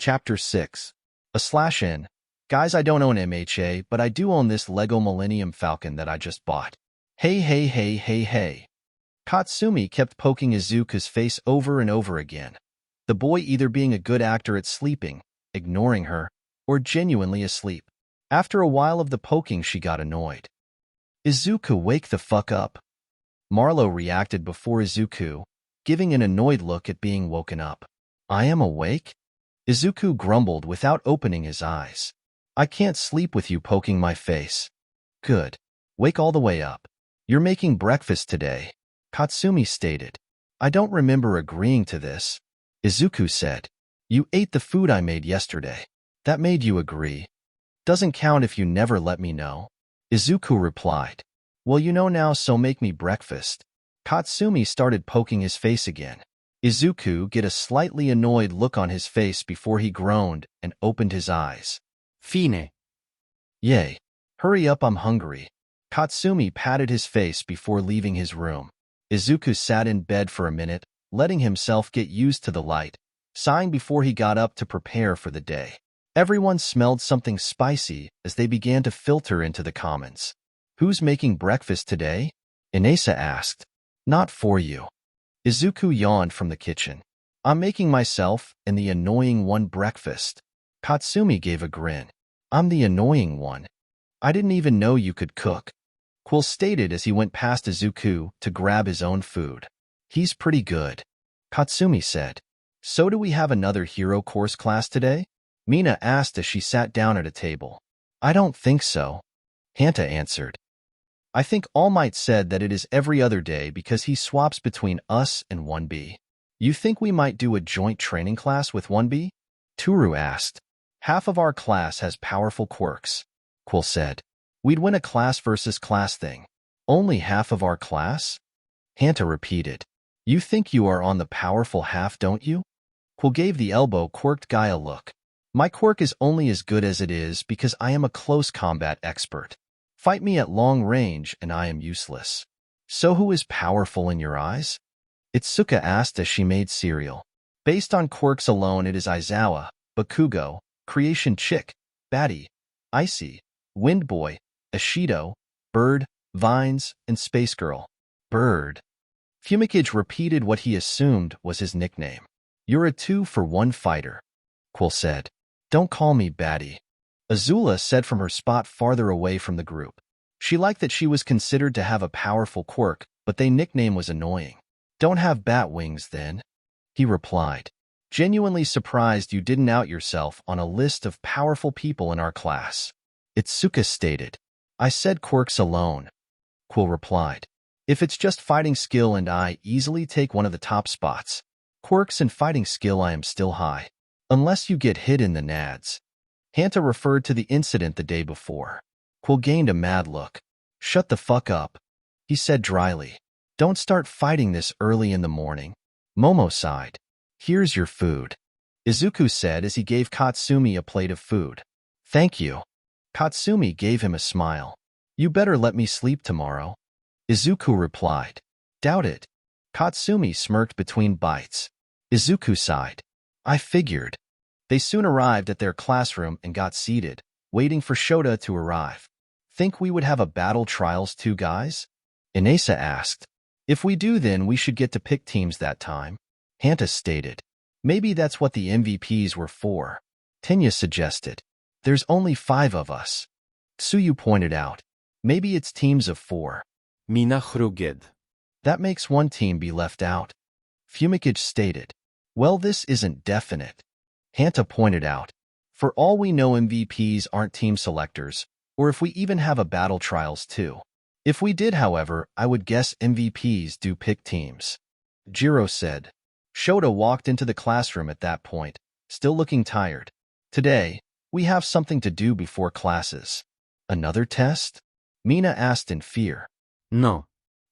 Chapter 6. /N. Guys, I don't own MHA, but I do own this Lego Millennium Falcon that I just bought. Hey. Katsumi kept poking Izuku's face over and over again, the boy either being a good actor at sleeping, ignoring her, or genuinely asleep. After a while of the poking, she got annoyed. Izuku, wake the fuck up. Marlowe reacted before Izuku, giving an annoyed look at being woken up. I am awake? Izuku grumbled without opening his eyes. I can't sleep with you poking my face. Good. Wake all the way up. You're making breakfast today, Katsumi stated. I don't remember agreeing to this. Izuku said. You ate the food I made yesterday. That made you agree. Doesn't count if you never let me know. Izuku replied. Well, you know now, so make me breakfast. Katsumi started poking his face again. Izuku get a slightly annoyed look on his face before he groaned and opened his eyes. Fine. Yay. Hurry up, I'm hungry. Katsumi patted his face before leaving his room. Izuku sat in bed for a minute, letting himself get used to the light, sighing before he got up to prepare for the day. Everyone smelled something spicy as they began to filter into the comments. Who's making breakfast today? Inesa asked. Not for you. Izuku yawned from the kitchen. I'm making myself and the annoying one breakfast. Katsumi gave a grin. I'm the annoying one. I didn't even know you could cook. Quill stated as he went past Izuku to grab his own food. He's pretty good. Katsumi said. So do we have another hero course class today? Mina asked as she sat down at a table. I don't think so. Hanta answered. I think All Might said that it is every other day because he swaps between us and 1B. You think we might do a joint training class with 1B? Turu asked. Half of our class has powerful quirks, Quill said. We'd win a class versus class thing. Only half of our class? Hanta repeated. You think you are on the powerful half, don't you? Quill gave the elbow-quirked guy a look. My quirk is only as good as it is because I am a close combat expert. Fight me at long range and I am useless. So who is powerful in your eyes? Itsuka asked as she made cereal. Based on quirks alone, it is Aizawa, Bakugo, Creation Chick, Batty, Icy, Wind Boy, Ashido, Bird, Vines, and Space Girl. Bird. Fumikage repeated what he assumed was his nickname. You're a 2-for-1 fighter, Quill said. Don't call me Batty. Azula said from her spot farther away from the group. She liked that she was considered to have a powerful quirk, but their nickname was annoying. Don't have bat wings, then, he replied. Genuinely surprised you didn't out yourself on a list of powerful people in our class. Itsuka stated. I said quirks alone, Quill replied. If it's just fighting skill and I easily take one of the top spots. Quirks and fighting skill I am still high. Unless you get hit in the nads. Hanta referred to the incident the day before. Quill gained a mad look. Shut the fuck up, he said dryly. Don't start fighting this early in the morning. Momo sighed. Here's your food, Izuku said as he gave Katsumi a plate of food. Thank you. Katsumi gave him a smile. You better let me sleep tomorrow, Izuku replied. Doubt it. Katsumi smirked between bites. Izuku sighed. I figured. They soon arrived at their classroom and got seated, waiting for Shota to arrive. Think we would have a battle trials too, guys? Inesa asked. If we do, then we should get to pick teams that time, Hanta stated. Maybe that's what the MVPs were for, Tenya suggested. There's only 5 of us. Tsuyu pointed out. Maybe it's teams of 4. Mina hruged. That makes one team be left out, Fumikage stated. Well, this isn't definite, Hanta pointed out. For all we know, MVPs aren't team selectors, or if we even have a battle trials too. If we did, however, I would guess MVPs do pick teams, Jiro said. Shota walked into the classroom at that point, still looking tired. Today, we have something to do before classes. Another test? Mina asked in fear. No.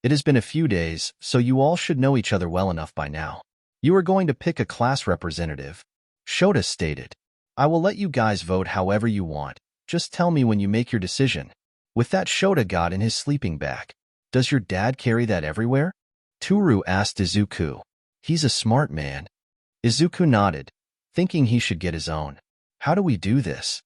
It has been a few days, so you all should know each other well enough by now. You are going to pick a class representative, Shota stated. I will let you guys vote however you want. Just tell me when you make your decision. With that, Shota got in his sleeping bag. Does your dad carry that everywhere? Turu asked Izuku. He's a smart man. Izuku nodded. thinking he should get his own. How do we do this?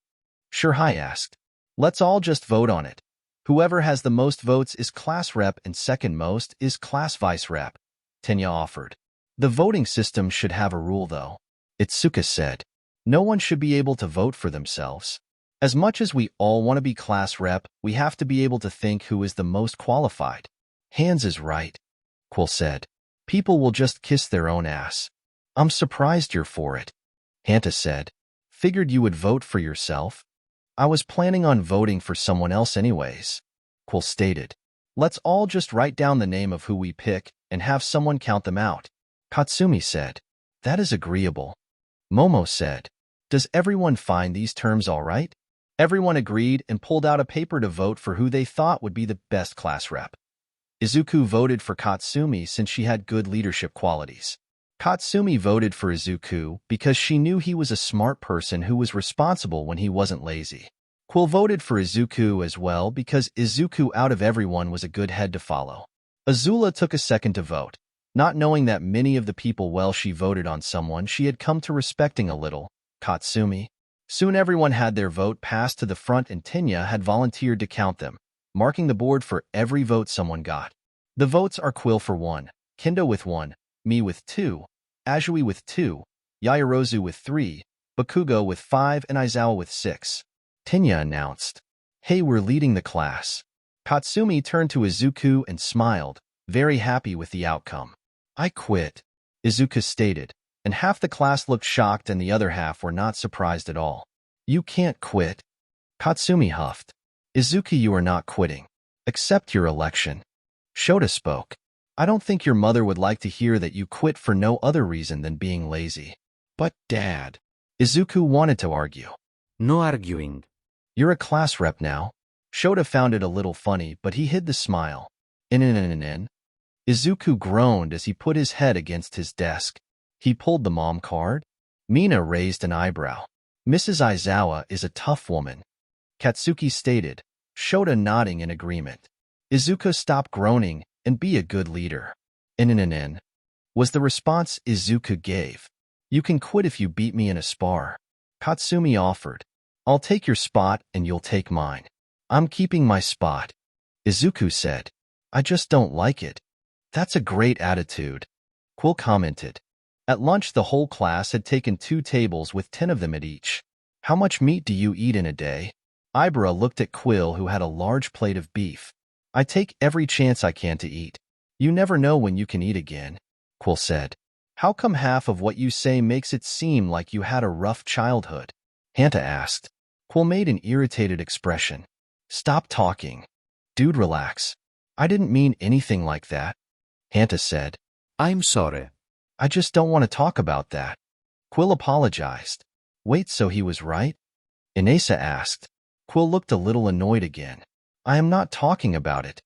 Shirhai asked. Let's all just vote on it. Whoever has the most votes is class rep and second most is class vice rep, Tenya offered. The voting system should have a rule though, Itsuka said. No one should be able to vote for themselves. As much as we all want to be class rep, we have to be able to think who is the most qualified. Hands is right, Quill said. People will just kiss their own ass. I'm surprised you're for it, Hanta said. Figured you would vote for yourself. I was planning on voting for someone else anyways, Quill stated. Let's all just write down the name of who we pick and have someone count them out, Katsumi said. That is agreeable. Momo said. Does everyone find these terms all right? Everyone agreed and pulled out a paper to vote for who they thought would be the best class rep. Izuku voted for Katsumi since she had good leadership qualities. Katsumi voted for Izuku because she knew he was a smart person who was responsible when he wasn't lazy. Quill voted for Izuku as well because Izuku out of everyone was a good head to follow. Azula took a second to vote, not knowing that many of the people she voted on someone she had come to respecting a little, Katsumi. Soon everyone had their vote passed to the front and Tenya had volunteered to count them, marking the board for every vote someone got. The votes are Quill for 1, Kendo with 1, me with 2, Azui with 2, Yaoyorozu with 3, Bakugo with 5 and Aizawa with 6. Tenya announced. Hey, we're leading the class. Katsumi turned to Izuku and smiled, very happy with the outcome. I quit, Izuku stated, and half the class looked shocked and the other half were not surprised at all. You can't quit, Katsumi huffed. Izuku, you are not quitting. Accept your election. Shota spoke. I don't think your mother would like to hear that you quit for no other reason than being lazy. But, Dad, Izuku wanted to argue. No arguing. You're a class rep now. Shota found it a little funny, but he hid the smile. In. Izuku groaned as he put his head against his desk. He pulled the mom card. Mina raised an eyebrow. Mrs. Aizawa is a tough woman, Katsuki stated, Shota nodding in agreement. Izuku, stop groaning and be a good leader. In, was the response Izuku gave. You can quit if you beat me in a spar, Katsumi offered. I'll take your spot and you'll take mine. I'm keeping my spot, Izuku said. I just don't like it. That's a great attitude, Quill commented. At lunch, the whole class had taken 2 tables with 10 of them at each. How much meat do you eat in a day? Ibra looked at Quill, who had a large plate of beef. I take every chance I can to eat. You never know when you can eat again, Quill said. How come half of what you say makes it seem like you had a rough childhood? Hanta asked. Quill made an irritated expression. Stop talking. Dude, relax. I didn't mean anything like that, Hanta said. I'm sorry. I just don't want to talk about that. Quill apologized. Wait, so he was right? Inesa asked. Quill looked a little annoyed again. I am not talking about it.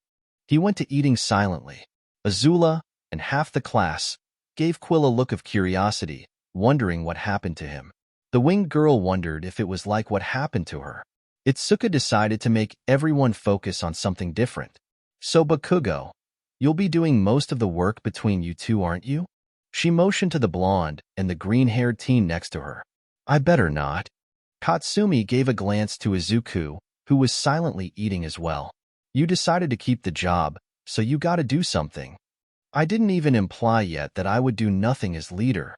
He went to eating silently. Azula, and half the class, gave Quill a look of curiosity, wondering what happened to him. The winged girl wondered if it was like what happened to her. Itsuka decided to make everyone focus on something different. So Bakugo, you'll be doing most of the work between you two, aren't you? She motioned to the blonde and the green-haired teen next to her. I better not. Katsumi gave a glance to Izuku, who was silently eating as well. You decided to keep the job, so you gotta do something. I didn't even imply yet that I would do nothing as leader,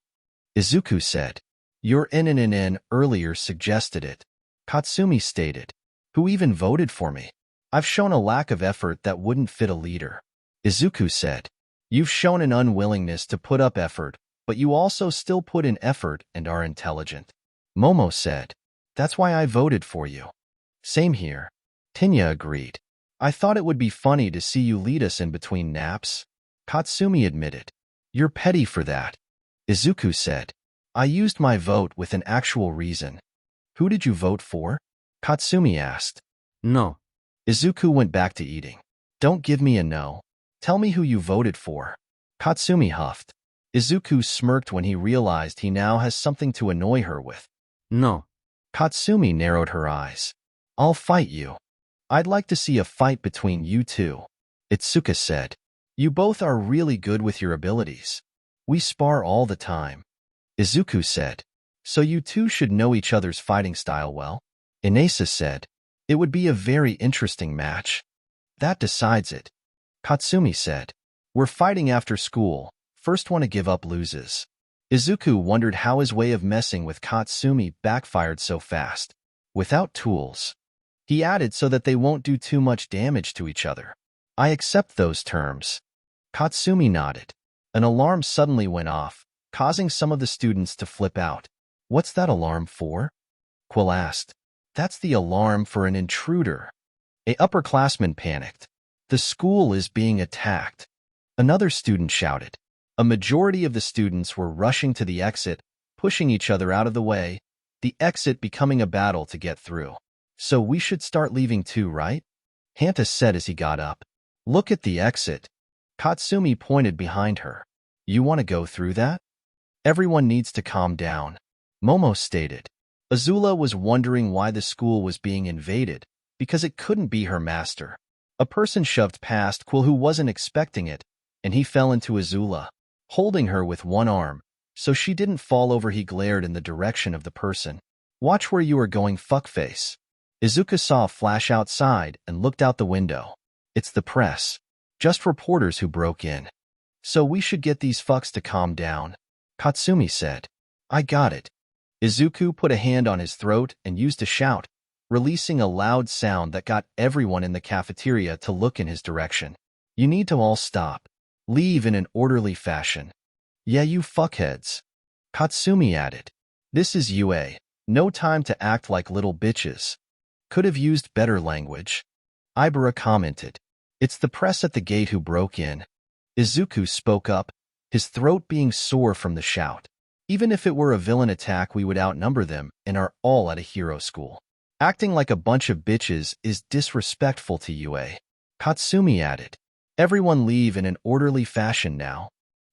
Izuku said. Your NNN earlier suggested it, Katsumi stated. Who even voted for me? I've shown a lack of effort that wouldn't fit a leader, Izuku said. You've shown an unwillingness to put up effort, but you also still put in effort and are intelligent, Momo said. That's why I voted for you. Same here, Tenya agreed. I thought it would be funny to see you lead us in between naps, Katsumi admitted. You're petty for that, Izuku said. I used my vote with an actual reason. Who did you vote for? Katsumi asked. No. Izuku went back to eating. Don't give me a no. Tell me who you voted for. Katsumi huffed. Izuku smirked when he realized he now has something to annoy her with. No. Katsumi narrowed her eyes. I'll fight you. I'd like to see a fight between you two, Itsuka said. You both are really good with your abilities. We spar all the time, Izuku said. So you two should know each other's fighting style well. Inesa said, it would be a very interesting match. That decides it. Katsumi said, we're fighting after school. First one to give up loses. Izuku wondered how his way of messing with Katsumi backfired so fast. Without tools. He added so that they won't do too much damage to each other. I accept those terms. Katsumi nodded. An alarm suddenly went off, causing some of the students to flip out. What's that alarm for? Quill asked. That's the alarm for an intruder. A upperclassman panicked. The school is being attacked. Another student shouted. A majority of the students were rushing to the exit, pushing each other out of the way, the exit becoming a battle to get through. So we should start leaving too, right? Hanta said as he got up. Look at the exit. Katsumi pointed behind her. You want to go through that? Everyone needs to calm down. Momo stated. Azula was wondering why the school was being invaded, because it couldn't be her master. A person shoved past Quill who wasn't expecting it, and he fell into Azula, holding her with one arm, so she didn't fall over. He glared in the direction of the person. Watch where you are going, fuckface. Izuku saw a flash outside and looked out the window. It's the press. Just reporters who broke in. So we should get these fucks to calm down. Katsumi said. I got it. Izuku put a hand on his throat and used a shout, releasing a loud sound that got everyone in the cafeteria to look in his direction. You need to all stop. Leave in an orderly fashion. Yeah, you fuckheads. Katsumi added. This is UA. No time to act like little bitches. Could have used better language. Ibara commented. It's the press at the gate who broke in. Izuku spoke up, his throat being sore from the shout. Even if it were a villain attack, we would outnumber them and are all at a hero school. Acting like a bunch of bitches is disrespectful to UA. Katsumi added. Everyone leave in an orderly fashion now.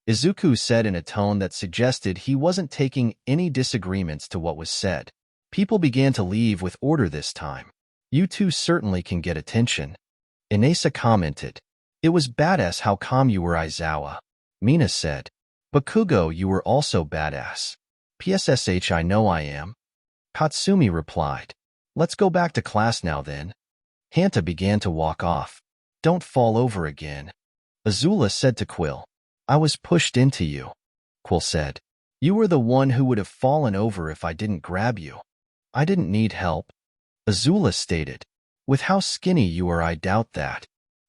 Izuku said in a tone that suggested he wasn't taking any disagreements to what was said. People began to leave with order this time. You two certainly can get attention. Inesa commented. It was badass how calm you were, Aizawa. Mina said. Bakugo, you were also badass. PSSH, I know I am. Katsumi replied. Let's go back to class now then. Hanta began to walk off. Don't fall over again. Azula said to Quill. I was pushed into you. Quill said. You were the one who would have fallen over if I didn't grab you. I didn't need help. Azula stated. With how skinny you are, I doubt that.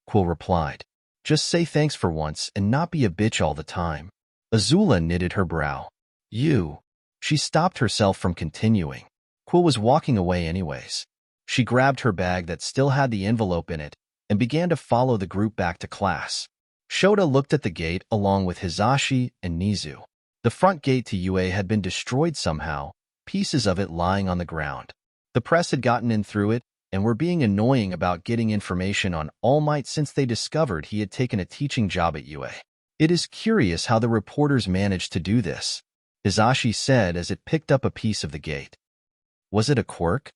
Quill replied. Just say thanks for once and not be a bitch all the time. Azula knitted her brow. You. She stopped herself from continuing. Quill was walking away anyways. She grabbed her bag that still had the envelope in it and began to follow the group back to class. Shota looked at the gate along with Hizashi and Nizu. The front gate to UA had been destroyed somehow, pieces of it lying on the ground. The press had gotten in through it and were being annoying about getting information on All Might since they discovered he had taken a teaching job at UA. It is curious how the reporters managed to do this, Hizashi said as it picked up a piece of the gate. Was it a quirk?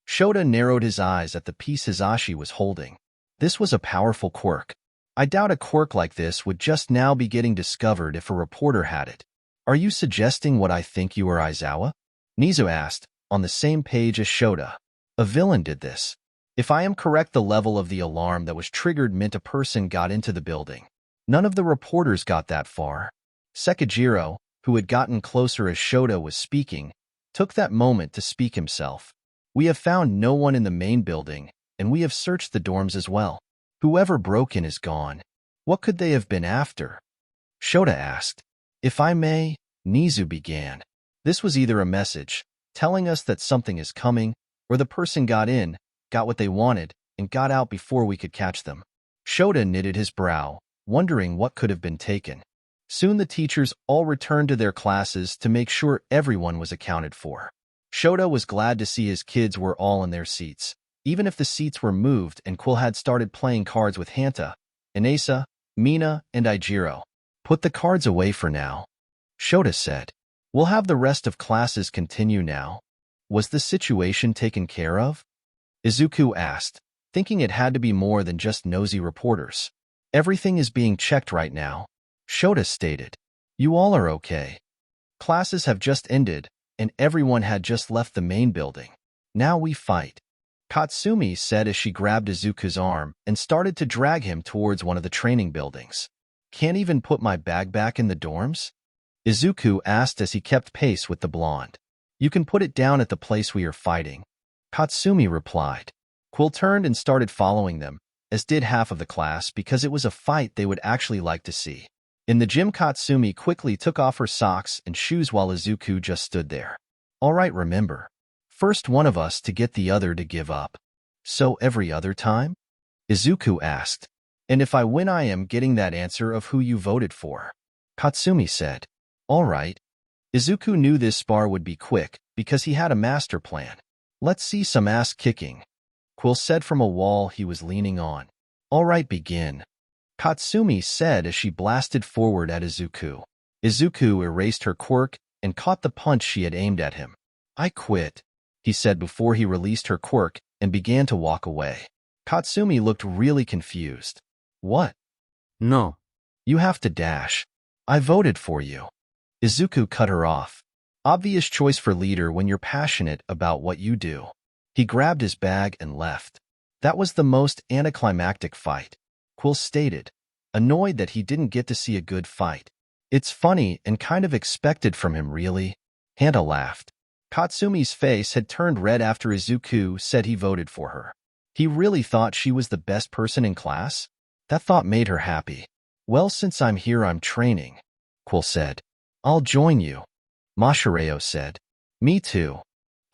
Shota narrowed his eyes at the piece Hizashi was holding. This was a powerful quirk. I doubt a quirk like this would just now be getting discovered if a reporter had it. Are you suggesting what I think you are, Aizawa? Nizu asked, on the same page as Shota. A villain did this. If I am correct, the level of the alarm that was triggered meant a person got into the building. None of the reporters got that far. Sekijiro, who had gotten closer as Shota was speaking, took that moment to speak himself. We have found no one in the main building, and we have searched the dorms as well. Whoever broke in is gone. What could they have been after? Shota asked. If I may, Nizu began. This was either a message, telling us that something is coming, or the person got in, got what they wanted, and got out before we could catch them. Shota knitted his brow, wondering what could have been taken. Soon the teachers all returned to their classes to make sure everyone was accounted for. Shota was glad to see his kids were all in their seats, even if the seats were moved and Quill had started playing cards with Hanta, Inesa, Mina, and Ijiro. Put the cards away for now, Shota said. We'll have the rest of classes continue now. Was the situation taken care of? Izuku asked, thinking it had to be more than just nosy reporters. Everything is being checked right now, Shota stated. You all are okay. Classes have just ended, and everyone had just left the main building. Now we fight, Katsumi said as she grabbed Izuku's arm and started to drag him towards one of the training buildings. Can't even put my bag back in the dorms? Izuku asked as he kept pace with the blonde. You can put it down at the place we are fighting, Katsumi replied. Quill turned and started following them, as did half of the class because it was a fight they would actually like to see. In the gym, Katsumi quickly took off her socks and shoes while Izuku just stood there. All right, remember. First one of us to get the other to give up. So every other time? Izuku asked. And if I win, I am getting that answer of who you voted for, Katsumi said. All right. Izuku knew this spar would be quick because he had a master plan. Let's see some ass kicking, Quill said from a wall he was leaning on. All right, begin, Katsumi said as she blasted forward at Izuku. Izuku erased her quirk and caught the punch she had aimed at him. I quit, he said before he released her quirk and began to walk away. Katsumi looked really confused. What? No. You have to dash. I voted for you. Izuku cut her off. Obvious choice for leader when you're passionate about what you do. He grabbed his bag and left. That was the most anticlimactic fight, Quill stated, annoyed that he didn't get to see a good fight. It's funny and kind of expected from him, really. Hanta laughed. Katsumi's face had turned red after Izuku said he voted for her. He really thought she was the best person in class? That thought made her happy. Well, since I'm here, I'm training, Quill said. I'll join you, Mashireo said. Me too,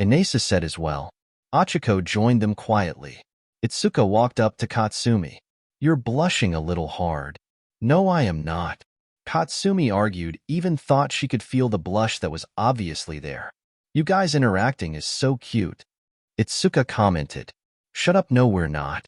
Inesa said as well. Achiko joined them quietly. Itsuka walked up to Katsumi. You're blushing a little hard. No, I am not, Katsumi argued, even thought she could feel the blush that was obviously there. You guys interacting is so cute, Itsuka commented. Shut up, no we're not.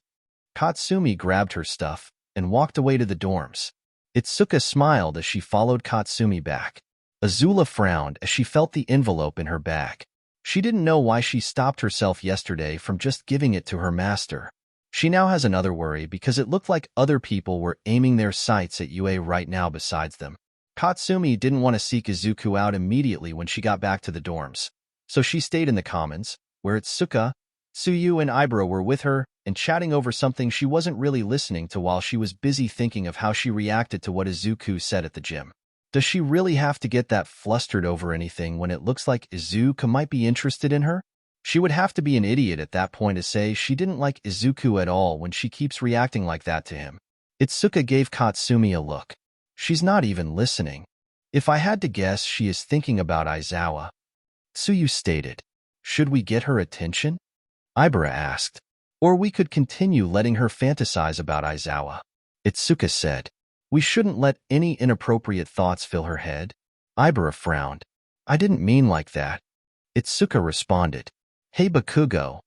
Katsumi grabbed her stuff and walked away to the dorms. Itsuka smiled as she followed Katsumi back. Azula frowned as she felt the envelope in her bag. She didn't know why she stopped herself yesterday from just giving it to her master. She now has another worry because it looked like other people were aiming their sights at UA right now besides them. Katsumi didn't want to seek Izuku out immediately when she got back to the dorms, so she stayed in the commons, where Itsuka, Tsuyu, and Ibra were with her and chatting over something she wasn't really listening to while she was busy thinking of how she reacted to what Izuku said at the gym. Does she really have to get that flustered over anything when it looks like Izuku might be interested in her? She would have to be an idiot at that point to say she didn't like Izuku at all when she keeps reacting like that to him. Itsuka gave Katsumi a look. She's not even listening. If I had to guess, she is thinking about Aizawa. Tsuyu stated. Should we get her attention? Ibra asked. Or we could continue letting her fantasize about Aizawa. Itsuka said. We shouldn't let any inappropriate thoughts fill her head. Ibra frowned. I didn't mean like that. Itsuka responded. Hey Bakugo.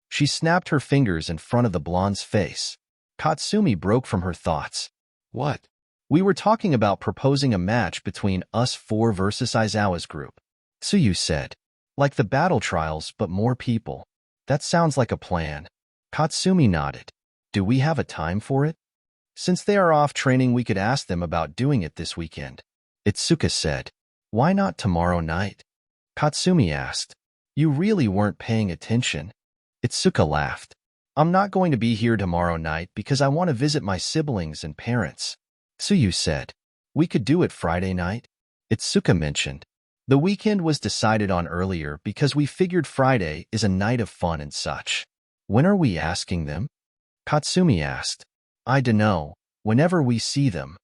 She snapped her fingers in front of the blonde's face. Katsumi broke from her thoughts. What? We were talking about proposing a match between us four versus Aizawa's group. Tsuyu said. Like the battle trials, but more people. That sounds like a plan. Katsumi nodded. Do we have a time for it? Since they are off training, we could ask them about doing it this weekend. Itsuka said. Why not tomorrow night? Katsumi asked. You really weren't paying attention. Itsuka laughed. I'm not going to be here tomorrow night because I want to visit my siblings and parents. Tsuyu said. We could do it Friday night. Itsuka mentioned. The weekend was decided on earlier because we figured Friday is a night of fun and such. When are we asking them? Katsumi asked. I dunno, whenever we see them.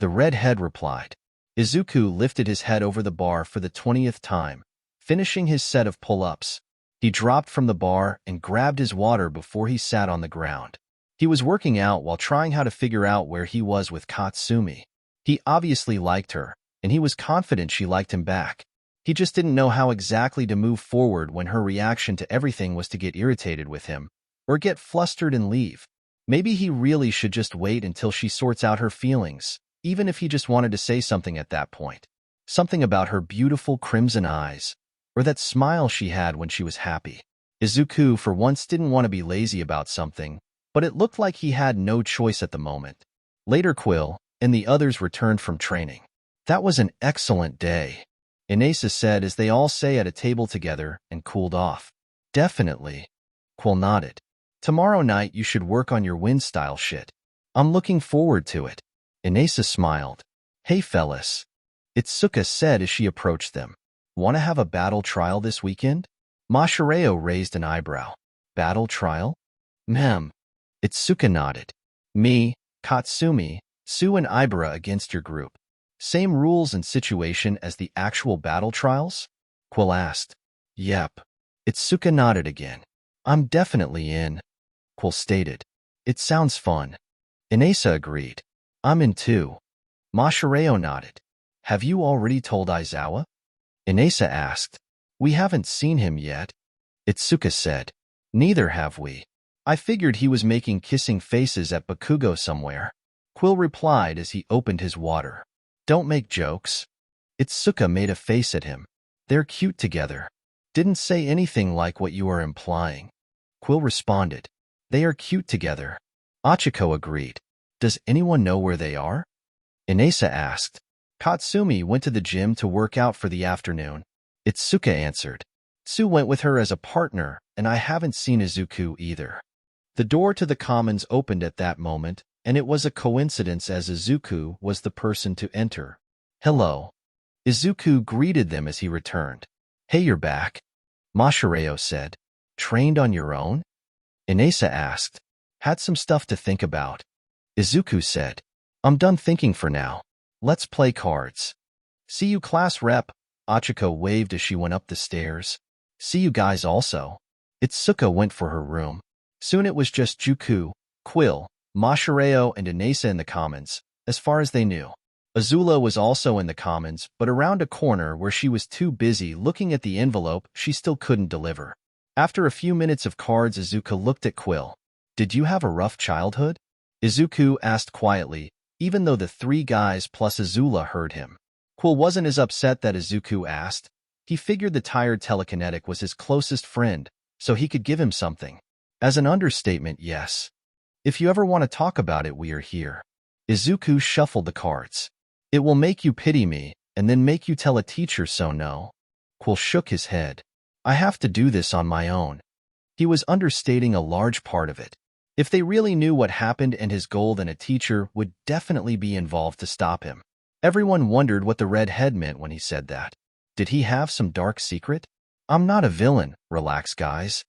The redhead replied. Izuku lifted his head over the bar for the 20th time, finishing his set of pull-ups. He dropped from the bar and grabbed his water before he sat on the ground. He was working out while trying how to figure out where he was with Katsumi. He obviously liked her, and he was confident she liked him back. He just didn't know how exactly to move forward when her reaction to everything was to get irritated with him, or get flustered and leave. Maybe he really should just wait until she sorts out her feelings, even if he just wanted to say something at that point. Something about her beautiful crimson eyes, or that smile she had when she was happy. Izuku for once didn't want to be lazy about something, but it looked like he had no choice at the moment. Later Quill and the others returned from training. That was an excellent day, Inesa said as they all sat at a table together and cooled off. Definitely. Quill nodded. Tomorrow night you should work on your wind style shit. I'm looking forward to it. Inesa smiled. Hey fellas. Itsuka said as she approached them. Want to have a battle trial this weekend? Mashireo raised an eyebrow. Battle trial? Ma'am. Itsuka nodded. Me, Katsumi, Sue and Ibara against your group. Same rules and situation as the actual battle trials? Quill asked. Yep. Itsuka nodded again. I'm definitely in. Quill stated. It sounds fun. Inesa agreed. I'm in too. Mashireo nodded. Have you already told Aizawa? Inesa asked. We haven't seen him yet. Itsuka said. Neither have we. I figured he was making kissing faces at Bakugo somewhere. Quill replied as he opened his water. Don't make jokes. Itsuka made a face at him. They're cute together. Didn't say anything like what you are implying. Quill responded. They are cute together. Achiko agreed. Does anyone know where they are? Inesa asked. Katsumi went to the gym to work out for the afternoon. Itsuka answered. Sue went with her as a partner, and I haven't seen Izuku either. The door to the commons opened at that moment, and it was a coincidence as Izuku was the person to enter. Hello. Izuku greeted them as he returned. Hey, you're back. Mashireo said. Trained on your own? Inesa asked. Had some stuff to think about. Izuku said. I'm done thinking for now. Let's play cards. See you, class rep. Achiko waved as she went up the stairs. See you guys also. Itsuka went for her room. Soon it was just Juku, Quill, Mashireo, and Inesa in the commons, as far as they knew. Azula was also in the commons, but around a corner where she was too busy looking at the envelope she still couldn't deliver. After a few minutes of cards, Izuku looked at Quill. Did you have a rough childhood? Izuku asked quietly, even though the three guys plus Azula heard him. Quill wasn't as upset that Izuku asked. He figured the tired Telekinetic was his closest friend, so he could give him something. As an understatement, yes. If you ever want to talk about it, we are here. Izuku shuffled the cards. It will make you pity me, and then make you tell a teacher so no. Quill shook his head. I have to do this on my own. He was understating a large part of it. If they really knew what happened and his goal, then a teacher would definitely be involved to stop him. Everyone wondered what the red head meant when he said that. Did he have some dark secret? I'm not a villain, relax guys.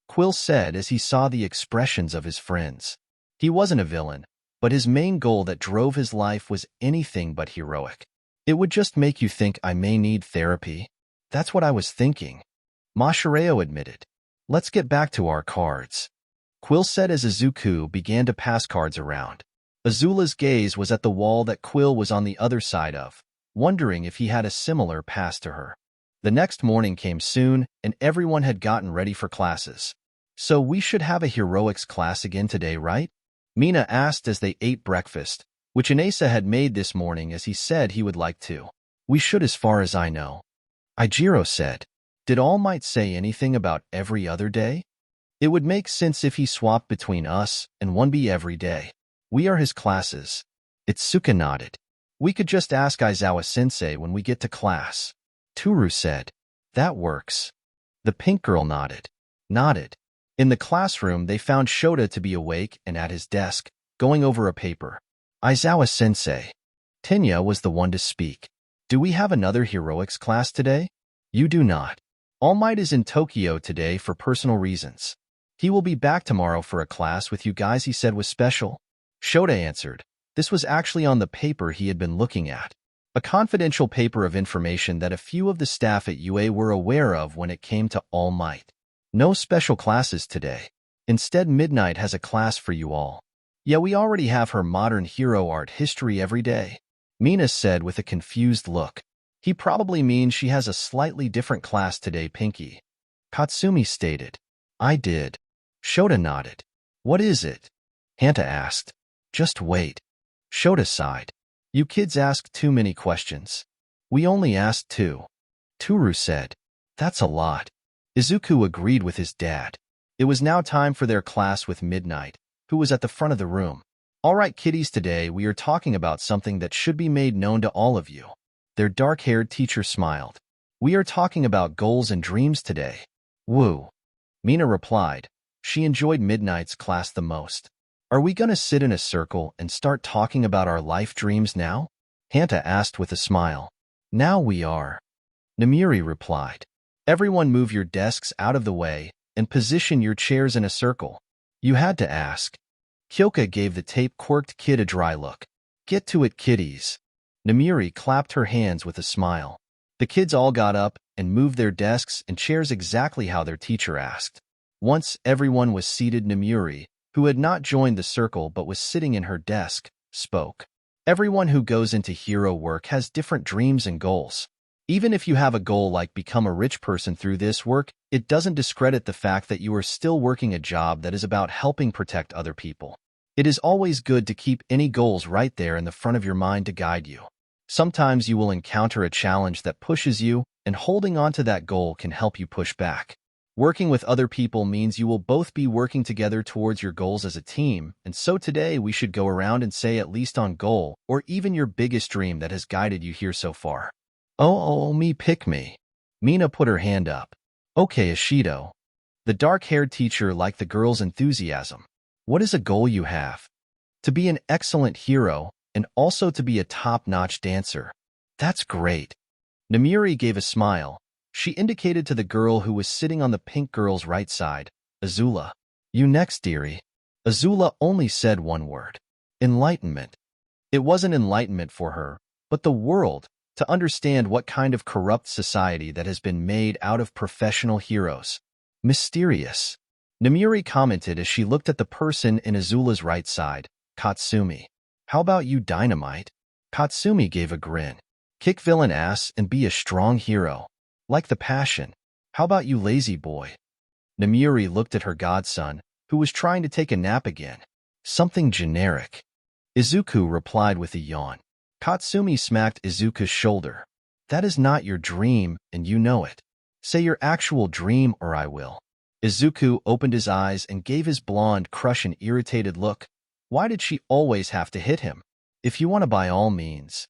Quill said as he saw the expressions of his friends. He wasn't a villain, but his main goal that drove his life was anything but heroic. It would just make you think I may need therapy. That's what I was thinking. Mashireo admitted. Let's get back to our cards. Quill said as Izuku began to pass cards around. Azula's gaze was at the wall that Quill was on the other side of, wondering if he had a similar pass to her. The next morning came soon, and everyone had gotten ready for classes. So we should have a heroics class again today, right? Mina asked as they ate breakfast, which Inesa had made this morning as he said he would like to. We should as far as I know. Ijiro said. Did All Might say anything about every other day? It would make sense if he swapped between us and one be every day. We are his classes. Itsuka nodded. We could just ask Aizawa-sensei when we get to class. Toru said. That works. The pink girl nodded. In the classroom, they found Shota to be awake and at his desk, going over a paper. Aizawa-sensei. Tenya was the one to speak. Do we have another heroics class today? You do not. All Might is in Tokyo today for personal reasons. He will be back tomorrow for a class with you guys he said was special. Shota answered. This was actually on the paper he had been looking at. A confidential paper of information that a few of the staff at UA were aware of when it came to All Might. No special classes today. Instead, Midnight has a class for you all. Yeah, we already have her modern hero art history every day. Mina said with a confused look. He probably means she has a slightly different class today, Pinky. Katsumi stated. I did. Shota nodded. What is it? Hanta asked. Just wait. Shota sighed. You kids ask too many questions. We only asked 2. Toru said. That's a lot. Izuku agreed with his dad. It was now time for their class with Midnight, who was at the front of the room. All right, kiddies, today we are talking about something that should be made known to all of you. Their dark-haired teacher smiled. We are talking about goals and dreams today. Woo. Mina replied. She enjoyed Midnight's class the most. Are we gonna sit in a circle and start talking about our life dreams now? Hanta asked with a smile. Now we are. Namiri replied. Everyone move your desks out of the way and position your chairs in a circle. You had to ask. Kyoka gave the tape-quirked kid a dry look. Get to it, kiddies. Namiri clapped her hands with a smile. The kids all got up and moved their desks and chairs exactly how their teacher asked. Once everyone was seated, Namiri, who had not joined the circle but was sitting in her desk, spoke. Everyone who goes into hero work has different dreams and goals. Even if you have a goal like become a rich person through this work, it doesn't discredit the fact that you are still working a job that is about helping protect other people. It is always good to keep any goals right there in the front of your mind to guide you. Sometimes you will encounter a challenge that pushes you, and holding on to that goal can help you push back. Working with other people means you will both be working together towards your goals as a team, and so today we should go around and say at least on goal, or even your biggest dream that has guided you here so far. Me pick me. Mina put her hand up. Okay, Ishido. The dark-haired teacher liked the girl's enthusiasm. What is a goal you have? To be an excellent hero, and also to be a top-notch dancer. That's great. Namiri gave a smile. She indicated to the girl who was sitting on the pink girl's right side, Azula. You next, dearie. Azula only said one word. Enlightenment. It wasn't enlightenment for her, but the world, to understand what kind of corrupt society that has been made out of professional heroes. Mysterious. Namiri commented as she looked at the person in Azula's right side, Katsumi. How about you, Dynamite? Katsumi gave a grin. Kick villain ass and be a strong hero. Like the passion. How about you, lazy boy? Namiri looked at her godson, who was trying to take a nap again. Something generic. Izuku replied with a yawn. Katsumi smacked Izuku's shoulder. That is not your dream, and you know it. Say your actual dream or I will. Izuku opened his eyes and gave his blonde crush an irritated look. Why did she always have to hit him? If you want to, by all means.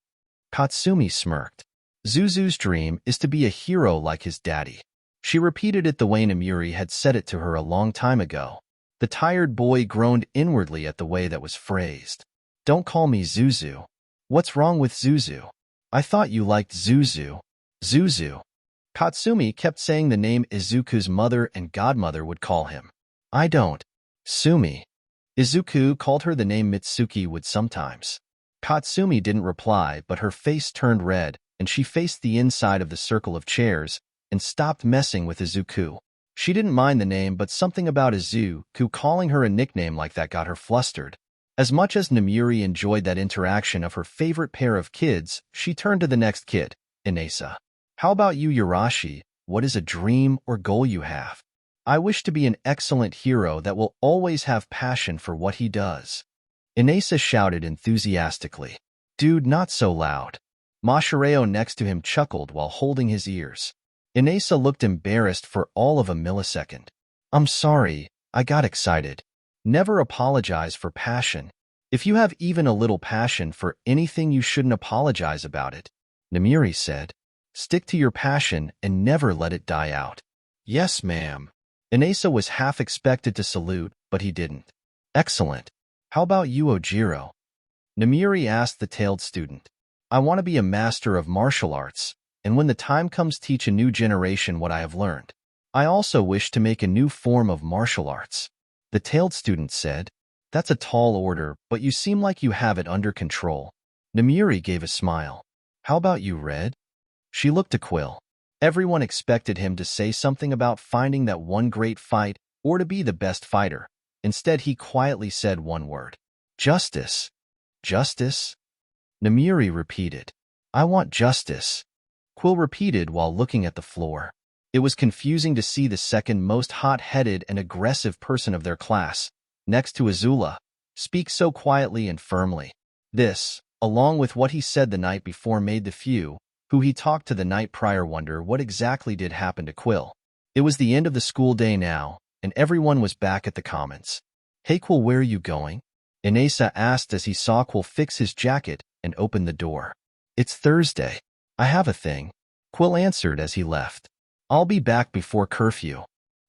Katsumi smirked. Zuzu's dream is to be a hero like his daddy. She repeated it the way Namiri had said it to her a long time ago. The tired boy groaned inwardly at the way that was phrased. Don't call me Zuzu. What's wrong with Zuzu? I thought you liked Zuzu. Zuzu. Katsumi kept saying the name Izuku's mother and godmother would call him. I don't. Sumi. Izuku called her the name Mitsuki would sometimes. Katsumi didn't reply, but her face turned red, and she faced the inside of the circle of chairs and stopped messing with Izuku. She didn't mind the name, but something about Izuku calling her a nickname like that got her flustered. As much as Namiri enjoyed that interaction of her favorite pair of kids, she turned to the next kid, Inesa. How about you, Yurashi? What is a dream or goal you have? I wish to be an excellent hero that will always have passion for what he does. Inesa shouted enthusiastically. Dude, not so loud. Mashireo next to him chuckled while holding his ears. Inesa looked embarrassed for all of a millisecond. I'm sorry, I got excited. Never apologize for passion. If you have even a little passion for anything, you shouldn't apologize about it. Namiri said. Stick to your passion and never let it die out. Yes, ma'am. Inesa was half expected to salute, but he didn't. Excellent. How about you, Ojiro? Namiri asked the tailed student. I want to be a master of martial arts, and when the time comes teach a new generation what I have learned. I also wish to make a new form of martial arts. The tailed student said. That's a tall order, but you seem like you have it under control. Namiri gave a smile. How about you, Red? She looked to Quill. Everyone expected him to say something about finding that one great fight or to be the best fighter. Instead, he quietly said one word. Justice. Justice? Namiri repeated. I want justice. Quill repeated while looking at the floor. It was confusing to see the second most hot-headed and aggressive person of their class, next to Azula, speak so quietly and firmly. This, along with what he said the night before, made the few who he talked to the night prior wonder what exactly did happen to Quill. It was the end of the school day now, and everyone was back at the commons. Hey Quill, where are you going? Inesa asked as he saw Quill fix his jacket and open the door. It's Thursday. I have a thing. Quill answered as he left. I'll be back before curfew.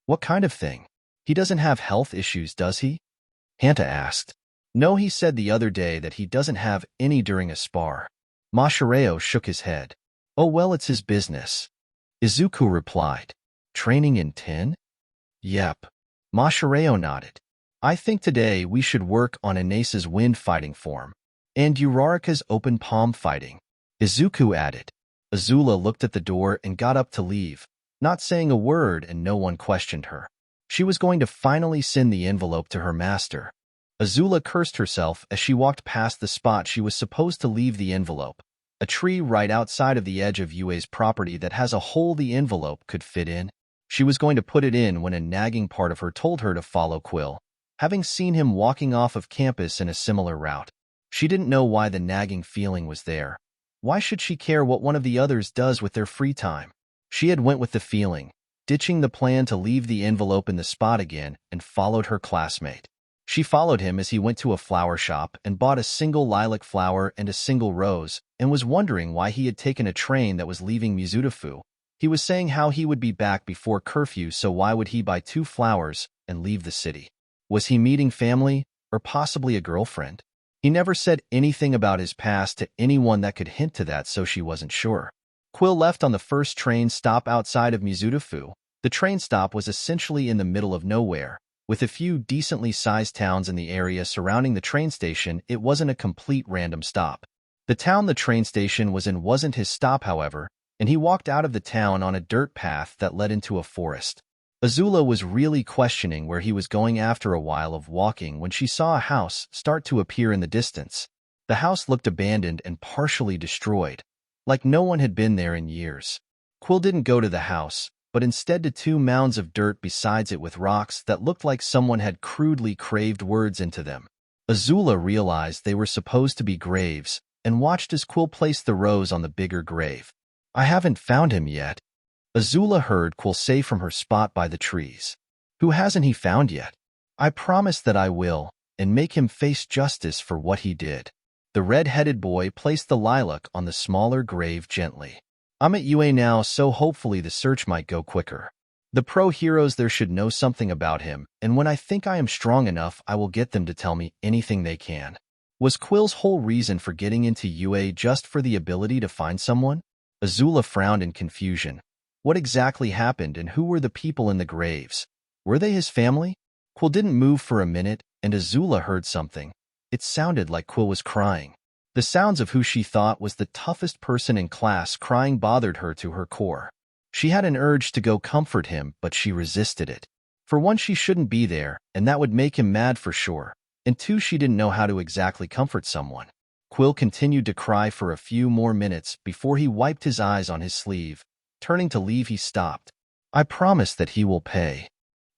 What kind of thing? He doesn't have health issues, does he? Hanta asked. No, he said the other day that he doesn't have any during a spar. Mashareo shook his head. Oh well, it's his business. Izuku replied. Training in 10? Yep. Mashareo nodded. I think today we should work on Inasa's wind fighting form, and Uraraka's open palm fighting. Izuku added. Azula looked at the door and got up to leave, not saying a word, and no one questioned her. She was going to finally send the envelope to her master. Azula cursed herself as she walked past the spot she was supposed to leave the envelope, a tree right outside of the edge of Yue's property that has a hole the envelope could fit in. She was going to put it in when a nagging part of her told her to follow Quill, having seen him walking off of campus in a similar route. She didn't know why the nagging feeling was there. Why should she care what one of the others does with their free time? She had went with the feeling, ditching the plan to leave the envelope in the spot again, and followed her classmate. She followed him as he went to a flower shop and bought a single lilac flower and a single rose, and was wondering why he had taken a train that was leaving Mizutofu. He was saying how he would be back before curfew, so why would he buy 2 flowers and leave the city? Was he meeting family, or possibly a girlfriend? He never said anything about his past to anyone that could hint to that, so she wasn't sure. Quill left on the first train stop outside of Mizutofu. The train stop was essentially in the middle of nowhere. With a few decently sized towns in the area surrounding the train station, it wasn't a complete random stop. The town the train station was in wasn't his stop, however, and he walked out of the town on a dirt path that led into a forest. Azula was really questioning where he was going after a while of walking when she saw a house start to appear in the distance. The house looked abandoned and partially destroyed, like no one had been there in years. Quill didn't go to the house, but instead to 2 mounds of dirt besides it with rocks that looked like someone had crudely carved words into them. Azula realized they were supposed to be graves and watched as Quill placed the rose on the bigger grave. I haven't found him yet, Azula heard Quill say from her spot by the trees. Who hasn't he found yet? I promise that I will, and make him face justice for what he did. The red-headed boy placed the lilac on the smaller grave gently. I'm at UA now, so hopefully the search might go quicker. The pro-heroes there should know something about him, and when I think I am strong enough, I will get them to tell me anything they can. Was Quill's whole reason for getting into UA just for the ability to find someone? Azula frowned in confusion. What exactly happened, and who were the people in the graves? Were they his family? Quill didn't move for a minute, and Azula heard something. It sounded like Quill was crying. The sounds of who she thought was the toughest person in class crying bothered her to her core. She had an urge to go comfort him, but she resisted it. For one, she shouldn't be there, and that would make him mad for sure. And 2, she didn't know how to exactly comfort someone. Quill continued to cry for a few more minutes before he wiped his eyes on his sleeve. Turning to leave, he stopped. I promise that he will pay,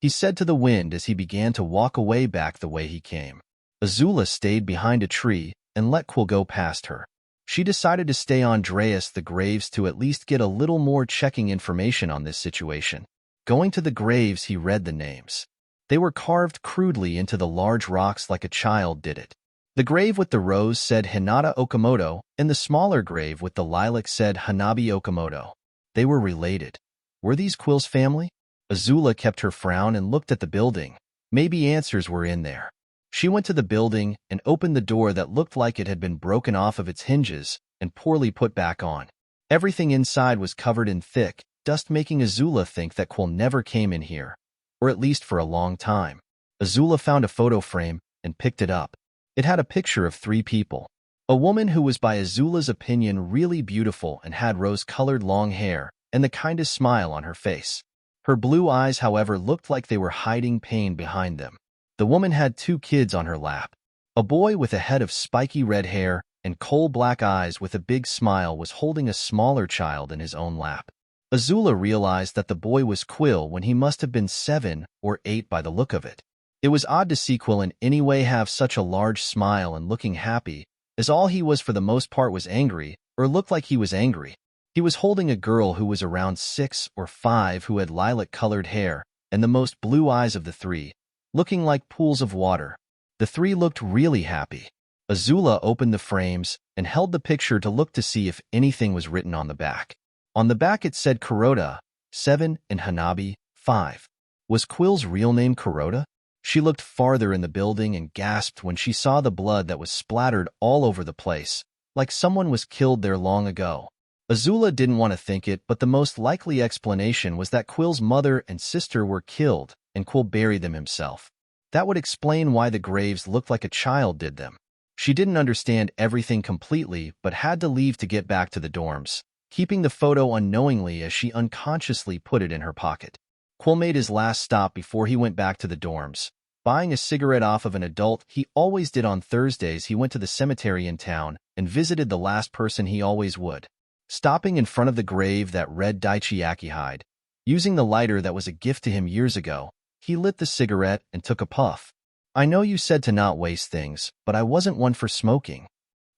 he said to the wind as he began to walk away back the way he came. Azula stayed behind a tree and let Quill go past her. She decided to stay on Dreas the graves to at least get a little more checking information on this situation. Going to the graves, he read the names. They were carved crudely into the large rocks like a child did it. The grave with the rose said Hinata Okamoto, and the smaller grave with the lilac said Hanabi Okamoto. They were related. Were these Quill's family? Azula kept her frown and looked at the building. Maybe answers were in there. She went to the building and opened the door that looked like it had been broken off of its hinges and poorly put back on. Everything inside was covered in thick dust, making Azula think that Quill never came in here, or at least for a long time. Azula found a photo frame and picked it up. It had a picture of 3 people. A woman who was by Azula's opinion really beautiful and had rose-colored long hair and the kindest smile on her face. Her blue eyes, however, looked like they were hiding pain behind them. The woman had 2 kids on her lap. A boy with a head of spiky red hair and coal-black eyes with a big smile was holding a smaller child in his own lap. Azula realized that the boy was Quill when he must have been 7 or 8 by the look of it. It was odd to see Quill in any way have such a large smile and looking happy, as all he was for the most part was angry, or looked like he was angry. He was holding a girl who was around 6 or 5 who had lilac-colored hair and the most blue eyes of the 3, looking like pools of water. The 3 looked really happy. Azula opened the frames and held the picture to look to see if anything was written on the back. On the back it said Kuroda, 7, and Hanabi, 5. Was Quill's real name Kuroda? She looked farther in the building and gasped when she saw the blood that was splattered all over the place, like someone was killed there long ago. Azula didn't want to think it, but the most likely explanation was that Quill's mother and sister were killed, and Quill buried them himself. That would explain why the graves looked like a child did them. She didn't understand everything completely, but had to leave to get back to the dorms, keeping the photo unknowingly as she unconsciously put it in her pocket. Quill made his last stop before he went back to the dorms. Buying a cigarette off of an adult he always did on Thursdays, he went to the cemetery in town and visited the last person he always would. Stopping in front of the grave that read Daichi Akihide, using the lighter that was a gift to him years ago, he lit the cigarette and took a puff. I know you said to not waste things, but I wasn't one for smoking,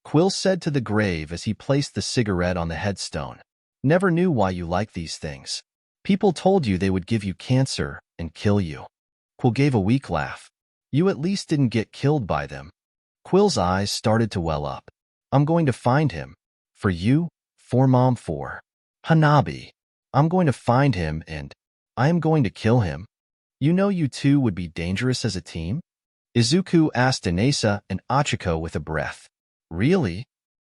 Quill said to the grave as he placed the cigarette on the headstone. Never knew why you like these things. People told you they would give you cancer and kill you. Quill gave a weak laugh. You at least didn't get killed by them. Quill's eyes started to well up. I'm going to find him. For you, for Mom, for Hanabi. I'm going to find him and I am going to kill him. You know you two would be dangerous as a team? Izuku asked Inesa and Achiko with a breath. Really?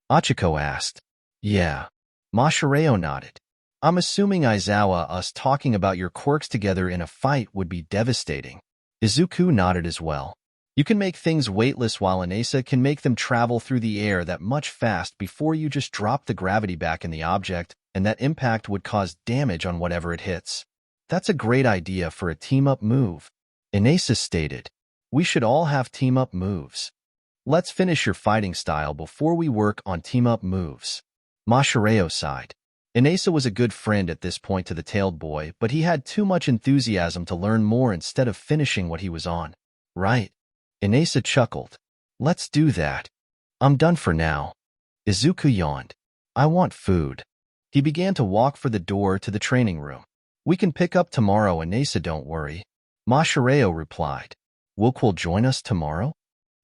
Achiko asked. Yeah. Mashireo nodded. I'm assuming Aizawa, us talking about your quirks together in a fight would be devastating. Izuku nodded as well. You can make things weightless while Inesa can make them travel through the air that much fast before you just drop the gravity back in the object, and that impact would cause damage on whatever it hits. That's a great idea for a team-up move. Inesa stated. We should all have team-up moves. Let's finish your fighting style before we work on team-up moves. Mashireo sighed. Inesa was a good friend at this point to the tailed boy, but he had too much enthusiasm to learn more instead of finishing what he was on. Right. Inesa chuckled. Let's do that. I'm done for now. Izuku yawned. I want food. He began to walk for the door to the training room. We can pick up tomorrow, Inesa, don't worry. Mashireo replied. Will Quill join us tomorrow?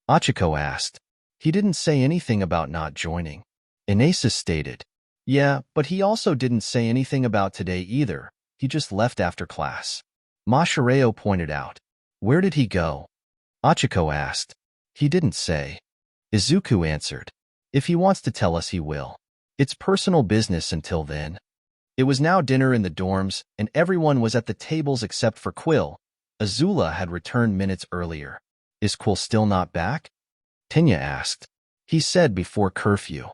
Achiko asked. He didn't say anything about not joining. Inesa stated. Yeah, but he also didn't say anything about today either. He just left after class. Mashireo pointed out. Where did he go? Achiko asked. He didn't say. Izuku answered. If he wants to tell us, he will. It's personal business until then. It was now dinner in the dorms, and everyone was at the tables except for Quill. Azula had returned minutes earlier. Is Quill still not back? Tenya asked. He said before curfew.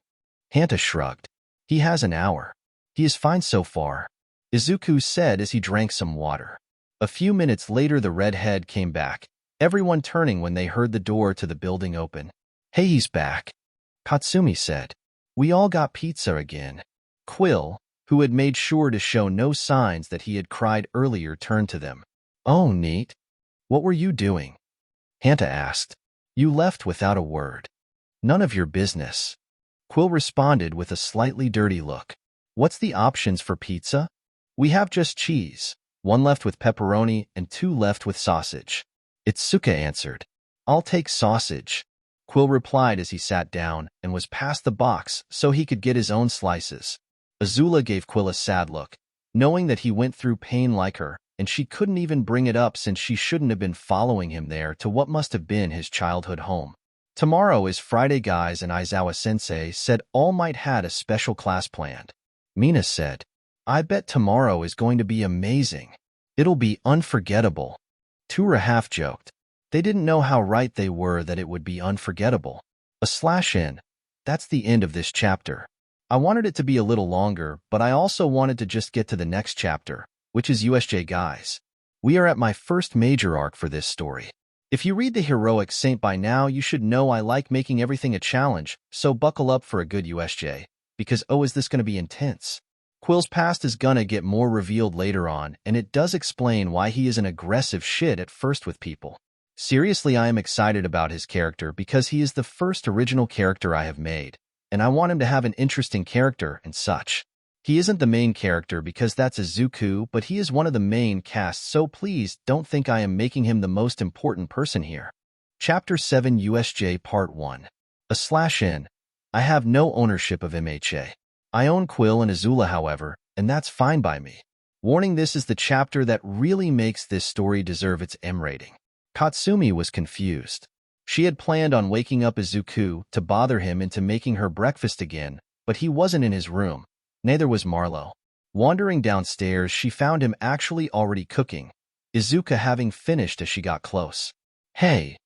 Hanta shrugged. He has an hour. He is fine so far, Izuku said as he drank some water. A few minutes later the redhead came back, everyone turning when they heard the door to the building open. Hey, he's back, Katsumi said. We all got pizza again. Quill, who had made sure to show no signs that he had cried earlier, turned to them. Oh, neat. What were you doing? Hanta asked. You left without a word. None of your business. Quill responded with a slightly dirty look. What's the options for pizza? We have just cheese, 1 left with pepperoni and 2 left with sausage. Itsuka answered. I'll take sausage. Quill replied as he sat down and was past the box so he could get his own slices. Azula gave Quill a sad look, knowing that he went through pain like her, and she couldn't even bring it up since she shouldn't have been following him there to what must have been his childhood home. Tomorrow is Friday, guys, and Aizawa-sensei said All Might had a special class planned. Mina said, I bet tomorrow is going to be amazing. It'll be unforgettable. Tura half joked. They didn't know how right they were that it would be unforgettable. /n. That's the end of this chapter. I wanted it to be a little longer, but I also wanted to just get to the next chapter, which is USJ, guys. We are at my first major arc for this story. If you read The Heroic Saint by now, you should know I like making everything a challenge, so buckle up for a good USJ, because oh, is this going to be intense. Quill's past is gonna get more revealed later on, and it does explain why he is an aggressive shit at first with people. Seriously, I am excited about his character because he is the first original character I have made, and I want him to have an interesting character and such. He isn't the main character because that's Izuku, but he is one of the main cast, so please don't think I am making him the most important person here. Chapter 7 USJ Part 1 /n. I have no ownership of MHA. I own Quill and Azula, however, and that's fine by me. Warning, this is the chapter that really makes this story deserve its M rating. Katsumi was confused. She had planned on waking up Izuku to bother him into making her breakfast again, but he wasn't in his room. Neither was Marlowe. Wandering downstairs, she found him actually already cooking, Izuku having finished as she got close. Hey.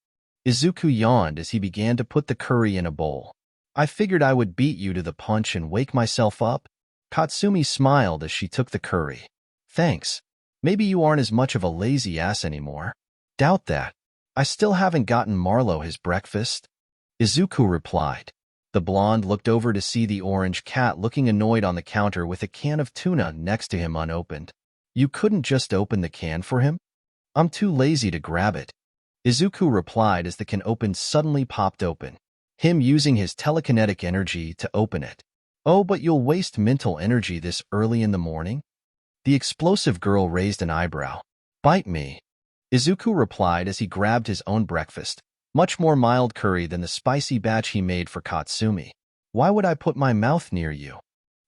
Izuku yawned as he began to put the curry in a bowl. I figured I would beat you to the punch and wake myself up. Katsumi smiled as she took the curry. Thanks. Maybe you aren't as much of a lazy ass anymore. Doubt that. I still haven't gotten Marlowe his breakfast. Izuku replied. The blonde looked over to see the orange cat looking annoyed on the counter with a can of tuna next to him unopened. You couldn't just open the can for him? I'm too lazy to grab it. Izuku replied as the can opened suddenly popped open, him using his telekinetic energy to open it. Oh, but you'll waste mental energy this early in the morning? The explosive girl raised an eyebrow. Bite me. Izuku replied as he grabbed his own breakfast, much more mild curry than the spicy batch he made for Katsumi. Why would I put my mouth near you?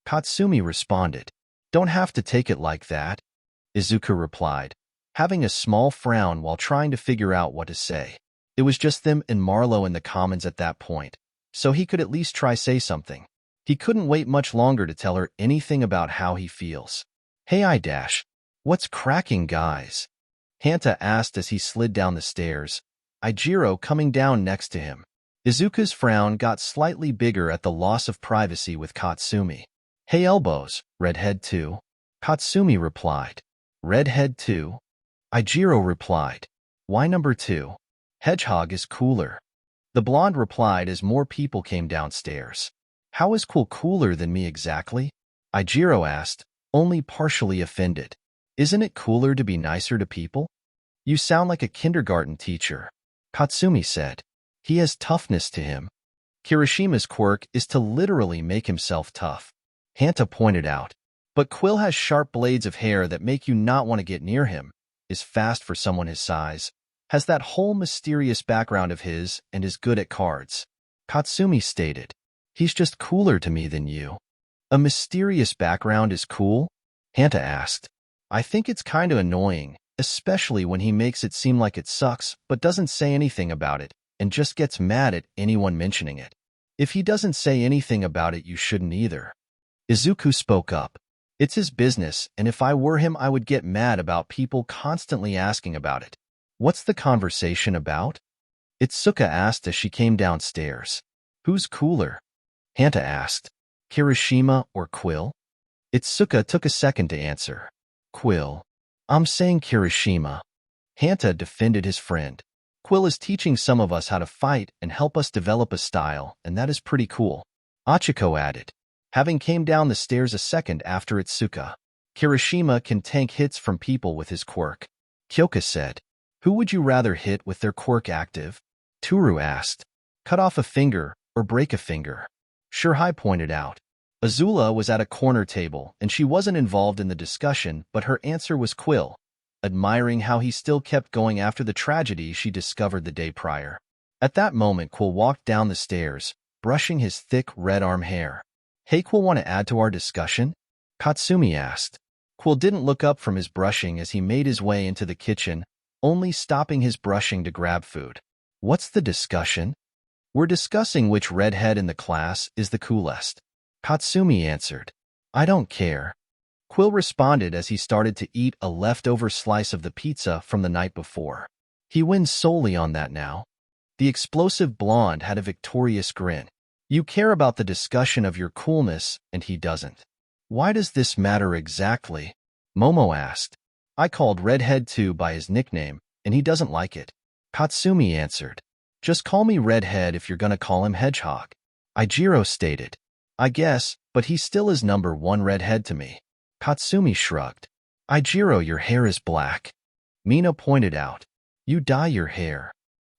Katsumi responded. Don't have to take it like that. Izuku replied, having a small frown while trying to figure out what to say. It was just them and Marlowe in the commons at that point, so he could at least try say something. He couldn't wait much longer to tell her anything about how he feels. Hey what's cracking, guys? Hanta asked as he slid down the stairs, Ijiro coming down next to him. Izuku's frown got slightly bigger at the loss of privacy with Katsumi. Hey elbows, redhead too? Katsumi replied. Redhead too? Ijiro replied. Why number 2? Hedgehog is cooler. The blonde replied as more people came downstairs. How is cool cooler than me exactly? Ijiro asked, only partially offended. Isn't it cooler to be nicer to people? You sound like a kindergarten teacher. Katsumi said. He has toughness to him. Kirishima's quirk is to literally make himself tough. Hanta pointed out. But Quill has sharp blades of hair that make you not want to get near him, is fast for someone his size, has that whole mysterious background of his, and is good at cards. Katsumi stated. He's just cooler to me than you. A mysterious background is cool? Hanta asked. I think it's kind of annoying, especially when he makes it seem like it sucks but doesn't say anything about it, and just gets mad at anyone mentioning it. If he doesn't say anything about it, you shouldn't either. Izuku spoke up. It's his business, and if I were him, I would get mad about people constantly asking about it. What's the conversation about? Itsuka asked as she came downstairs. Who's cooler? Hanta asked. Kirishima or Quill? Itsuka took a second to answer. Quill. I'm saying Kirishima. Hanta defended his friend. Quill is teaching some of us how to fight and help us develop a style, and that is pretty cool. Achiko added, having came down the stairs a second after Itsuka. Kirishima can tank hits from people with his quirk. Kyoka said, who would you rather hit with their quirk active? Toru asked, cut off a finger or break a finger. Shirhai pointed out. Azula was at a corner table, and she wasn't involved in the discussion, but her answer was Quill, admiring how he still kept going after the tragedy she discovered the day prior. At that moment, Quill walked down the stairs, brushing his thick red arm hair. Hey, Quill, want to add to our discussion? Katsumi asked. Quill didn't look up from his brushing as he made his way into the kitchen, only stopping his brushing to grab food. What's the discussion? We're discussing which redhead in the class is the coolest. Katsumi answered. I don't care. Quill responded as he started to eat a leftover slice of the pizza from the night before. He wins solely on that now. The explosive blonde had a victorious grin. You care about the discussion of your coolness, and he doesn't. Why does this matter exactly? Momo asked. I called Redhead 2 by his nickname, and he doesn't like it. Katsumi answered. Just call me Redhead if you're gonna call him Hedgehog. Ijiro stated. I guess, but he still is number 1 redhead to me. Katsumi shrugged. Ijiro, your hair is black. Mina pointed out. You dye your hair.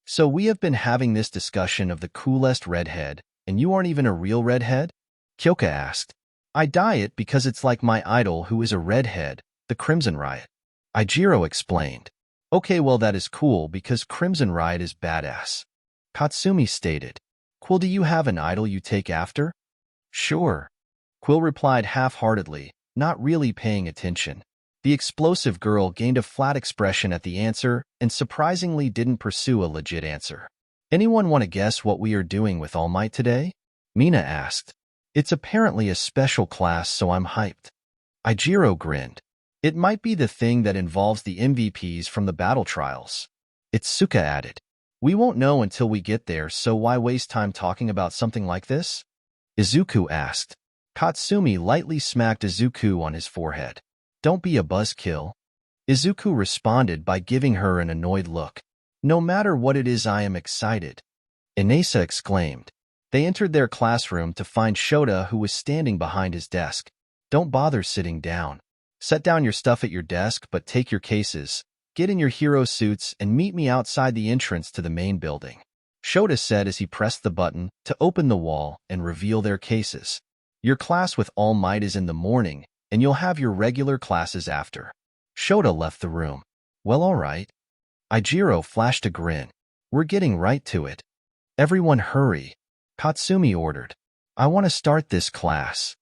So we have been having this discussion of the coolest redhead, and you aren't even a real redhead? Kyoka asked. I dye it because it's like my idol who is a redhead, the Crimson Riot. Ijiro explained. Okay, well that is cool because Crimson Riot is badass. Katsumi stated. Quill, do you have an idol you take after? Sure. Quill replied half-heartedly, not really paying attention. The explosive girl gained a flat expression at the answer and surprisingly didn't pursue a legit answer. Anyone want to guess what we are doing with All Might today? Mina asked. It's apparently a special class, so I'm hyped. Ijiro grinned. It might be the thing that involves the MVPs from the battle trials. Itsuka added. We won't know until we get there, so why waste time talking about something like this? Izuku asked. Katsumi lightly smacked Izuku on his forehead. Don't be a buzzkill. Izuku responded by giving her an annoyed look. No matter what it is, I am excited. Inesa exclaimed. They entered their classroom to find Shota, who was standing behind his desk. Don't bother sitting down. Set down your stuff at your desk, but take your cases. Get in your hero suits and meet me outside the entrance to the main building. Shota said as he pressed the button to open the wall and reveal their cases. Your class with All Might is in the morning, and you'll have your regular classes after. Shota left the room. Well, all right. Ijiro flashed a grin. We're getting right to it. Everyone hurry. Katsumi ordered. I want to start this class.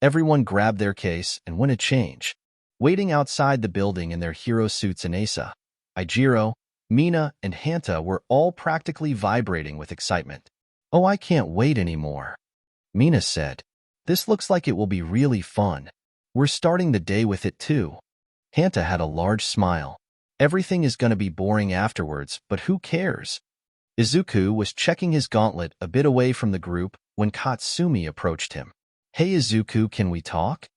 Everyone grabbed their case and went to change. Waiting outside the building in their hero suits, Inesa, Ijiro, Mina, and Hanta were all practically vibrating with excitement. Oh, I can't wait anymore. Mina said. This looks like it will be really fun. We're starting the day with it too. Hanta had a large smile. Everything is going to be boring afterwards, but who cares? Izuku was checking his gauntlet a bit away from the group when Katsumi approached him. Hey Izuku, can we talk?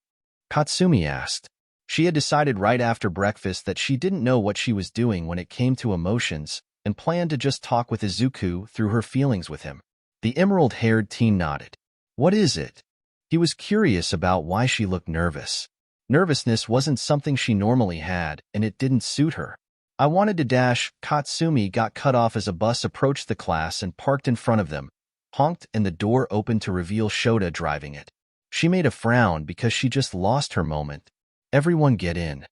Katsumi asked. She had decided right after breakfast that she didn't know what she was doing when it came to emotions and planned to just talk with Izuku through her feelings with him. The emerald-haired teen nodded. What is it? He was curious about why she looked nervous. Nervousness wasn't something she normally had, and it didn't suit her. I wanted to dash. Katsumi got cut off as a bus approached the class and parked in front of them, honked, and the door opened to reveal Shota driving it. She made a frown because she just lost her moment. Everyone get in.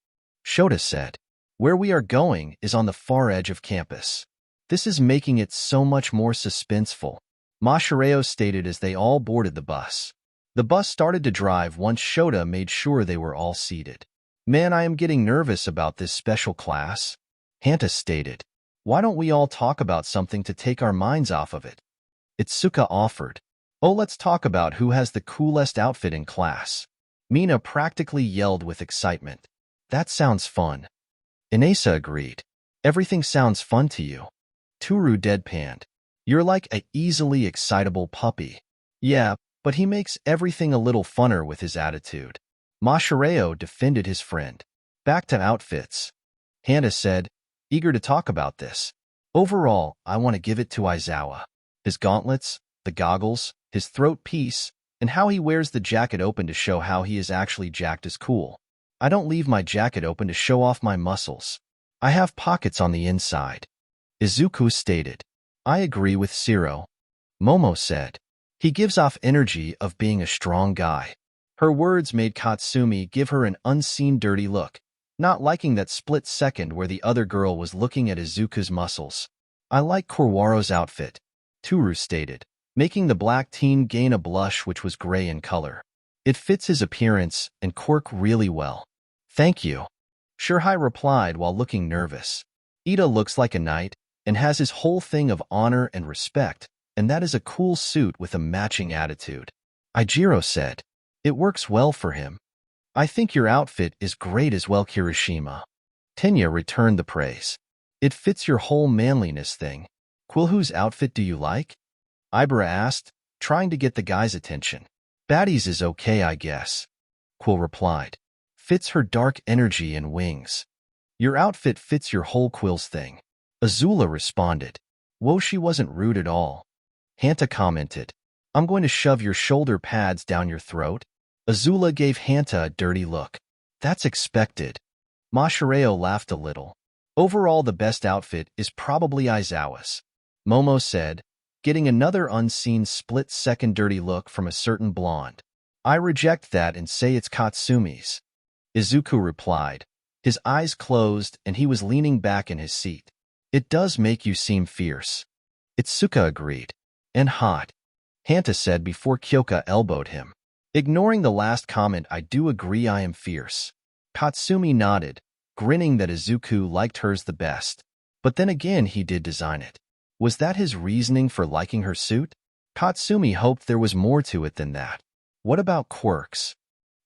Shota said. Where we are going is on the far edge of campus. This is making it so much more suspenseful, Mashireo stated as they all boarded the bus. The bus started to drive once Shota made sure they were all seated. Man, I am getting nervous about this special class, Hanta stated. Why don't we all talk about something to take our minds off of it? Itsuka offered. Oh, let's talk about who has the coolest outfit in class. Mina practically yelled with excitement. That sounds fun. Inesa agreed. Everything sounds fun to you. Toru deadpanned. You're like a easily excitable puppy. Yeah, but he makes everything a little funner with his attitude. Mashireo defended his friend. Back to outfits. Hanta said, eager to talk about this. Overall, I want to give it to Aizawa. His gauntlets, the goggles, his throat piece, and how he wears the jacket open to show how he is actually jacked is cool. I don't leave my jacket open to show off my muscles. I have pockets on the inside. Izuku stated. I agree with Shiro. Momo said. He gives off energy of being a strong guy. Her words made Katsumi give her an unseen dirty look, not liking that split second where the other girl was looking at Izuku's muscles. I like Korwaro's outfit, Toru stated, making the black teen gain a blush which was gray in color. It fits his appearance and quirk really well. Thank you. Shirhai replied while looking nervous. Ida looks like a knight and has his whole thing of honor and respect, and that is a cool suit with a matching attitude. Ijiro said. It works well for him. I think your outfit is great as well, Kirishima. Tenya returned the praise. It fits your whole manliness thing. Quill, whose outfit do you like? Ibra asked, trying to get the guy's attention. Batty's is okay, I guess. Quill replied. Fits her dark energy and wings. Your outfit fits your whole Quill's thing. Azula responded. Whoa, she wasn't rude at all. Hanta commented. I'm going to shove your shoulder pads down your throat. Azula gave Hanta a dirty look. That's expected. Mashireo laughed a little. Overall, the best outfit is probably Aizawa's. Momo said, getting another unseen split-second dirty look from a certain blonde. I reject that and say it's Katsumi's. Izuku replied. His eyes closed and he was leaning back in his seat. It does make you seem fierce. Itsuka agreed. And hot. Hanta said before Kyoka elbowed him. Ignoring the last comment, I do agree I am fierce. Katsumi nodded, grinning that Izuku liked hers the best. But then again, he did design it. Was that his reasoning for liking her suit? Katsumi hoped there was more to it than that. What about quirks?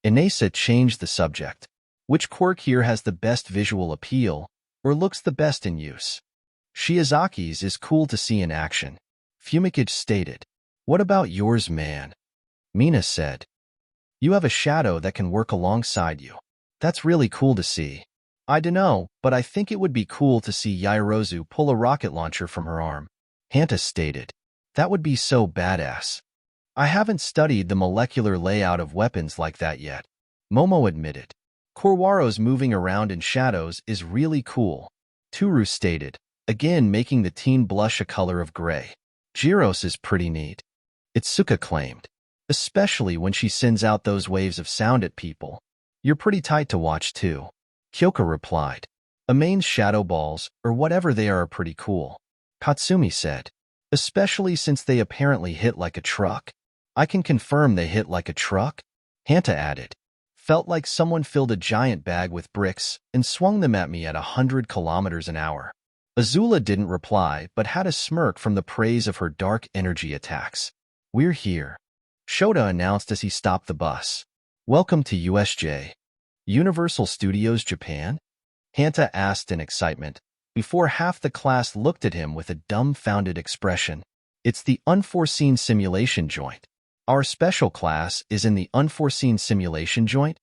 Inesa changed the subject. Which quirk here has the best visual appeal, or looks the best in use? Shiozaki's is cool to see in action. Fumikage stated. What about yours, man? Mina said. You have a shadow that can work alongside you. That's really cool to see. I dunno, but I think it would be cool to see Yairozu pull a rocket launcher from her arm. Hanta stated. That would be so badass. I haven't studied the molecular layout of weapons like that yet. Momo admitted. Korwaro's moving around in shadows is really cool. Turu stated, again making the teen blush a color of gray. Jiros is pretty neat. Itsuka claimed. Especially when she sends out those waves of sound at people. You're pretty tight to watch too. Kyoka replied. Amane's shadow balls, or whatever they are pretty cool. Katsumi said. Especially since they apparently hit like a truck. I can confirm they hit like a truck? Hanta added. Felt like someone filled a giant bag with bricks and swung them at me at 100 kilometers an hour. Azula didn't reply but had a smirk from the praise of her dark energy attacks. We're here. Shota announced as he stopped the bus. Welcome to USJ. Universal Studios Japan? Hanta asked in excitement, before half the class looked at him with a dumbfounded expression. It's the unforeseen simulation joint. Our special class is in the unforeseen simulation joint?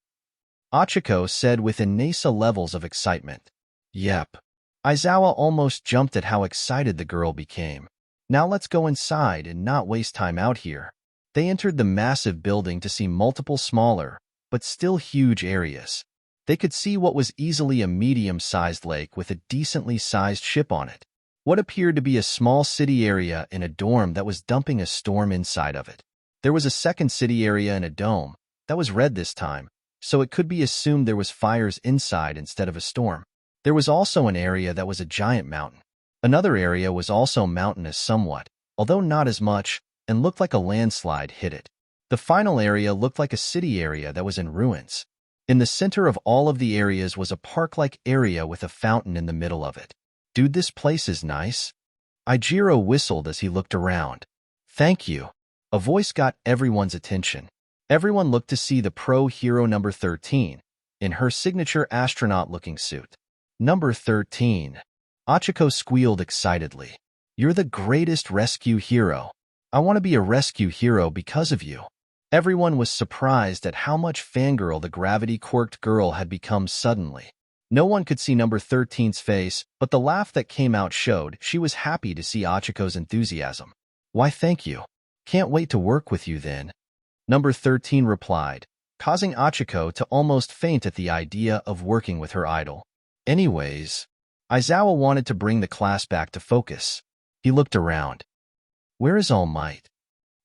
Achiko said with Inesa levels of excitement. Yep. Aizawa almost jumped at how excited the girl became. Now let's go inside and not waste time out here. They entered the massive building to see multiple smaller, but still huge areas. They could see what was easily a medium-sized lake with a decently sized ship on it. What appeared to be a small city area in a dorm that was dumping a storm inside of it. There was a second city area in a dome that was red this time, so it could be assumed there was fires inside instead of a storm. There was also an area that was a giant mountain. Another area was also mountainous somewhat, although not as much, and looked like a landslide hit it. The final area looked like a city area that was in ruins. In the center of all of the areas was a park-like area with a fountain in the middle of it. Dude, this place is nice. Ijiro whistled as he looked around. Thank you. A voice got everyone's attention. Everyone looked to see the pro hero number 13, in her signature astronaut-looking suit. Number 13. Achiko squealed excitedly. You're the greatest rescue hero. I want to be a rescue hero because of you. Everyone was surprised at how much fangirl the gravity-quirked girl had become suddenly. No one could see number 13's face, but the laugh that came out showed she was happy to see Achiko's enthusiasm. Why, thank you. Can't wait to work with you then. Number 13 replied, causing Achiko to almost faint at the idea of working with her idol. Anyways, Aizawa wanted to bring the class back to focus. He looked around. Where is All Might?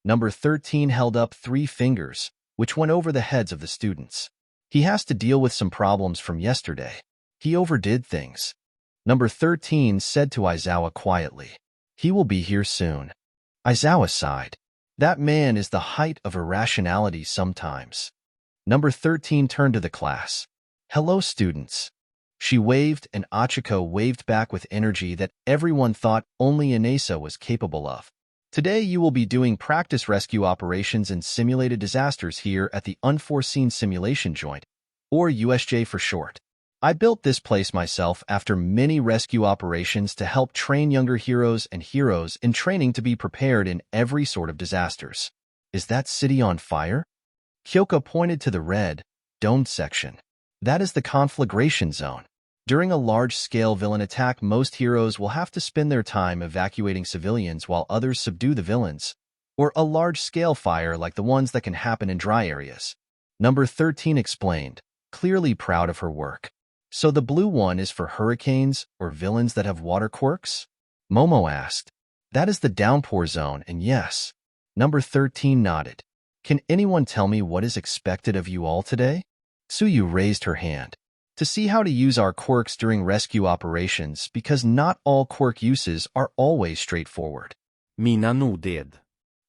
Number 13 held up 3 fingers, which went over the heads of the students. He has to deal with some problems from yesterday. He overdid things. Number 13 said to Aizawa quietly. He will be here soon. Aizawa sighed. That man is the height of irrationality sometimes. Number 13 turned to the class. Hello, students. She waved and Achiko waved back with energy that everyone thought only Inesa was capable of. Today you will be doing practice rescue operations and simulated disasters here at the Unforeseen Simulation Joint, or USJ for short. I built this place myself after many rescue operations to help train younger heroes and heroes in training to be prepared in every sort of disasters. Is that city on fire? Kyoka pointed to the red, domed section. That is the conflagration zone. During a large-scale villain attack, most heroes will have to spend their time evacuating civilians while others subdue the villains, or a large-scale fire like the ones that can happen in dry areas. Number 13 explained, clearly proud of her work. So the blue one is for hurricanes or villains that have water quirks? Momo asked. That is the downpour zone, and yes. Number 13 nodded. Can anyone tell me what is expected of you all today? Tsuyu raised her hand. To see how to use our quirks during rescue operations, because not all quirk uses are always straightforward. Mina nodded.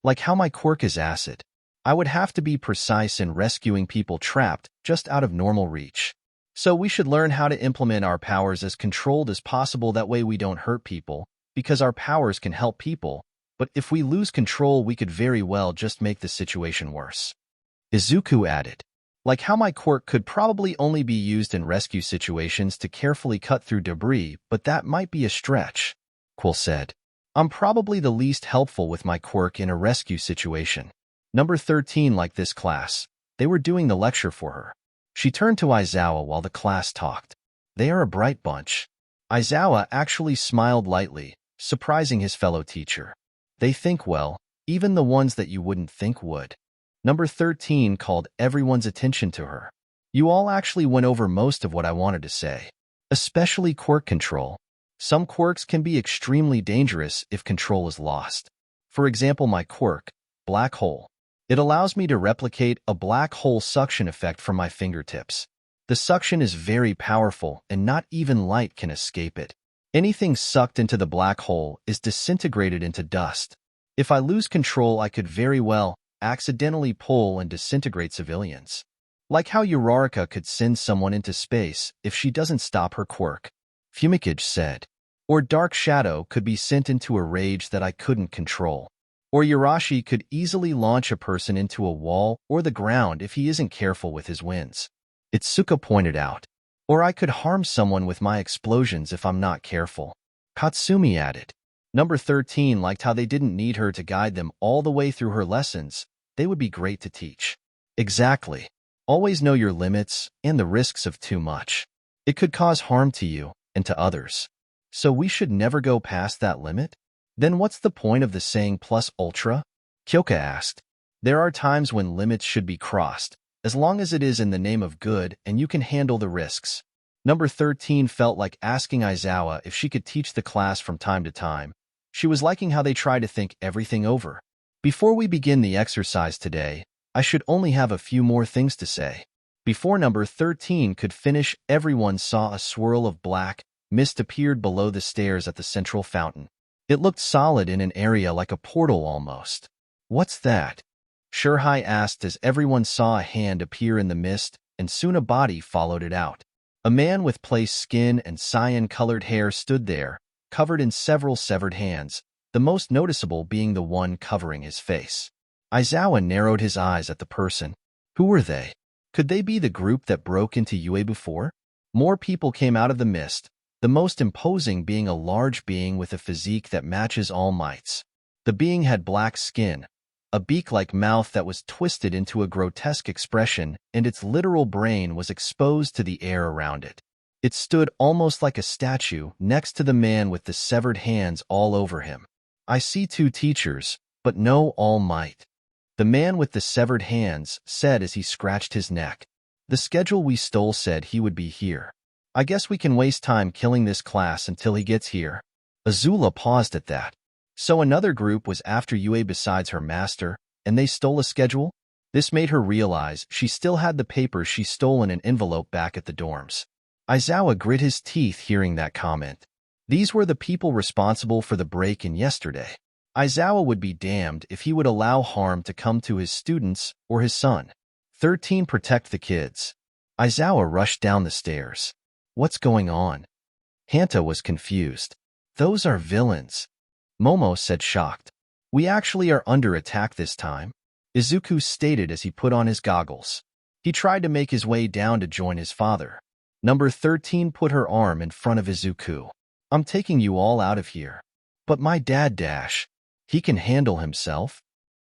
Like how my quirk is acid. I would have to be precise in rescuing people trapped just out of normal reach. So we should learn how to implement our powers as controlled as possible, that way we don't hurt people, because our powers can help people, but if we lose control we could very well just make the situation worse. Izuku added, like how my quirk could probably only be used in rescue situations to carefully cut through debris, but that might be a stretch. Quill said, I'm probably the least helpful with my quirk in a rescue situation. Number 13 liked this class. They were doing the lecture for her. She turned to Aizawa while the class talked. They are a bright bunch. Aizawa actually smiled lightly, surprising his fellow teacher. They think well, even the ones that you wouldn't think would. Number 13 called everyone's attention to her. You all actually went over most of what I wanted to say. Especially quirk control. Some quirks can be extremely dangerous if control is lost. For example, my quirk, black hole. It allows me to replicate a black hole suction effect from my fingertips. The suction is very powerful and not even light can escape it. Anything sucked into the black hole is disintegrated into dust. If I lose control, I could very well accidentally pull and disintegrate civilians. Like how Uraraka could send someone into space if she doesn't stop her quirk, Fumikage said. Or Dark Shadow could be sent into a rage that I couldn't control. Or Yurashi could easily launch a person into a wall or the ground if he isn't careful with his winds. Itsuka pointed out. Or I could harm someone with my explosions if I'm not careful. Katsumi added. Number 13 liked how they didn't need her to guide them all the way through her lessons. They would be great to teach. Exactly. Always know your limits and the risks of too much. It could cause harm to you and to others. So we should never go past that limit? Then what's the point of the saying plus ultra? Kyoka asked. There are times when limits should be crossed, as long as it is in the name of good and you can handle the risks. Number 13 felt like asking Aizawa if she could teach the class from time to time. She was liking how they try to think everything over. Before we begin the exercise today, I should only have a few more things to say. Before number 13 could finish, everyone saw a swirl of black mist appeared below the stairs at the central fountain. It looked solid in an area like a portal almost. What's that? Shurhai asked as everyone saw a hand appear in the mist, and soon a body followed it out. A man with placed skin and cyan-colored hair stood there, covered in several severed hands, the most noticeable being the one covering his face. Aizawa narrowed his eyes at the person. Who were they? Could they be the group that broke into Yue before? More people came out of the mist, the most imposing being a large being with a physique that matches All Might's. The being had black skin, a beak-like mouth that was twisted into a grotesque expression, and its literal brain was exposed to the air around it. It stood almost like a statue next to the man with the severed hands all over him. I see two teachers, but no All Might. The man with the severed hands said as he scratched his neck. The schedule we stole said he would be here. I guess we can waste time killing this class until he gets here. Azula paused at that. So another group was after Yue besides her master, and they stole a schedule? This made her realize she still had the papers she stole in an envelope back at the dorms. Aizawa grit his teeth hearing that comment. These were the people responsible for the break-in yesterday. Aizawa would be damned if he would allow harm to come to his students or his son. 13 Protect the kids. Aizawa rushed down the stairs. What's going on? Hanta was confused. Those are villains. Momo said shocked. We actually are under attack this time, Izuku stated as he put on his goggles. He tried to make his way down to join his father. Number 13 put her arm in front of Izuku. I'm taking you all out of here. But my dad dash. He can handle himself?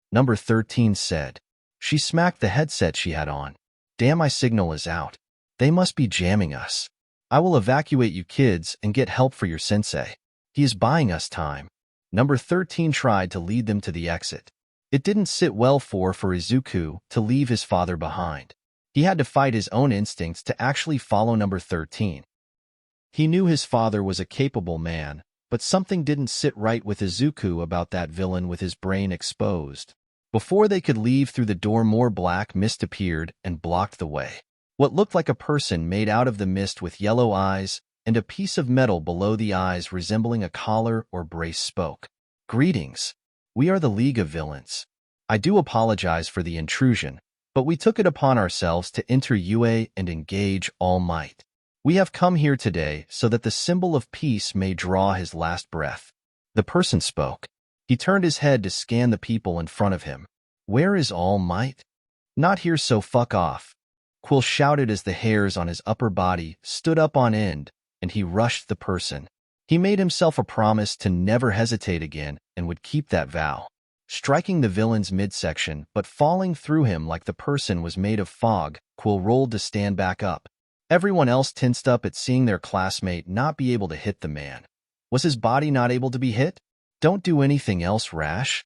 Number 13 said. She smacked the headset she had on. Damn, my signal is out. They must be jamming us. I will evacuate you kids and get help for your sensei. He is buying us time. Number 13 tried to lead them to the exit. It didn't sit well for Izuku to leave his father behind. He had to fight his own instincts to actually follow number 13. He knew his father was a capable man, but something didn't sit right with Izuku about that villain with his brain exposed. Before they could leave through the door, more black mist appeared and blocked the way. What looked like a person made out of the mist with yellow eyes and a piece of metal below the eyes resembling a collar or brace spoke. Greetings. We are the League of Villains. I do apologize for the intrusion, but we took it upon ourselves to enter UA and engage All Might. We have come here today so that the symbol of peace may draw his last breath. The person spoke. He turned his head to scan the people in front of him. Where is All Might? Not here, so fuck off. Quill shouted as the hairs on his upper body stood up on end, and he rushed the person. He made himself a promise to never hesitate again and would keep that vow. Striking the villain's midsection, but falling through him like the person was made of fog, Quill rolled to stand back up. Everyone else tensed up at seeing their classmate not be able to hit the man. Was his body not able to be hit? Don't do anything else rash.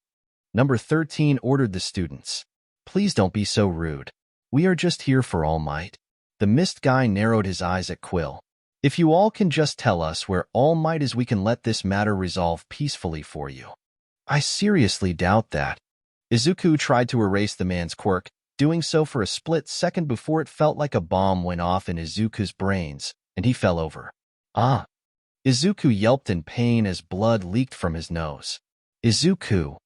Number 13 ordered the students. Please don't be so rude. We are just here for All Might. The mist guy narrowed his eyes at Quill. If you all can just tell us where All Might is, we can let this matter resolve peacefully for you. I seriously doubt that. Izuku tried to erase the man's quirk, doing so for a split second before it felt like a bomb went off in Izuku's brains, and he fell over. Ah! Izuku yelped in pain as blood leaked from his nose. Izuku!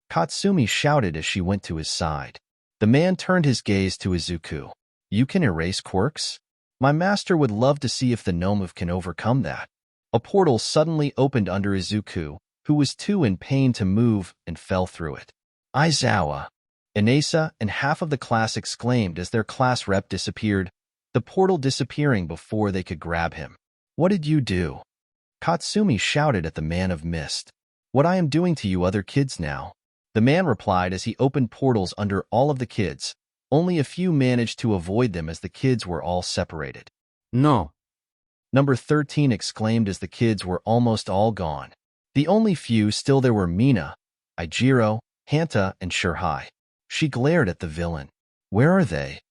Katsumi shouted as she went to his side. The man turned his gaze to Izuku. You can erase quirks? My master would love to see if the gnome can overcome that. A portal suddenly opened under Izuku, who was too in pain to move, and fell through it. Aizawa! Inesa and half of the class exclaimed as their class rep disappeared, the portal disappearing before they could grab him. What did you do? Katsumi shouted at the man of mist. What I am doing to you other kids now? The man replied as he opened portals under all of the kids. Only a few managed to avoid them as the kids were all separated. No. Number 13 exclaimed as the kids were almost all gone. The only few still there were Mina, Ijiro, Hanta, and Shirhai. She glared at the villain. Where are they?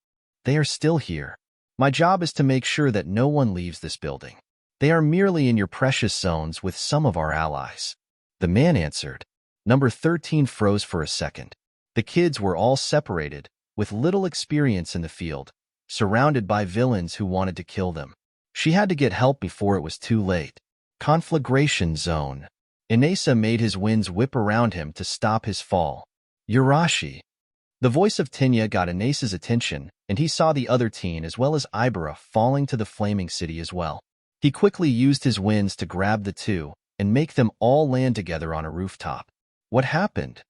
They are still here. My job is to make sure that no one leaves this building. They are merely in your precious zones with some of our allies. The man answered. Number 13 froze for a second. The kids were all separated, with little experience in the field, surrounded by villains who wanted to kill them. She had to get help before it was too late. Conflagration zone. Inesa made his winds whip around him to stop his fall. Yurashi. The voice of Tenya got Inesa's attention, and he saw the other teen as well as Ibara falling to the flaming city as well. He quickly used his winds to grab the two and make them all land together on a rooftop. What happened?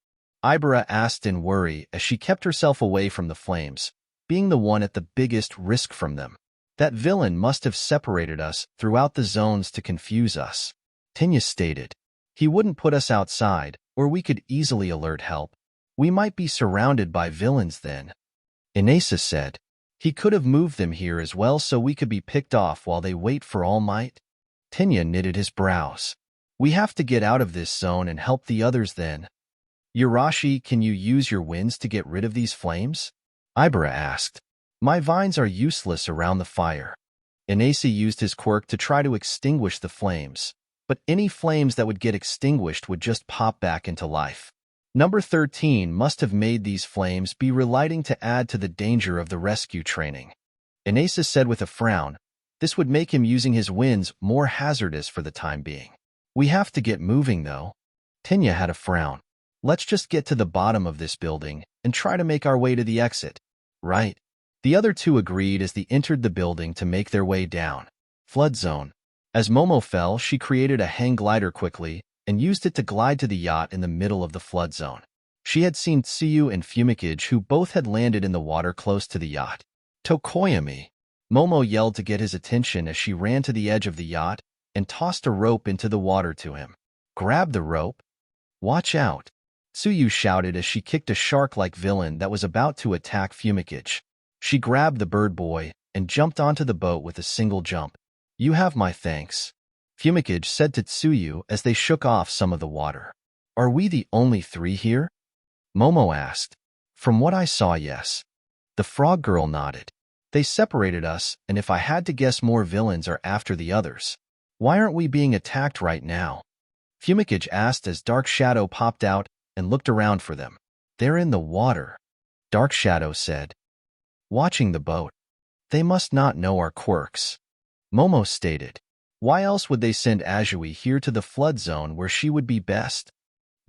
Ibara asked in worry as she kept herself away from the flames, being the one at the biggest risk from them. That villain must have separated us throughout the zones to confuse us. Tenya stated. He wouldn't put us outside, or we could easily alert help. We might be surrounded by villains then. Inesa said. He could have moved them here as well so we could be picked off while they wait for All Might. Tenya knitted his brows. We have to get out of this zone and help the others then. Yurashi, can you use your winds to get rid of these flames? Ibara asked. My vines are useless around the fire. Inesa used his quirk to try to extinguish the flames, but any flames that would get extinguished would just pop back into life. Number 13 must have made these flames be relighting to add to the danger of the rescue training. Inesa said with a frown, this would make him using his winds more hazardous for the time being. We have to get moving though. Tenya had a frown. Let's just get to the bottom of this building and try to make our way to the exit. Right. The other two agreed as they entered the building to make their way down. Flood zone. As Momo fell, she created a hang glider quickly and used it to glide to the yacht in the middle of the flood zone. She had seen Tsuyu and Fumikage, who both had landed in the water close to the yacht. Tokoyami. Momo yelled to get his attention as she ran to the edge of the yacht and tossed a rope into the water to him. Grab the rope. Watch out. Tsuyu shouted as she kicked a shark-like villain that was about to attack Fumikage. She grabbed the bird boy and jumped onto the boat with a single jump. You have my thanks, Fumikage said to Tsuyu as they shook off some of the water. Are we the only three here? Momo asked. From what I saw, yes. The frog girl nodded. They separated us, and if I had to guess, more villains are after the others. Why aren't we being attacked right now? Fumikage asked as Dark Shadow popped out and looked around for them. They're in the water, Dark Shadow said. Watching the boat. They must not know our quirks, Momo stated. Why else would they send Azui here to the flood zone where she would be best?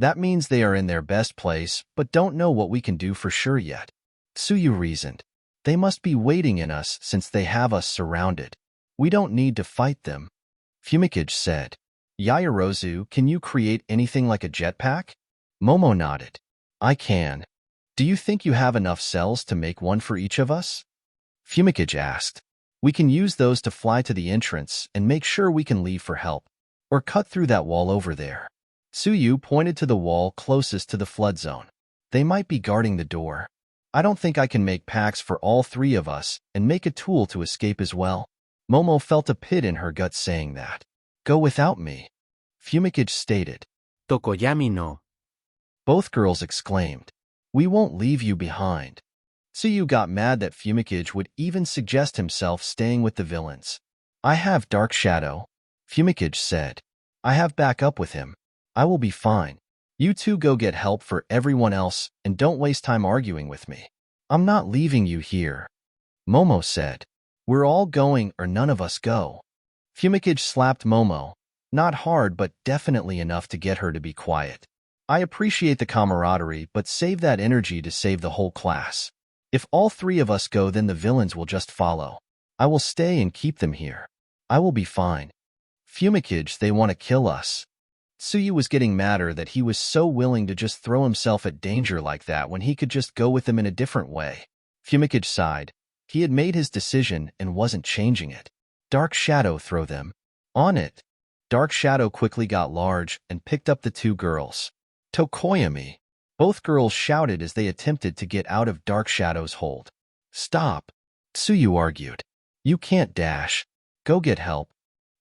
That means they are in their best place, but don't know what we can do for sure yet. Tsuyu reasoned. They must be waiting in us since they have us surrounded. We don't need to fight them. Fumikage said. Yaoyorozu, can you create anything like a jetpack? Momo nodded. I can. Do you think you have enough cells to make one for each of us? Fumikage asked. We can use those to fly to the entrance and make sure we can leave for help. Or cut through that wall over there. Tsuyu pointed to the wall closest to the flood zone. They might be guarding the door. I don't think I can make packs for all three of us and make a tool to escape as well. Momo felt a pit in her gut saying that. Go without me. Fumikage stated. Tokoyami no. Both girls exclaimed. We won't leave you behind. Tsuyu got mad that Fumikage would even suggest himself staying with the villains. I have Dark Shadow, Fumikage said. I have backup with him. I will be fine. You two go get help for everyone else and don't waste time arguing with me. I'm not leaving you here. Momo said. We're all going or none of us go. Fumikage slapped Momo. Not hard, but definitely enough to get her to be quiet. I appreciate the camaraderie, but save that energy to save the whole class. If all three of us go, then the villains will just follow. I will stay and keep them here. I will be fine. Fumikage, they want to kill us. Tsuyu was getting madder that he was so willing to just throw himself at danger like that when he could just go with them in a different way. Fumikage sighed. He had made his decision and wasn't changing it. Dark Shadow, throw them. On it. Dark Shadow quickly got large and picked up the two girls. Tokoyami. Both girls shouted as they attempted to get out of Dark Shadow's hold. Stop. Tsuyu argued. You can't dash. Go get help.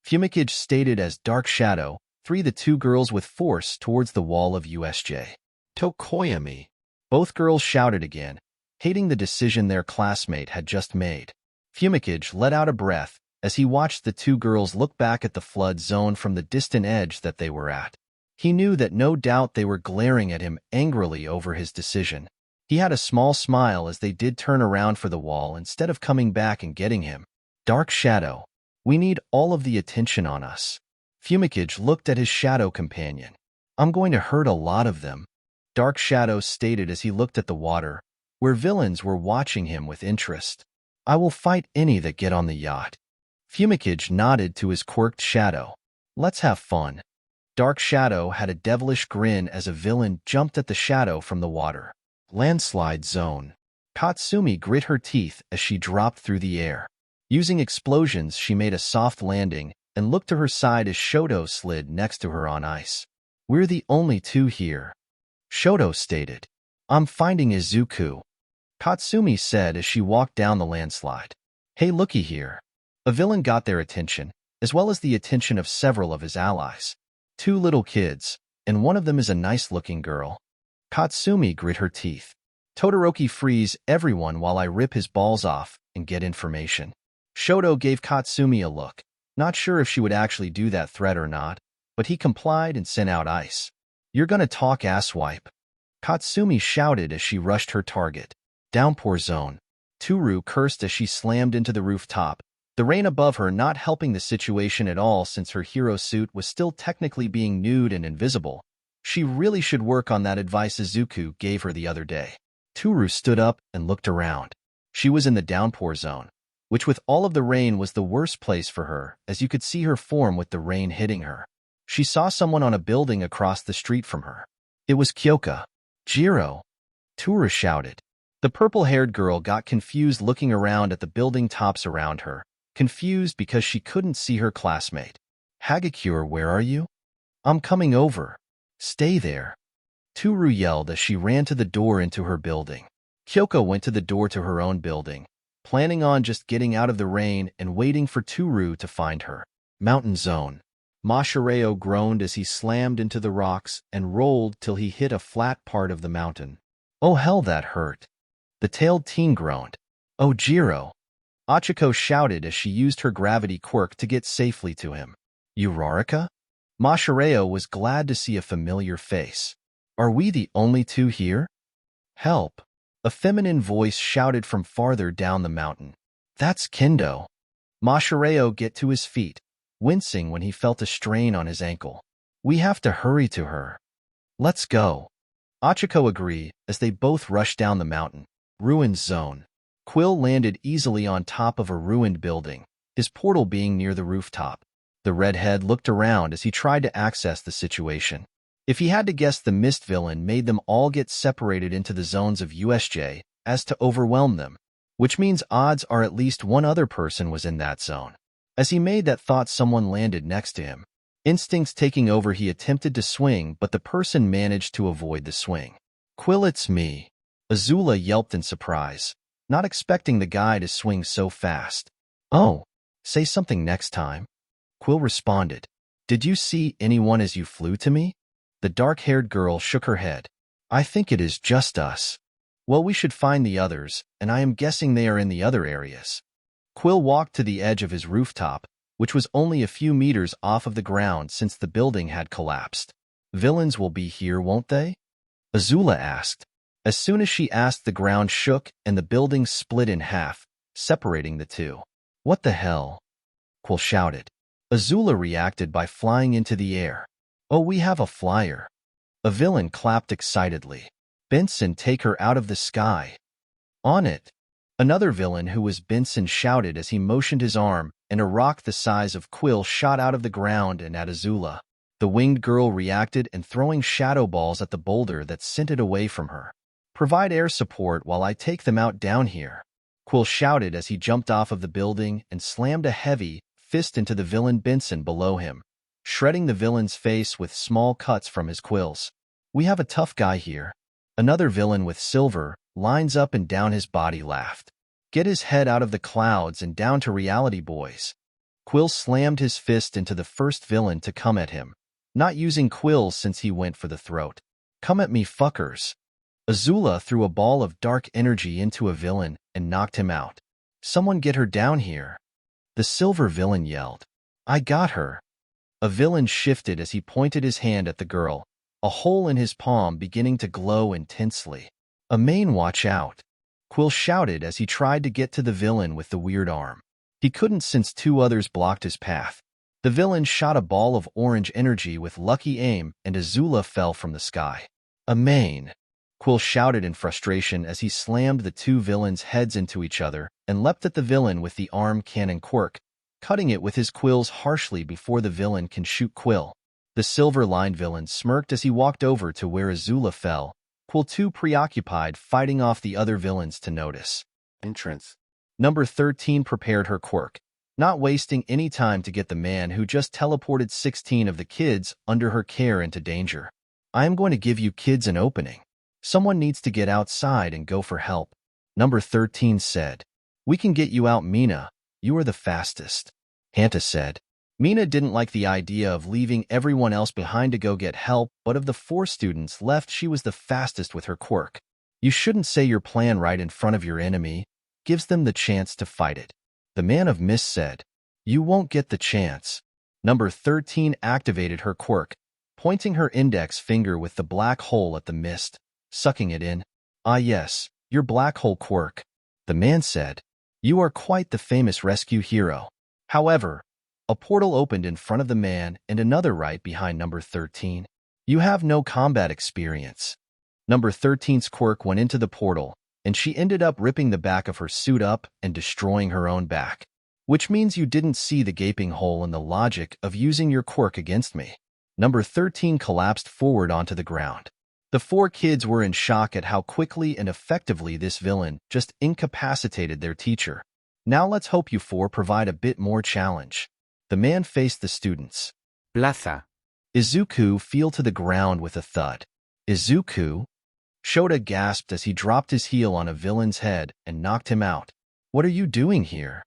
Fumikage stated as Dark Shadow threw the two girls with force towards the wall of USJ. Tokoyami. Both girls shouted again, hating the decision their classmate had just made. Fumikage let out a breath as he watched the two girls look back at the flood zone from the distant edge that they were at. He knew that no doubt they were glaring at him angrily over his decision. He had a small smile as they did turn around for the wall instead of coming back and getting him. Dark Shadow. We need all of the attention on us. Fumikage looked at his shadow companion. I'm going to hurt a lot of them. Dark Shadow stated as he looked at the water, where villains were watching him with interest. I will fight any that get on the yacht. Fumikage nodded to his quirked shadow. Let's have fun. Dark Shadow had a devilish grin as a villain jumped at the shadow from the water. Landslide zone. Katsumi grit her teeth as she dropped through the air. Using explosions, she made a soft landing and looked to her side as Shoto slid next to her on ice. We're the only two here. Shoto stated. I'm finding Izuku. Katsumi said as she walked down the landslide. Hey, looky here. A villain got their attention, as well as the attention of several of his allies. Two little kids, and one of them is a nice-looking girl. Katsumi grit her teeth. Todoroki freeze everyone while I rip his balls off and get information. Shoto gave Katsumi a look, not sure if she would actually do that threat or not, but he complied and sent out ice. You're gonna talk, asswipe. Katsumi shouted as she rushed her target. Downpour zone. Toru cursed as she slammed into the rooftop, the rain above her not helping the situation at all since her hero suit was still technically being nude and invisible. She really should work on that advice Izuku gave her the other day. Toru stood up and looked around. She was in the downpour zone, which with all of the rain was the worst place for her, as you could see her form with the rain hitting her. She saw someone on a building across the street from her. It was Kyoka. Jiro. Toru shouted. The purple-haired girl got confused looking around at the building tops around her, confused because she couldn't see her classmate. Hagakure, where are you? I'm coming over. Stay there. Toru yelled as she ran to the door into her building. Kyoka went to the door to her own building, planning on just getting out of the rain and waiting for Toru to find her. Mountain zone. Mashireo groaned as he slammed into the rocks and rolled till he hit a flat part of the mountain. Oh hell, that hurt. The tailed teen groaned. Oh, Jiro. Achiko shouted as she used her gravity quirk to get safely to him. Urarika? Mashireo was glad to see a familiar face. Are we the only two here? Help. A feminine voice shouted from farther down the mountain. That's Kendo. Mashireo get to his feet, wincing when he felt a strain on his ankle. We have to hurry to her. Let's go. Achiko agreed as they both rushed down the mountain. Ruined zone. Quill landed easily on top of a ruined building, his portal being near the rooftop. The redhead looked around as he tried to access the situation. If he had to guess, the mist villain made them all get separated into the zones of USJ as to overwhelm them, which means odds are at least one other person was in that zone. As he made that thought, someone landed next to him. Instincts taking over, he attempted to swing, but the person managed to avoid the swing. Quill, it's me. Azula yelped in surprise, not expecting the guy to swing so fast. Oh, say something next time. Quill responded. Did you see anyone as you flew to me? The dark-haired girl shook her head. I think it is just us. Well, we should find the others, and I am guessing they are in the other areas. Quill walked to the edge of his rooftop, which was only a few meters off of the ground since the building had collapsed. Villains will be here, won't they? Azula asked. As soon as she asked, the ground shook and the building split in half, separating the two. What the hell? Quill shouted. Azula reacted by flying into the air. Oh, we have a flyer. A villain clapped excitedly. Benson, take her out of the sky. On it. Another villain who was Benson shouted as he motioned his arm, and a rock the size of Quill shot out of the ground and at Azula. The winged girl reacted and throwing shadow balls at the boulder that sent it away from her. Provide air support while I take them out down here. Quill shouted as he jumped off of the building and slammed a heavy fist into the villain Benson below him, shredding the villain's face with small cuts from his quills. We have a tough guy here. Another villain with silver lines up and down his body laughed. Get his head out of the clouds and down to reality, boys. Quill slammed his fist into the first villain to come at him, not using quills since he went for the throat. Come at me, fuckers. Azula threw a ball of dark energy into a villain and knocked him out. Someone get her down here. The silver villain yelled. I got her. A villain shifted as he pointed his hand at the girl, a hole in his palm beginning to glow intensely. Amain, watch out. Quill shouted as he tried to get to the villain with the weird arm. He couldn't since two others blocked his path. The villain shot a ball of orange energy with lucky aim and Azula fell from the sky. Amain. Quill shouted in frustration as he slammed the two villains' heads into each other and leapt at the villain with the arm cannon quirk, cutting it with his quills harshly before the villain can shoot Quill. The silver-lined villain smirked as he walked over to where Azula fell, Quill too preoccupied fighting off the other villains to notice. Entrance. Number 13 prepared her quirk, not wasting any time to get the man who just teleported 16 of the kids under her care into danger. I am going to give you kids an opening. Someone needs to get outside and go for help. Number 13 said. We can get you out, Mina. You are the fastest. Hanta said. Mina didn't like the idea of leaving everyone else behind to go get help, but of the 4 students left, she was the fastest with her quirk. You shouldn't say your plan right in front of your enemy. Gives them the chance to fight it. The man of mist said. You won't get the chance. Number 13 activated her quirk, pointing her index finger with the black hole at the mist, sucking it in. Ah yes, your black hole quirk. The man said. You are quite the famous rescue hero. However, a portal opened in front of the man and another right behind number 13. You have no combat experience. Number 13's quirk went into the portal, and she ended up ripping the back of her suit up and destroying her own back. Which means you didn't see the gaping hole in the logic of using your quirk against me. Number 13 collapsed forward onto the ground. The 4 kids were in shock at how quickly and effectively this villain just incapacitated their teacher. Now let's hope you 4 provide a bit more challenge. The man faced the students. Plaza. Izuku fell to the ground with a thud. Izuku? Shota gasped as he dropped his heel on a villain's head and knocked him out. What are you doing here?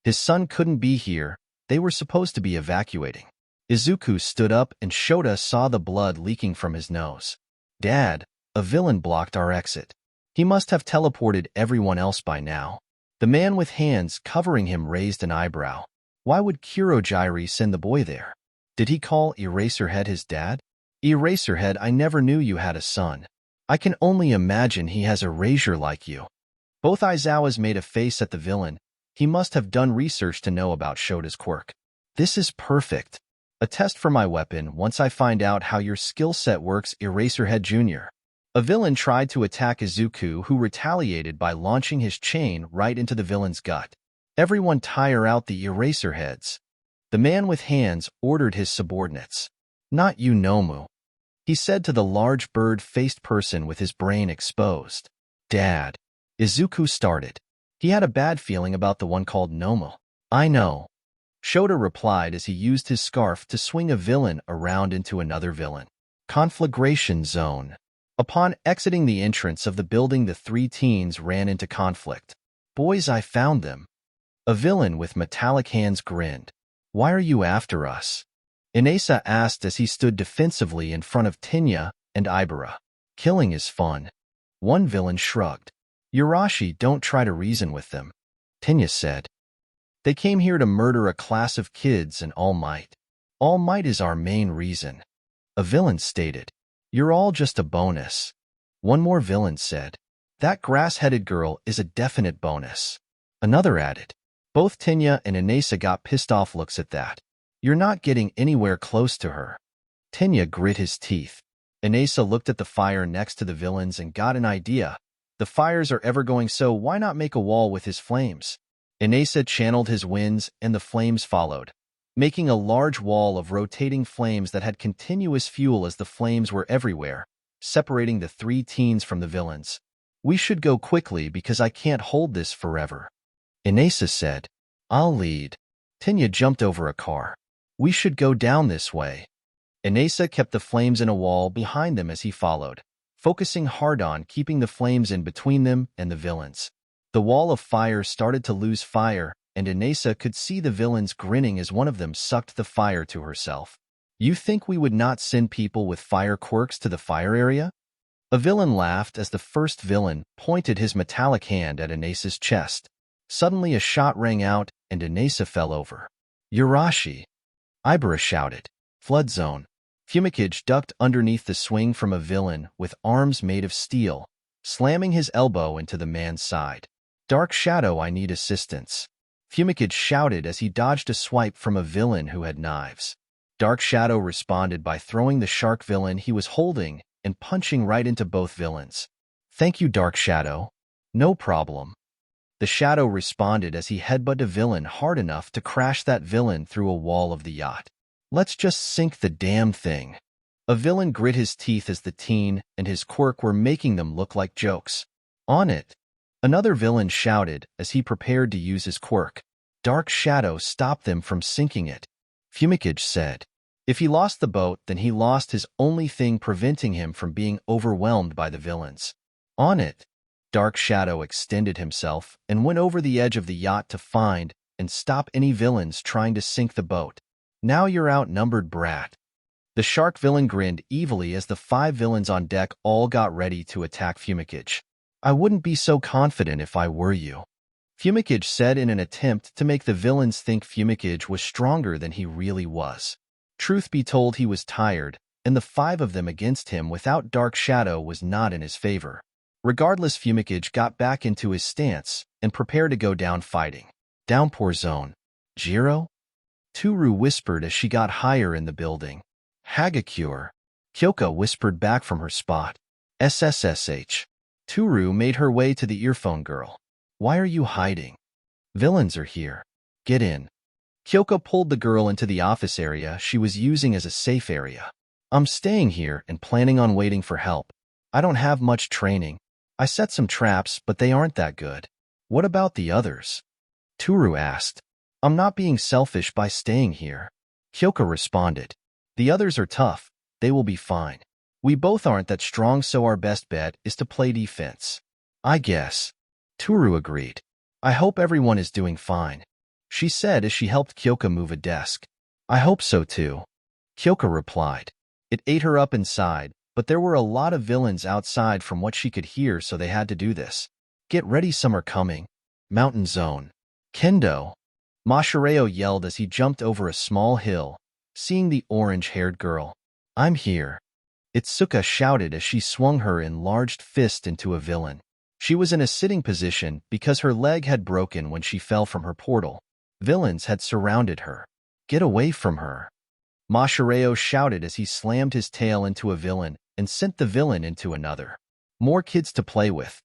His son couldn't be here. They were supposed to be evacuating. Izuku stood up and Shota saw the blood leaking from his nose. Dad, a villain blocked our exit. He must have teleported everyone else by now. The man with hands covering him raised an eyebrow. Why would Kurogyri send the boy there? Did he call Eraserhead his dad? Eraserhead, I never knew you had a son. I can only imagine he has a razor like you. Both Aizawas made a face at the villain. He must have done research to know about Shota's quirk. This is perfect. A test for my weapon once I find out how your skill set works, Eraserhead Jr. A villain tried to attack Izuku, who retaliated by launching his chain right into the villain's gut. Everyone tire out the Eraserheads. The man with hands ordered his subordinates. Not you, Nomu, he said to the large bird-faced person with his brain exposed. Dad. Izuku started. He had a bad feeling about the one called Nomu. I know. Shota replied as he used his scarf to swing a villain around into another villain. Conflagration zone. Upon exiting the entrance of the building, the three teens ran into conflict. Boys, I found them. A villain with metallic hands grinned. Why are you after us? Inesa asked as he stood defensively in front of Tenya and Ibara. Killing is fun. One villain shrugged. Yurashi, don't try to reason with them. Tenya said. They came here to murder a class of kids and All Might. All Might is our main reason. A villain stated. You're all just a bonus. One more villain said. That grass-headed girl is a definite bonus. Another added. Both Tenya and Inesa got pissed-off looks at that. You're not getting anywhere close to her. Tenya grit his teeth. Inesa looked at the fire next to the villains and got an idea. The fires are ever going, so why not make a wall with his flames? Inesa channeled his winds and the flames followed, making a large wall of rotating flames that had continuous fuel as the flames were everywhere, separating the three teens from the villains. We should go quickly because I can't hold this forever. Inesa said. I'll lead. Tenya jumped over a car. We should go down this way. Inesa kept the flames in a wall behind them as he followed, focusing hard on keeping the flames in between them and the villains. The wall of fire started to lose fire, and Inesa could see the villains grinning as one of them sucked the fire to herself. You think we would not send people with fire quirks to the fire area? A villain laughed as the first villain pointed his metallic hand at Inesa's chest. Suddenly a shot rang out, and Inesa fell over. Yurashi! Ibara shouted. Flood zone. Fumikage ducked underneath the swing from a villain with arms made of steel, slamming his elbow into the man's side. Dark Shadow, I need assistance. Fumikage shouted as he dodged a swipe from a villain who had knives. Dark Shadow responded by throwing the shark villain he was holding and punching right into both villains. Thank you, Dark Shadow. No problem. The Shadow responded as he headbutted a villain hard enough to crash that villain through a wall of the yacht. Let's just sink the damn thing. A villain grit his teeth as the teen and his quirk were making them look like jokes. On it. Another villain shouted as he prepared to use his quirk. Dark Shadow stopped them from sinking it. Fumikage said. If he lost the boat, then he lost his only thing preventing him from being overwhelmed by the villains. On it. Dark Shadow extended himself and went over the edge of the yacht to find and stop any villains trying to sink the boat. Now you're outnumbered, brat. The shark villain grinned evilly as the 5 villains on deck all got ready to attack Fumikage. I wouldn't be so confident if I were you, Fumikage said in an attempt to make the villains think Fumikage was stronger than he really was. Truth be told, he was tired, and the 5 of them against him without Dark Shadow was not in his favor. Regardless, Fumikage got back into his stance and prepared to go down fighting. Downpour zone. Jiro? Toru whispered as she got higher in the building. Hagakure. Kyoka whispered back from her spot. SSSH. Toru made her way to the earphone girl. Why are you hiding? Villains are here. Get in. Kyoka pulled the girl into the office area she was using as a safe area. I'm staying here and planning on waiting for help. I don't have much training. I set some traps, but they aren't that good. What about the others? Toru asked. I'm not being selfish by staying here. Kyoka responded. The others are tough. They will be fine. We both aren't that strong, so our best bet is to play defense. I guess. Toru agreed. I hope everyone is doing fine, she said as she helped Kyoka move a desk. I hope so too, Kyoka replied. It ate her up inside, but there were a lot of villains outside from what she could hear, so they had to do this. Get ready, some are coming. Mountain zone. Kendo. Mashireo yelled as he jumped over a small hill, seeing the orange-haired girl. I'm here. Itsuka shouted as she swung her enlarged fist into a villain. She was in a sitting position because her leg had broken when she fell from her portal. Villains had surrounded her. Get away from her. Mashareo shouted as he slammed his tail into a villain and sent the villain into another. More kids to play with.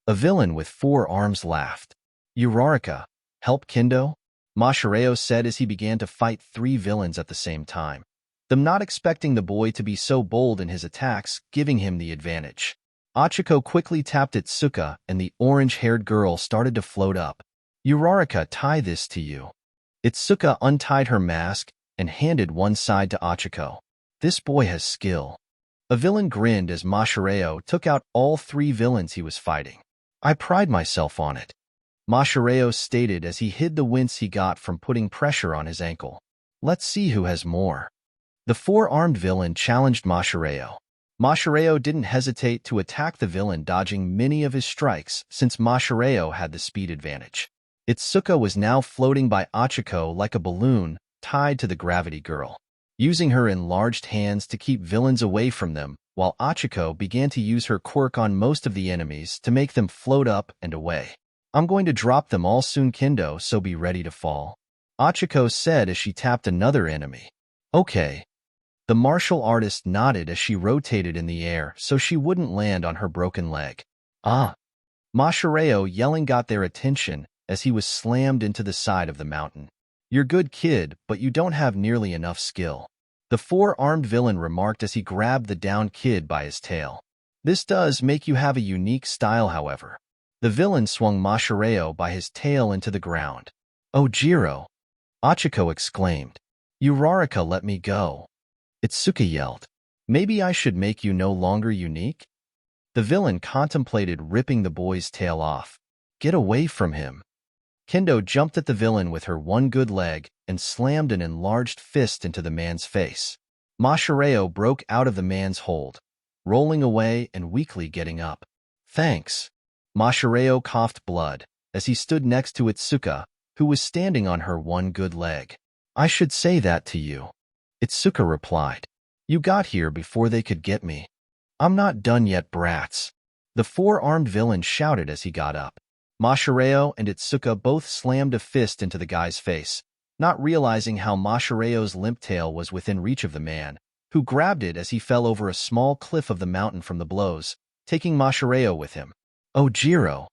A villain with 4 arms laughed. Uraraka, help Kendo? Mashareo said as he began to fight 3 villains at the same time, them not expecting the boy to be so bold in his attacks, giving him the advantage. Achiko quickly tapped Itsuka and the orange-haired girl started to float up. Uraraka, tie this to you. Itsuka untied her mask and handed one side to Achiko. This boy has skill. A villain grinned as Mashareo took out all 3 villains he was fighting. I pride myself on it. Mashareo stated as he hid the wince he got from putting pressure on his ankle. Let's see who has more. The 4-armed villain challenged Mashareo. Mashareo didn't hesitate to attack the villain, dodging many of his strikes since Mashareo had the speed advantage. Itsuka was now floating by Achiko like a balloon tied to the gravity girl, using her enlarged hands to keep villains away from them, while Achiko began to use her quirk on most of the enemies to make them float up and away. I'm going to drop them all soon, Kendo, so be ready to fall. Achiko said as she tapped another enemy. Okay. The martial artist nodded as she rotated in the air so she wouldn't land on her broken leg. Ah! Mashareo yelling got their attention as he was slammed into the side of the mountain. You're good, kid, but you don't have nearly enough skill. The 4-armed villain remarked as he grabbed the downed kid by his tail. This does make you have a unique style, however. The villain swung Mashareo by his tail into the ground. Oh, Jiro! Achiko exclaimed. Uraraka, let me go. Itsuka yelled. Maybe I should make you no longer unique? The villain contemplated ripping the boy's tail off. Get away from him. Kendo jumped at the villain with her one good leg and slammed an enlarged fist into the man's face. Mashareo broke out of the man's hold, rolling away and weakly getting up. Thanks. Mashareo coughed blood as he stood next to Itsuka, who was standing on her one good leg. I should say that to you. Itsuka replied. You got here before they could get me. I'm not done yet, brats. The 4-armed villain shouted as he got up. Mashareo and Itsuka both slammed a fist into the guy's face, not realizing how Mashareo's limp tail was within reach of the man, who grabbed it as he fell over a small cliff of the mountain from the blows, taking Mashareo with him. Oh, Jiro!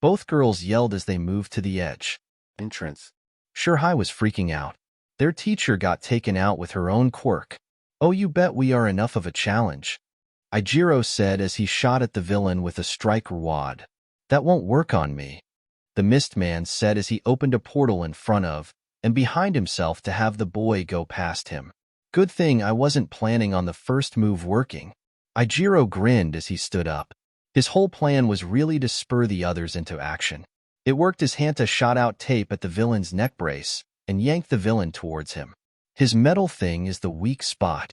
Both girls yelled as they moved to the edge. Entrance. Shirhai was freaking out. Their teacher got taken out with her own quirk. Oh, you bet we are enough of a challenge. Ijiro said as he shot at the villain with a striker wad. That won't work on me. The Mist Man said as he opened a portal in front of and behind himself to have the boy go past him. Good thing I wasn't planning on the first move working. Ijiro grinned as he stood up. His whole plan was really to spur the others into action. It worked as Hanta shot out tape at the villain's neck brace and yanked the villain towards him. His metal thing is the weak spot.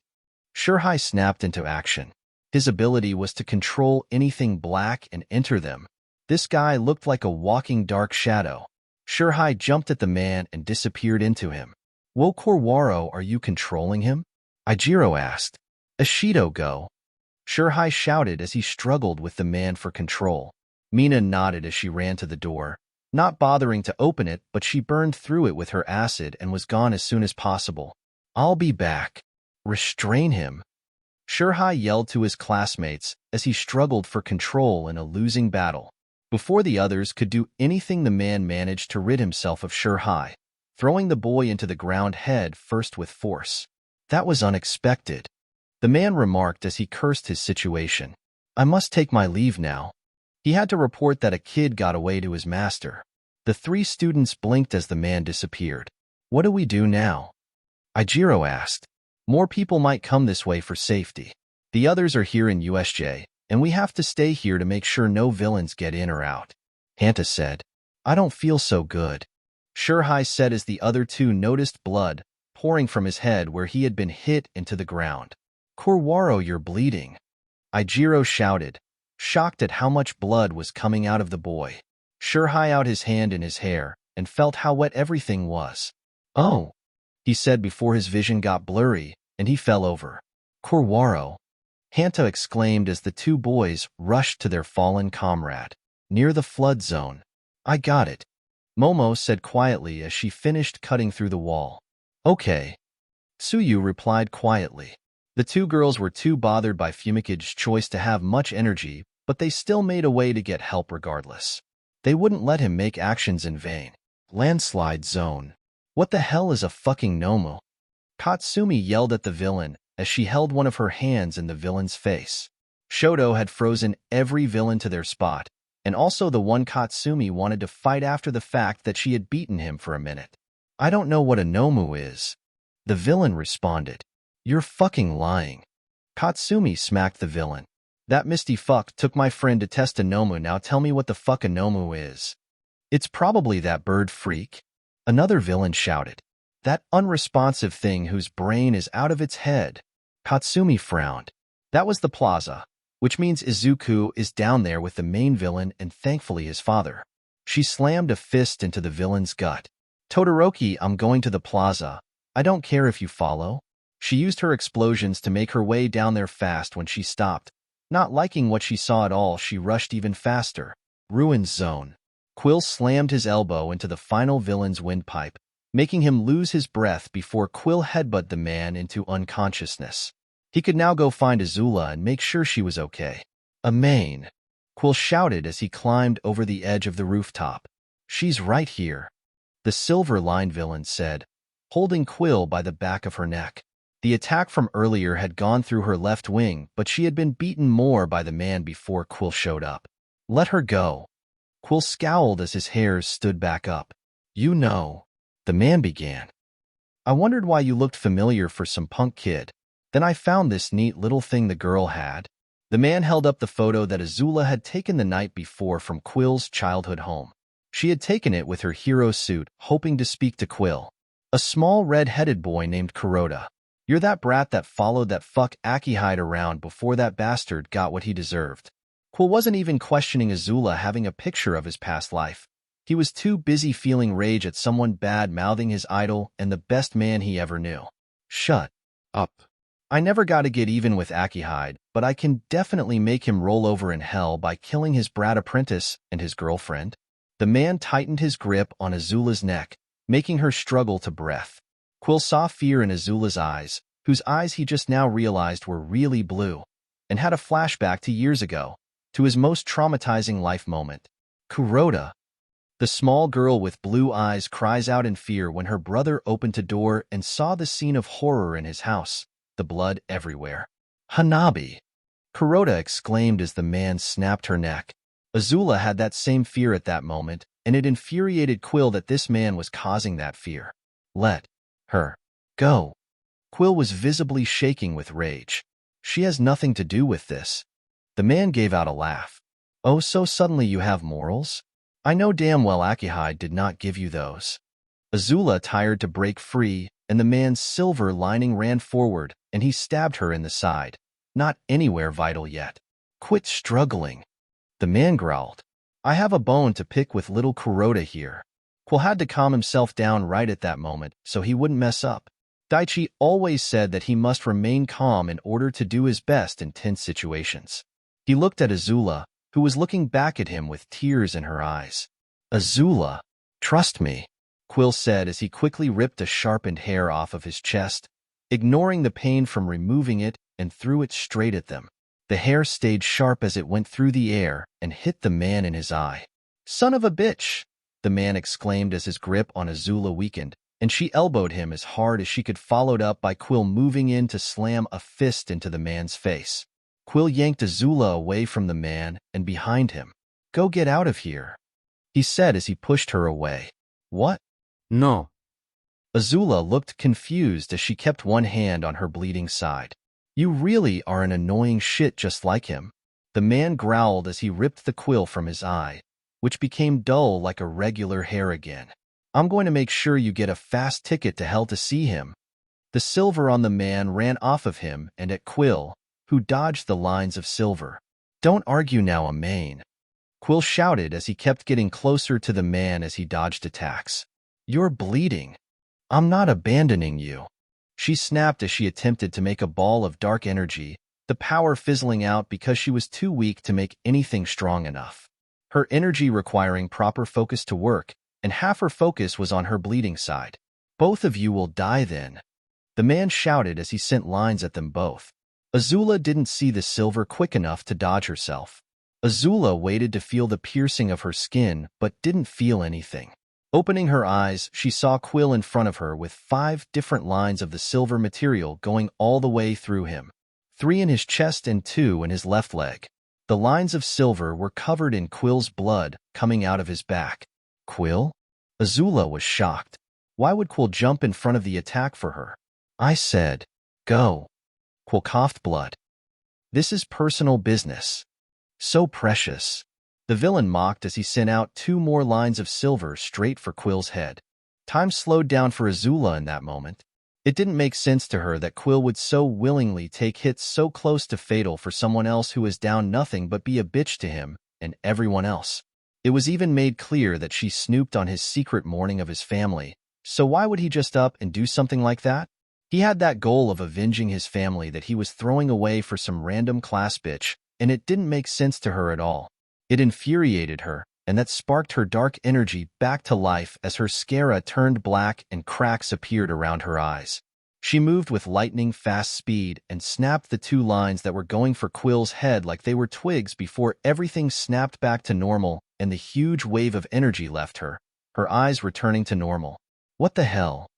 Shirhai snapped into action. His ability was to control anything black and enter them. This guy looked like a walking dark shadow. Shirhai jumped at the man and disappeared into him. Wo Korwaro, are you controlling him? Ijiro asked. Ashido, go. Shirhai shouted as he struggled with the man for control. Mina nodded as she ran to the door, not bothering to open it, but she burned through it with her acid and was gone as soon as possible. I'll be back. Restrain him. Shirhai yelled to his classmates as he struggled for control in a losing battle. Before the others could do anything, the man managed to rid himself of Shirhai, throwing the boy into the ground head first with force. That was unexpected. The man remarked as he cursed his situation. I must take my leave now. He had to report that a kid got away to his master. The 3 students blinked as the man disappeared. What do we do now? Ijiro asked. More people might come this way for safety. The others are here in USJ, and we have to stay here to make sure no villains get in or out. Hanta said. I don't feel so good. Shirhai said as the other 2 noticed blood pouring from his head where he had been hit into the ground. Korwaro, you're bleeding. Ijiro shouted, shocked at how much blood was coming out of the boy. Shirhai out his hand in his hair and felt how wet everything was. Oh, he said before his vision got blurry and he fell over. Korwaro, Hanta exclaimed as the 2 boys rushed to their fallen comrade. Near the flood zone. I got it. Momo said quietly as she finished cutting through the wall. Okay. Suyu replied quietly. The two girls were too bothered by Fumikage's choice to have much energy, but they still made a way to get help regardless. They wouldn't let him make actions in vain. Landslide zone. What the hell is a fucking Nomu? Katsumi yelled at the villain as she held one of her hands in the villain's face. Shoto had frozen every villain to their spot, and also the one Katsumi wanted to fight after the fact that she had beaten him for a minute. I don't know what a Nomu is. The villain responded. You're fucking lying. Katsumi smacked the villain. That misty fuck took my friend to test a Nomu. Now tell me what the fuck a Nomu is. It's probably that bird freak. Another villain shouted. That unresponsive thing whose brain is out of its head. Katsumi frowned. That was the plaza, which means Izuku is down there with the main villain and thankfully his father. She slammed a fist into the villain's gut. Todoroki, I'm going to the plaza. I don't care if you follow. She used her explosions to make her way down there fast when she stopped. Not liking what she saw at all, she rushed even faster. Ruined zone. Quill slammed his elbow into the final villain's windpipe, making him lose his breath before Quill headbutted the man into unconsciousness. He could now go find Azula and make sure she was okay. Amain. Quill shouted as he climbed over the edge of the rooftop. She's right here. The silver-lined villain said, holding Quill by the back of her neck. The attack from earlier had gone through her left wing, but she had been beaten more by the man before Quill showed up. Let her go. Quill scowled as his hairs stood back up. You know, the man began. I wondered why you looked familiar for some punk kid. Then I found this neat little thing the girl had. The man held up the photo that Azula had taken the night before from Quill's childhood home. She had taken it with her hero suit, hoping to speak to Quill. A small red-headed boy named Kuroda. You're that brat that followed that fuck Akihide around before that bastard got what he deserved. Quill wasn't even questioning Azula having a picture of his past life. He was too busy feeling rage at someone bad-mouthing his idol and the best man he ever knew. Shut up. I never got to get even with Akihide, but I can definitely make him roll over in hell by killing his brat apprentice and his girlfriend. The man tightened his grip on Azula's neck, making her struggle to breath. Quill saw fear in Azula's eyes, whose eyes he just now realized were really blue, and had a flashback to years ago, to his most traumatizing life moment. Kuroda. The small girl with blue eyes cries out in fear when her brother opened a door and saw the scene of horror in his house, the blood everywhere. Hanabi. Kuroda exclaimed as the man snapped her neck. Azula had that same fear at that moment, and it infuriated Quill that this man was causing that fear. Let her go. Quill was visibly shaking with rage. She has nothing to do with this. The man gave out a laugh. Oh, so suddenly you have morals? I know damn well Akihide did not give you those. Azula tired to break free, and the man's silver lining ran forward, and he stabbed her in the side. Not anywhere vital yet. Quit struggling. The man growled. I have a bone to pick with little Kuroda here. Quill had to calm himself down right at that moment so he wouldn't mess up. Daichi always said that he must remain calm in order to do his best in tense situations. He looked at Azula, who was looking back at him with tears in her eyes. Azula, trust me, Quill said as he quickly ripped a sharpened hair off of his chest, ignoring the pain from removing it, and threw it straight at them. The hair stayed sharp as it went through the air and hit the man in his eye. Son of a bitch, the man exclaimed as his grip on Azula weakened, and she elbowed him as hard as she could, followed up by Quill moving in to slam a fist into the man's face. Quill yanked Azula away from the man and behind him. Go get out of here, he said as he pushed her away. What? No. Azula looked confused as she kept one hand on her bleeding side. You really are an annoying shit just like him. The man growled as he ripped the quill from his eye, which became dull like a regular hair again. I'm going to make sure you get a fast ticket to hell to see him. The silver on the man ran off of him and at Quill, who dodged the lines of silver. Don't argue now, Amain, Quill shouted as he kept getting closer to the man as he dodged attacks. You're bleeding. I'm not abandoning you. She snapped as she attempted to make a ball of dark energy, the power fizzling out because she was too weak to make anything strong enough. Her energy requiring proper focus to work, and half her focus was on her bleeding side. Both of you will die then. the man shouted as he sent lines at them both. Azula didn't see the silver quick enough to dodge herself. Azula waited to feel the piercing of her skin, but didn't feel anything. Opening her eyes, she saw Quill in front of her with 5 different lines of the silver material going all the way through him. 3 in his chest and 2 in his left leg. The lines of silver were covered in Quill's blood coming out of his back. Quill? Azula was shocked. Why would Quill jump in front of the attack for her? I said, go. Quill coughed blood. This is personal business. So precious. The villain mocked as he sent out 2 more lines of silver straight for Quill's head. Time slowed down for Azula in that moment. It didn't make sense to her that Quill would so willingly take hits so close to fatal for someone else who has done nothing but be a bitch to him and everyone else. It was even made clear that she snooped on his secret mourning of his family, so why would he just up and do something like that? He had that goal of avenging his family that he was throwing away for some random class bitch, and it didn't make sense to her at all. It infuriated her, and that sparked her dark energy back to life as her scara turned black and cracks appeared around her eyes. She moved with lightning-fast speed and snapped the 2 lines that were going for Quill's head like they were twigs before everything snapped back to normal and the huge wave of energy left her, her eyes returning to normal. What the hell?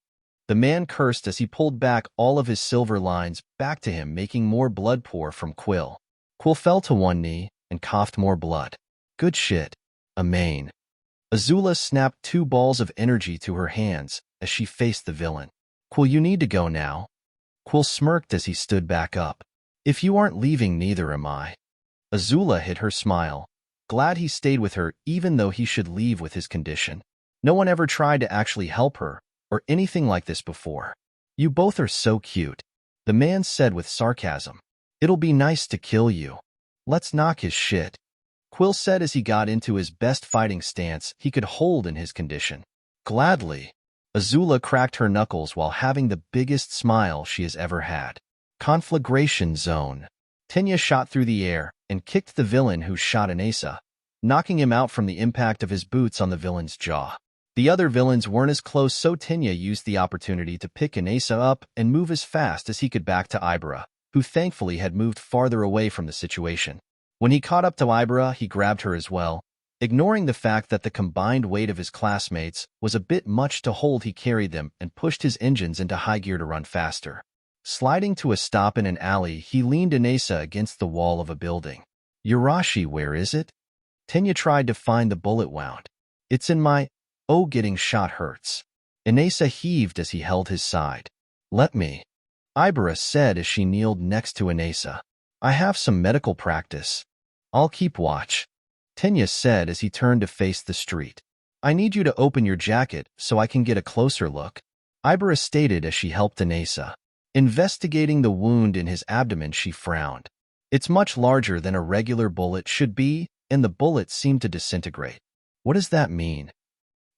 The man cursed as he pulled back all of his silver lines back to him, making more blood pour from Quill. Quill fell to one knee and coughed more blood. Good shit. Amain. Azula snapped 2 balls of energy to her hands as she faced the villain. Quill, you need to go now. Quill smirked as he stood back up. If you aren't leaving, neither am I. Azula hid her smile, glad he stayed with her even though he should leave with his condition. No one ever tried to actually help her or anything like this before. You both are so cute, the man said with sarcasm. It'll be nice to kill you. Let's knock his shit. Quill said as he got into his best fighting stance he could hold in his condition. Gladly. Azula cracked her knuckles while having the biggest smile she has ever had. Conflagration zone. Tenya shot through the air and kicked the villain who shot Anesa, knocking him out from the impact of his boots on the villain's jaw. The other villains weren't as close, so Tenya used the opportunity to pick Anesa up and move as fast as he could back to Ibra, who thankfully had moved farther away from the situation. When he caught up to Ibra, he grabbed her as well. Ignoring the fact that the combined weight of his classmates was a bit much to hold, he carried them and pushed his engines into high gear to run faster. Sliding to a stop in an alley, he leaned Anesa against the wall of a building. Yurashi, where is it? Tenya tried to find the bullet wound. It's in my... Oh, getting shot hurts. Anesa heaved as he held his side. Let me. Ibra said as she kneeled next to Anesa. I have some medical practice. I'll keep watch. Tenya said as he turned to face the street. I need you to open your jacket so I can get a closer look. Ibra stated as she helped Anesa. Investigating the wound in his abdomen, she frowned. It's much larger than a regular bullet should be, and the bullet seemed to disintegrate. What does that mean?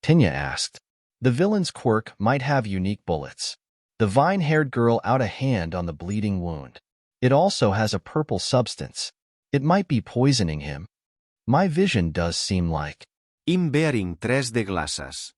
Tenya asked. The villain's quirk might have unique bullets. The vine-haired girl out a hand on the bleeding wound. It also has a purple substance. It might be poisoning him. My vision does seem like... I'm bearing 3 de glasses.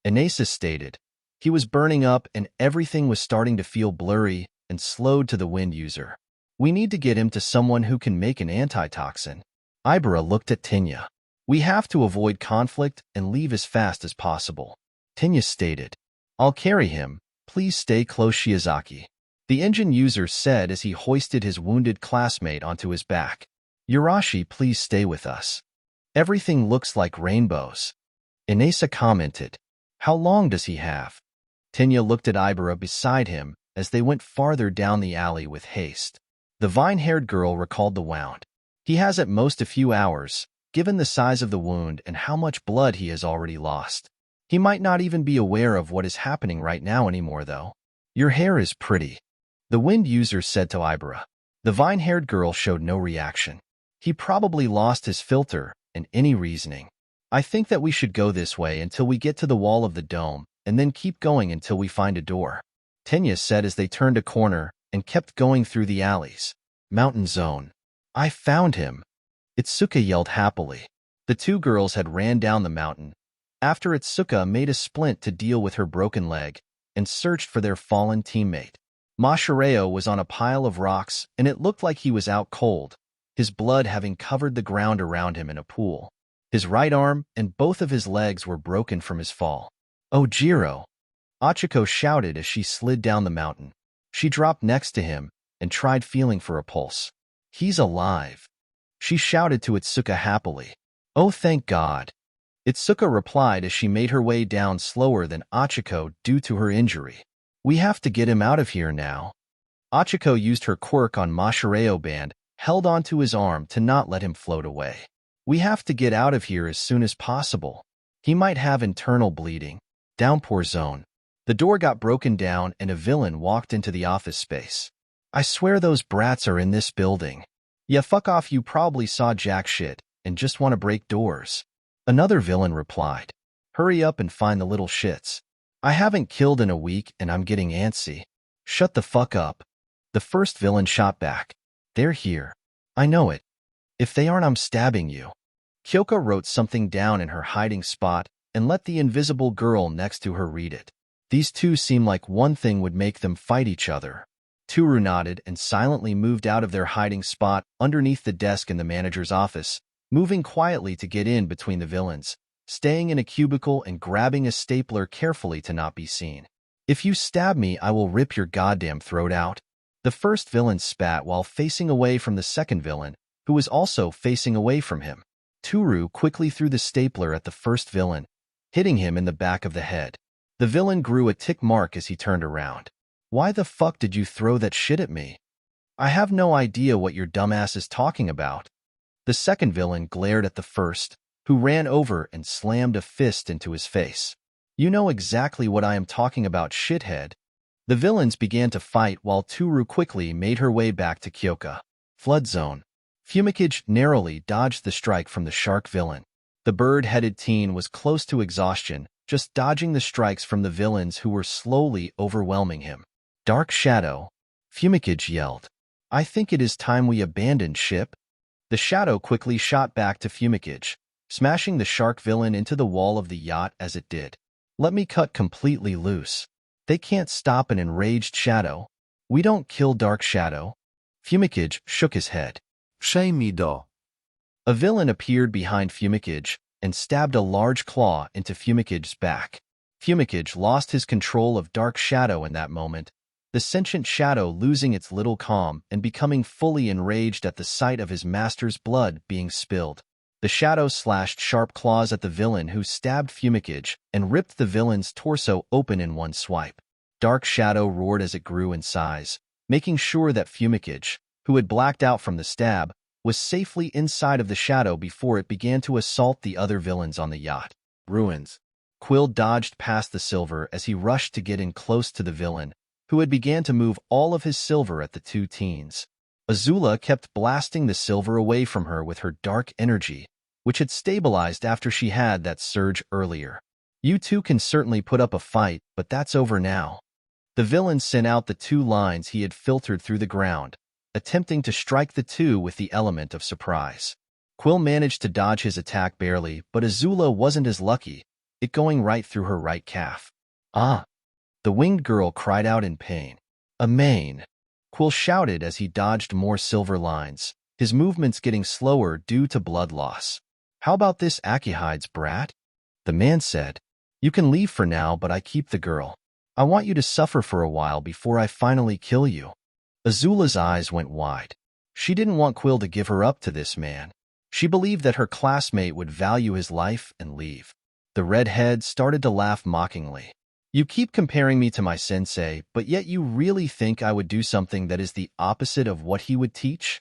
Anesa stated. He was burning up and everything was starting to feel blurry and slowed to the wind user. We need to get him to someone who can make an antitoxin. Ibra looked at Tenya. We have to avoid conflict and leave as fast as possible. Tenya stated. I'll carry him. Please stay close, Shiozaki. The engine user said as he hoisted his wounded classmate onto his back. Yurashi, please stay with us. Everything looks like rainbows. Anesa commented. How long does he have? Tenya looked at Ibra beside him as they went farther down the alley with haste. The vine-haired girl recalled the wound. He has at most a few hours, given the size of the wound and how much blood he has already lost. He might not even be aware of what is happening right now anymore, though. Your hair is pretty, the wind user said to Ibra. The vine-haired girl showed no reaction. He probably lost his filter and any reasoning. I think that we should go this way until we get to the wall of the dome, and then keep going until we find a door. Tenya said as they turned a corner and kept going through the alleys. Mountain zone. I found him. Itsuka yelled happily. The 2 girls had ran down the mountain. After Itsuka made a splint to deal with her broken leg, and searched for their fallen teammate. Mashireo was on a pile of rocks, and it looked like he was out cold, his blood having covered the ground around him in a pool. His right arm and both of his legs were broken from his fall. "Oh, Jiro!" Achiko shouted as she slid down the mountain. She dropped next to him and tried feeling for a pulse. "He's alive," she shouted to Itsuka happily. "Oh, thank God." Itsuka replied as she made her way down slower than Achiko due to her injury. "We have to get him out of here now." Achiko used her quirk on Mashireo band, held onto his arm to not let him float away. "We have to get out of here as soon as possible. He might have internal bleeding." Downpour zone. The door got broken down and a villain walked into the office space. "I swear those brats are in this building." "Yeah, fuck off, you probably saw jack shit and just want to break doors," another villain replied. "Hurry up and find the little shits. I haven't killed in a week and I'm getting antsy." "Shut the fuck up," the first villain shot back. "They're here. I know it. If they aren't, I'm stabbing you." Kyoka wrote something down in her hiding spot and let the invisible girl next to her read it. These two seemed like one thing would make them fight each other. Toru nodded and silently moved out of their hiding spot underneath the desk in the manager's office, moving quietly to get in between the villains, staying in a cubicle and grabbing a stapler carefully to not be seen. "If you stab me, I will rip your goddamn throat out." The first villain spat while facing away from the second villain, who was also facing away from him. Toru quickly threw the stapler at the first villain, hitting him in the back of the head. The villain grew a tick mark as he turned around. "Why the fuck did you throw that shit at me?" "I have no idea what your dumbass is talking about." The second villain glared at the first, who ran over and slammed a fist into his face. "You know exactly what I am talking about, shithead." The villains began to fight while Toru quickly made her way back to Kyoka. Flood zone. Fumikage narrowly dodged the strike from the shark villain. The bird-headed teen was close to exhaustion, just dodging the strikes from the villains who were slowly overwhelming him. "Dark Shadow," Fumikage yelled. "I think it is time we abandoned ship." The shadow quickly shot back to Fumikage, smashing the shark villain into the wall of the yacht as it did. "Let me cut completely loose. They can't stop an enraged shadow. We don't kill Dark Shadow." Fumikage shook his head. Shame-do. A villain appeared behind Fumikage and stabbed a large claw into Fumikage's back. Fumikage lost his control of Dark Shadow in that moment, the sentient shadow losing its little calm and becoming fully enraged at the sight of his master's blood being spilled. The shadow slashed sharp claws at the villain who stabbed Fumikage and ripped the villain's torso open in one swipe. Dark Shadow roared as it grew in size, making sure that Fumikage, who had blacked out from the stab, was safely inside of the shadow before it began to assault the other villains on the yacht. Ruins. Quill dodged past the silver as he rushed to get in close to the villain, who had began to move all of his silver at the two teens. Azula kept blasting the silver away from her with her dark energy, which had stabilized after she had that surge earlier. "You two can certainly put up a fight, but that's over now." The villain sent out the two lines he had filtered through the ground, attempting to strike the two with the element of surprise. Quill managed to dodge his attack barely, but Azula wasn't as lucky, it going right through her right calf. "Ah!" The winged girl cried out in pain. "A mane!" Quill shouted as he dodged more silver lines, his movements getting slower due to blood loss. "How about this, Akihide's brat?" The man said. "You can leave for now, but I keep the girl. I want you to suffer for a while before I finally kill you." Azula's eyes went wide. She didn't want Quill to give her up to this man. She believed that her classmate would value his life and leave. The redhead started to laugh mockingly. "You keep comparing me to my sensei, but yet you really think I would do something that is the opposite of what he would teach?"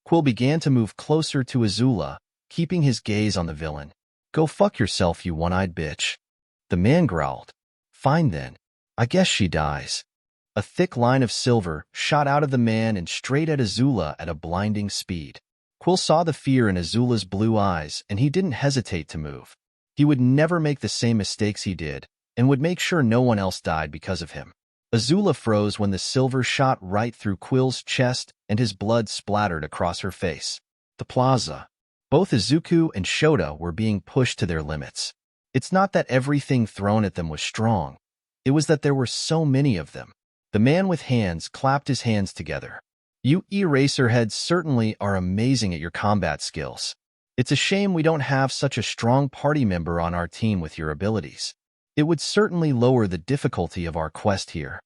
Quill began to move closer to Azula, keeping his gaze on the villain. "Go fuck yourself, you one-eyed bitch." The man growled. "Fine then. I guess she dies." A thick line of silver shot out of the man and straight at Azula at a blinding speed. Quill saw the fear in Azula's blue eyes, and he didn't hesitate to move. He would never make the same mistakes he did, and would make sure no one else died because of him. Azula froze when the silver shot right through Quill's chest and his blood splattered across her face. The plaza. Both Izuku and Shota were being pushed to their limits. It's not that everything thrown at them was strong. It was that there were so many of them. The man with hands clapped his hands together. You Eraserheads certainly are amazing at your combat skills. It's a shame we don't have such a strong party member on our team with your abilities. It would certainly lower the difficulty of our quest here.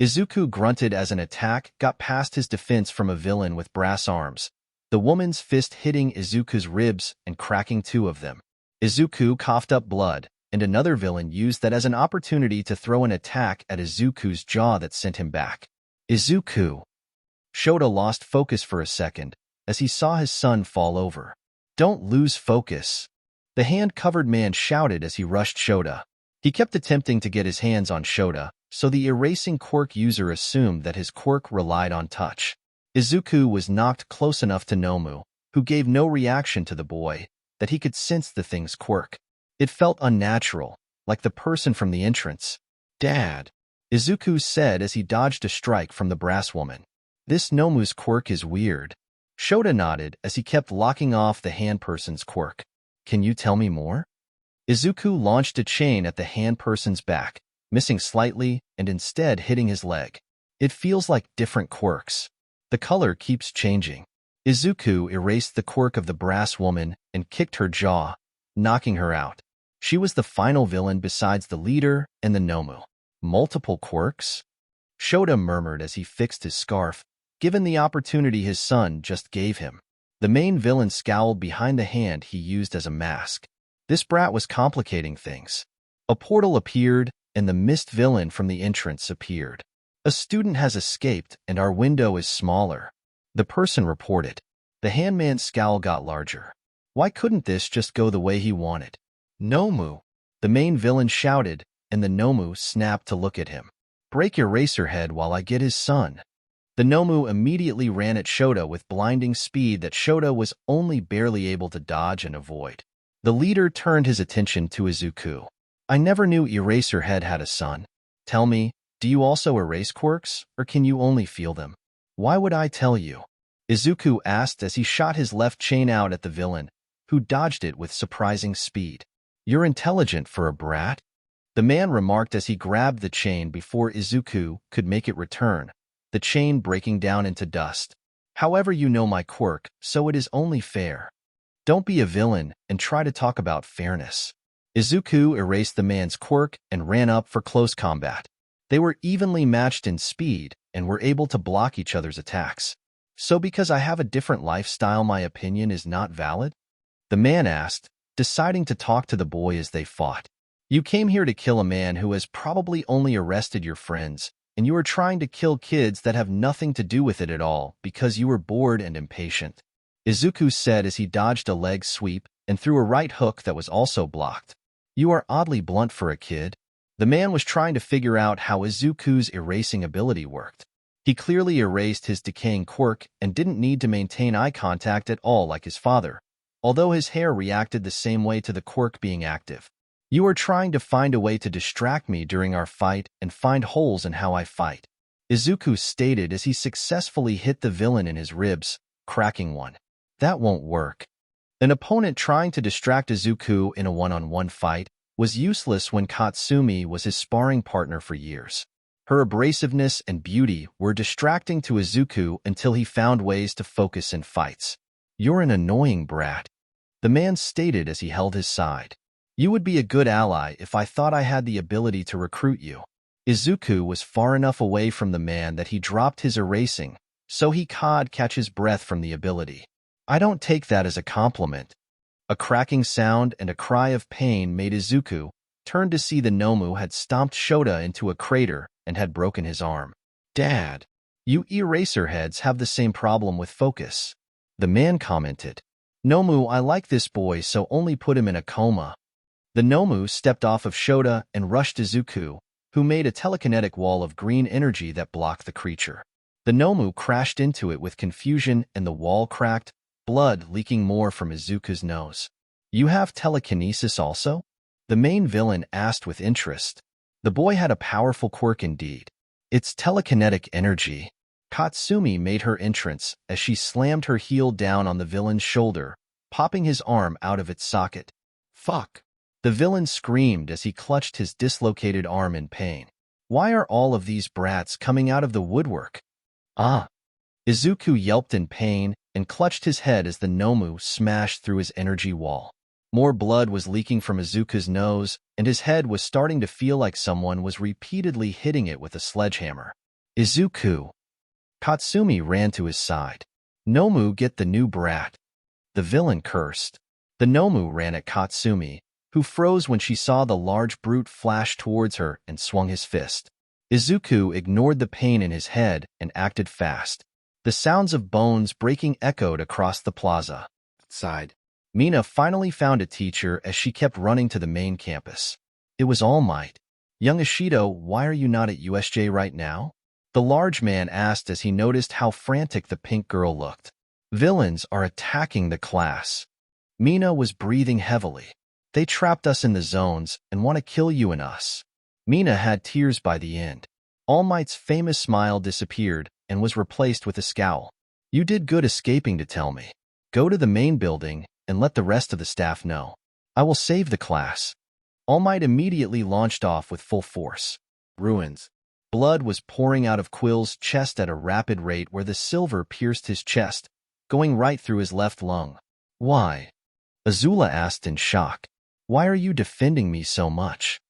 Izuku grunted as an attack got past his defense from a villain with brass arms, the woman's fist hitting Izuku's ribs and cracking two of them. Izuku coughed up blood, and another villain used that as an opportunity to throw an attack at Izuku's jaw that sent him back. Izuku. Shota lost focus for a second as he saw his son fall over. Don't lose focus. The hand-covered man shouted as he rushed Shota. He kept attempting to get his hands on Shota, so the erasing quirk user assumed that his quirk relied on touch. Izuku was knocked close enough to Nomu, who gave no reaction to the boy, that he could sense the thing's quirk. It felt unnatural, like the person from the entrance. Dad, Izuku said as he dodged a strike from the brass woman. This Nomu's quirk is weird. Shota nodded as he kept locking off the hand person's quirk. Can you tell me more? Izuku launched a chain at the hand person's back, missing slightly and instead hitting his leg. It feels like different quirks. The color keeps changing. Izuku erased the quirk of the brass woman and kicked her jaw, knocking her out. She was the final villain besides the leader and the Nomu. Multiple quirks? Shota murmured as he fixed his scarf, given the opportunity his son just gave him. The main villain scowled behind the hand he used as a mask. This brat was complicating things. A portal appeared, and the mist villain from the entrance appeared. A student has escaped, and our window is smaller. The person reported. The handman's scowl got larger. Why couldn't this just go the way he wanted? Nomu! The main villain shouted, and the Nomu snapped to look at him. Break your Eraserhead while I get his son. The Nomu immediately ran at Shota with blinding speed that Shota was only barely able to dodge and avoid. The leader turned his attention to Izuku. I never knew Eraserhead had a son. Tell me, do you also erase quirks, or can you only feel them? Why would I tell you? Izuku asked as he shot his left chain out at the villain, who dodged it with surprising speed. You're intelligent for a brat? The man remarked as he grabbed the chain before Izuku could make it return, the chain breaking down into dust. However, you know my quirk, so it is only fair. Don't be a villain and try to talk about fairness. Izuku erased the man's quirk and ran up for close combat. They were evenly matched in speed and were able to block each other's attacks. So because I have a different lifestyle, my opinion is not valid? The man asked, deciding to talk to the boy as they fought. You came here to kill a man who has probably only arrested your friends, and you are trying to kill kids that have nothing to do with it at all because you were bored and impatient. Izuku said as he dodged a leg sweep and threw a right hook that was also blocked. You are oddly blunt for a kid. The man was trying to figure out how Izuku's erasing ability worked. He clearly erased his decaying quirk and didn't need to maintain eye contact at all like his father, although his hair reacted the same way to the quirk being active. You are trying to find a way to distract me during our fight and find holes in how I fight, Izuku stated as he successfully hit the villain in his ribs, cracking one. That won't work. An opponent trying to distract Izuku in a one-on-one fight was useless when Katsumi was his sparring partner for years. Her abrasiveness and beauty were distracting to Izuku until he found ways to focus in fights. You're an annoying brat, the man stated as he held his side. You would be a good ally if I thought I had the ability to recruit you. Izuku was far enough away from the man that he dropped his erasing, so he could catch his breath from the ability. I don't take that as a compliment. A cracking sound and a cry of pain made Izuku turn to see the Nomu had stomped Shota into a crater and had broken his arm. Dad, you Eraserheads have the same problem with focus, the man commented. Nomu, I like this boy, so only put him in a coma. The Nomu stepped off of Shota and rushed Izuku, who made a telekinetic wall of green energy that blocked the creature. The Nomu crashed into it with confusion and the wall cracked, blood leaking more from Izuku's nose. You have telekinesis also? The main villain asked with interest. The boy had a powerful quirk indeed. It's telekinetic energy. Katsumi made her entrance as she slammed her heel down on the villain's shoulder, popping his arm out of its socket. Fuck! The villain screamed as he clutched his dislocated arm in pain. Why are all of these brats coming out of the woodwork? Ah! Izuku yelped in pain and clutched his head as the Nomu smashed through his energy wall. More blood was leaking from Izuku's nose, and his head was starting to feel like someone was repeatedly hitting it with a sledgehammer. Izuku! Katsumi ran to his side. Nomu, get the new brat. The villain cursed. The Nomu ran at Katsumi, who froze when she saw the large brute flash towards her and swung his fist. Izuku ignored the pain in his head and acted fast. The sounds of bones breaking echoed across the plaza. Outside, Mina finally found a teacher as she kept running to the main campus. It was All Might. Young Ishido, why are you not at USJ right now? The large man asked as he noticed how frantic the pink girl looked. Villains are attacking the class. Mina was breathing heavily. They trapped us in the zones and want to kill you and us. Mina had tears by the end. All Might's famous smile disappeared and was replaced with a scowl. You did good escaping to tell me. Go to the main building and let the rest of the staff know. I will save the class. All Might immediately launched off with full force. Ruins. Blood was pouring out of Quill's chest at a rapid rate where the silver pierced his chest, going right through his left lung. Why? Azula asked in shock. Why are you defending me so much?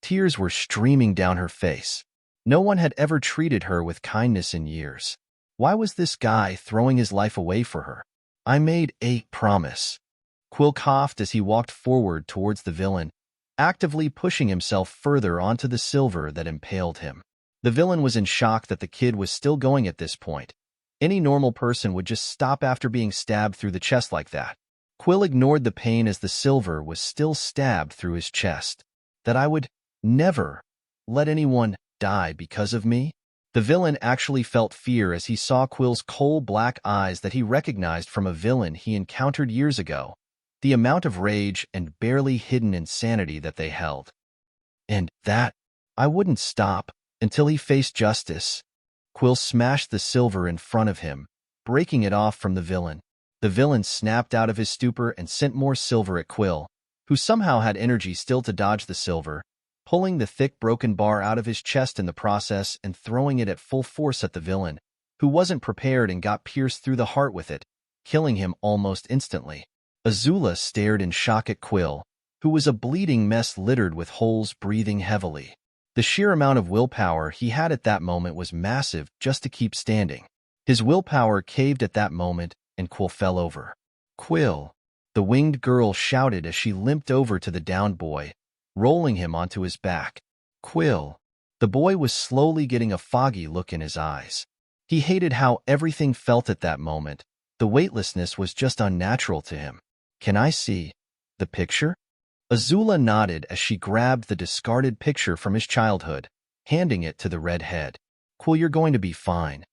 Tears were streaming down her face. No one had ever treated her with kindness in years. Why was this guy throwing his life away for her? I made a promise. Quill coughed as he walked forward towards the villain, actively pushing himself further onto the silver that impaled him. The villain was in shock that the kid was still going at this point. Any normal person would just stop after being stabbed through the chest like that. Quill ignored the pain as the silver was still stabbed through his chest. That I would never let anyone die because of me? The villain actually felt fear as he saw Quill's coal-black eyes that he recognized from a villain he encountered years ago, the amount of rage and barely hidden insanity that they held. And that, I wouldn't stop until he faced justice. Quill smashed the silver in front of him, breaking it off from the villain. The villain snapped out of his stupor and sent more silver at Quill, who somehow had energy still to dodge the silver, pulling the thick broken bar out of his chest in the process and throwing it at full force at the villain, who wasn't prepared and got pierced through the heart with it, killing him almost instantly. Azula stared in shock at Quill, who was a bleeding mess littered with holes, breathing heavily. The sheer amount of willpower he had at that moment was massive just to keep standing. His willpower caved at that moment, and Quill fell over. Quill! The winged girl shouted as she limped over to the downed boy, rolling him onto his back. Quill! The boy was slowly getting a foggy look in his eyes. He hated how everything felt at that moment. The weightlessness was just unnatural to him. Can I see the picture? Azula nodded as she grabbed the discarded picture from his childhood, handing it to the redhead. Quill, you're going to be fine.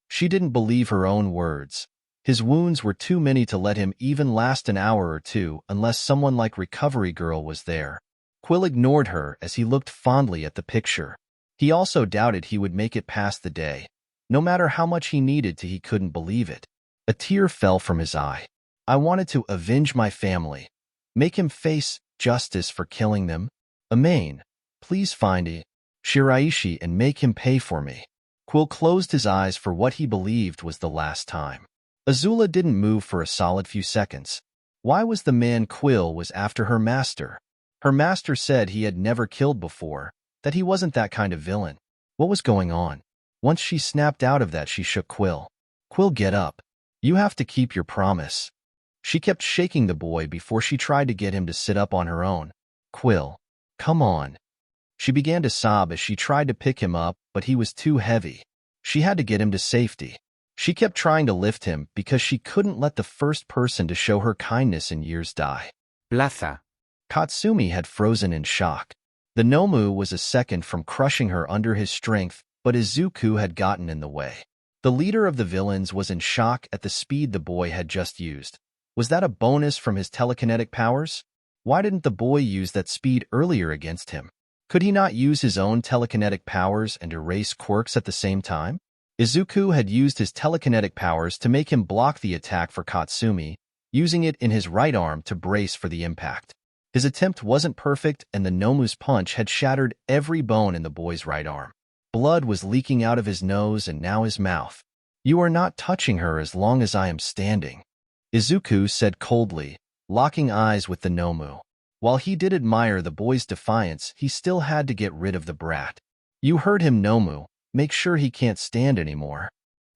She didn't believe her own words. His wounds were too many to let him even last an hour or two unless someone like Recovery Girl was there. Quill ignored her as he looked fondly at the picture. He also doubted he would make it past the day. No matter how much he needed to, he couldn't believe it. A tear fell from his eye. I wanted to avenge my family. Make him face justice for killing them. Amain, please find Shiraishi and make him pay for me. Quill closed his eyes for what he believed was the last time. Azula didn't move for a solid few seconds. Why was the man Quill was after her master? Her master said he had never killed before, that he wasn't that kind of villain. What was going on? Once she snapped out of that, she shook Quill. Quill, get up. You have to keep your promise. She kept shaking the boy before she tried to get him to sit up on her own. Quill, come on. She began to sob as she tried to pick him up, but he was too heavy. She had to get him to safety. She kept trying to lift him because she couldn't let the first person to show her kindness in years die. Plaza. Katsumi had frozen in shock. The Nomu was a second from crushing her under his strength, but Izuku had gotten in the way. The leader of the villains was in shock at the speed the boy had just used. Was that a bonus from his telekinetic powers? Why didn't the boy use that speed earlier against him? Could he not use his own telekinetic powers and erase quirks at the same time? Izuku had used his telekinetic powers to make him block the attack for Katsumi, using it in his right arm to brace for the impact. His attempt wasn't perfect, and the Nomu's punch had shattered every bone in the boy's right arm. Blood was leaking out of his nose and now his mouth. "You are not touching her as long as I am standing," Izuku said coldly, locking eyes with the Nomu. While he did admire the boy's defiance, he still had to get rid of the brat. "You heard him, Nomu. Make sure he can't stand anymore."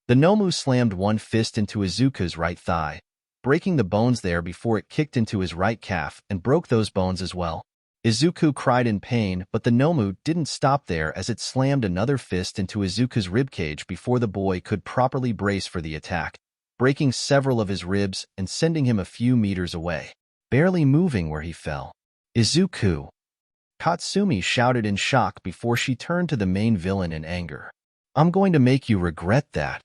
The Nomu slammed one fist into Izuku's right thigh, breaking the bones there before it kicked into his right calf and broke those bones as well. Izuku cried in pain, but the Nomu didn't stop there as it slammed another fist into Izuku's ribcage before the boy could properly brace for the attack, breaking several of his ribs and sending him a few meters away, barely moving where he fell. "Izuku!" Katsumi shouted in shock before she turned to the main villain in anger. "I'm going to make you regret that."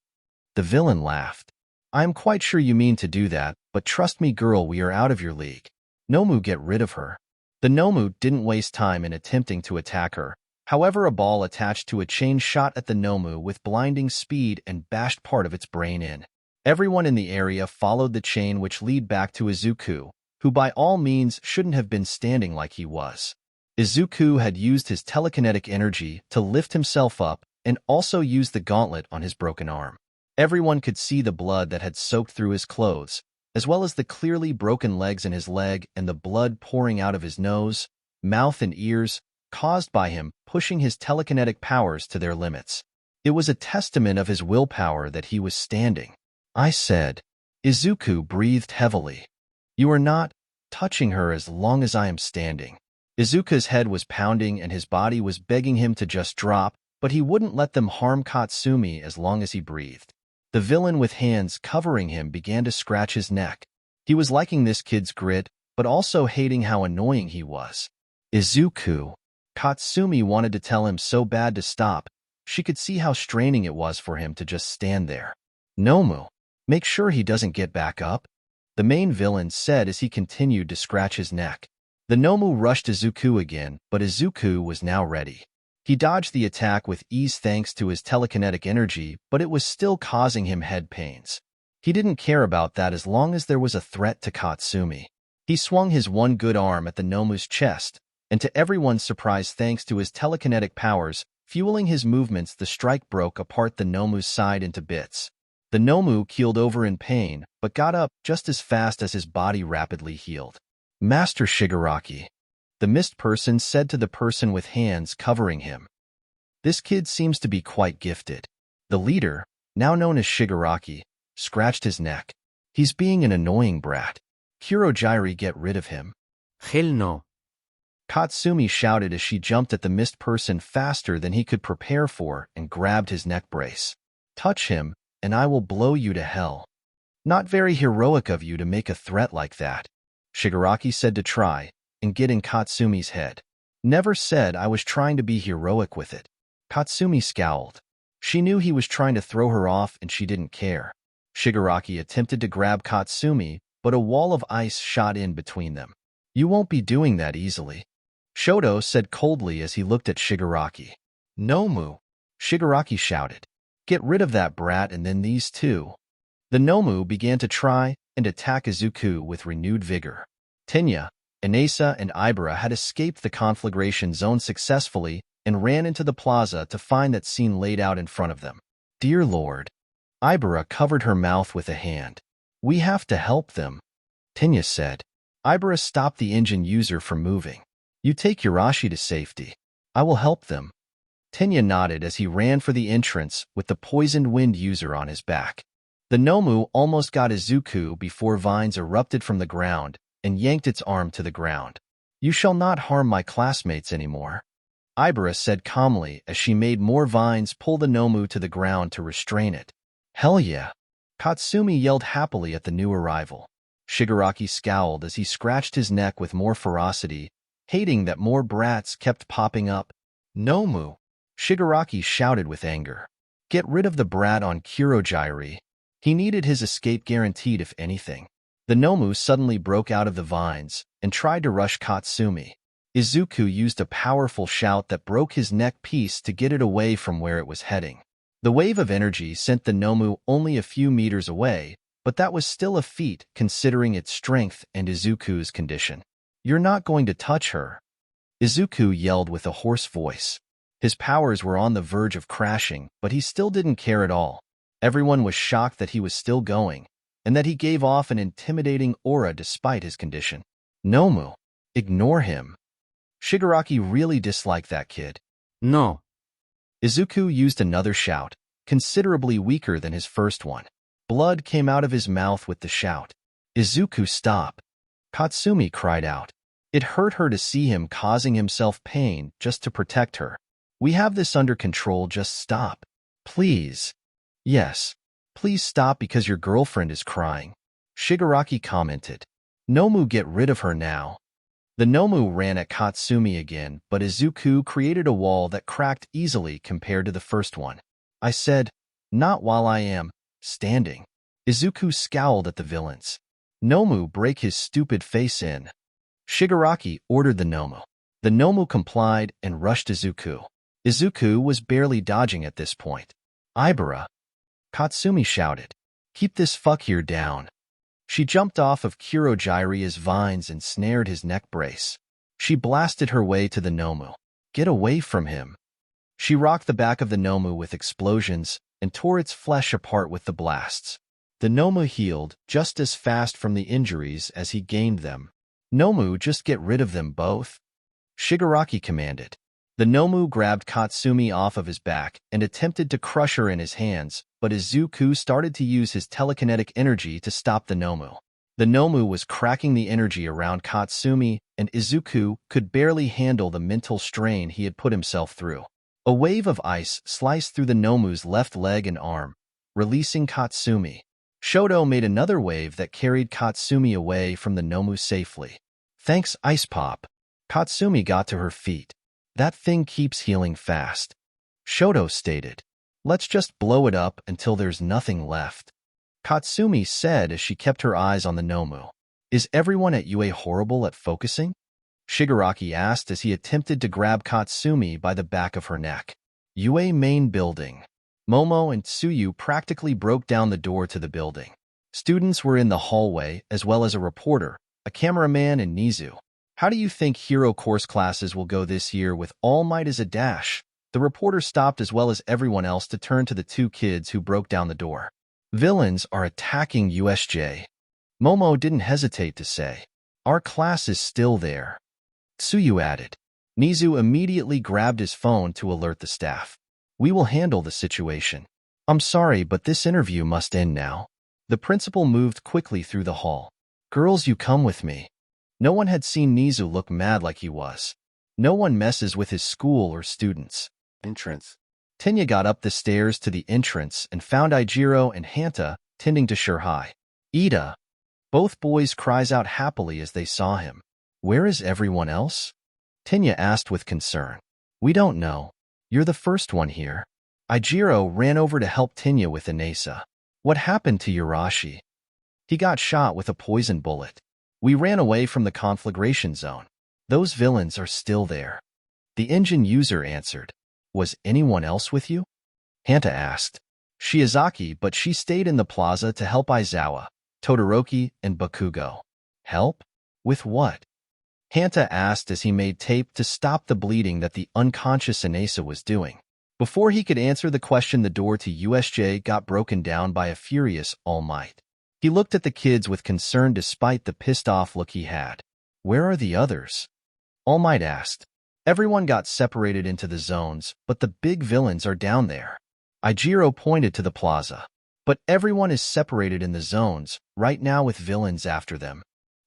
The villain laughed. "I'm quite sure you mean to do that, but trust me, girl, we are out of your league. Nomu, get rid of her." The Nomu didn't waste time in attempting to attack her. However, a ball attached to a chain shot at the Nomu with blinding speed and bashed part of its brain in. Everyone in the area followed the chain, which led back to Izuku, who by all means shouldn't have been standing like he was. Izuku had used his telekinetic energy to lift himself up and also used the gauntlet on his broken arm. Everyone could see the blood that had soaked through his clothes, as well as the clearly broken legs in his leg and the blood pouring out of his nose, mouth, and ears, caused by him pushing his telekinetic powers to their limits. It was a testament of his willpower that he was standing. "I said." Izuku breathed heavily. "You are not touching her as long as I am standing." Izuku's head was pounding and his body was begging him to just drop, but he wouldn't let them harm Katsumi as long as he breathed. The villain, with hands covering him, began to scratch his neck. He was liking this kid's grit, but also hating how annoying he was. "Izuku." Katsumi wanted to tell him so bad to stop. She could see how straining it was for him to just stand there. "Nomu, make sure he doesn't get back up," the main villain said as he continued to scratch his neck. The Nomu rushed Izuku again, but Izuku was now ready. He dodged the attack with ease thanks to his telekinetic energy, but it was still causing him head pains. He didn't care about that as long as there was a threat to Katsumi. He swung his one good arm at the Nomu's chest, and to everyone's surprise, thanks to his telekinetic powers, fueling his movements, the strike broke apart the Nomu's side into bits. The Nomu keeled over in pain, but got up just as fast as his body rapidly healed. "Master Shigaraki," the mist person said to the person with hands covering him. "This kid seems to be quite gifted." The leader, now known as Shigaraki, scratched his neck. "He's being an annoying brat. Kurogyri, get rid of him." Hell no. Katsumi shouted as she jumped at the mist person faster than he could prepare for and grabbed his neck brace. "Touch him, and I will blow you to hell." "Not very heroic of you to make a threat like that," Shigaraki said to try and get in Katsumi's head. "Never said I was trying to be heroic with it." Katsumi scowled. She knew he was trying to throw her off and she didn't care. Shigaraki attempted to grab Katsumi, but a wall of ice shot in between them. "You won't be doing that easily," Shoto said coldly as he looked at Shigaraki. "Nomu," Shigaraki shouted. "Get rid of that brat and then these two." The Nomu began to try and attack Izuku with renewed vigor. Tenya, Inasa, and Ibara had escaped the conflagration zone successfully and ran into the plaza to find that scene laid out in front of them. "Dear Lord." Ibara covered her mouth with a hand. "We have to help them," Tenya said. Ibara stopped the engine user from moving. "You take Yurashi to safety. I will help them." Tenya nodded as he ran for the entrance with the poisoned wind user on his back. The Nomu almost got Izuku before vines erupted from the ground and yanked its arm to the ground. "You shall not harm my classmates anymore," Ibara said calmly as she made more vines pull the Nomu to the ground to restrain it. "Hell yeah!" Katsumi yelled happily at the new arrival. Shigaraki scowled as he scratched his neck with more ferocity, hating that more brats kept popping up. "Nomu!" Shigaraki shouted with anger. "Get rid of the brat on Kurogyri." He needed his escape guaranteed if anything. The Nomu suddenly broke out of the vines and tried to rush Katsumi. Izuku used a powerful shout that broke his neck piece to get it away from where it was heading. The wave of energy sent the Nomu only a few meters away, but that was still a feat considering its strength and Izuku's condition. You're not going to touch her. Izuku yelled with a hoarse voice. His powers were on the verge of crashing, but he still didn't care at all. Everyone was shocked that he was still going, and that he gave off an intimidating aura despite his condition. Nomu, ignore him. Shigaraki really disliked that kid. No. Izuku used another shout, considerably weaker than his first one. Blood came out of his mouth with the shout. Izuku, stop. Katsumi cried out. It hurt her to see him causing himself pain just to protect her. We have this under control, just stop. Please. Yes. Please stop because your girlfriend is crying. Shigaraki commented. Nomu, get rid of her now. The Nomu ran at Katsumi again, but Izuku created a wall that cracked easily compared to the first one. I said, not while I am standing. Izuku scowled at the villains. Nomu, break his stupid face in. Shigaraki ordered the Nomu. The Nomu complied and rushed Izuku. Izuku was barely dodging at this point. Ibara. Katsumi shouted. Keep this fuck here down. She jumped off of Kurojiri's vines and snared his neck brace. She blasted her way to the Nomu. Get away from him. She rocked the back of the Nomu with explosions and tore its flesh apart with the blasts. The Nomu healed just as fast from the injuries as he gained them. Nomu, just get rid of them both. Shigaraki commanded. The Nomu grabbed Katsumi off of his back and attempted to crush her in his hands, but Izuku started to use his telekinetic energy to stop the Nomu. The Nomu was cracking the energy around Katsumi, and Izuku could barely handle the mental strain he had put himself through. A wave of ice sliced through the Nomu's left leg and arm, releasing Katsumi. Shoto made another wave that carried Katsumi away from the Nomu safely. Thanks, Ice Pop. Katsumi got to her feet. That thing keeps healing fast. Shoto stated. Let's just blow it up until there's nothing left. Katsumi said as she kept her eyes on the Nomu. Is everyone at UA horrible at focusing? Shigaraki asked as he attempted to grab Katsumi by the back of her neck. UA main building. Momo and Tsuyu practically broke down the door to the building. Students were in the hallway, as well as a reporter, a cameraman, and Nizu. How do you think hero course classes will go this year with All Might as a dash? The reporter stopped as well as everyone else to turn to the two kids who broke down the door. Villains are attacking USJ. Momo didn't hesitate to say. Our class is still there. Tsuyu added. Nizu immediately grabbed his phone to alert the staff. We will handle the situation. I'm sorry, but this interview must end now. The principal moved quickly through the hall. Girls, you come with me. No one had seen Nizu look mad like he was. No one messes with his school or students. Entrance. Tenya got up the stairs to the entrance and found Ijiro and Hanta tending to Shirhai. Ida. Both boys cries out happily as they saw him. Where is everyone else? Tenya asked with concern. We don't know. You're the first one here. Ijiro ran over to help Tenya with Inesa. What happened to Yurashi? He got shot with a poison bullet. We ran away from the conflagration zone. Those villains are still there. The engine user answered. Was anyone else with you? Hanta asked. Shiozaki, but she stayed in the plaza to help Aizawa, Todoroki, and Bakugo. Help? With what? Hanta asked as he made tape to stop the bleeding that the unconscious Inesa was doing. Before he could answer the question, the door to USJ got broken down by a furious All Might. He looked at the kids with concern despite the pissed-off look he had. Where are the others? All Might asked. Everyone got separated into the zones, but the big villains are down there. Ijiro pointed to the plaza. But everyone is separated in the zones, right now with villains after them.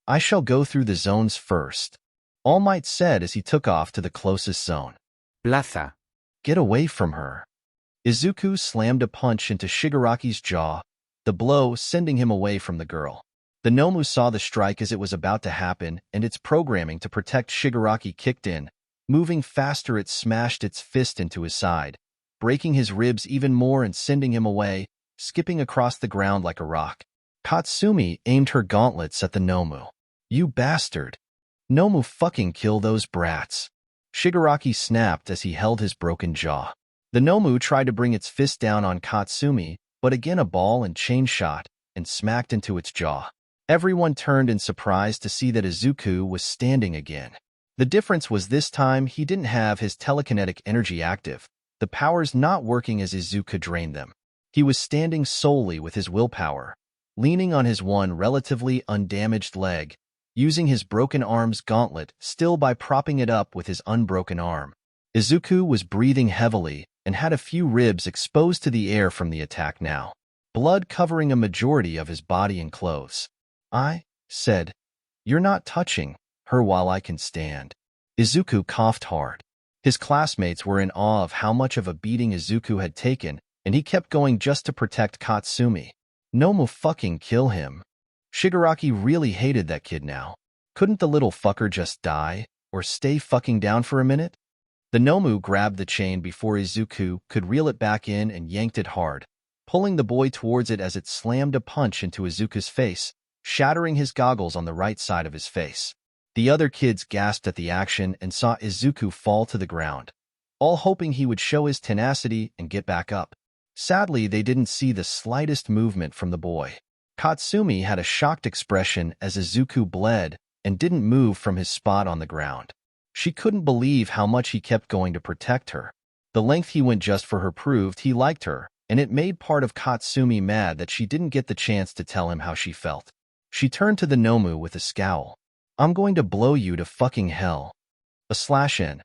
I shall go through the zones first. All Might said as he took off to the closest zone. Plaza. Get away from her. Izuku slammed a punch into Shigaraki's jaw, the blow sending him away from the girl. The Nomu saw the strike as it was about to happen, and its programming to protect Shigaraki kicked in. Moving faster, it smashed its fist into his side, breaking his ribs even more and sending him away, skipping across the ground like a rock. Katsumi aimed her gauntlets at the Nomu. You bastard. Nomu, fucking kill those brats. Shigaraki snapped as he held his broken jaw. The Nomu tried to bring its fist down on Katsumi, but again a ball and chain shot and smacked into its jaw. Everyone turned in surprise to see that Izuku was standing again. The difference was this time he didn't have his telekinetic energy active, the powers not working as Izuku drained them. He was standing solely with his willpower, leaning on his one relatively undamaged leg, using his broken arm's gauntlet still by propping it up with his unbroken arm. Izuku was breathing heavily and had a few ribs exposed to the air from the attack now, blood covering a majority of his body and clothes. I said, "You're not touching her while I can stand." Izuku coughed hard. His classmates were in awe of how much of a beating Izuku had taken, and he kept going just to protect Katsumi. Nomu fucking kill him. Shigaraki really hated that kid now. Couldn't the little fucker just die, or stay fucking down for a minute? The Nomu grabbed the chain before Izuku could reel it back in and yanked it hard, pulling the boy towards it as it slammed a punch into Izuku's face, shattering his goggles on the right side of his face. The other kids gasped at the action and saw Izuku fall to the ground, all hoping he would show his tenacity and get back up. Sadly, they didn't see the slightest movement from the boy. Katsumi had a shocked expression as Izuku bled and didn't move from his spot on the ground. She couldn't believe how much he kept going to protect her. The length he went just for her proved he liked her, and it made part of Katsumi mad that she didn't get the chance to tell him how she felt. She turned to the Nomu with a scowl. "I'm going to blow you to fucking hell." /N.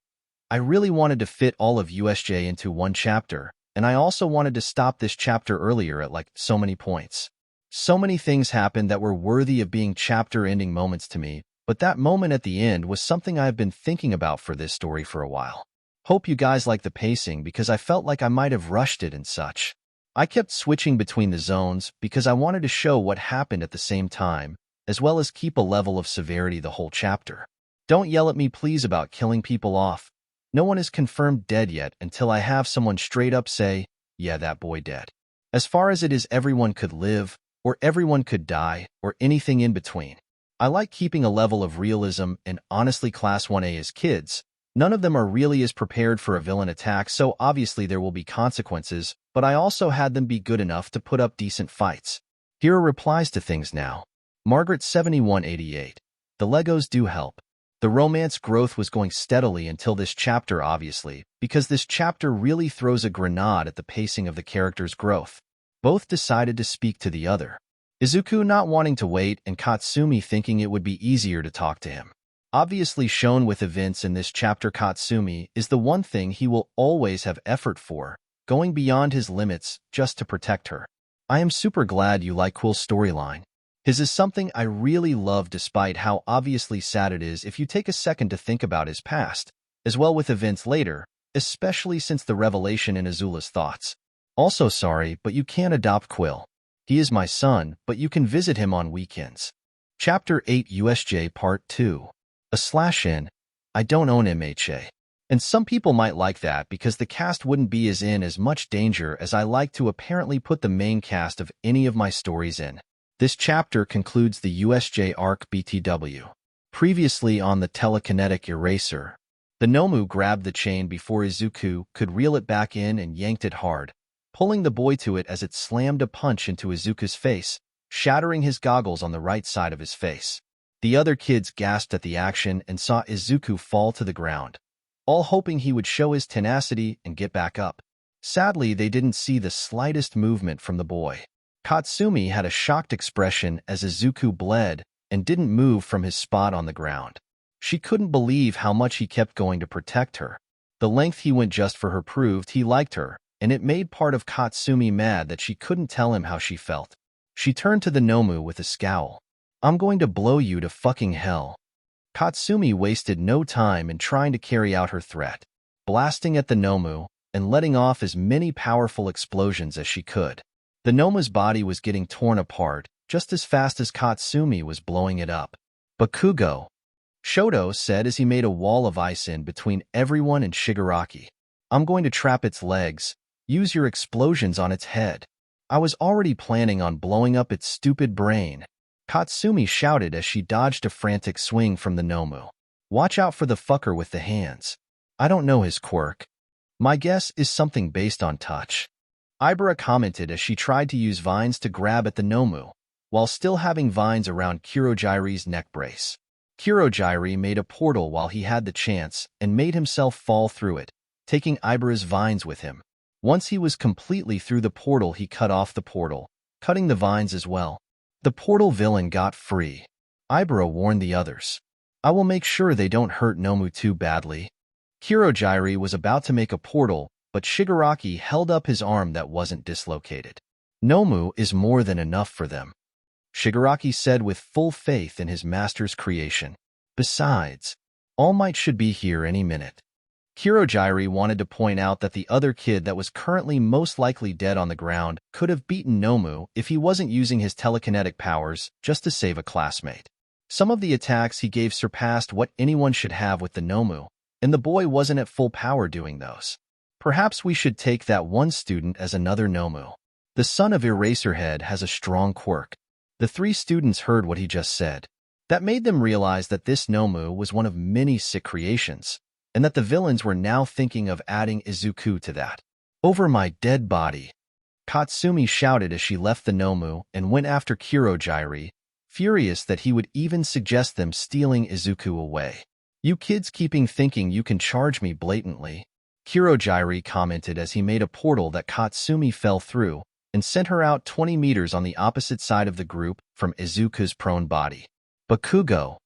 I really wanted to fit all of USJ into one chapter, and I also wanted to stop this chapter earlier at like so many points. So many things happened that were worthy of being chapter-ending moments to me, but that moment at the end was something I've been thinking about for this story for a while. Hope you guys like the pacing because I felt like I might have rushed it and such. I kept switching between the zones because I wanted to show what happened at the same time, as well as keep a level of severity the whole chapter. Don't yell at me please about killing people off. No one is confirmed dead yet until I have someone straight up say, "Yeah, that boy dead." As far as it is, everyone could live, or everyone could die, or anything in between. I like keeping a level of realism, and honestly Class 1A is kids. None of them are really as prepared for a villain attack, so obviously there will be consequences, but I also had them be good enough to put up decent fights. Here are replies to things now. Margaret 7188. The Legos do help. The romance growth was going steadily until this chapter obviously, because this chapter really throws a grenade at the pacing of the character's growth. Both decided to speak to the other. Izuku not wanting to wait and Katsumi thinking it would be easier to talk to him. Obviously shown with events in this chapter, Katsumi is the one thing he will always have effort for, going beyond his limits just to protect her. I am super glad you like cool storyline. His is something I really love despite how obviously sad it is if you take a second to think about his past, as well with events later, especially since the revelation in Azula's thoughts. Also sorry, but you can't adopt Quill. He is my son, but you can visit him on weekends. Chapter 8 USJ Part 2. /N. I don't own MHA. And some people might like that because the cast wouldn't be in as much danger as I like to apparently put the main cast of any of my stories in. This chapter concludes the USJ arc BTW. Previously on the Telekinetic eraser, the Nomu grabbed the chain before Izuku could reel it back in and yanked it hard, pulling the boy to it as it slammed a punch into Izuku's face, shattering his goggles on the right side of his face. The other kids gasped at the action and saw Izuku fall to the ground, all hoping he would show his tenacity and get back up. Sadly, they didn't see the slightest movement from the boy. Katsumi had a shocked expression as Izuku bled and didn't move from his spot on the ground. She couldn't believe how much he kept going to protect her. The length he went just for her proved he liked her, and it made part of Katsumi mad that she couldn't tell him how she felt. She turned to the Nomu with a scowl. "I'm going to blow you to fucking hell." Katsumi wasted no time in trying to carry out her threat, blasting at the Nomu and letting off as many powerful explosions as she could. The Noma's body was getting torn apart just as fast as Katsumi was blowing it up. "Bakugo," Shoto said as he made a wall of ice in between everyone and Shigaraki. "I'm going to trap its legs. Use your explosions on its head." I was already planning on blowing up its stupid brain. Katsumi shouted as she dodged a frantic swing from the Nomu. "Watch out for the fucker with the hands. I don't know his quirk. My guess is something based on touch." Ibara commented as she tried to use vines to grab at the Nomu, while still having vines around Kurogiri's neck brace. Kurogiri made a portal while he had the chance and made himself fall through it, taking Ibara's vines with him. Once he was completely through the portal, he cut off the portal, cutting the vines as well. The portal villain got free. Ibara warned the others. I will make sure they don't hurt Nomu too badly. Kurogiri was about to make a portal, but Shigaraki held up his arm that wasn't dislocated. Nomu is more than enough for them, Shigaraki said with full faith in his master's creation. Besides, All Might should be here any minute. Kurogiri wanted to point out that the other kid that was currently most likely dead on the ground could have beaten Nomu if he wasn't using his telekinetic powers just to save a classmate. Some of the attacks he gave surpassed what anyone should have with the Nomu, and the boy wasn't at full power doing those. Perhaps we should take that one student as another Nomu. The son of Eraserhead has a strong quirk. The three students heard what he just said. That made them realize that this Nomu was one of many sick creations, and that the villains were now thinking of adding Izuku to that. Over my dead body, Katsumi shouted as she left the Nomu and went after Kurogiri, furious that he would even suggest them stealing Izuku away. You kids keeping thinking you can charge me blatantly, Kurogiri commented as he made a portal that Katsumi fell through and sent her out 20 meters on the opposite side of the group from Izuku's prone body. Bakugo,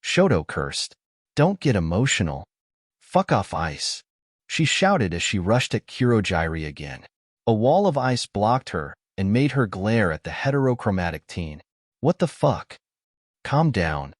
Shoto cursed. Don't get emotional. Fuck off, ice, she shouted as she rushed at Kurogiri again. A wall of ice blocked her and made her glare at the heterochromatic teen. What the fuck? Calm down.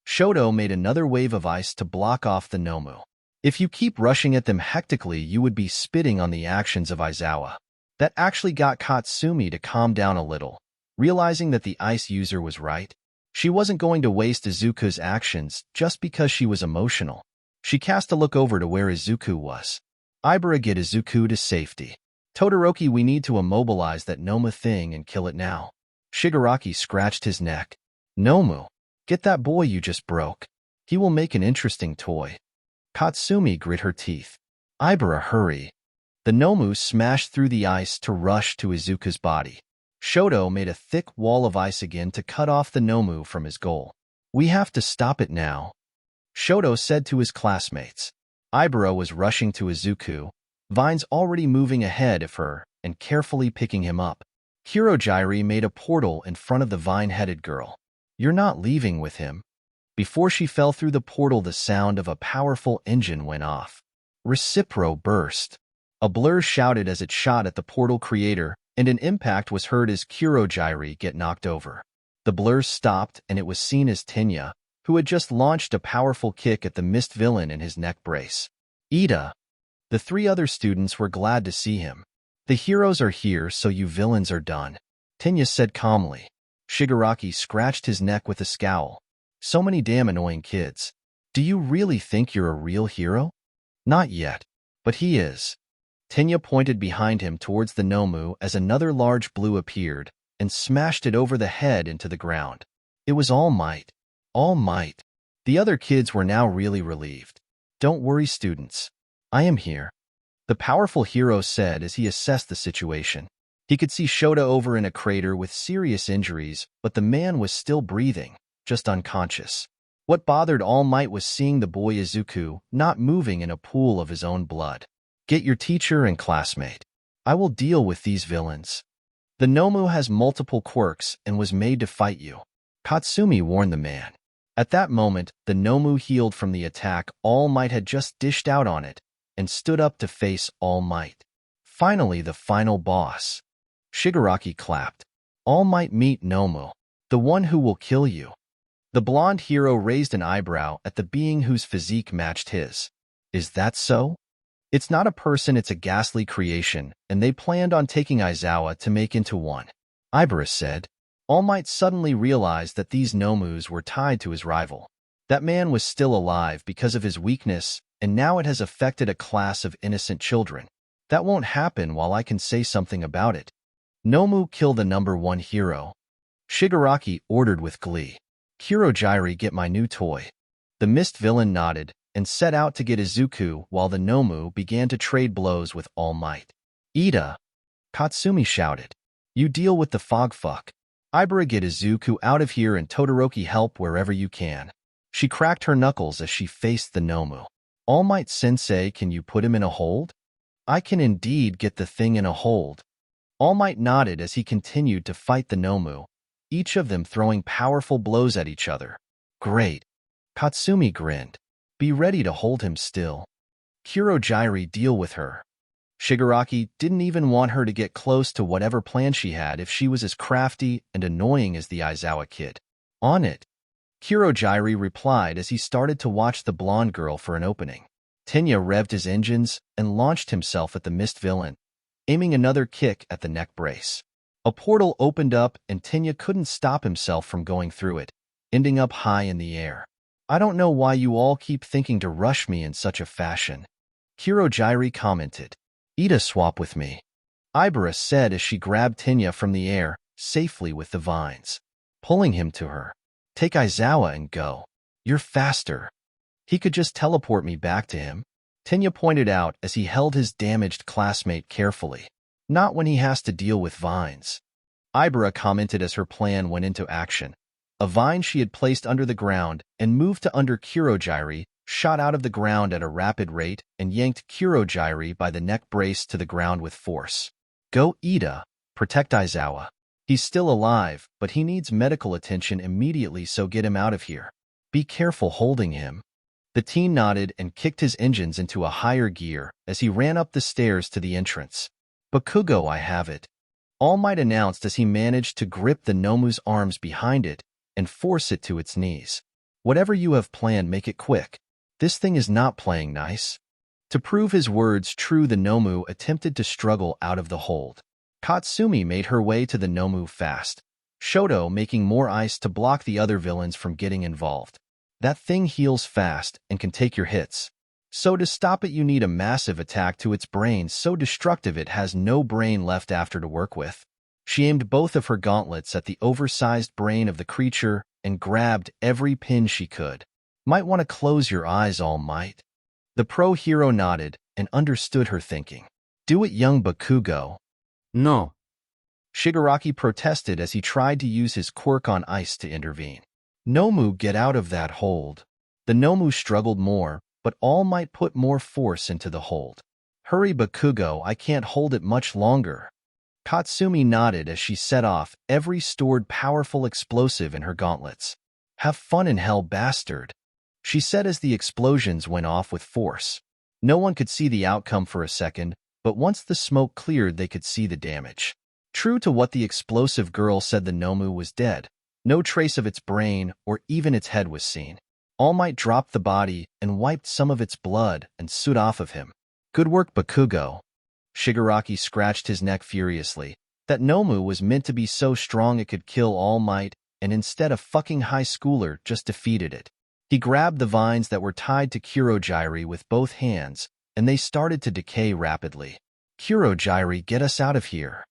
Shoto made another wave of ice to block off the Nomu. If you keep rushing at them hectically, you would be spitting on the actions of Aizawa. That actually got Katsumi to calm down a little, realizing that the ice user was right. She wasn't going to waste Izuku's actions just because she was emotional. She cast a look over to where Izuku was. Ibara, get Izuku to safety. Todoroki, we need to immobilize that Nomu thing and kill it now. Shigaraki scratched his neck. Nomu, get that boy you just broke. He will make an interesting toy. Katsumi grit her teeth. Ibara, hurry. The Nomu smashed through the ice to rush to Izuku's body. Shoto made a thick wall of ice again to cut off the Nomu from his goal. We have to stop it now, Shoto said to his classmates. Ibara was rushing to Izuku, vines already moving ahead of her and carefully picking him up. Kurogiri made a portal in front of the vine-headed girl. You're not leaving with him. Before she fell through the portal, the sound of a powerful engine went off. Recipro burst. A blur shouted as it shot at the portal creator, and an impact was heard as Kurogiri get knocked over. The blur stopped, and it was seen as Tenya, who had just launched a powerful kick at the mist villain in his neck brace. Ida. The three other students were glad to see him. The heroes are here, so you villains are done, Tenya said calmly. Shigaraki scratched his neck with a scowl. So many damn annoying kids. Do you really think you're a real hero? Not yet, but he is. Tenya pointed behind him towards the Nomu as another large blue appeared and smashed it over the head into the ground. It was All Might. All Might. The other kids were now really relieved. Don't worry, students. I am here, the powerful hero said as he assessed the situation. He could see Shota over in a crater with serious injuries, but the man was still breathing, just unconscious. What bothered All Might was seeing the boy Izuku not moving in a pool of his own blood. Get your teacher and classmate. I will deal with these villains. The Nomu has multiple quirks and was made to fight you, Katsumi warned the man. At that moment, the Nomu healed from the attack All Might had just dished out on it and stood up to face All Might. Finally, the final boss. Shigaraki clapped. All Might, meet Nomu, the one who will kill you. The blonde hero raised an eyebrow at the being whose physique matched his. Is that so? It's not a person, it's a ghastly creation, and they planned on taking Aizawa to make into one, Ibara said. All Might suddenly realized that these Nomus were tied to his rival. That man was still alive because of his weakness, and now it has affected a class of innocent children. That won't happen while I can say something about it. Nomu, kill the #1 hero, Shigaraki ordered with glee. Kurogiri, get my new toy. The mist villain nodded and set out to get Izuku while the Nomu began to trade blows with All Might. Ida, Katsumi shouted. You deal with the fog fuck. Ibara, get Izuku out of here, and Todoroki, help wherever you can. She cracked her knuckles as she faced the Nomu. All Might Sensei, can you put him in a hold? I can indeed get the thing in a hold. All Might nodded as he continued to fight the Nomu, each of them throwing powerful blows at each other. Great. Katsumi grinned. Be ready to hold him still. Kurogyri, deal with her. Shigaraki didn't even want her to get close to whatever plan she had if she was as crafty and annoying as the Aizawa kid. On it. Kurogyri replied as he started to watch the blonde girl for an opening. Tenya revved his engines and launched himself at the mist villain, aiming another kick at the neck brace. A portal opened up and Tenya couldn't stop himself from going through it, ending up high in the air. I don't know why you all keep thinking to rush me in such a fashion. Kurogyri commented. Eat a swap with me, Ibara said as she grabbed Tenya from the air, safely with the vines. Pulling him to her. Take Aizawa and go. You're faster. He could just teleport me back to him, Tenya pointed out as he held his damaged classmate carefully. Not when he has to deal with vines. Ibara commented as her plan went into action. A vine she had placed under the ground and moved to under Kurogyri shot out of the ground at a rapid rate and yanked Kurogyri by the neck brace to the ground with force. Go, Ida. Protect Aizawa. He's still alive, but he needs medical attention immediately, so get him out of here. Be careful holding him. The teen nodded and kicked his engines into a higher gear as he ran up the stairs to the entrance. Bakugo, I have it. All Might announced as he managed to grip the Nomu's arms behind it and force it to its knees. Whatever you have planned, make it quick. This thing is not playing nice. To prove his words true, the Nomu attempted to struggle out of the hold. Katsumi made her way to the Nomu fast, Shoto making more ice to block the other villains from getting involved. That thing heals fast and can take your hits. So to stop it, you need a massive attack to its brain, so destructive it has no brain left after to work with. She aimed both of her gauntlets at the oversized brain of the creature and grabbed every pin she could. Might want to close your eyes, All Might. The pro hero nodded and understood her thinking. Do it, young Bakugo. No. Shigaraki protested as he tried to use his quirk on ice to intervene. Nomu, get out of that hold. The Nomu struggled more, but All Might put more force into the hold. Hurry, Bakugo, I can't hold it much longer. Katsumi nodded as she set off every stored powerful explosive in her gauntlets. Have fun in hell, bastard, she said as the explosions went off with force. No one could see the outcome for a second, but once the smoke cleared, they could see the damage. True to what the explosive girl said, the Nomu was dead. No trace of its brain or even its head was seen. All Might dropped the body and wiped some of its blood and soot off of him. Good work, Bakugo. Shigaraki scratched his neck furiously. That Nomu was meant to be so strong it could kill All Might, and instead a fucking high schooler just defeated it. He grabbed the vines that were tied to Kurogyri with both hands, and they started to decay rapidly. Kurogyri, get us out of here.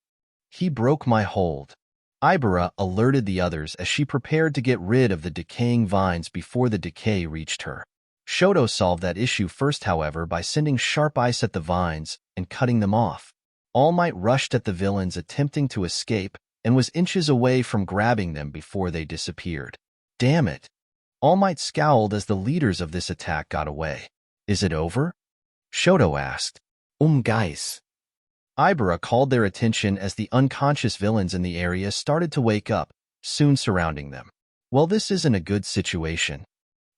He broke my hold. Ibara alerted the others as she prepared to get rid of the decaying vines before the decay reached her. Shoto solved that issue first, however, by sending sharp ice at the vines and cutting them off. All Might rushed at the villains attempting to escape and was inches away from grabbing them before they disappeared. Damn it. All Might scowled as the leaders of this attack got away. Is it over? Shoto asked. Guys. Ibara called their attention as the unconscious villains in the area started to wake up, soon surrounding them. Well, this isn't a good situation,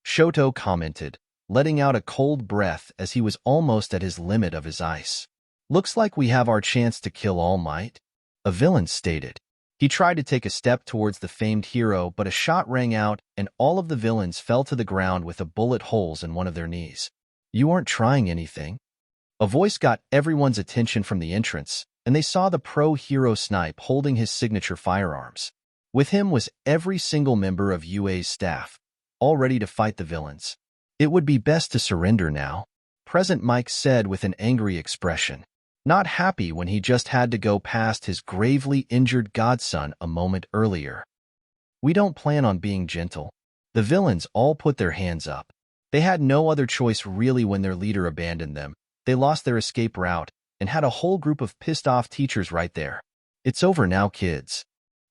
Shoto commented, letting out a cold breath as he was almost at his limit of his ice. Looks like we have our chance to kill All Might, a villain stated. He tried to take a step towards the famed hero, but a shot rang out and all of the villains fell to the ground with a bullet holes in one of their knees. You aren't trying anything? A voice got everyone's attention from the entrance, and they saw the pro hero Snipe holding his signature firearms. With him was every single member of UA's staff, all ready to fight the villains. It would be best to surrender now, Present Mike said with an angry expression, not happy when he just had to go past his gravely injured godson a moment earlier. We don't plan on being gentle. The villains all put their hands up. They had no other choice really when their leader abandoned them. They lost their escape route and had a whole group of pissed-off teachers right there. It's over now, kids.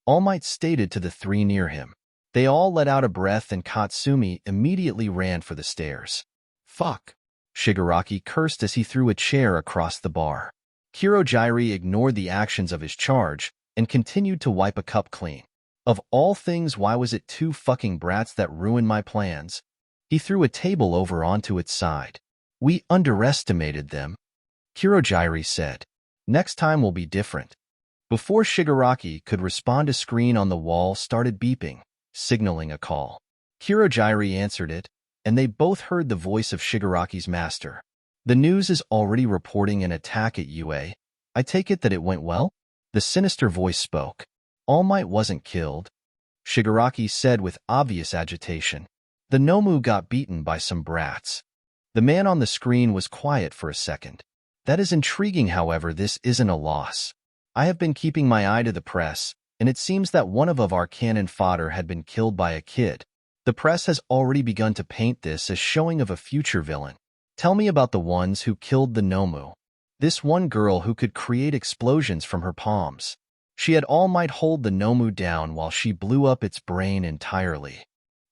All Might stated to the three near him. They all let out a breath and Katsumi immediately ran for the stairs. Fuck! Shigaraki cursed as he threw a chair across the bar. Kurojairi ignored the actions of his charge and continued to wipe a cup clean. Of all things, why was it two fucking brats that ruined my plans? He threw a table over onto its side. We underestimated them, Kurojairi said. Next time will be different. Before Shigaraki could respond, a screen on the wall started beeping, signaling a call. Kurojairi answered it, and they both heard the voice of Shigaraki's master. The news is already reporting an attack at UA. I take it that it went well? The sinister voice spoke. All Might wasn't killed, Shigaraki said with obvious agitation. The Nomu got beaten by some brats. The man on the screen was quiet for a second. That is intriguing, however, this isn't a loss. I have been keeping my eye to the press, and it seems that one of our cannon fodder had been killed by a kid. The press has already begun to paint this as showing of a future villain. Tell me about the ones who killed the Nomu. This one girl who could create explosions from her palms. She had All Might hold the Nomu down while she blew up its brain entirely.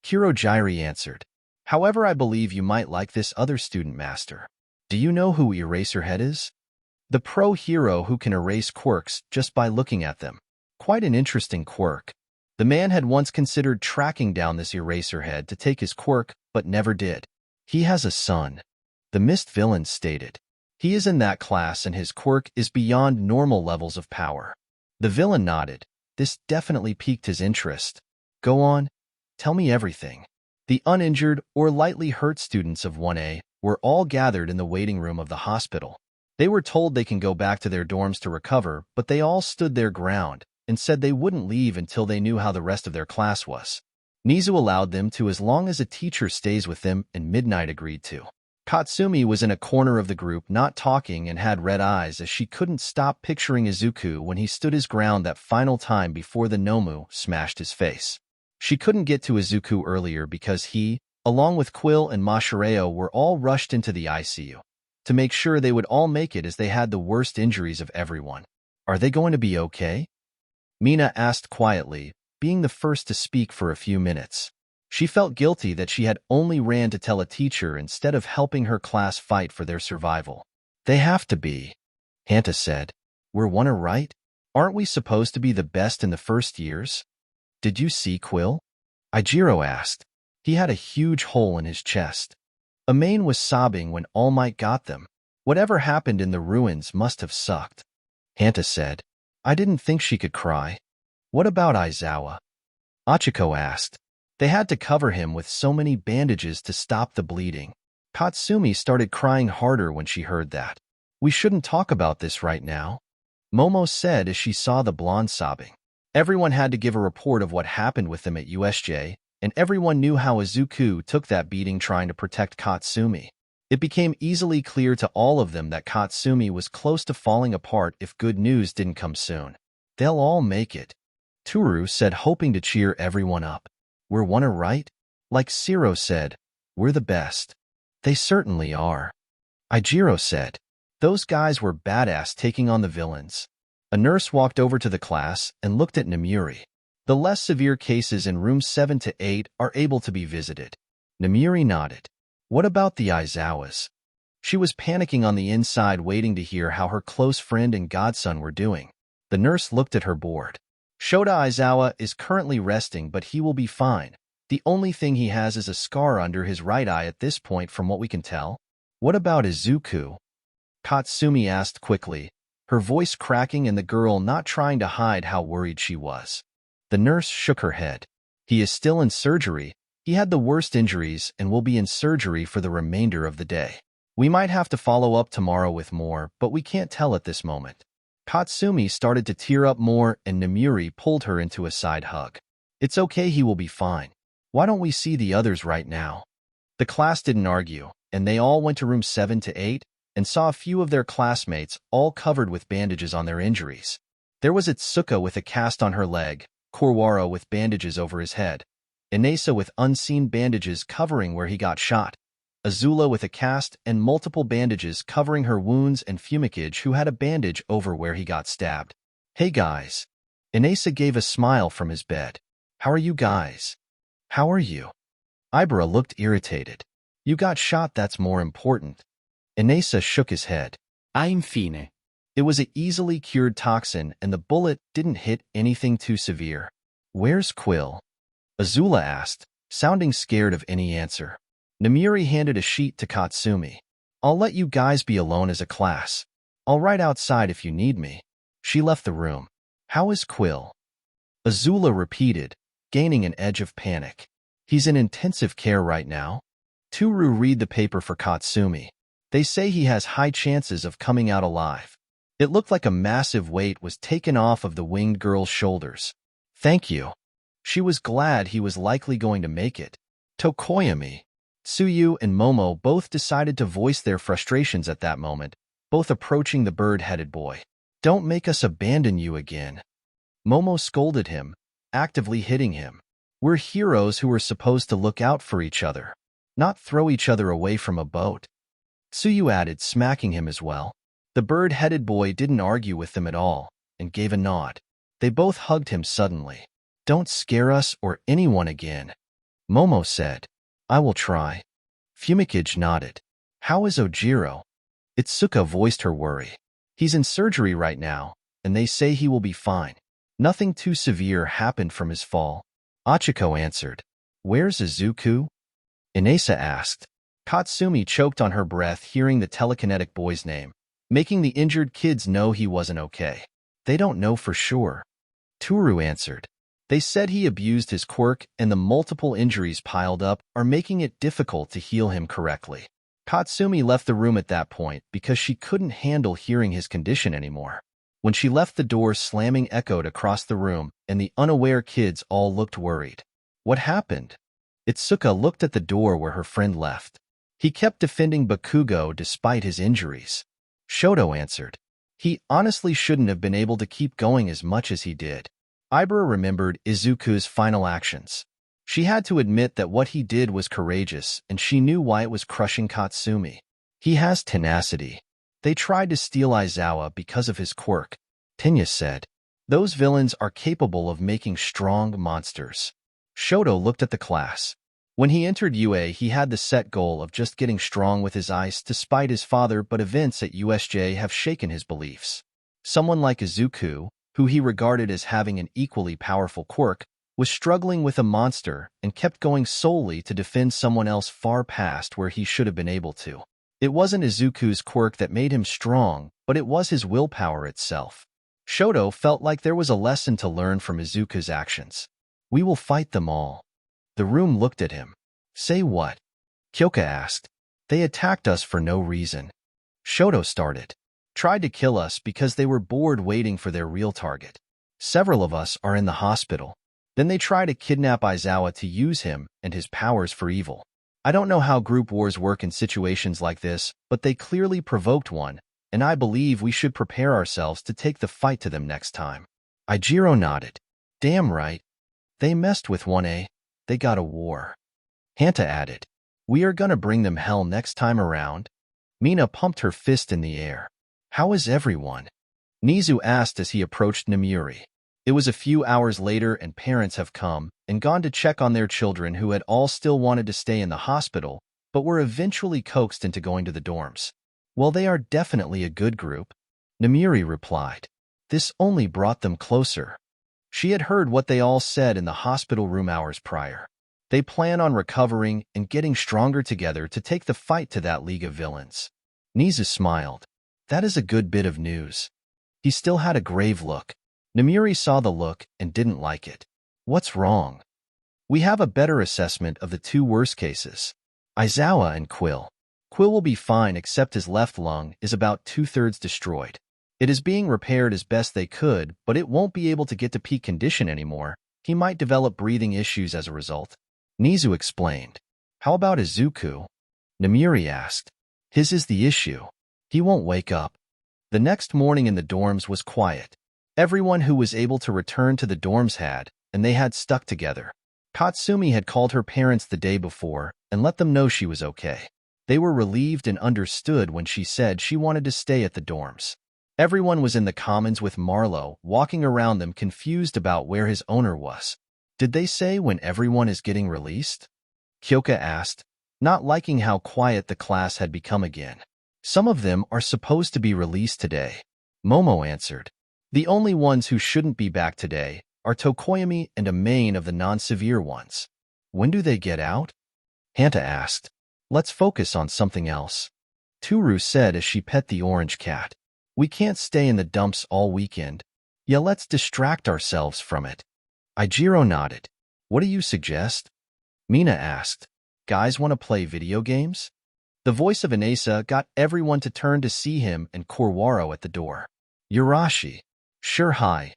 Kurojairi answered. However, I believe you might like this other student master. Do you know who Eraserhead is? The pro hero who can erase quirks just by looking at them. Quite an interesting quirk. The man had once considered tracking down this Eraserhead to take his quirk, but never did. He has a son. The Mist villain stated. He is in that class and his quirk is beyond normal levels of power. The villain nodded. This definitely piqued his interest. Go on. Tell me everything. The uninjured or lightly hurt students of 1A were all gathered in the waiting room of the hospital. They were told they can go back to their dorms to recover, but they all stood their ground and said they wouldn't leave until they knew how the rest of their class was. Nizu allowed them to as long as a teacher stays with them, and Midnight agreed to. Katsumi was in a corner of the group not talking and had red eyes as she couldn't stop picturing Izuku when he stood his ground that final time before the Nomu smashed his face. She couldn't get to Izuku earlier because he, along with Quill and Mashireo, were all rushed into the ICU to make sure they would all make it as they had the worst injuries of everyone. Are they going to be okay? Mina asked quietly, being the first to speak for a few minutes. She felt guilty that she had only ran to tell a teacher instead of helping her class fight for their survival. They have to be, Hanta said. We're one, right? Aren't we supposed to be the best in the first years? Did you see Quill? Ijiro asked. He had a huge hole in his chest. Amain was sobbing when All Might got them. Whatever happened in the ruins must have sucked. Hanta said. I didn't think she could cry. What about Aizawa? Achiko asked. They had to cover him with so many bandages to stop the bleeding. Katsumi started crying harder when she heard that. We shouldn't talk about this right now, Momo said as she saw the blonde sobbing. Everyone had to give a report of what happened with them at USJ, and everyone knew how Izuku took that beating trying to protect Katsumi. It became easily clear to all of them that Katsumi was close to falling apart if good news didn't come soon. They'll all make it, Toru said, hoping to cheer everyone up. We're one, right? Like Siro said, we're the best. They certainly are, Ijiro said. Those guys were badass taking on the villains. A nurse walked over to the class and looked at Namuri. The less severe cases in rooms 7 to 8 are able to be visited. Namuri nodded. What about the Aizawas? She was panicking on the inside, waiting to hear how her close friend and godson were doing. The nurse looked at her board. Shota Aizawa is currently resting, but he will be fine. The only thing he has is a scar under his right eye at this point from what we can tell. What about Izuku? Katsumi asked quickly, her voice cracking and the girl not trying to hide how worried she was. The nurse shook her head. He is still in surgery. He had the worst injuries and will be in surgery for the remainder of the day. We might have to follow up tomorrow with more, but we can't tell at this moment. Katsumi started to tear up more and Namuri pulled her into a side hug. It's okay, he will be fine. Why don't we see the others right now? The class didn't argue, and they all went to room 7 to 8 and saw a few of their classmates all covered with bandages on their injuries. There was Itsuka with a cast on her leg, Korwara with bandages over his head, Inesa with unseen bandages covering where he got shot, Azula with a cast and multiple bandages covering her wounds, and Fumikage who had a bandage over where he got stabbed. Hey guys. Inesa gave a smile from his bed. How are you guys? How are you? Ibra looked irritated. You got shot, that's more important. Inesa shook his head. I'm fine. It was an easily cured toxin and the bullet didn't hit anything too severe. Where's Quill? Azula asked, sounding scared of any answer. Namiri handed a sheet to Katsumi. I'll let you guys be alone as a class. I'll write outside if you need me. She left the room. How is Quill? Azula repeated, gaining an edge of panic. He's in intensive care right now. Toru read the paper for Katsumi. They say he has high chances of coming out alive. It looked like a massive weight was taken off of the winged girl's shoulders. Thank you. She was glad he was likely going to make it. Tokoyami, Tsuyu, and Momo both decided to voice their frustrations at that moment, both approaching the bird-headed boy. Don't make us abandon you again. Momo scolded him, actively hitting him. We're heroes who are supposed to look out for each other, not throw each other away from a boat. Tsuyu added, smacking him as well. The bird-headed boy didn't argue with them at all, and gave a nod. They both hugged him suddenly. Don't scare us or anyone again. Momo said, I will try. Fumikage nodded. How is Ojiro? Itsuka voiced her worry. He's in surgery right now, and they say he will be fine. Nothing too severe happened from his fall. Achiko answered. Where's Izuku? Inesa asked. Katsumi choked on her breath hearing the telekinetic boy's name, making the injured kids know he wasn't okay. They don't know for sure. Toru answered. They said he abused his quirk and the multiple injuries piled up are making it difficult to heal him correctly. Katsumi left the room at that point because she couldn't handle hearing his condition anymore. When she left, the door slamming echoed across the room and the unaware kids all looked worried. What happened? Itsuka looked at the door where her friend left. He kept defending Bakugo despite his injuries. Shoto answered. He honestly shouldn't have been able to keep going as much as he did. Ibra remembered Izuku's final actions. She had to admit that what he did was courageous, and she knew why it was crushing Katsumi. He has tenacity. They tried to steal Aizawa because of his quirk. Tinya said, those villains are capable of making strong monsters. Shoto looked at the class. When he entered UA, he had the set goal of just getting strong with his ice despite his father, but events at USJ have shaken his beliefs. Someone like Izuku, who he regarded as having an equally powerful quirk, was struggling with a monster and kept going solely to defend someone else far past where he should have been able to. It wasn't Izuku's quirk that made him strong, but it was his willpower itself. Shoto felt like there was a lesson to learn from Izuku's actions. We will fight them all. The room looked at him. Say what? Kyoka asked. They attacked us for no reason. Shoto started. Tried to kill us because they were bored waiting for their real target. Several of us are in the hospital. Then they try to kidnap Aizawa to use him and his powers for evil. I don't know how group wars work in situations like this, but they clearly provoked one, and I believe we should prepare ourselves to take the fight to them next time. Ijiro nodded. Damn right. They messed with 1A. They got a war. Hanta added. We are gonna bring them hell next time around. Mina pumped her fist in the air. How is everyone? Nizu asked as he approached Namiri. It was a few hours later and parents have come and gone to check on their children who had all still wanted to stay in the hospital, but were eventually coaxed into going to the dorms. Well, they are definitely a good group, Namiri replied. This only brought them closer. She had heard what they all said in the hospital room hours prior. They plan on recovering and getting stronger together to take the fight to that League of Villains. Nizu smiled. That is a good bit of news. He still had a grave look. Namiri saw the look and didn't like it. What's wrong? We have a better assessment of the two worst cases. Aizawa and Quill. Quill will be fine except his left lung is about 2/3 destroyed. It is being repaired as best they could, but it won't be able to get to peak condition anymore. He might develop breathing issues as a result. Nizu explained. How about Izuku? Namiri asked. His is the issue. He won't wake up. The next morning in the dorms was quiet. Everyone who was able to return to the dorms had, and they had stuck together. Katsumi had called her parents the day before and let them know she was okay. They were relieved and understood when she said she wanted to stay at the dorms. Everyone was in the commons with Marlowe, walking around them confused about where his owner was. Did they say when everyone is getting released? Kyoka asked, not liking how quiet the class had become again. Some of them are supposed to be released today. Momo answered. The only ones who shouldn't be back today are Tokoyami and a main of the non-severe ones. When do they get out? Hanta asked. Let's focus on something else. Turu said as she pet the orange cat. We can't stay in the dumps all weekend. Yeah, let's distract ourselves from it. Ijiro nodded. What do you suggest? Mina asked. Guys want to play video games? The voice of Inesa got everyone to turn to see him and Korwaro at the door. Yurashi. Sure, hi.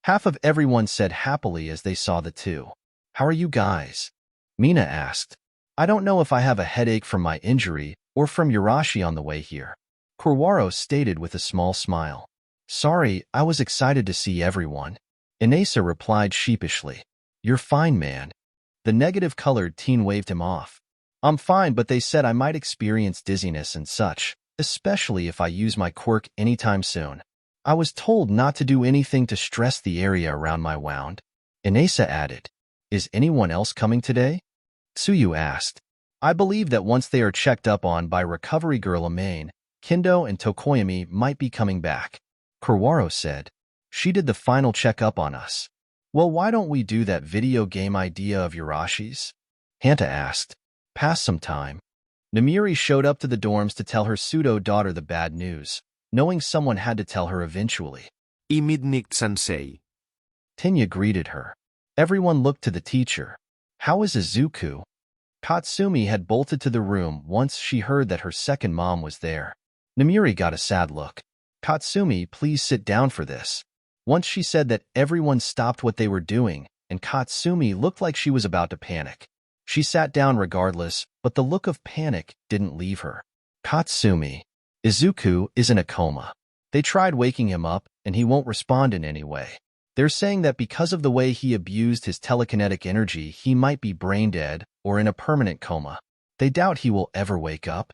Half of everyone said happily as they saw the two. How are you guys? Mina asked. I don't know if I have a headache from my injury or from Yurashi on the way here. Korwaro stated with a small smile. Sorry, I was excited to see everyone. Inesa replied sheepishly. You're fine, man. The negative-colored teen waved him off. I'm fine, but they said I might experience dizziness and such, especially if I use my quirk anytime soon. I was told not to do anything to stress the area around my wound. Inesa added. Is anyone else coming today? Tsuyu asked. I believe that once they are checked up on by recovery girl Amain, Kendo and Tokoyami might be coming back. Korwaro said. She did the final check-up on us. Well, why don't we do that video game idea of Yurashi's? Hanta asked. Pass some time. Namiri showed up to the dorms to tell her pseudo-daughter the bad news, knowing someone had to tell her eventually. Imidnik-sensei. Tinya greeted her. Everyone looked to the teacher. How is Izuku? Katsumi had bolted to the room once she heard that her second mom was there. Namiri got a sad look. Katsumi, please sit down for this. Once she said that everyone stopped what they were doing, and Katsumi looked like she was about to panic. She sat down regardless, but the look of panic didn't leave her. Katsumi. Izuku is in a coma. They tried waking him up, and he won't respond in any way. They're saying that because of the way he abused his telekinetic energy, he might be brain dead or in a permanent coma. They doubt he will ever wake up.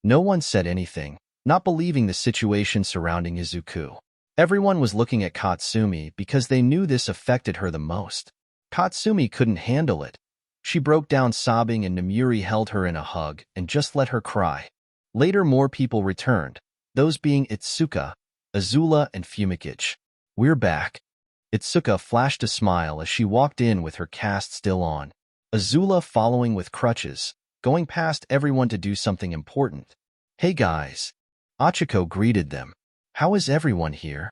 No one said anything, not believing the situation surrounding Izuku. Everyone was looking at Katsumi because they knew this affected her the most. Katsumi couldn't handle it. She broke down sobbing and Namiri held her in a hug and just let her cry. Later more people returned, those being Itsuka, Azula, and Fumikage. We're back. Itsuka flashed a smile as she walked in with her cast still on. Azula following with crutches, going past everyone to do something important. Hey guys. Achiko greeted them. How is everyone here?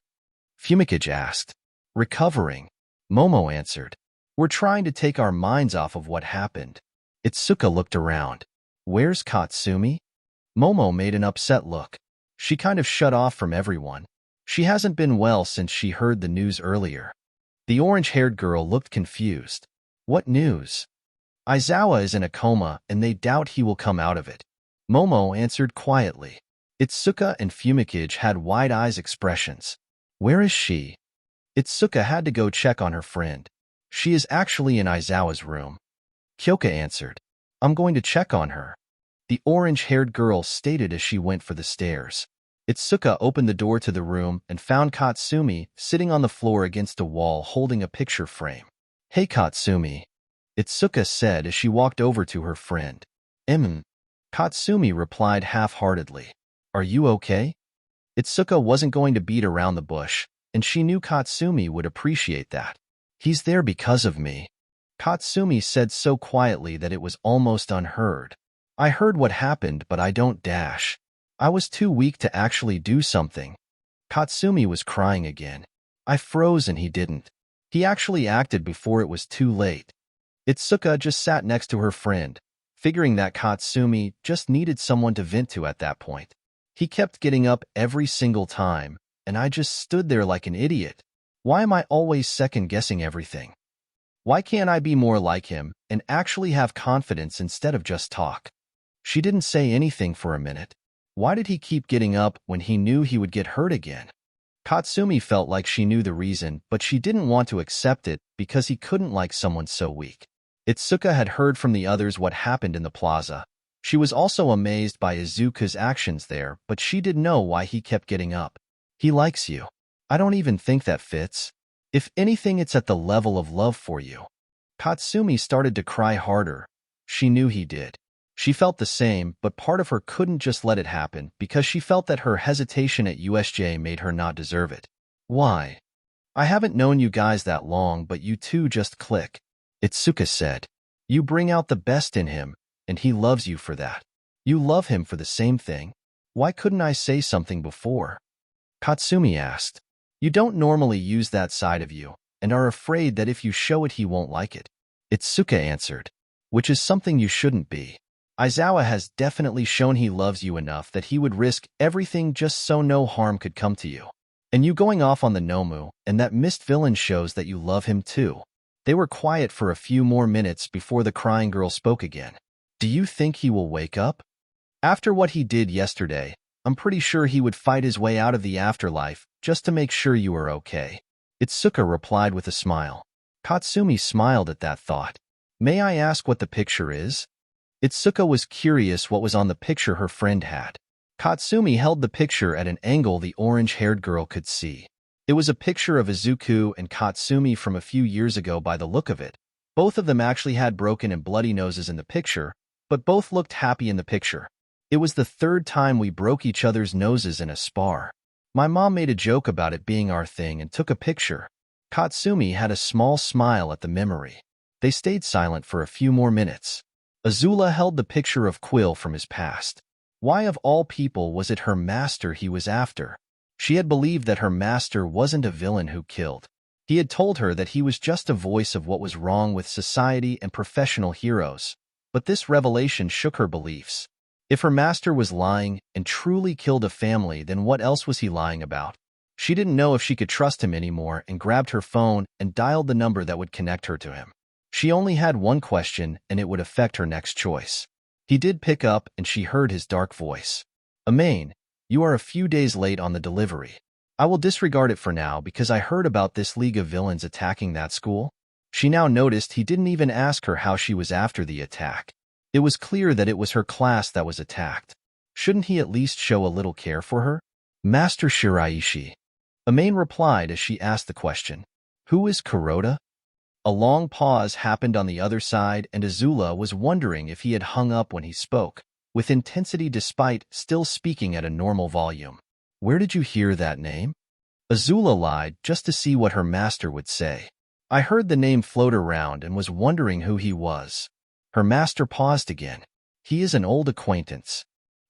Fumikage asked. Recovering. Momo answered. We're trying to take our minds off of what happened. Itsuka looked around. Where's Katsumi? Momo made an upset look. She kind of shut off from everyone. She hasn't been well since she heard the news earlier. The orange-haired girl looked confused. What news? Aizawa is in a coma and they doubt he will come out of it. Momo answered quietly. Itsuka and Fumikage had wide-eyed expressions. Where is she? Itsuka had to go check on her friend. She is actually in Aizawa's room. Kyoka answered. I'm going to check on her. The orange-haired girl stated as she went for the stairs. Itsuka opened the door to the room and found Katsumi sitting on the floor against a wall holding a picture frame. Hey Katsumi. Itsuka said as she walked over to her friend. Katsumi replied half-heartedly. Are you okay? Itsuka wasn't going to beat around the bush, and she knew Katsumi would appreciate that. He's there because of me. Katsumi said so quietly that it was almost unheard. I heard what happened, but I don't dash. I was too weak to actually do something. Katsumi was crying again. I froze and he didn't. He actually acted before it was too late. Itsuka just sat next to her friend, figuring that Katsumi just needed someone to vent to at that point. He kept getting up every single time, and I just stood there like an idiot. Why am I always second-guessing everything? Why can't I be more like him and actually have confidence instead of just talk? She didn't say anything for a minute. Why did he keep getting up when he knew he would get hurt again? Katsumi felt like she knew the reason, but she didn't want to accept it because he couldn't like someone so weak. Itsuka had heard from the others what happened in the plaza. She was also amazed by Izuku's actions there, but she didn't know why he kept getting up. He likes you. I don't even think that fits. If anything, it's at the level of love for you. Katsumi started to cry harder. She knew he did. She felt the same, but part of her couldn't just let it happen because she felt that her hesitation at USJ made her not deserve it. Why? I haven't known you guys that long, but you two just click. Itsuka said. You bring out the best in him, and he loves you for that. You love him for the same thing. Why couldn't I say something before? Katsumi asked. You don't normally use that side of you, and are afraid that if you show it he won't like it. Itsuka answered. Which is something you shouldn't be. Aizawa has definitely shown he loves you enough that he would risk everything just so no harm could come to you. And you going off on the Nomu and that mist villain shows that you love him too. They were quiet for a few more minutes before the crying girl spoke again. Do you think he will wake up? After what he did yesterday, I'm pretty sure he would fight his way out of the afterlife just to make sure you are okay. Itsuka replied with a smile. Katsumi smiled at that thought. May I ask what the picture is? Itsuka was curious what was on the picture her friend had. Katsumi held the picture at an angle the orange-haired girl could see. It was a picture of Izuku and Katsumi from a few years ago by the look of it. Both of them actually had broken and bloody noses in the picture, but both looked happy in the picture. It was the third time we broke each other's noses in a spar. My mom made a joke about it being our thing and took a picture. Katsumi had a small smile at the memory. They stayed silent for a few more minutes. Azula held the picture of Quill from his past. Why of all people was it her master he was after? She had believed that her master wasn't a villain who killed. He had told her that he was just a voice of what was wrong with society and professional heroes. But this revelation shook her beliefs. If her master was lying and truly killed a family, then what else was he lying about? She didn't know if she could trust him anymore and grabbed her phone and dialed the number that would connect her to him. She only had one question, and it would affect her next choice. He did pick up, and she heard his dark voice. Amain, you are a few days late on the delivery. I will disregard it for now because I heard about this League of Villains attacking that school. She now noticed he didn't even ask her how she was after the attack. It was clear that it was her class that was attacked. Shouldn't he at least show a little care for her? Master Shiraishi. Amain replied as she asked the question. Who is Kuroda? A long pause happened on the other side, and Azula was wondering if he had hung up when he spoke, with intensity despite still speaking at a normal volume. Where did you hear that name? Azula lied just to see what her master would say. I heard the name float around and was wondering who he was. Her master paused again. He is an old acquaintance.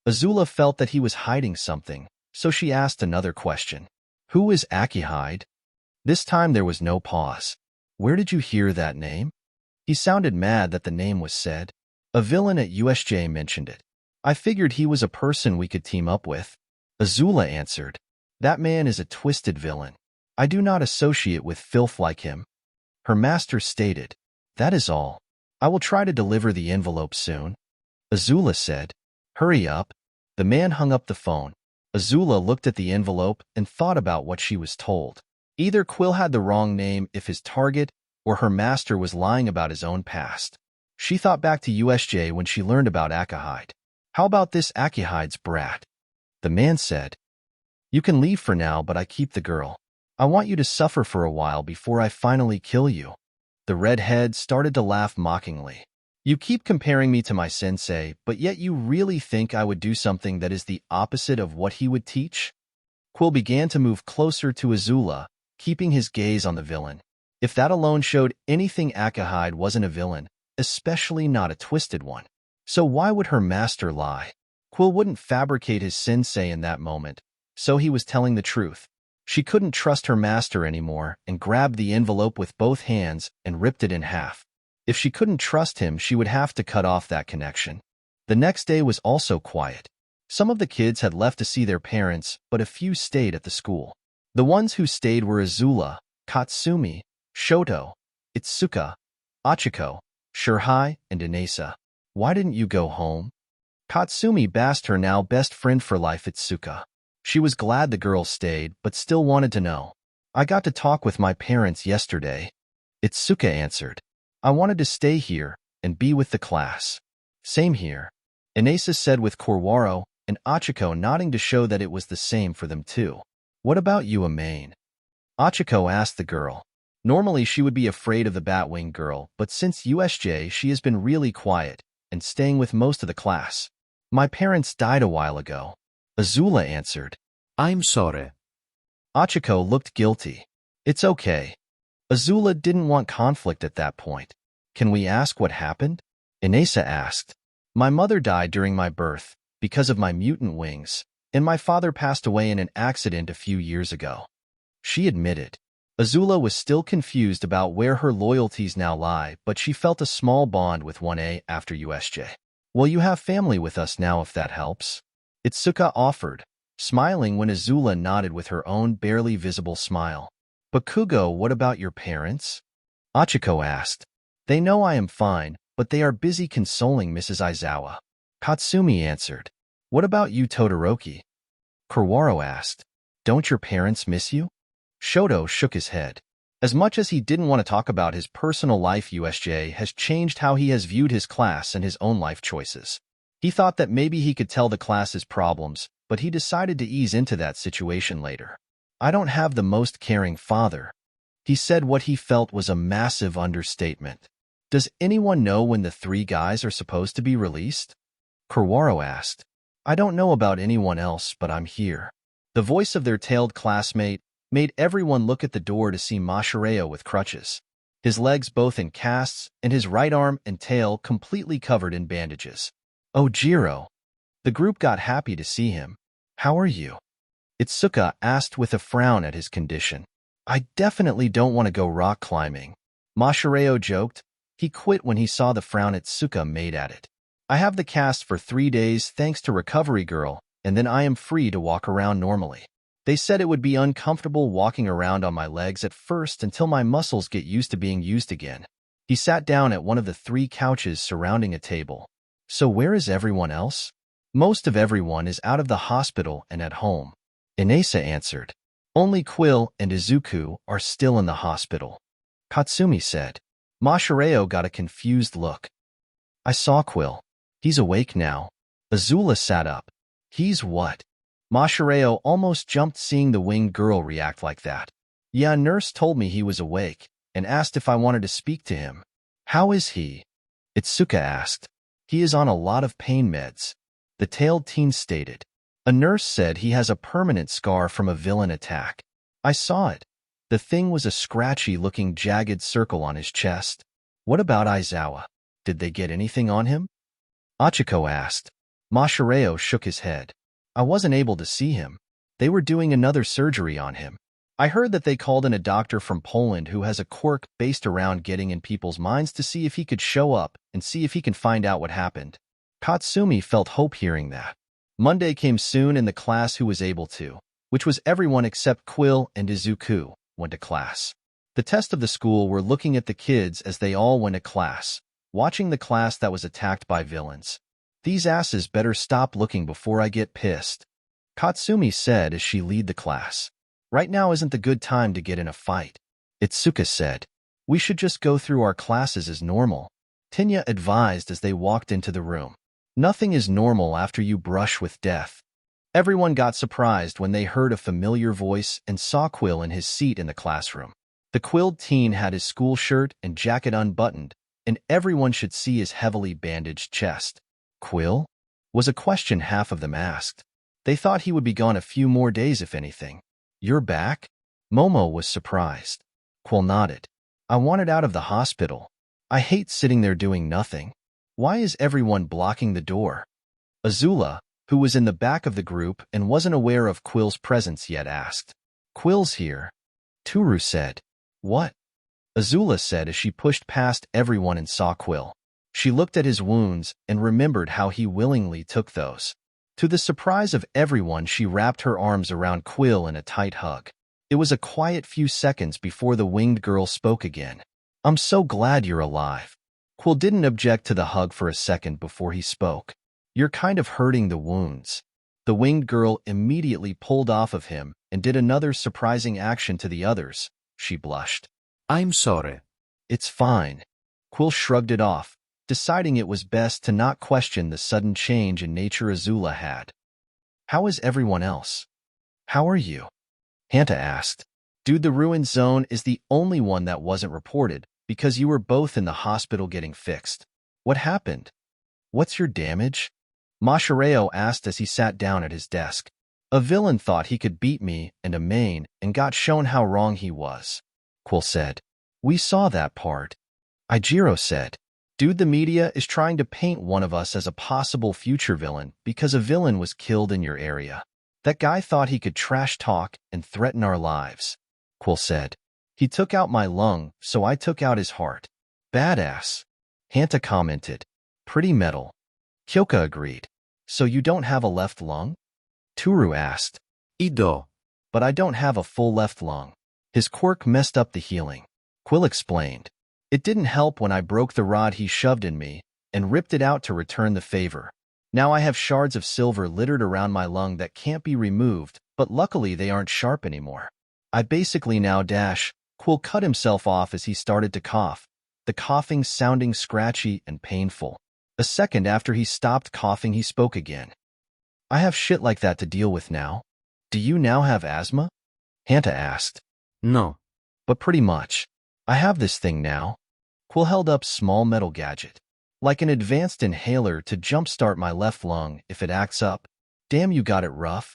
Azula felt that he was hiding something, so she asked another question. Who is Akihide? This time there was no pause. Where did you hear that name? He sounded mad that the name was said. A villain at USJ mentioned it. I figured he was a person we could team up with. Azula answered. That man is a twisted villain. I do not associate with filth like him. Her master stated. That is all. I will try to deliver the envelope soon. Azula said. Hurry up. The man hung up the phone. Azula looked at the envelope and thought about what she was told. Either Quill had the wrong name if his target, or her master was lying about his own past. She thought back to USJ when she learned about Akihide. How about this Akihide's brat? The man said, You can leave for now, but I keep the girl. I want you to suffer for a while before I finally kill you. The redhead started to laugh mockingly. You keep comparing me to my sensei, but yet you really think I would do something that is the opposite of what he would teach? Quill began to move closer to Azula, keeping his gaze on the villain. If that alone showed anything, Akihide wasn't a villain, especially not a twisted one. So why would her master lie? Quill wouldn't fabricate his sensei in that moment, so he was telling the truth. She couldn't trust her master anymore and grabbed the envelope with both hands and ripped it in half. If she couldn't trust him, she would have to cut off that connection. The next day was also quiet. Some of the kids had left to see their parents, but a few stayed at the school. The ones who stayed were Azula, Katsumi, Shoto, Itsuka, Achiko, Shirhai, and Inesa. Why didn't you go home? Katsumi basked her now best friend for life, Itsuka. She was glad the girl stayed, but still wanted to know. I got to talk with my parents yesterday. Itsuka answered. I wanted to stay here and be with the class. Same here. Inesa said with Korwaro and Achiko nodding to show that it was the same for them too. What about you, Amain? Achiko asked the girl. Normally she would be afraid of the Batwing girl, but since USJ she has been really quiet and staying with most of the class. My parents died a while ago. Azula answered. I'm sorry. Achiko looked guilty. It's okay. Azula didn't want conflict at that point. Can we ask what happened? Inesa asked. My mother died during my birth because of my mutant wings, and my father passed away in an accident a few years ago. She admitted. Azula was still confused about where her loyalties now lie, but she felt a small bond with 1A after USJ. Well, you have family with us now if that helps. Itsuka offered, smiling when Azula nodded with her own barely visible smile. Bakugo, what about your parents? Achiko asked. They know I am fine, but they are busy consoling Mrs. Aizawa. Katsumi answered. What about you, Todoroki? Kurwaro asked. Don't your parents miss you? Shoto shook his head. As much as he didn't want to talk about his personal life, USJ has changed how he has viewed his class and his own life choices. He thought that maybe he could tell the class his problems, but he decided to ease into that situation later. I don't have the most caring father. He said what he felt was a massive understatement. Does anyone know when the three guys are supposed to be released? Kurwaro asked. I don't know about anyone else, but I'm here. The voice of their tailed classmate made everyone look at the door to see Mashireo with crutches, his legs both in casts and his right arm and tail completely covered in bandages. Oh, Jiro. The group got happy to see him. How are you? Itsuka asked with a frown at his condition. I definitely don't want to go rock climbing. Mashireo joked. He quit when he saw the frown Itsuka made at it. I have the cast for 3 days thanks to Recovery Girl, and then I am free to walk around normally. They said it would be uncomfortable walking around on my legs at first until my muscles get used to being used again. He sat down at one of the 3 couches surrounding a table. So where is everyone else? Most of everyone is out of the hospital and at home. Inesa answered. Only Quill and Izuku are still in the hospital. Katsumi said. Mashireo got a confused look. I saw Quill. He's awake now. Azula sat up. He's what? Mashireo almost jumped seeing the winged girl react like that. Yeah, a nurse told me he was awake and asked if I wanted to speak to him. How is he? Itsuka asked. He is on a lot of pain meds. The tailed teen stated. A nurse said he has a permanent scar from a villain attack. I saw it. The thing was a scratchy-looking jagged circle on his chest. What about Aizawa? Did they get anything on him? Achiko asked. Mashireo shook his head. I wasn't able to see him. They were doing another surgery on him. I heard that they called in a doctor from Poland who has a quirk based around getting in people's minds to see if he could show up and see if he can find out what happened. Katsumi felt hope hearing that. Monday came soon and the class who was able to, which was everyone except Quill and Izuku, went to class. The test of the school were looking at the kids as they all went to class, watching the class that was attacked by villains. These asses better stop looking before I get pissed, Katsumi said as she led the class. Right now isn't the good time to get in a fight. Itsuka said. We should just go through our classes as normal. Tinya advised as they walked into the room. Nothing is normal after you brush with death. Everyone got surprised when they heard a familiar voice and saw Quill in his seat in the classroom. The quilled teen had his school shirt and jacket unbuttoned, and everyone should see his heavily bandaged chest. Quill? Was a question half of them asked. They thought he would be gone a few more days if anything. You're back? Momo was surprised. Quill nodded. I wanted out of the hospital. I hate sitting there doing nothing. Why is everyone blocking the door? Azula, who was in the back of the group and wasn't aware of Quill's presence yet, asked. Quill's here. Turu said. What? Azula said as she pushed past everyone and saw Quill. She looked at his wounds and remembered how he willingly took those. To the surprise of everyone, she wrapped her arms around Quill in a tight hug. It was a quiet few seconds before the winged girl spoke again. I'm so glad you're alive. Quill didn't object to the hug for a second before he spoke. You're kind of hurting the wounds. The winged girl immediately pulled off of him and did another surprising action to the others. She blushed. I'm sorry. It's fine. Quill shrugged it off, deciding it was best to not question the sudden change in nature Azula had. How is everyone else? How are you? Hanta asked. Dude, the ruined zone is the only one that wasn't reported because you were both in the hospital getting fixed. What happened? What's your damage? Mashareo asked as he sat down at his desk. A villain thought he could beat me and a main and got shown how wrong he was. Quill said. We saw that part. Ijiro said. Dude, the media is trying to paint one of us as a possible future villain because a villain was killed in your area. That guy thought he could trash talk and threaten our lives. Quill said. He took out my lung, so I took out his heart. Badass. Hanta commented. Pretty metal. Kyoka agreed. So you don't have a left lung? Toru asked. Ido. But I don't have a full left lung. His quirk messed up the healing. Quill explained. It didn't help when I broke the rod he shoved in me and ripped it out to return the favor. Now I have shards of silver littered around my lung that can't be removed, but luckily they aren't sharp anymore. I basically now dash. Quill cut himself off as he started to cough, the coughing sounding scratchy and painful. A second after he stopped coughing, he spoke again. I have shit like that to deal with now. Do you now have asthma? Hanta asked. No. But pretty much. I have this thing now. Quill held up small metal gadget. Like an advanced inhaler to jumpstart my left lung if it acts up. Damn, you got it rough.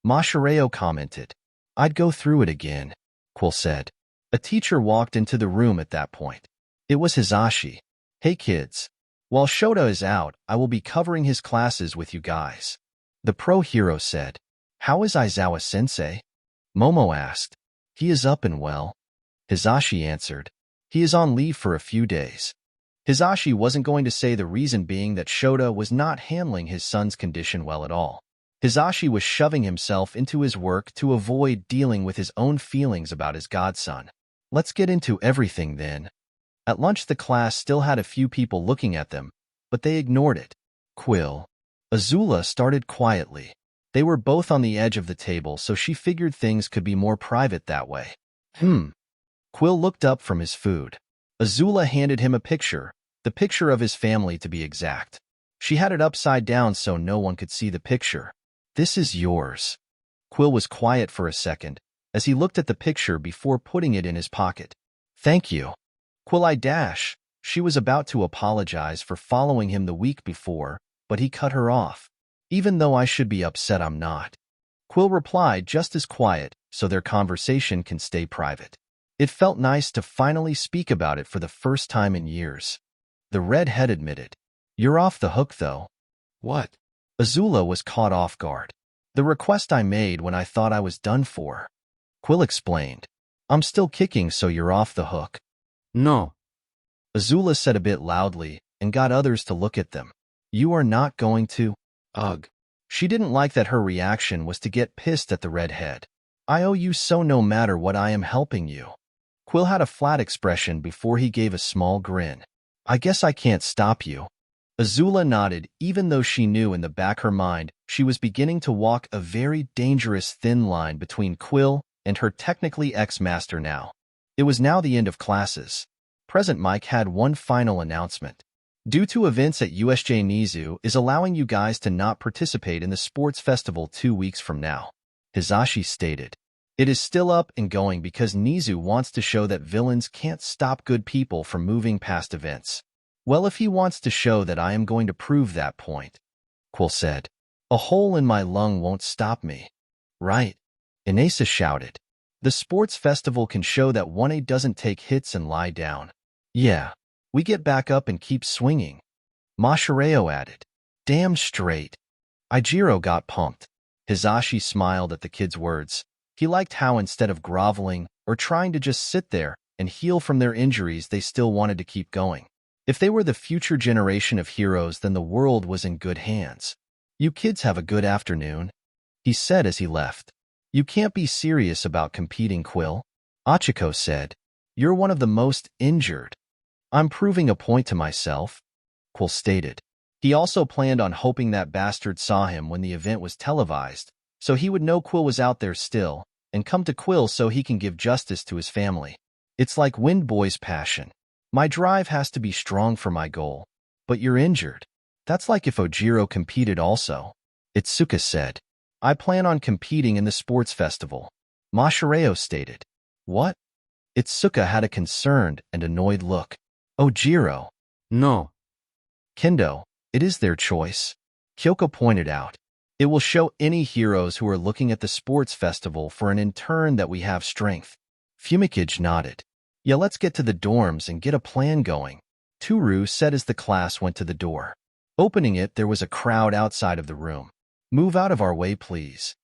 Mashareo commented. I'd go through it again, Quill said. A teacher walked into the room at that point. It was Hisashi. Hey kids. While Shota is out, I will be covering his classes with you guys. The pro hero said. How is Aizawa-sensei? Momo asked. He is up and well. Hisashi answered. He is on leave for a few days. Hisashi wasn't going to say the reason being that Shota was not handling his son's condition well at all. Hisashi was shoving himself into his work to avoid dealing with his own feelings about his godson. Let's get into everything then. At lunch the class still had a few people looking at them, but they ignored it. Quill. Azula started quietly. They were both on the edge of the table, so she figured things could be more private that way. Quill looked up from his food. Azula handed him a picture, the picture of his family to be exact. She had it upside down so no one could see the picture. This is yours. Quill was quiet for a second, as he looked at the picture before putting it in his pocket. Thank you. Quill dash. She was about to apologize for following him the week before, but he cut her off. Even though I should be upset, I'm not. Quill replied just as quiet, so their conversation can stay private. It felt nice to finally speak about it for the first time in years. The redhead admitted. You're off the hook, though. What? Azula was caught off guard. The request I made when I thought I was done for. Quill explained. I'm still kicking, so you're off the hook. No. Azula said a bit loudly and got others to look at them. You are not going to? Ugh. She didn't like that her reaction was to get pissed at the redhead. I owe you, so no matter what I am helping you. Quill had a flat expression before he gave a small grin. I guess I can't stop you. Azula nodded, even though she knew in the back of her mind she was beginning to walk a very dangerous thin line between Quill and her technically ex-master now. It was now the end of classes. Present Mike had one final announcement. Due to events at USJ, Nizu is allowing you guys to not participate in the sports festival 2 weeks from now. Hisashi stated. It is still up and going because Nizu wants to show that villains can't stop good people from moving past events. Well, if he wants to show that, I am going to prove that point. Quill said. A hole in my lung won't stop me. Right. Inesa shouted. The sports festival can show that 1A doesn't take hits and lie down. Yeah. We get back up and keep swinging. Mashareo added. Damn straight. Ijiro got pumped. Hisashi smiled at the kid's words. He liked how instead of groveling or trying to just sit there and heal from their injuries, they still wanted to keep going. If they were the future generation of heroes, then the world was in good hands. You kids have a good afternoon, he said as he left. You can't be serious about competing, Quill, Achiko said. You're one of the most injured. I'm proving a point to myself, Quill stated. He also planned on hoping that bastard saw him when the event was televised, so he would know Quill was out there still, and come to Quill so he can give justice to his family. It's like Wind Boy's passion. My drive has to be strong for my goal. But you're injured. That's like if Ojiro competed also. Itsuka said. I plan on competing in the sports festival. Masahiro stated. What? Itsuka had a concerned and annoyed look. Oh, Jiro. No. Kendo, it is their choice. Kyoko pointed out. It will show any heroes who are looking at the sports festival for an intern that we have strength. Fumikage nodded. Yeah, let's get to the dorms and get a plan going, Toru said as the class went to the door. Opening it, there was a crowd outside of the room. Move out of our way, please.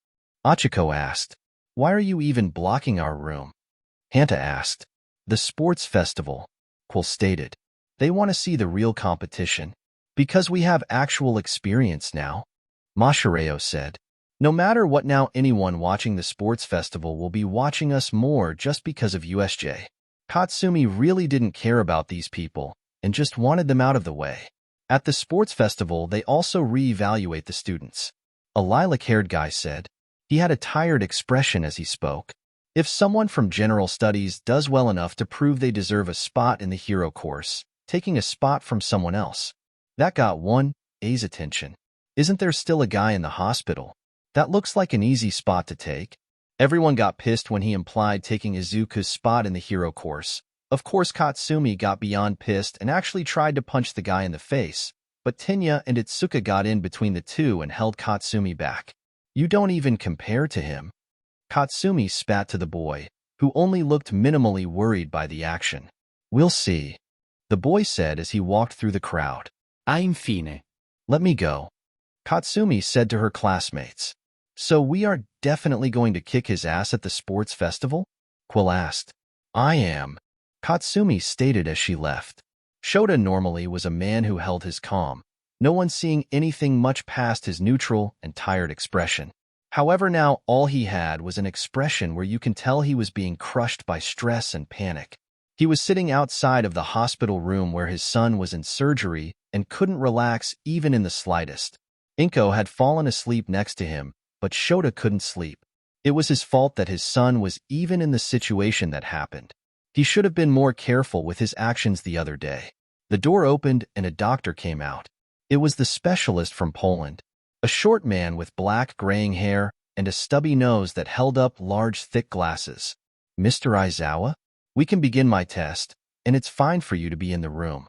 Achiko asked. Why are you even blocking our room? Hanta asked. The sports festival, Quill stated. They want to see the real competition. Because we have actual experience now, Masahiro said. No matter what now, anyone watching the sports festival will be watching us more just because of USJ. Katsumi really didn't care about these people and just wanted them out of the way. At the sports festival, they also re-evaluate the students. A lilac-haired guy said. He had a tired expression as he spoke. If someone from general studies does well enough to prove they deserve a spot in the hero course, taking a spot from someone else. That got one A's attention. Isn't there still a guy in the hospital? That looks like an easy spot to take. Everyone got pissed when he implied taking Izuku's spot in the hero course. Of course, Katsumi got beyond pissed and actually tried to punch the guy in the face, but Tenya and Itsuka got in between the two and held Katsumi back. You don't even compare to him. Katsumi spat to the boy, who only looked minimally worried by the action. We'll see, the boy said as he walked through the crowd. Infine. Let me go, Katsumi said to her classmates. So we are definitely going to kick his ass at the sports festival? Quill asked. I am, Katsumi stated as she left. Shota normally was a man who held his calm, no one seeing anything much past his neutral and tired expression. However, now all he had was an expression where you can tell he was being crushed by stress and panic. He was sitting outside of the hospital room where his son was in surgery and couldn't relax even in the slightest. Inko had fallen asleep next to him, but Shota couldn't sleep. It was his fault that his son was even in the situation that happened. He should have been more careful with his actions the other day. The door opened and a doctor came out. It was the specialist from Poland. A short man with black graying hair and a stubby nose that held up large thick glasses. Mr. Aizawa? We can begin my test, and it's fine for you to be in the room.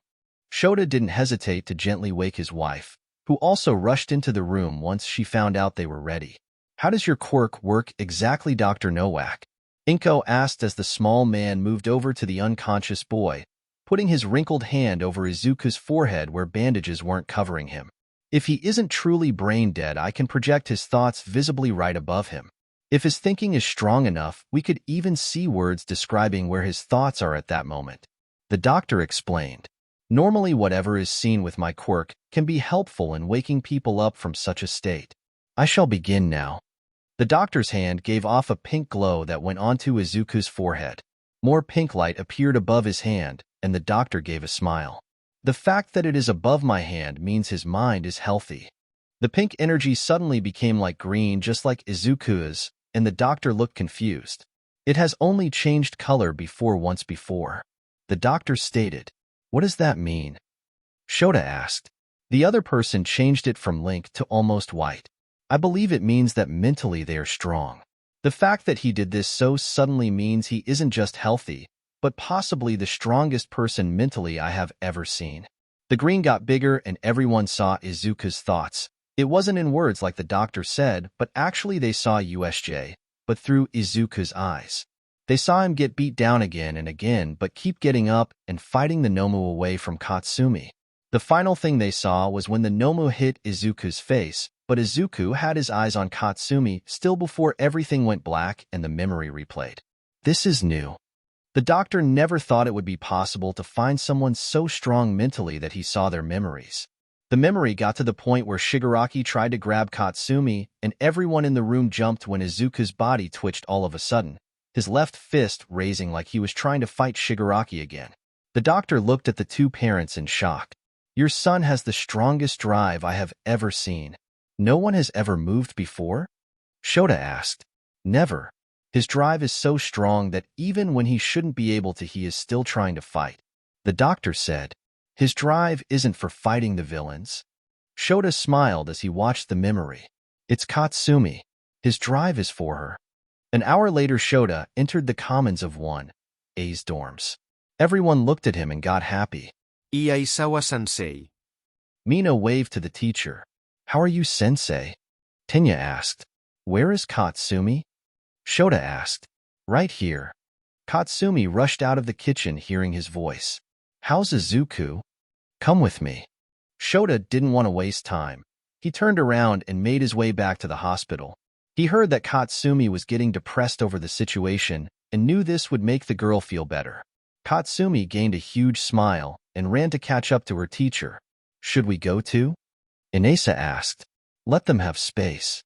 Shota didn't hesitate to gently wake his wife, who also rushed into the room once she found out they were ready. How does your quirk work exactly, Dr. Nowak? Inko asked as the small man moved over to the unconscious boy, putting his wrinkled hand over Izuku's forehead where bandages weren't covering him. If he isn't truly brain dead, I can project his thoughts visibly right above him. If his thinking is strong enough, we could even see words describing where his thoughts are at that moment. The doctor explained. Normally, whatever is seen with my quirk can be helpful in waking people up from such a state. I shall begin now. The doctor's hand gave off a pink glow that went onto Izuku's forehead. More pink light appeared above his hand, and the doctor gave a smile. The fact that it is above my hand means his mind is healthy. The pink energy suddenly became like green, just like Izuku's, and the doctor looked confused. It has only changed color once before. The doctor stated. What does that mean? Shota asked. The other person changed it from link to almost white. I believe it means that mentally they are strong. The fact that he did this so suddenly means he isn't just healthy, but possibly the strongest person mentally I have ever seen. The green got bigger and everyone saw Izuku's thoughts. It wasn't in words like the doctor said, but actually they saw USJ, but through Izuku's eyes. They saw him get beat down again and again, but keep getting up and fighting the Nomu away from Katsumi. The final thing they saw was when the Nomu hit Izuku's face, but Izuku had his eyes on Katsumi still before everything went black and the memory replayed. This is new. The doctor never thought it would be possible to find someone so strong mentally that he saw their memories. The memory got to the point where Shigaraki tried to grab Katsumi, and everyone in the room jumped when Izuku's body twitched all of a sudden, his left fist raising like he was trying to fight Shigaraki again. The doctor looked at the two parents in shock. Your son has the strongest drive I have ever seen. No one has ever moved before? Shota asked. Never. His drive is so strong that even when he shouldn't be able to, he is still trying to fight. The doctor said. His drive isn't for fighting the villains. Shota smiled as he watched the memory. It's Katsumi. His drive is for her. An hour later, Shota entered the commons of 1A's dorms. Everyone looked at him and got happy. Aizawa-sensei. Mina waved to the teacher. How are you, sensei? Tenya asked. Where is Katsumi? Shota asked. Right here. Katsumi rushed out of the kitchen hearing his voice. How's Izuku? Come with me. Shota didn't want to waste time. He turned around and made his way back to the hospital. He heard that Katsumi was getting depressed over the situation and knew this would make the girl feel better. Katsumi gained a huge smile and ran to catch up to her teacher. Should we go too? Inesa asked. Let them have space.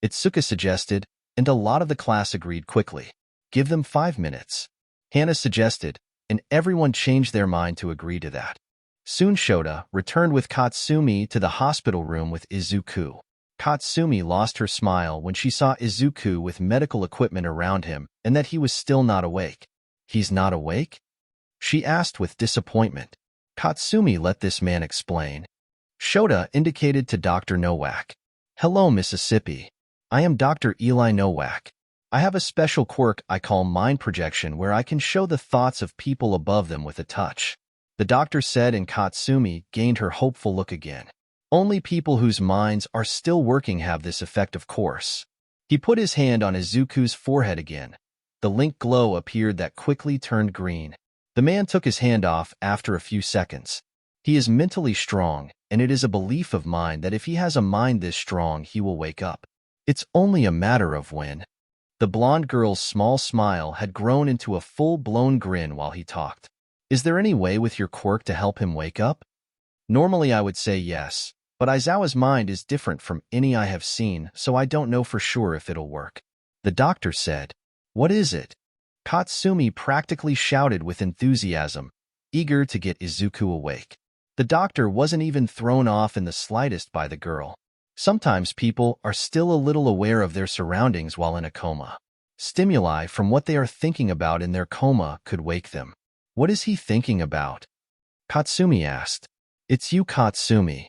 Itsuka suggested, and a lot of the class agreed quickly. Give them 5 minutes. Hana suggested, and everyone changed their mind to agree to that. Soon Shota returned with Katsumi to the hospital room with Izuku. Katsumi lost her smile when she saw Izuku with medical equipment around him and that he was still not awake. He's not awake? She asked with disappointment. Katsumi let this man explain. Shota indicated to Dr. Nowak. Hello, Mississippi. I am Dr. Eli Nowak. I have a special quirk I call mind projection where I can show the thoughts of people above them with a touch. The doctor said, and Katsumi gained her hopeful look again. Only people whose minds are still working have this effect, of course. He put his hand on Izuku's forehead again. The link glow appeared that quickly turned green. The man took his hand off after a few seconds. He is mentally strong, and it is a belief of mine that if he has a mind this strong, he will wake up. It's only a matter of when. The blonde girl's small smile had grown into a full-blown grin while he talked. Is there any way with your quirk to help him wake up? Normally I would say yes, but Aizawa's mind is different from any I have seen, so I don't know for sure if it'll work. The doctor said. What is it? Katsumi practically shouted with enthusiasm, eager to get Izuku awake. The doctor wasn't even thrown off in the slightest by the girl. Sometimes people are still a little aware of their surroundings while in a coma. Stimuli from what they are thinking about in their coma could wake them. What is he thinking about? Katsumi asked. It's you, Katsumi.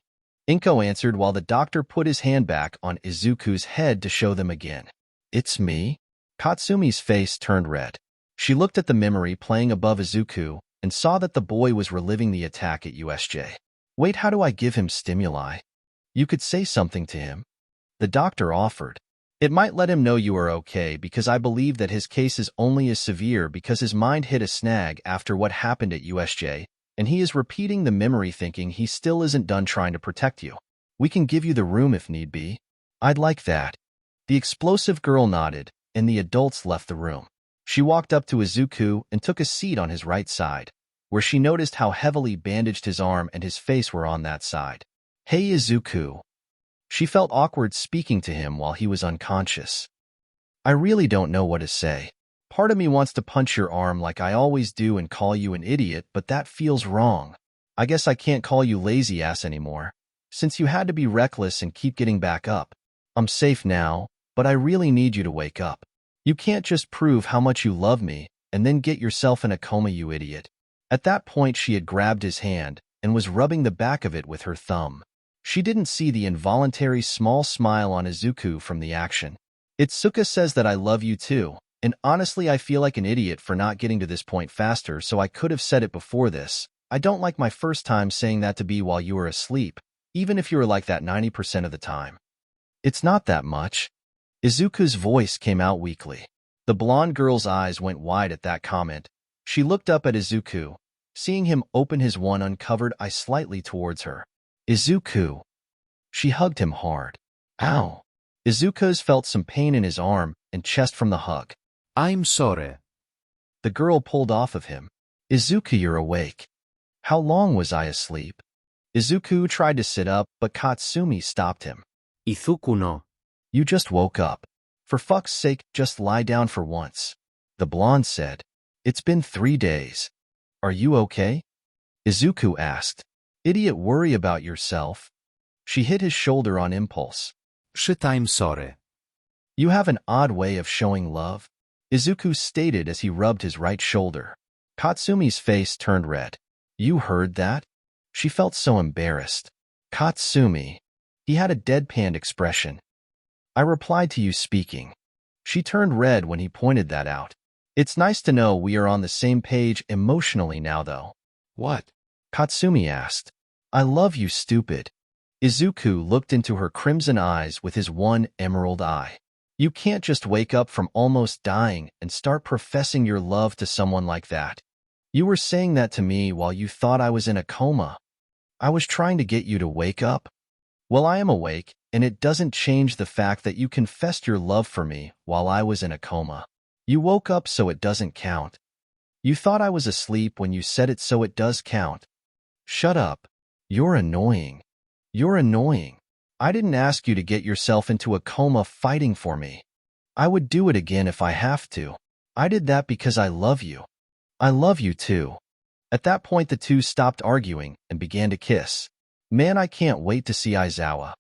Inko answered while the doctor put his hand back on Izuku's head to show them again. It's me? Katsumi's face turned red. She looked at the memory playing above Izuku and saw that the boy was reliving the attack at USJ. Wait, how do I give him stimuli? You could say something to him. The doctor offered. It might let him know you are okay because I believe that his case is only as severe because his mind hit a snag after what happened at USJ, and he is repeating the memory thinking he still isn't done trying to protect you. We can give you the room if need be. I'd like that. The explosive girl nodded, and the adults left the room. She walked up to Izuku and took a seat on his right side, where she noticed how heavily bandaged his arm and his face were on that side. Hey, Izuku. She felt awkward speaking to him while he was unconscious. I really don't know what to say. Part of me wants to punch your arm like I always do and call you an idiot, but that feels wrong. I guess I can't call you lazy ass anymore, since you had to be reckless and keep getting back up. I'm safe now, but I really need you to wake up. You can't just prove how much you love me and then get yourself in a coma, you idiot. At that point, she had grabbed his hand and was rubbing the back of it with her thumb. She didn't see the involuntary small smile on Izuku from the action. Itsuka says that I love you too, and honestly I feel like an idiot for not getting to this point faster, so I could have said it before this. I don't like my first time saying that to be while you were asleep, even if you were like that 90% of the time. It's not that much. Izuku's voice came out weakly. The blonde girl's eyes went wide at that comment. She looked up at Izuku, seeing him open his one uncovered eye slightly towards her. Izuku. She hugged him hard. Ow. Izuku's felt some pain in his arm and chest from the hug. I'm sorry. The girl pulled off of him. Izuku, you're awake. How long was I asleep? Izuku tried to sit up, but Katsumi stopped him. Izuku no. You just woke up. For fuck's sake, just lie down for once. The blonde said. It's been 3 days. Are you okay? Izuku asked. Idiot, worry about yourself. She hit his shoulder on impulse. Shit, I'm sorry. You have an odd way of showing love, Izuku stated as he rubbed his right shoulder. Katsumi's face turned red. You heard that? She felt so embarrassed. Katsumi. He had a deadpanned expression. I replied to you speaking. She turned red when he pointed that out. It's nice to know we are on the same page emotionally now, though. What? Katsumi asked. I love you, stupid. Izuku looked into her crimson eyes with his one emerald eye. You can't just wake up from almost dying and start professing your love to someone like that. You were saying that to me while you thought I was in a coma. I was trying to get you to wake up. Well, I am awake, and it doesn't change the fact that you confessed your love for me while I was in a coma. You woke up, so it doesn't count. You thought I was asleep when you said it, so it does count. Shut up. You're annoying. You're annoying. I didn't ask you to get yourself into a coma fighting for me. I would do it again if I have to. I did that because I love you. I love you too. At that point, the two stopped arguing and began to kiss. Man, I can't wait to see Aizawa,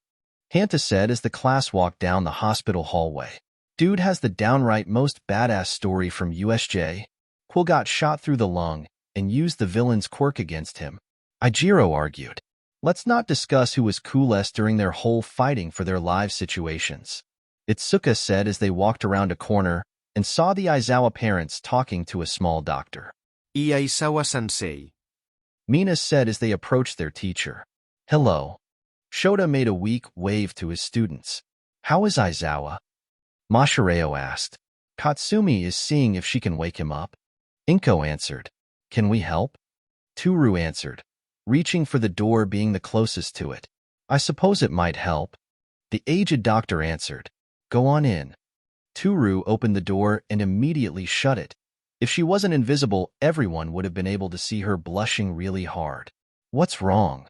Hanta said as the class walked down the hospital hallway. Dude has the downright most badass story from USJ. Quill got shot through the lung and used the villain's quirk against him. Ijiro argued. Let's not discuss who was coolest during their whole fighting for their lives situations. Itsuka said as they walked around a corner and saw the Aizawa parents talking to a small doctor. Aizawa-sensei. Mina said as they approached their teacher. Hello. Shota made a weak wave to his students. How is Aizawa? Mashireo asked. Katsumi is seeing if she can wake him up. Inko answered. Can we help? Toru answered, reaching for the door, being the closest to it. I suppose it might help. The aged doctor answered. Go on in. Toru opened the door and immediately shut it. If she wasn't invisible, everyone would have been able to see her blushing really hard. What's wrong?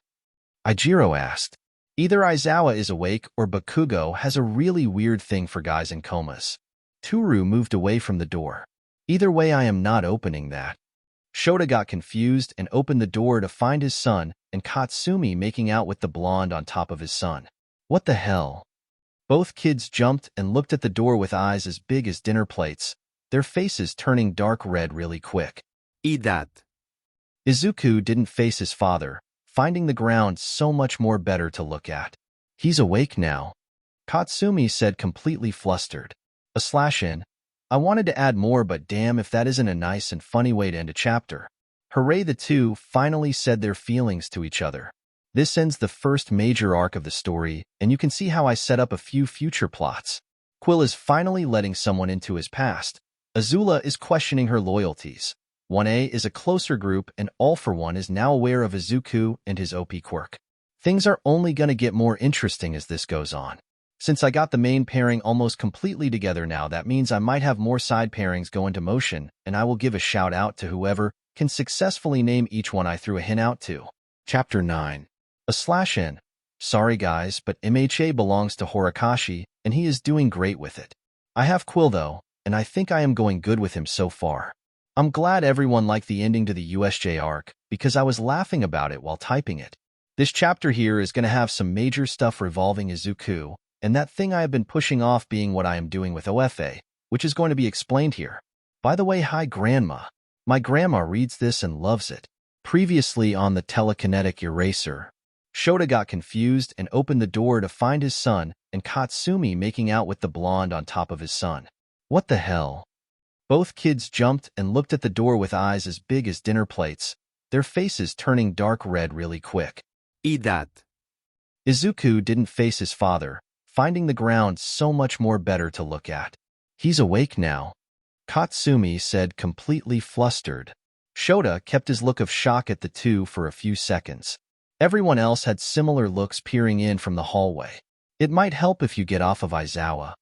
Ijiro asked. Either Aizawa is awake or Bakugo has a really weird thing for guys in comas. Toru moved away from the door. Either way, I am not opening that. Shota got confused and opened the door to find his son and Katsumi making out with the blonde on top of his son. What the hell? Both kids jumped and looked at the door with eyes as big as dinner plates, their faces turning dark red really quick. Eat that. Izuku didn't face his father, finding the ground so much more better to look at. He's awake now. Katsumi said, completely flustered. /in. I wanted to add more, but damn if that isn't a nice and funny way to end a chapter. Hooray, the two finally said their feelings to each other. This ends the first major arc of the story, and you can see how I set up a few future plots. Quill is finally letting someone into his past. Azula is questioning her loyalties. 1A is a closer group, and All for One is now aware of Izuku and his OP quirk. Things are only going to get more interesting as this goes on. Since I got the main pairing almost completely together now, that means I might have more side pairings go into motion, and I will give a shout out to whoever can successfully name each one I threw a hint out to. Chapter 9. /in. Sorry guys, but MHA belongs to Horikoshi, and he is doing great with it. I have Quill though, and I think I am going good with him so far. I'm glad everyone liked the ending to the USJ arc, because I was laughing about it while typing it. This chapter here is going to have some major stuff revolving Izuku, and that thing I have been pushing off being what I am doing with OFA, which is going to be explained here. By the way, hi Grandma. My grandma reads this and loves it. Previously on the Telekinetic eraser, Shota got confused and opened the door to find his son and Katsumi making out with the blonde on top of his son. What the hell? Both kids jumped and looked at the door with eyes as big as dinner plates, their faces turning dark red really quick. Eat that. Izuku didn't face his father, finding the ground so much more better to look at. He's awake now. Katsumi said, completely flustered. Shota kept his look of shock at the two for a few seconds. Everyone else had similar looks peering in from the hallway. It might help if you get off of Aizawa.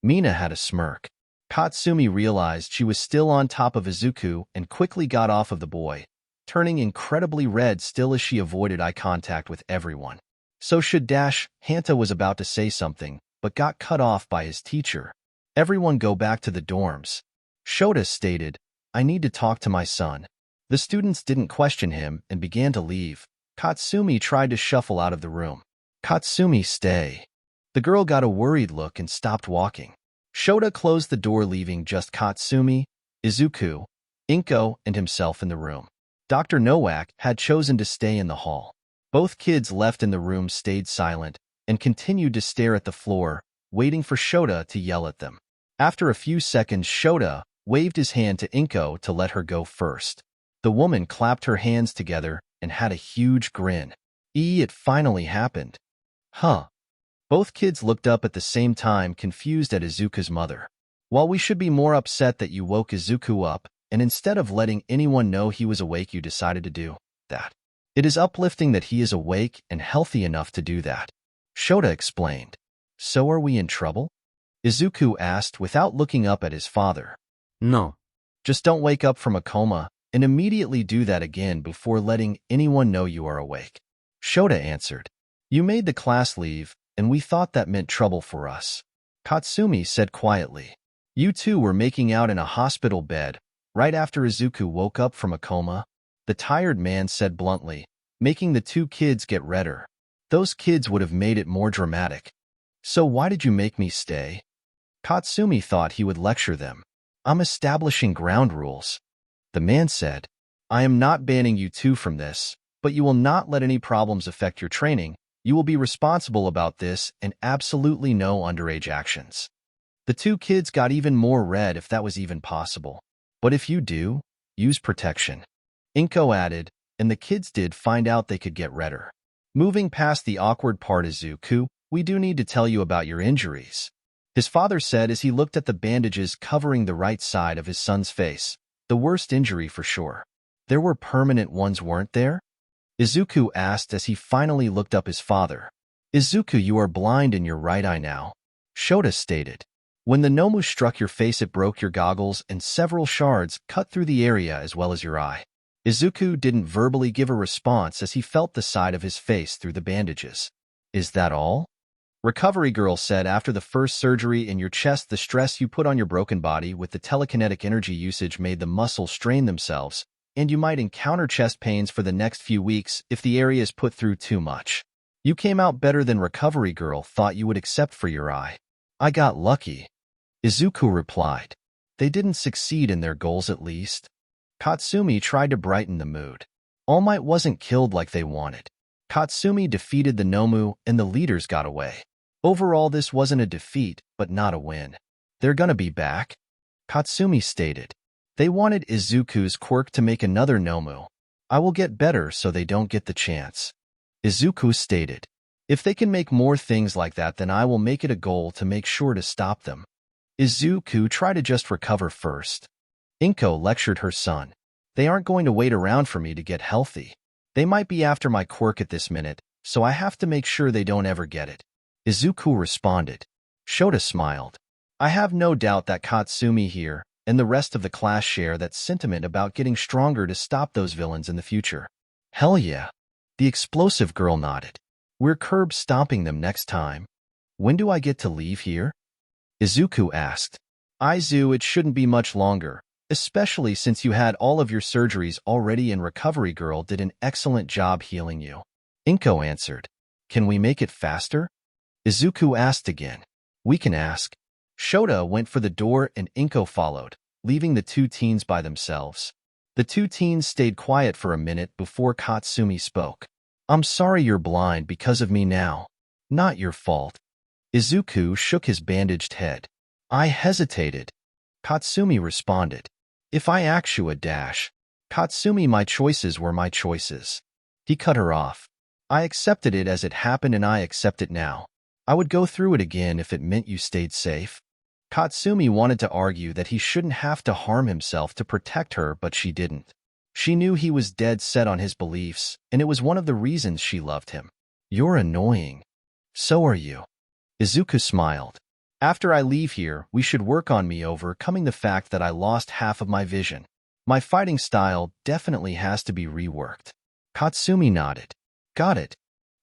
Mina had a smirk. Katsumi realized she was still on top of Izuku and quickly got off of the boy, turning incredibly red still as she avoided eye contact with everyone. So should Hanta was about to say something, but got cut off by his teacher. Everyone go back to the dorms. Shota stated, I need to talk to my son. The students didn't question him and began to leave. Katsumi tried to shuffle out of the room. Katsumi, stay. The girl got a worried look and stopped walking. Shota closed the door, leaving just Katsumi, Izuku, Inko, and himself in the room. Dr. Nowak had chosen to stay in the hall. Both kids left in the room, stayed silent, and continued to stare at the floor, waiting for Shota to yell at them. After a few seconds, Shota waved his hand to Inko to let her go first. The woman clapped her hands together and had a huge grin. It finally happened. Huh. Both kids looked up at the same time, confused at Izuku's mother. While we should be more upset that you woke Izuku up, and instead of letting anyone know he was awake, you decided to do that. It is uplifting that he is awake and healthy enough to do that. Shota explained. So are we in trouble? Izuku asked without looking up at his father. No. Just don't wake up from a coma and immediately do that again before letting anyone know you are awake. Shota answered. You made the class leave, and we thought that meant trouble for us. Katsumi said quietly. You two were making out in a hospital bed right after Izuku woke up from a coma, the tired man said bluntly, making the two kids get redder. Those kids would have made it more dramatic. So why did you make me stay? Katsumi thought he would lecture them. I'm establishing ground rules. The man said, I am not banning you two from this, but you will not let any problems affect your training. You will be responsible about this and absolutely no underage actions. The two kids got even more red if that was even possible. But if you do, use protection. Inko added, and the kids did find out they could get redder. Moving past the awkward part, Izuku, we do need to tell you about your injuries. His father said as he looked at the bandages covering the right side of his son's face. The worst injury for sure. There were permanent ones, weren't there? Izuku asked as he finally looked up his father. Izuku, you are blind in your right eye now. Shota stated. When the Nomu struck your face, it broke your goggles and several shards cut through the area as well as your eye. Izuku didn't verbally give a response as he felt the side of his face through the bandages. Is that all? Recovery girl said after the first surgery in your chest, the stress you put on your broken body with the telekinetic energy usage made the muscles strain themselves, and you might encounter chest pains for the next few weeks if the area is put through too much. You came out better than recovery girl thought you would except for your eye. I got lucky. Izuku replied. They didn't succeed in their goals at least. Katsumi tried to brighten the mood. All Might wasn't killed like they wanted. Katsumi defeated the Nomu and the leaders got away. Overall, this wasn't a defeat, but not a win. They're gonna be back, Katsumi stated. They wanted Izuku's quirk to make another Nomu. I will get better so they don't get the chance. Izuku stated. If they can make more things like that, then I will make it a goal to make sure to stop them. Izuku, try to just recover first. Inko lectured her son. They aren't going to wait around for me to get healthy. They might be after my quirk at this minute, so I have to make sure they don't ever get it. Izuku responded. Shota smiled. I have no doubt that Katsumi here and the rest of the class share that sentiment about getting stronger to stop those villains in the future. Hell yeah. The explosive girl nodded. We're curb stomping them next time. When do I get to leave here? Izuku asked. Aizu, it shouldn't be much longer, especially since you had all of your surgeries already and recovery girl did an excellent job healing you. Inko answered. Can we make it faster? Izuku asked again. We can ask. Shota went for the door and Inko followed, leaving the two teens by themselves. The two teens stayed quiet for a minute before Katsumi spoke. I'm sorry you're blind because of me now. Not your fault. Izuku shook his bandaged head. I hesitated. Katsumi responded. If I ask you a dash. Katsumi, my choices were my choices. He cut her off. I accepted it as it happened and I accept it now. I would go through it again if it meant you stayed safe. Katsumi wanted to argue that he shouldn't have to harm himself to protect her, but she didn't. She knew he was dead set on his beliefs, and it was one of the reasons she loved him. You're annoying. So are you. Izuku smiled. After I leave here, we should work on me overcoming the fact that I lost half of my vision. My fighting style definitely has to be reworked. Katsumi nodded. Got it.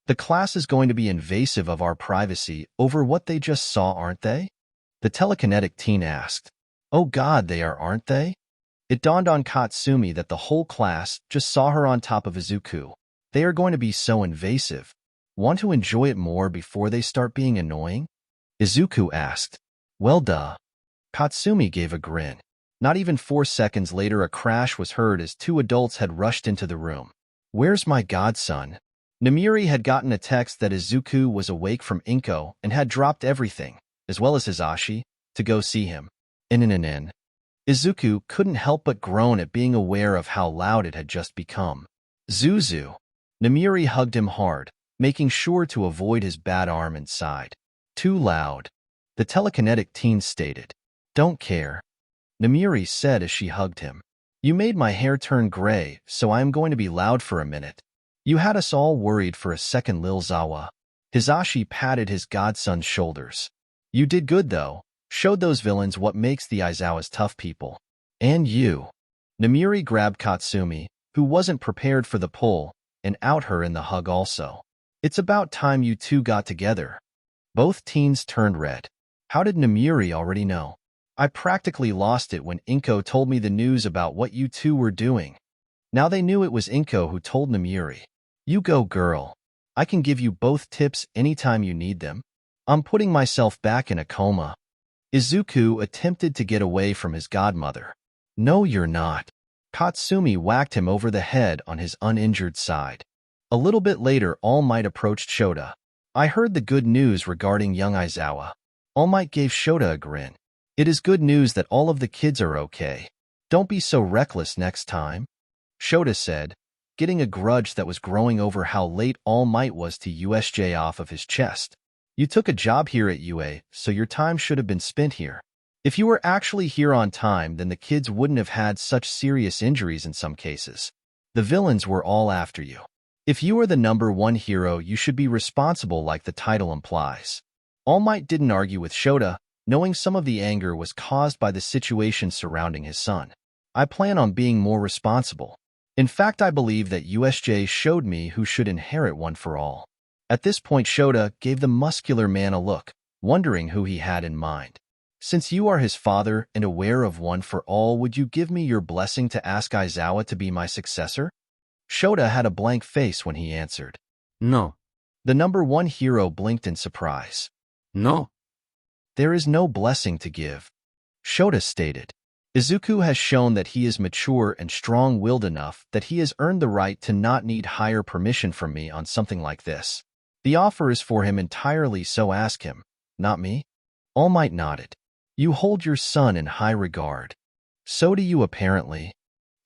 The class is going to be invasive of our privacy over what they just saw, aren't they? The telekinetic teen asked. Oh God, they are, aren't they? It dawned on Katsumi that the whole class just saw her on top of Izuku. They are going to be so invasive. Want to enjoy it more before they start being annoying? Izuku asked. Well, duh. Katsumi gave a grin. Not even 4 seconds later, a crash was heard as two adults had rushed into the room. Where's my godson? Namiri had gotten a text that Izuku was awake from Inko and had dropped everything, as well as Hisashi, to go see him. In. Izuku couldn't help but groan at being aware of how loud it had just become. Zuzu. Namiri hugged him hard, making sure to avoid his bad arm and sighed. Too loud. The telekinetic teen stated. Don't care. Namiri said as she hugged him. You made my hair turn gray, so I am going to be loud for a minute. You had us all worried for a second, Lil Zawa. Hizashi patted his godson's shoulders. You did good, though. Showed those villains what makes the Aizawas tough people. And you. Namiri grabbed Katsumi, who wasn't prepared for the pull, and out her in the hug also. It's about time you two got together. Both teens turned red. How did Namiri already know? I practically lost it when Inko told me the news about what you two were doing. Now they knew it was Inko who told Namiri. You go, girl. I can give you both tips anytime you need them. I'm putting myself back in a coma. Izuku attempted to get away from his godmother. No, you're not. Katsumi whacked him over the head on his uninjured side. A little bit later, All Might approached Shota. I heard the good news regarding young Aizawa. All Might gave Shota a grin. It is good news that all of the kids are okay. Don't be so reckless next time, Shota said, getting a grudge that was growing over how late All Might was to USJ off of his chest. You took a job here at UA, so your time should have been spent here. If you were actually here on time, then the kids wouldn't have had such serious injuries in some cases. The villains were all after you. If you are the #1 hero, you should be responsible like the title implies. All Might didn't argue with Shota, knowing some of the anger was caused by the situation surrounding his son. I plan on being more responsible. In fact, I believe that USJ showed me who should inherit One for All. At this point, Shota gave the muscular man a look, wondering who he had in mind. Since you are his father and aware of One for All, would you give me your blessing to ask Aizawa to be my successor? Shota had a blank face when he answered. No. The #1 hero blinked in surprise. No. There is no blessing to give, Shota stated. Izuku has shown that he is mature and strong-willed enough that he has earned the right to not need higher permission from me on something like this. The offer is for him entirely, so ask him, not me. All Might nodded. You hold your son in high regard. So do you apparently,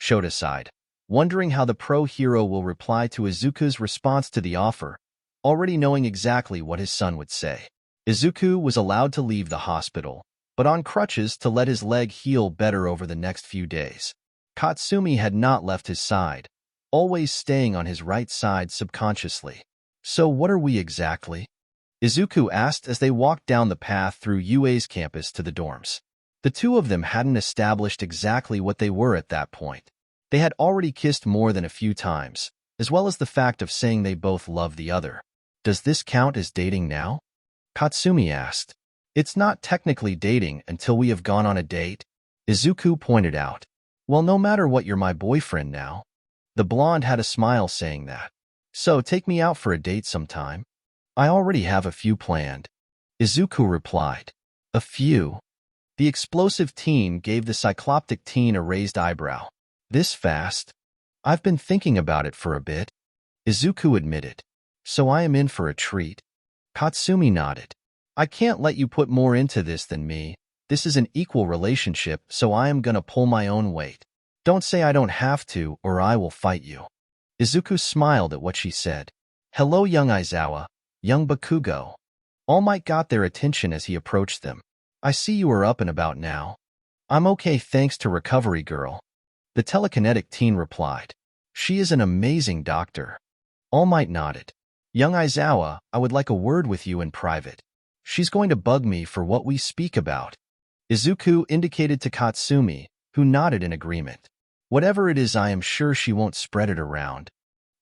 Shota sighed, wondering how the pro-hero will reply to Izuku's response to the offer, already knowing exactly what his son would say. Izuku was allowed to leave the hospital, but on crutches to let his leg heal better over the next few days. Katsumi had not left his side, always staying on his right side subconsciously. So what are we exactly? Izuku asked as they walked down the path through UA's campus to the dorms. The two of them hadn't established exactly what they were at that point. They had already kissed more than a few times, as well as the fact of saying they both loved the other. Does this count as dating now? Katsumi asked. It's not technically dating until we have gone on a date, Izuku pointed out. Well, no matter what, you're my boyfriend now. The blonde had a smile saying that. So take me out for a date sometime. I already have a few planned, Izuku replied. A few? The explosive teen gave the cycloptic teen a raised eyebrow. This fast? I've been thinking about it for a bit, Izuku admitted. So I am in for a treat. Katsumi nodded. I can't let you put more into this than me. This is an equal relationship, so I am gonna pull my own weight. Don't say I don't have to, or I will fight you. Izuku smiled at what she said. Hello, young Aizawa, young Bakugo. All Might got their attention as he approached them. I see you are up and about now. I'm okay thanks to Recovery Girl, the telekinetic teen replied. She is an amazing doctor. All Might nodded. Young Aizawa, I would like a word with you in private. She's going to bug me for what we speak about. Izuku indicated to Katsumi, who nodded in agreement. Whatever it is, I am sure she won't spread it around.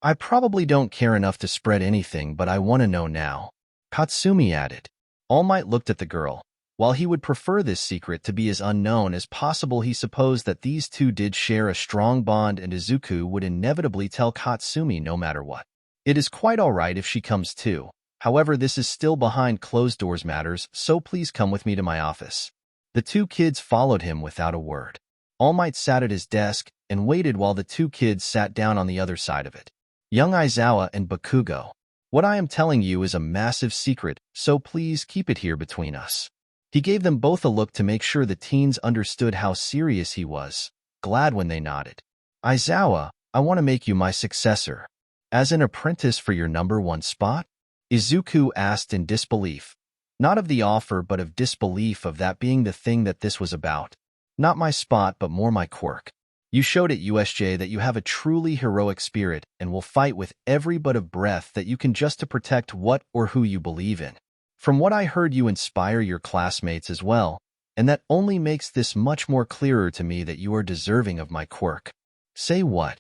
I probably don't care enough to spread anything, but I want to know now, Katsumi added. All Might looked at the girl. While he would prefer this secret to be as unknown as possible, he supposed that these two did share a strong bond, and Izuku would inevitably tell Katsumi no matter what. It is quite all right if she comes too. However, this is still behind closed doors matters, so please come with me to my office. The two kids followed him without a word. All Might sat at his desk and waited while the two kids sat down on the other side of it. Young Aizawa and Bakugo, what I am telling you is a massive secret, so please keep it here between us. He gave them both a look to make sure the teens understood how serious he was, glad when they nodded. Aizawa, I want to make you my successor. As an apprentice for your #1 spot? Izuku asked in disbelief. Not of the offer, but of disbelief of that being the thing that this was about. Not my spot, but more my quirk. You showed at USJ that you have a truly heroic spirit and will fight with every bit of breath that you can just to protect what or who you believe in. From what I heard, you inspire your classmates as well, and that only makes this much more clearer to me that you are deserving of my quirk. Say what?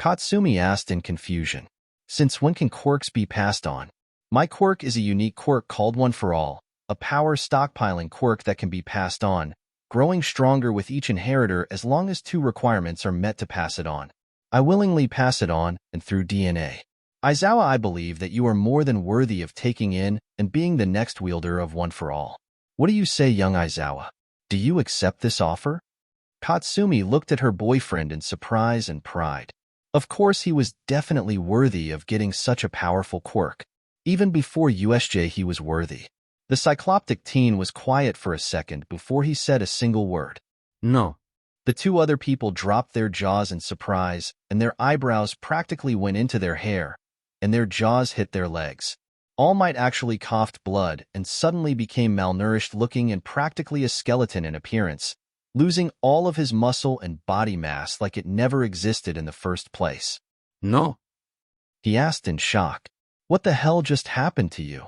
Katsumi asked in confusion. Since when can quirks be passed on? My quirk is a unique quirk called One for All, a power stockpiling quirk that can be passed on, growing stronger with each inheritor as long as 2 requirements are met to pass it on. I willingly pass it on, and through DNA. Aizawa, I believe that you are more than worthy of taking in and being the next wielder of One for All. What do you say, young Aizawa? Do you accept this offer? Katsumi looked at her boyfriend in surprise and pride. Of course, he was definitely worthy of getting such a powerful quirk. Even before USJ, he was worthy. The cycloptic teen was quiet for a second before he said a single word. No. The 2 other people dropped their jaws in surprise, and their eyebrows practically went into their hair, and their jaws hit their legs. All Might actually coughed blood and suddenly became malnourished looking and practically a skeleton in appearance, losing all of his muscle and body mass like it never existed in the first place. No. He asked in shock. What the hell just happened to you?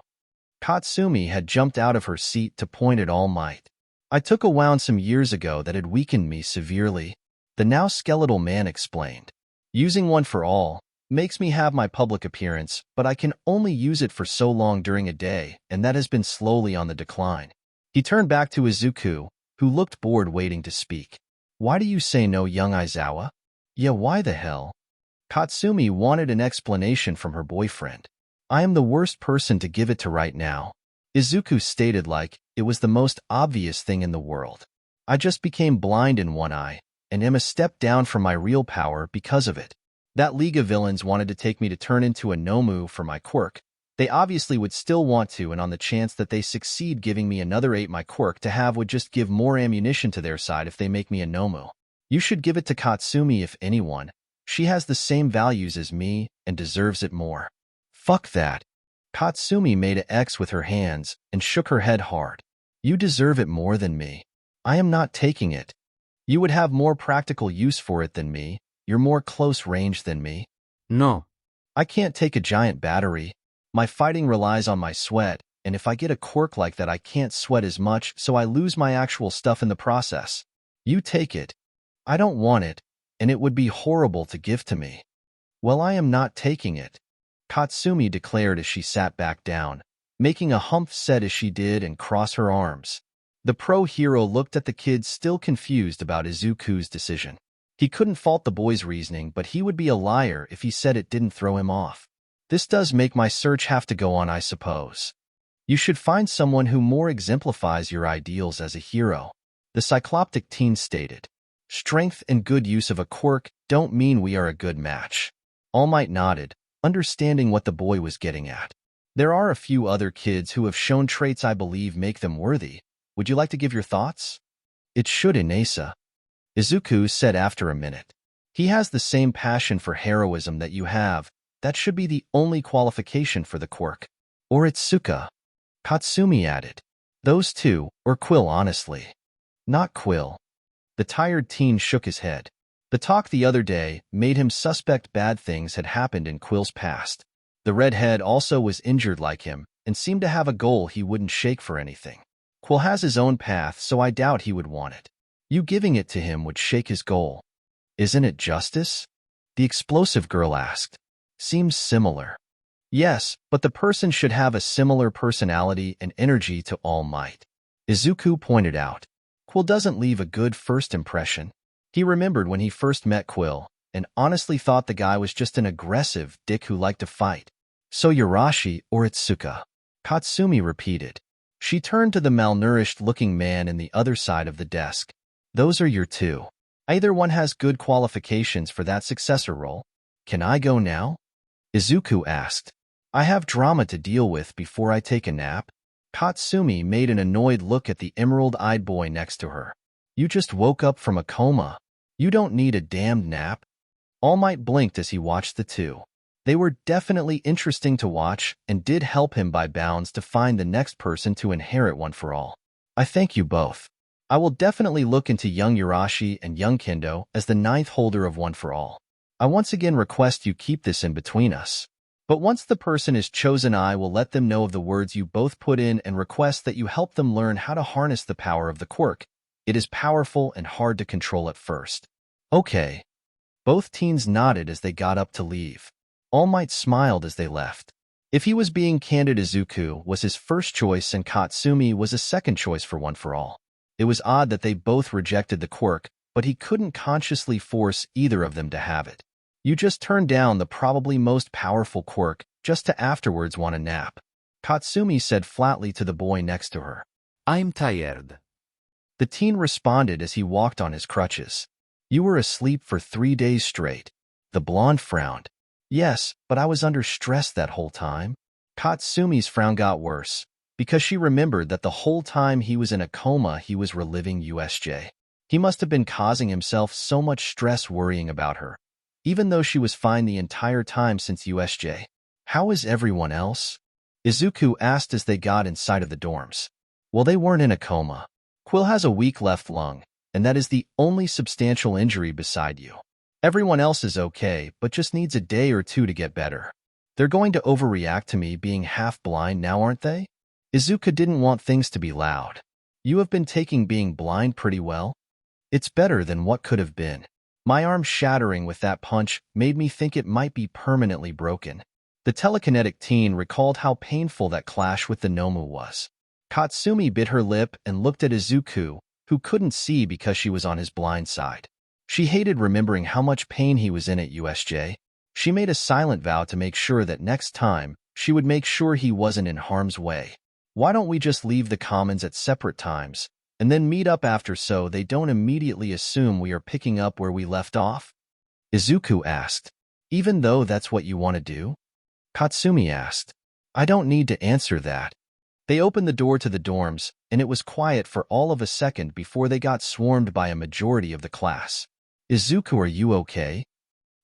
Katsumi had jumped out of her seat to point at All Might. I took a wound some years ago that had weakened me severely, the now skeletal man explained. Using One for All makes me have my public appearance, but I can only use it for so long during a day, and that has been slowly on the decline. He turned back to Izuku, who looked bored waiting to speak. Why do you say no, young Aizawa? Yeah, why the hell? Katsumi wanted an explanation from her boyfriend. I am the worst person to give it to right now. Izuku stated like it was the most obvious thing in the world. I just became blind in one eye, and am a step down from my real power because of it. That League of Villains wanted to take me to turn into a Nomu for my quirk. They obviously would still want to, and on the chance that they succeed giving me another 8 my quirk to have would just give more ammunition to their side if they make me a Nomu. You should give it to Katsumi if anyone. She has the same values as me and deserves it more. Fuck that. Katsumi made an X with her hands and shook her head hard. You deserve it more than me. I am not taking it. You would have more practical use for it than me. You're more close range than me. No. I can't take a giant battery. My fighting relies on my sweat, and if I get a quirk like that I can't sweat as much, so I lose my actual stuff in the process. You take it. I don't want it, and it would be horrible to give to me. Well, I am not taking it, Katsumi declared as she sat back down, making a humph set as she did and cross her arms. The pro-hero looked at the kids still confused about Izuku's decision. He couldn't fault the boy's reasoning, but he would be a liar if he said it didn't throw him off. This does make my search have to go on, I suppose. You should find someone who more exemplifies your ideals as a hero, the cycloptic teen stated. Strength and good use of a quirk don't mean we are a good match. All Might nodded, understanding what the boy was getting at. There are a few other kids who have shown traits I believe make them worthy. Would you like to give your thoughts? It should, Inesa, Izuku said after a minute. He has the same passion for heroism that you have. That should be the only qualification for the quirk. Or Itsuka, Katsumi added. Those two, or Quill, honestly. Not Quill. The tired teen shook his head. The talk the other day made him suspect bad things had happened in Quill's past. The redhead also was injured like him and seemed to have a goal he wouldn't shake for anything. Quill has his own path, so I doubt he would want it. You giving it to him would shake his goal. Isn't it justice? The explosive girl asked. Seems similar. Yes, but the person should have a similar personality and energy to All Might, Izuku pointed out. Quill doesn't leave a good first impression. He remembered when he first met Quill, and honestly thought the guy was just an aggressive dick who liked to fight. So Yarashi or Itsuka? Katsumi repeated. She turned to the malnourished-looking man in the other side of the desk. Those are your two. Either one has good qualifications for that successor role. Can I go now? Izuku asked. I have drama to deal with before I take a nap. Katsumi made an annoyed look at the emerald-eyed boy next to her. You just woke up from a coma. You don't need a damned nap. All Might blinked as he watched the two. They were definitely interesting to watch and did help him by bounds to find the next person to inherit One for All. I thank you both. I will definitely look into young Yurashi and young Kendo as the 9th holder of One for All. I once again request you keep this in between us. But once the person is chosen, I will let them know of the words you both put in and request that you help them learn how to harness the power of the quirk. It is powerful and hard to control at first. Okay. Both teens nodded as they got up to leave. All Might smiled as they left. If he was being candid, Izuku was his first choice and Katsumi was a second choice for One for All. It was odd that they both rejected the quirk, but he couldn't consciously force either of them to have it. You just turned down the probably most powerful quirk just to afterwards want a nap. Katsumi said flatly to the boy next to her. I'm tired. The teen responded as he walked on his crutches. You were asleep for 3 days straight. The blonde frowned. Yes, but I was under stress that whole time. Katsumi's frown got worse, because she remembered that the whole time he was in a coma he was reliving USJ. He must have been causing himself so much stress worrying about her, even though she was fine the entire time since USJ. How is everyone else? Izuku asked as they got inside of the dorms. Well, they weren't in a coma. Quill has a weak left lung, and that is the only substantial injury beside you. Everyone else is okay, but just needs a day or two to get better. They're going to overreact to me being half blind now, aren't they? Izuku didn't want things to be loud. You have been taking being blind pretty well. It's better than what could have been. My arm shattering with that punch made me think it might be permanently broken. The telekinetic teen recalled how painful that clash with the Nomu was. Katsumi bit her lip and looked at Izuku, who couldn't see because she was on his blind side. She hated remembering how much pain he was in at USJ. She made a silent vow to make sure that next time, she would make sure he wasn't in harm's way. Why don't we just leave the commons at separate times, and then meet up after so they don't immediately assume we are picking up where we left off? Izuku asked. Even though that's what you want to do? Katsumi asked. I don't need to answer that. They opened the door to the dorms, and it was quiet for all of a second before they got swarmed by a majority of the class. Izuku, are you okay?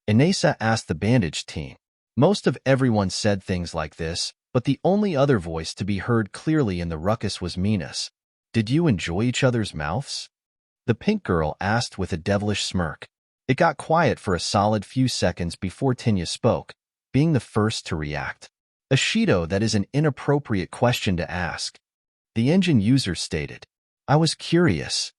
Inesa asked the bandaged teen. Most of everyone said things like this, but the only other voice to be heard clearly in the ruckus was Mina's. Did you enjoy each other's mouths? The pink girl asked with a devilish smirk. It got quiet for a solid few seconds before Tinya spoke, being the first to react. Ashido, that is an inappropriate question to ask. The engine user stated. I was curious.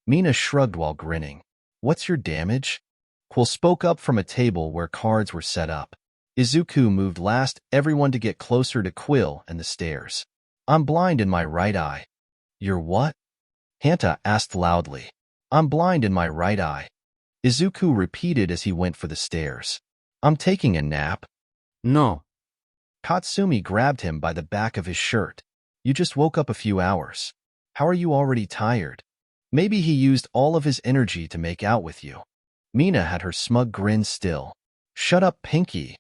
Mina shrugged while grinning. What's your damage? Quill spoke up from a table where cards were set up. Izuku moved last everyone to get closer to Quill and the stairs. I'm blind in my right eye. You're what? Hanta asked loudly. I'm blind in my right eye. Izuku repeated as he went for the stairs. I'm taking a nap. No. Katsumi grabbed him by the back of his shirt. You just woke up a few hours. How are you already tired? Maybe he used all of his energy to make out with you. Mina had her smug grin still. Shut up, Pinky.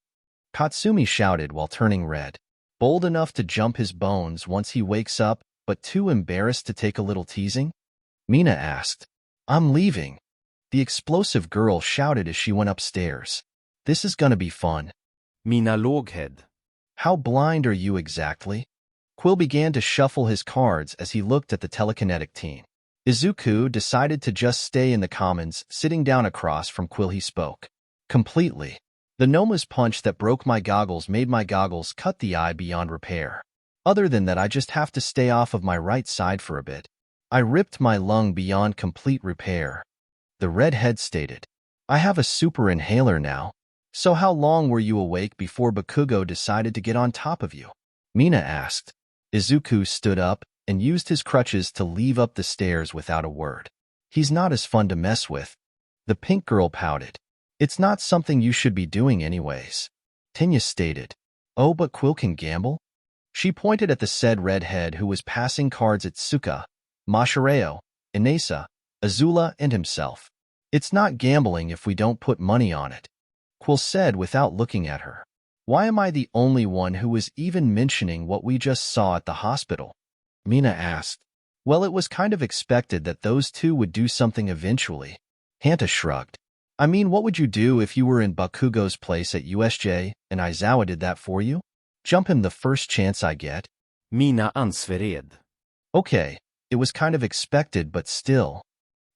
Katsumi shouted while turning red. Bold enough to jump his bones once he wakes up, but too embarrassed to take a little teasing? Mina asked. I'm leaving. The explosive girl shouted as she went upstairs. This is gonna be fun. Mina låghed. How blind are you exactly? Quill began to shuffle his cards as he looked at the telekinetic teen. Izuku decided to just stay in the commons, sitting down across from Quill. He spoke. Completely. The Noma's punch that broke my goggles made my goggles cut the eye beyond repair. Other than that, I just have to stay off of my right side for a bit. I ripped my lung beyond complete repair. The redhead stated. I have a super inhaler now. So how long were you awake before Bakugo decided to get on top of you? Mina asked. Izuku stood up and used his crutches to leave up the stairs without a word. He's not as fun to mess with. The pink girl pouted. It's not something you should be doing anyways. Tinya stated. Oh, but Quill can gamble? She pointed at the said redhead who was passing cards at Tsuka, Mashireo, Inesa, Azula, and himself. It's not gambling if we don't put money on it. Quill said without looking at her. Why am I the only one who was even mentioning what we just saw at the hospital? Mina asked. Well, it was kind of expected that those two would do something eventually. Hanta shrugged. I mean, what would you do if you were in Bakugo's place at USJ and Aizawa did that for you? Jump him the first chance I get? Mina ansvered. Okay, it was kind of expected, but still.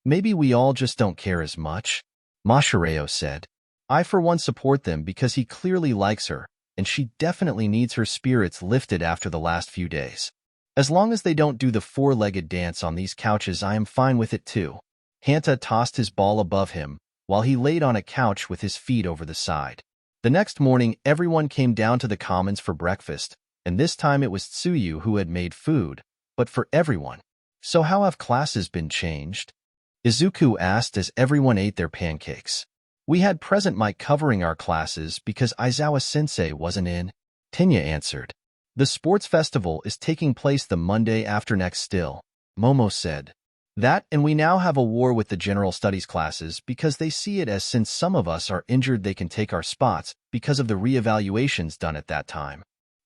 Maybe we all just don't care as much, Mashireo said. I for one support them because he clearly likes her, and she definitely needs her spirits lifted after the last few days. As long as they don't do the four-legged dance on these couches, I am fine with it too. Hanta tossed his ball above him, while he laid on a couch with his feet over the side. The next morning, everyone came down to the commons for breakfast, and this time it was Tsuyu who had made food, but for everyone. So how have classes been changed? Izuku asked as everyone ate their pancakes. We had present mic covering our classes because Aizawa-sensei wasn't in, Tenya answered. The sports festival is taking place the Monday after next still, Momo said. That, and we now have a war with the general studies classes because they see it as since some of us are injured they can take our spots because of the re-evaluations done at that time.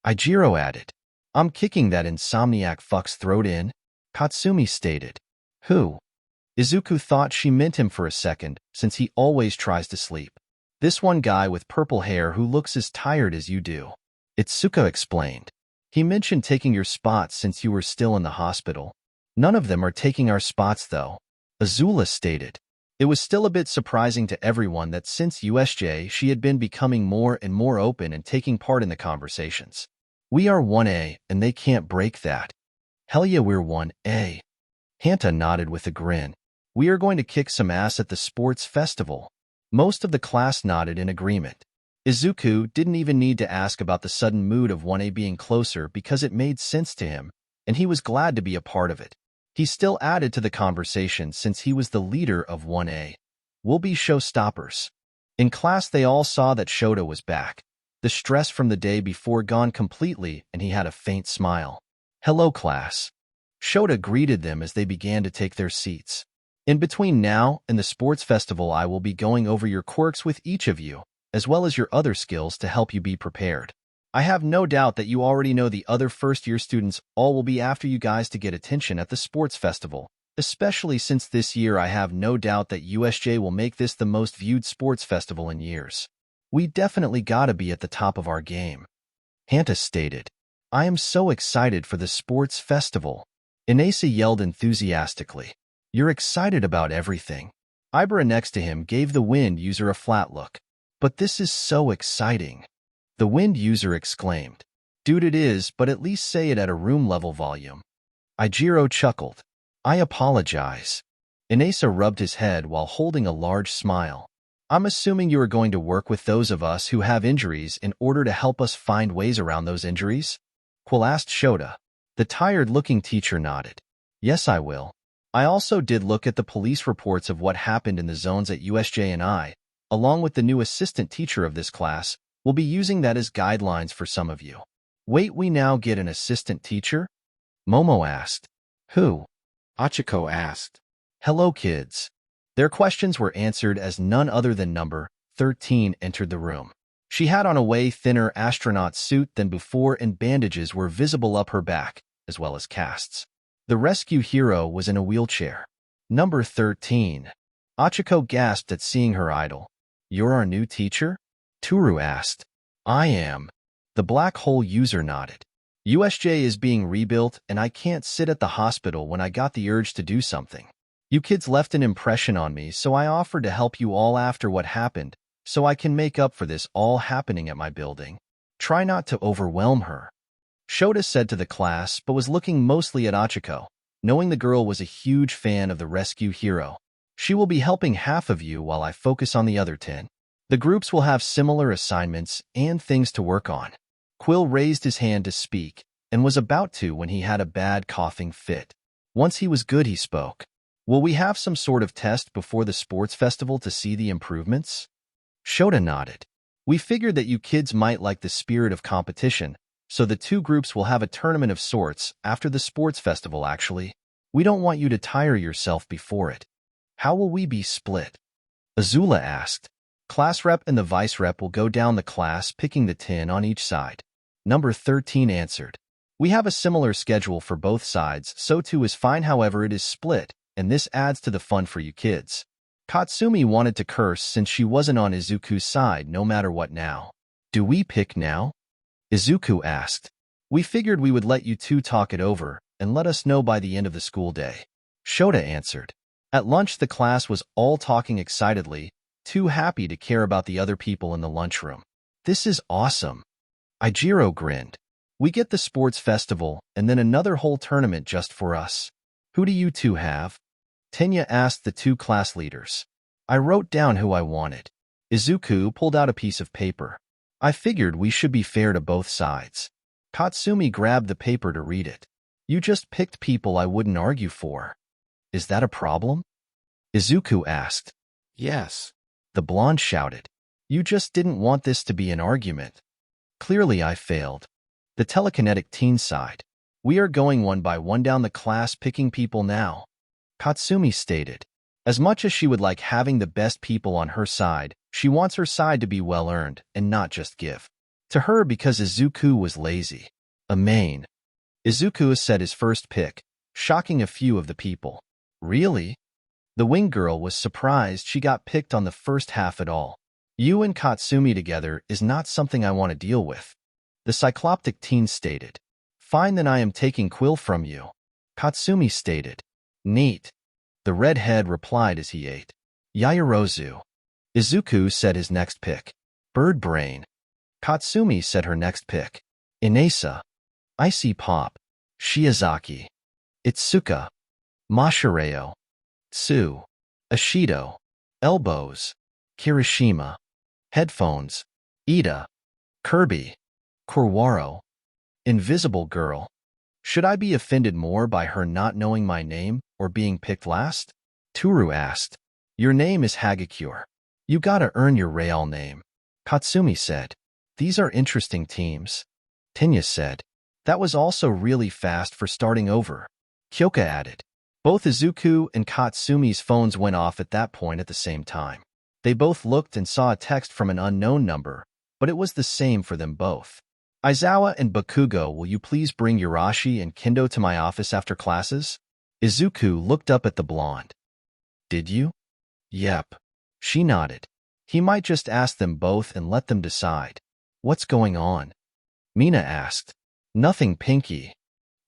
Ijiro added. I'm kicking that insomniac fuck's throat in, Katsumi stated. Who? Izuku thought she meant him for a second, since he always tries to sleep. This one guy with purple hair who looks as tired as you do. Itsuka explained. He mentioned taking your spots since you were still in the hospital. None of them are taking our spots, though, Azula stated. It was still a bit surprising to everyone that since USJ she had been becoming more and more open and taking part in the conversations. We are 1A, and they can't break that. Hell yeah, we're 1A. Hanta nodded with a grin. We are going to kick some ass at the sports festival. Most of the class nodded in agreement. Izuku didn't even need to ask about the sudden mood of 1A being closer because it made sense to him, and he was glad to be a part of it. He still added to the conversation since he was the leader of 1A. We'll be showstoppers. In class, they all saw that Shota was back. The stress from the day before gone completely, and he had a faint smile. Hello, class. Shota greeted them as they began to take their seats. In between now and the sports festival, I will be going over your quirks with each of you, as well as your other skills to help you be prepared. I have no doubt that you already know the other first-year students all will be after you guys to get attention at the sports festival, especially since this year I have no doubt that USJ will make this the most viewed sports festival in years. We definitely gotta be at the top of our game. Hanta stated. I am so excited for the sports festival. Inesa yelled enthusiastically. You're excited about everything. Ibara next to him gave the wind user a flat look. But this is so exciting. The wind user exclaimed. Dude, it is, but at least say it at a room-level volume. Ijiro chuckled. I apologize. Inesa rubbed his head while holding a large smile. I'm assuming you are going to work with those of us who have injuries in order to help us find ways around those injuries? Quill asked Shota. The tired-looking teacher nodded. Yes, I will. I also did look at the police reports of what happened in the zones at USJ, and I, along with the new assistant teacher of this class, will be using that as guidelines for some of you. Wait, we now get an assistant teacher? Momo asked. Who? Achiko asked. Hello, kids. Their questions were answered as none other than number 13 entered the room. She had on a way thinner astronaut suit than before, and bandages were visible up her back, as well as casts. The rescue hero was in a wheelchair. Number 13. Achiko gasped at seeing her idol. You're our new teacher? Toru asked. I am. The black hole user nodded. USJ is being rebuilt, and I can't sit at the hospital when I got the urge to do something. You kids left an impression on me, so I offered to help you all after what happened, so I can make up for this all happening at my building. Try not to overwhelm her. Shota said to the class, but was looking mostly at Achiko, knowing the girl was a huge fan of the rescue hero. She will be helping half of you while I focus on the other 10. The groups will have similar assignments and things to work on. Quill raised his hand to speak, and was about to when he had a bad coughing fit. Once he was good, he spoke. Will we have some sort of test before the sports festival to see the improvements? Shota nodded. We figured that you kids might like the spirit of competition, so the two groups will have a tournament of sorts after the sports festival actually. We don't want you to tire yourself before it. How will we be split? Azula asked. Class rep and the vice rep will go down the class picking the 10 on each side. Number 13 answered. We have a similar schedule for both sides, so too is fine, however it is split, and this adds to the fun for you kids. Katsumi wanted to curse since she wasn't on Izuku's side no matter what now. Do we pick now? Izuku asked. We figured we would let you two talk it over and let us know by the end of the school day. Shota answered. At lunch the class was all talking excitedly, too happy to care about the other people in the lunchroom. This is awesome. Ijiro grinned. We get the sports festival and then another whole tournament just for us. Who do you two have? Tenya asked the two class leaders. I wrote down who I wanted. Izuku pulled out a piece of paper. I figured we should be fair to both sides. Katsumi grabbed the paper to read it. You just picked people I wouldn't argue for. Is that a problem? Izuku asked. Yes. The blonde shouted. You just didn't want this to be an argument. Clearly I failed. The telekinetic teen sighed. We are going one by one down the class picking people now. Katsumi stated. As much as she would like having the best people on her side, she wants her side to be well-earned and not just give to her because Izuku was lazy. A main. Izuku said his first pick, shocking a few of the people. Really? The wing girl was surprised she got picked on the first half at all. You and Katsumi together is not something I want to deal with. The cycloptic teen stated. Fine, then I am taking Quill from you. Katsumi stated. Neat. The redhead replied as he ate. Yaoyorozu. Izuku said his next pick. Bird Brain. Katsumi said her next pick. Inesa. Icy Pop. Shiozaki. Itsuka. Mashireo. Tsu. Ashido. Elbows. Kirishima. Headphones. Ida. Kirby. Kurwaro. Invisible Girl. Should I be offended more by her not knowing my name or being picked last? Toru asked. Your name is Hagakure. You gotta earn your real name. Katsumi said. These are interesting teams. Tenya said. That was also really fast for starting over. Kyoka added. Both Izuku and Katsumi's phones went off at that point at the same time. They both looked and saw a text from an unknown number, but it was the same for them both. Aizawa and Bakugo, will you please bring Yurashi and Kendo to my office after classes? Izuku looked up at the blonde. Did you? Yep. She nodded. He might just ask them both and let them decide. What's going on? Mina asked. Nothing, Pinky.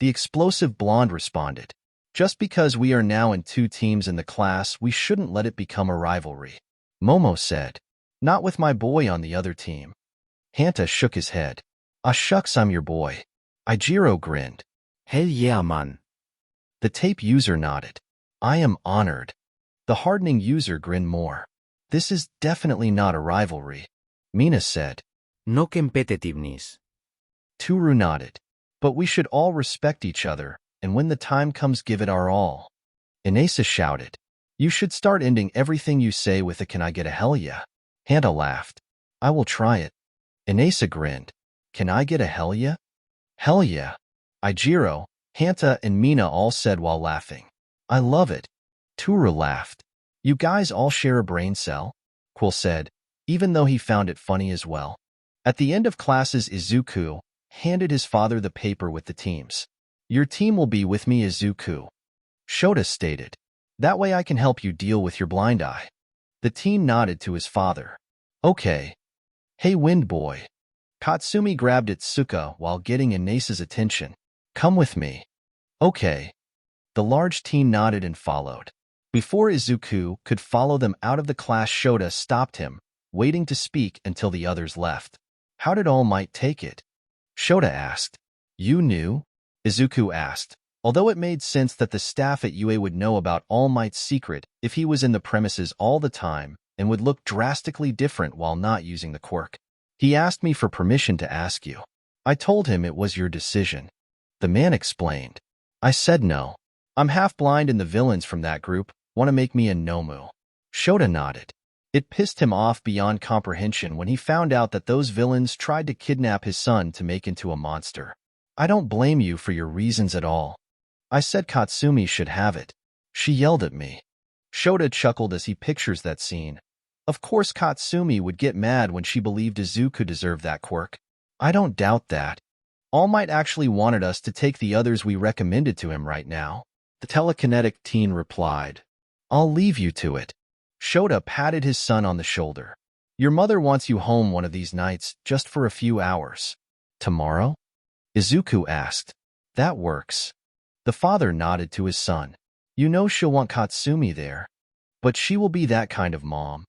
The explosive blonde responded. Just because we are now in two teams in the class, we shouldn't let it become a rivalry. Momo said. Not with my boy on the other team. Hanta shook his head. Ah shucks, I'm your boy. Ijiro grinned. Hell yeah, man. The tape user nodded. I am honored. The hardening user grinned more. This is definitely not a rivalry. Mina said. No competitiveness. Toru nodded. But we should all respect each other, and when the time comes give it our all. Inesa shouted. You should start ending everything you say with a "Can I get a hell yeah?" Hanta laughed. I will try it. Inesa grinned. Can I get a hell yeah? Hell yeah. Ijiro, Hanta, and Mina all said while laughing. I love it. Toru laughed. You guys all share a brain cell? Quill said, even though he found it funny as well. At the end of classes, Izuku handed his father the paper with the teams. Your team will be with me, Izuku. Shota stated. That way I can help you deal with your blind eye. The teen nodded to his father. Okay. Hey, Wind Boy. Katsumi grabbed Itsuka while getting Inesa's attention. Come with me. Okay. The large teen nodded and followed. Before Izuku could follow them out of the class, Shota stopped him, waiting to speak until the others left. How did All Might take it? Shota asked. You knew? Izuku asked, although it made sense that the staff at UA would know about All Might's secret if he was in the premises all the time and would look drastically different while not using the quirk. He asked me for permission to ask you. I told him it was your decision. The man explained. I said no. I'm half blind and the villains from that group want to make me a Nomu. Shota nodded. It pissed him off beyond comprehension when he found out that those villains tried to kidnap his son to make into a monster. I don't blame you for your reasons at all. I said Katsumi should have it. She yelled at me. Shota chuckled as he pictures that scene. Of course Katsumi would get mad when she believed Izuku deserved that quirk. I don't doubt that. All Might actually wanted us to take the others we recommended to him right now. The telekinetic teen replied. I'll leave you to it. Shota patted his son on the shoulder. Your mother wants you home one of these nights, just for a few hours. Tomorrow? Izuku asked. That works. The father nodded to his son. You know she'll want Katsumi there. But she will be that kind of mom.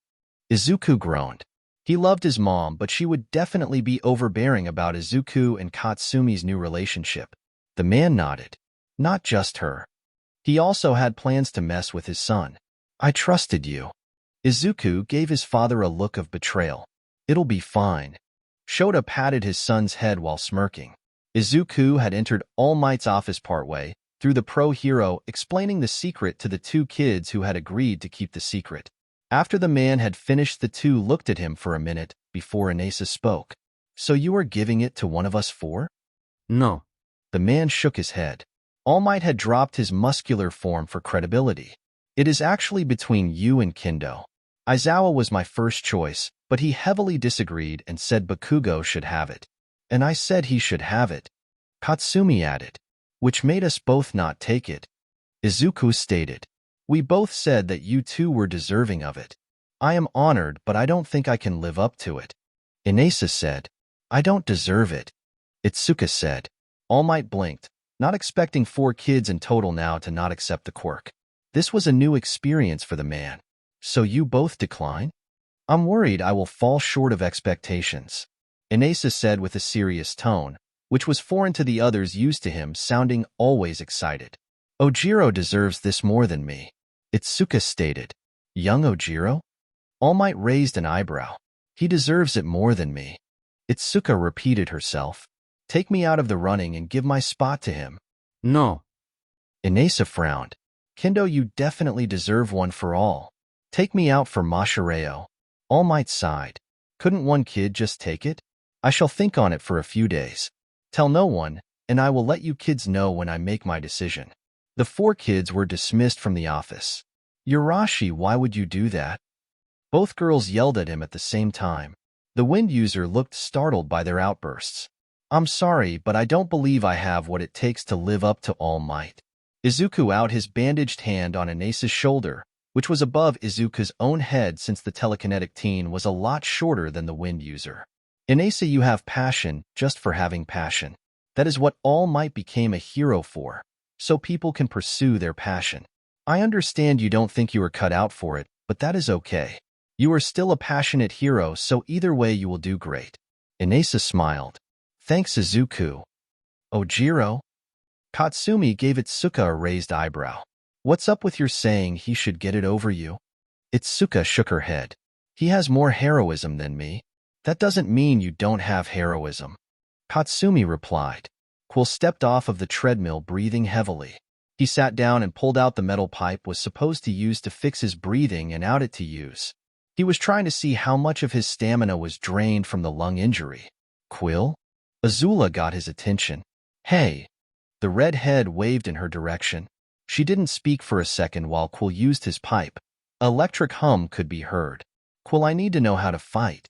Izuku groaned. He loved his mom, but she would definitely be overbearing about Izuku and Katsumi's new relationship. The man nodded. Not just her. He also had plans to mess with his son. I trusted you. Izuku gave his father a look of betrayal. It'll be fine. Shota patted his son's head while smirking. Izuku had entered All Might's office partway through the pro-hero, explaining the secret to the two kids who had agreed to keep the secret. After the man had finished, the two looked at him for a minute before Inesa spoke. So you are giving it to one of us four? No. The man shook his head. All Might had dropped his muscular form for credibility. It is actually between you and Kendo. Aizawa was my first choice, but he heavily disagreed and said Bakugo should have it. And I said he should have it. Katsumi added. Which made us both not take it. Izuku stated. We both said that you two were deserving of it. I am honored, but I don't think I can live up to it. Inesa said. I don't deserve it. Itsuka said. All Might blinked, not expecting 4 kids in total now to not accept the quirk. This was a new experience for the man. So you both decline? I'm worried I will fall short of expectations. Inesa said with a serious tone, which was foreign to the others used to him sounding always excited. Ojiro deserves this more than me. Itsuka stated. Young Ojiro? All Might raised an eyebrow. He deserves it more than me. Itsuka repeated herself. Take me out of the running and give my spot to him. No. Inesa frowned. Kendo, you definitely deserve one for all. Take me out for Mashireo. All Might sighed. Couldn't one kid just take it? I shall think on it for a few days. Tell no one, and I will let you kids know when I make my decision. The 4 kids were dismissed from the office. Yurashi, why would you do that? Both girls yelled at him at the same time. The wind user looked startled by their outbursts. I'm sorry, but I don't believe I have what it takes to live up to All Might. Izuku out his bandaged hand on Inesa's shoulder, which was above Izuku's own head since the telekinetic teen was a lot shorter than the wind user. Inesa, you have passion just for having passion. That is what All Might became a hero for, so people can pursue their passion. I understand you don't think you are cut out for it, but that is okay. You are still a passionate hero, so either way you will do great. Inesa smiled. Thanks, Izuku. Ojiro? Katsumi gave Itsuka a raised eyebrow. What's up with your saying he should get it over you? Itsuka shook her head. He has more heroism than me. That doesn't mean you don't have heroism. Katsumi replied. Quill stepped off of the treadmill, breathing heavily. He sat down and pulled out the metal pipe was supposed to use to fix his breathing and out it to use. He was trying to see how much of his stamina was drained from the lung injury. Quill? Azula got his attention. Hey! The red head waved in her direction. She didn't speak for a second while Quill used his pipe. Electric hum could be heard. Quill, I need to know how to fight.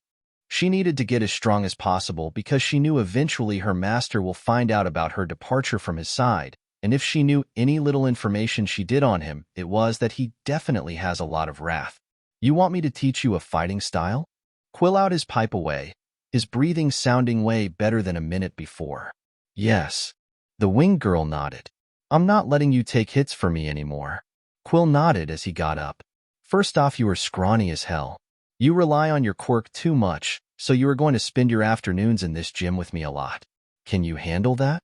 She needed to get as strong as possible because she knew eventually her master will find out about her departure from his side, and if she knew any little information she did on him, it was that he definitely has a lot of wrath. You want me to teach you a fighting style? Quill out his pipe away, his breathing sounding way better than a minute before. Yes. The winged girl nodded. I'm not letting you take hits for me anymore. Quill nodded as he got up. First off, you are scrawny as hell. You rely on your quirk too much, so you are going to spend your afternoons in this gym with me a lot. Can you handle that?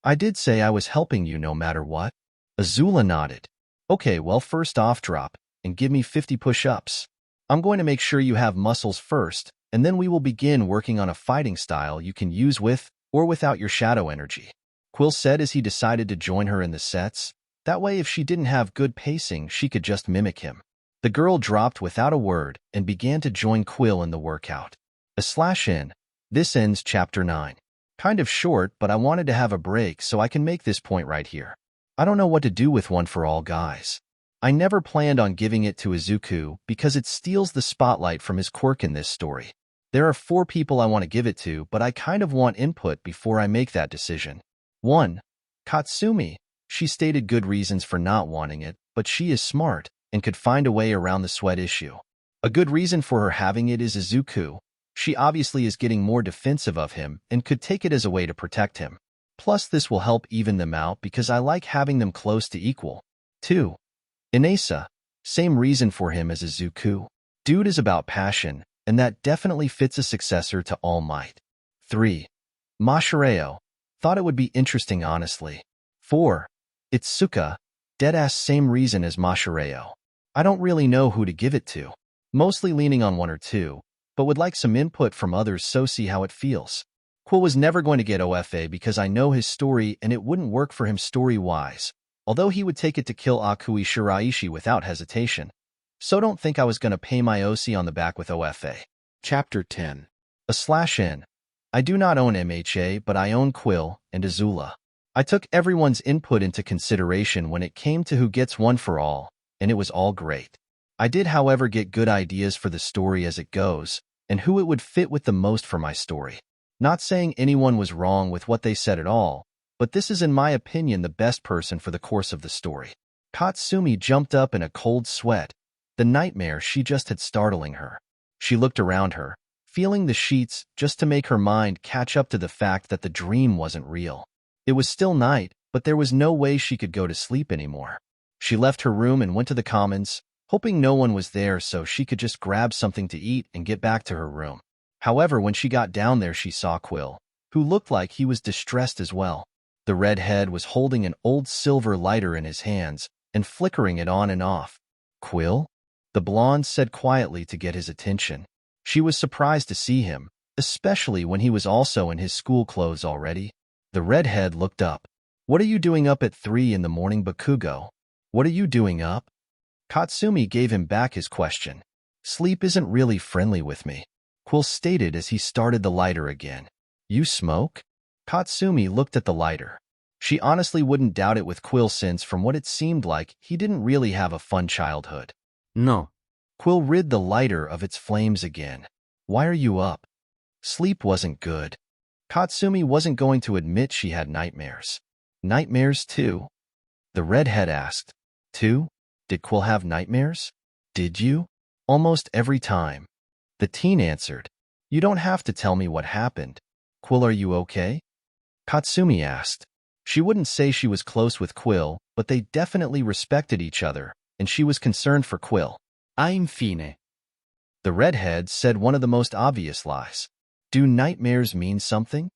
I did say I was helping you no matter what. Azula nodded. Okay, well, first off, drop and give me 50 push-ups. I'm going to make sure you have muscles first, and then we will begin working on a fighting style you can use with or without your shadow energy. Quill said as he decided to join her in the sets. That way, if she didn't have good pacing, she could just mimic him. The girl dropped without a word and began to join Quill in the workout. /n. This ends Chapter 9. Kind of short, but I wanted to have a break so I can make this point right here. I don't know what to do with one for all guys. I never planned on giving it to Izuku because it steals the spotlight from his quirk in this story. There are 4 people I want to give it to, but I kind of want input before I make that decision. 1. Katsumi. She stated good reasons for not wanting it, but she is smart and could find a way around the sweat issue. A good reason for her having it is Izuku. She obviously is getting more defensive of him and could take it as a way to protect him. Plus, this will help even them out because I like having them close to equal. 2. Inasa. Same reason for him as Izuku. Dude is about passion, and that definitely fits a successor to All Might. 3. Mashireo. Thought it would be interesting honestly. 4. Itsuka. Deadass same reason as Mashireo. I don't really know who to give it to. Mostly leaning on 1 or 2, but would like some input from others so see how it feels. Quill was never going to get OFA because I know his story and it wouldn't work for him story-wise, although he would take it to kill Akui Shiraishi without hesitation. So don't think I was going to pay my OC on the back with OFA. Chapter 10. /N. I do not own MHA, but I own Quill and Azula. I took everyone's input into consideration when it came to who gets one for all, and it was all great. I did, however, get good ideas for the story as it goes, and who it would fit with the most for my story. Not saying anyone was wrong with what they said at all, but this is in my opinion the best person for the course of the story. Katsumi jumped up in a cold sweat. The nightmare she just had startling her. She looked around her, feeling the sheets just to make her mind catch up to the fact that the dream wasn't real. It was still night, but there was no way she could go to sleep anymore. She left her room and went to the commons, hoping no one was there so she could just grab something to eat and get back to her room. However, when she got down there she saw Quill, who looked like he was distressed as well. The redhead was holding an old silver lighter in his hands and flickering it on and off. "Quill?" the blonde said quietly to get his attention. She was surprised to see him, especially when he was also in his school clothes already. The redhead looked up. "What are you doing up at 3 in the morning, Bakugo? What are you doing up?" Katsumi gave him back his question. "Sleep isn't really friendly with me," Quill stated as he started the lighter again. "You smoke?" Katsumi looked at the lighter. She honestly wouldn't doubt it with Quill since from what it seemed like he didn't really have a fun childhood. No. Quill rid the lighter of its flames again. "Why are you up?" Sleep wasn't good. Katsumi wasn't going to admit she had nightmares. "Nightmares too?" the redhead asked. "Too? Did Quill have nightmares?" "Did you?" "Almost every time." The teen answered. "You don't have to tell me what happened. Quill, are you okay?" Katsumi asked. She wouldn't say she was close with Quill, but they definitely respected each other, and she was concerned for Quill. Infine. The redhead said one of the most obvious lies. "Do nightmares mean something?"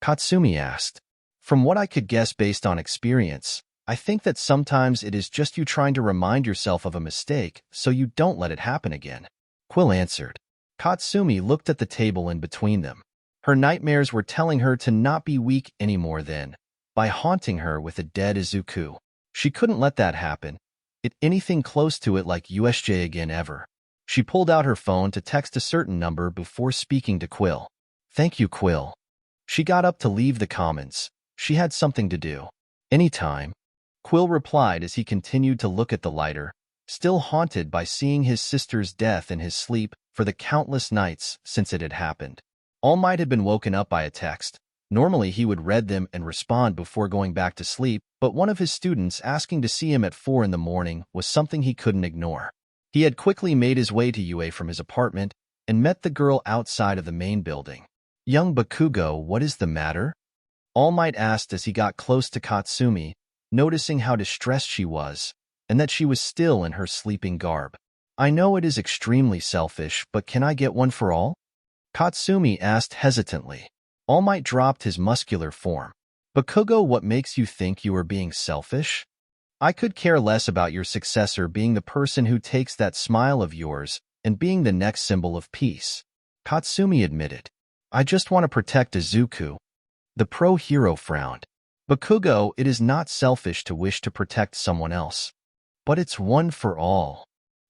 Katsumi asked. "From what I could guess based on experience, I think that sometimes it is just you trying to remind yourself of a mistake so you don't let it happen again." Quill answered. Katsumi looked at the table in between them. Her nightmares were telling her to not be weak anymore then, by haunting her with a dead Izuku. She couldn't let that happen. Anything close to it like USJ again ever. She pulled out her phone to text a certain number before speaking to Quill. "Thank you, Quill." She got up to leave the commons. She had something to do. "Anytime." Quill replied as he continued to look at the lighter, still haunted by seeing his sister's death in his sleep for the countless nights since it had happened. All Might had been woken up by a text. Normally he would read them and respond before going back to sleep, but one of his students asking to see him at 4 in the morning was something he couldn't ignore. He had quickly made his way to UA from his apartment and met the girl outside of the main building. "Young Bakugo, what is the matter?" All Might asked as he got close to Katsumi, noticing how distressed she was, and that she was still in her sleeping garb. "I know it is extremely selfish, but can I get one for all?" Katsumi asked hesitantly. All Might dropped his muscular form. "Bakugo, what makes you think you are being selfish? I could care less about your successor being the person who takes that smile of yours and being the next symbol of peace," Katsumi admitted. "I just want to protect Izuku." The pro-hero frowned. "Bakugo, it is not selfish to wish to protect someone else. But it's one for all,"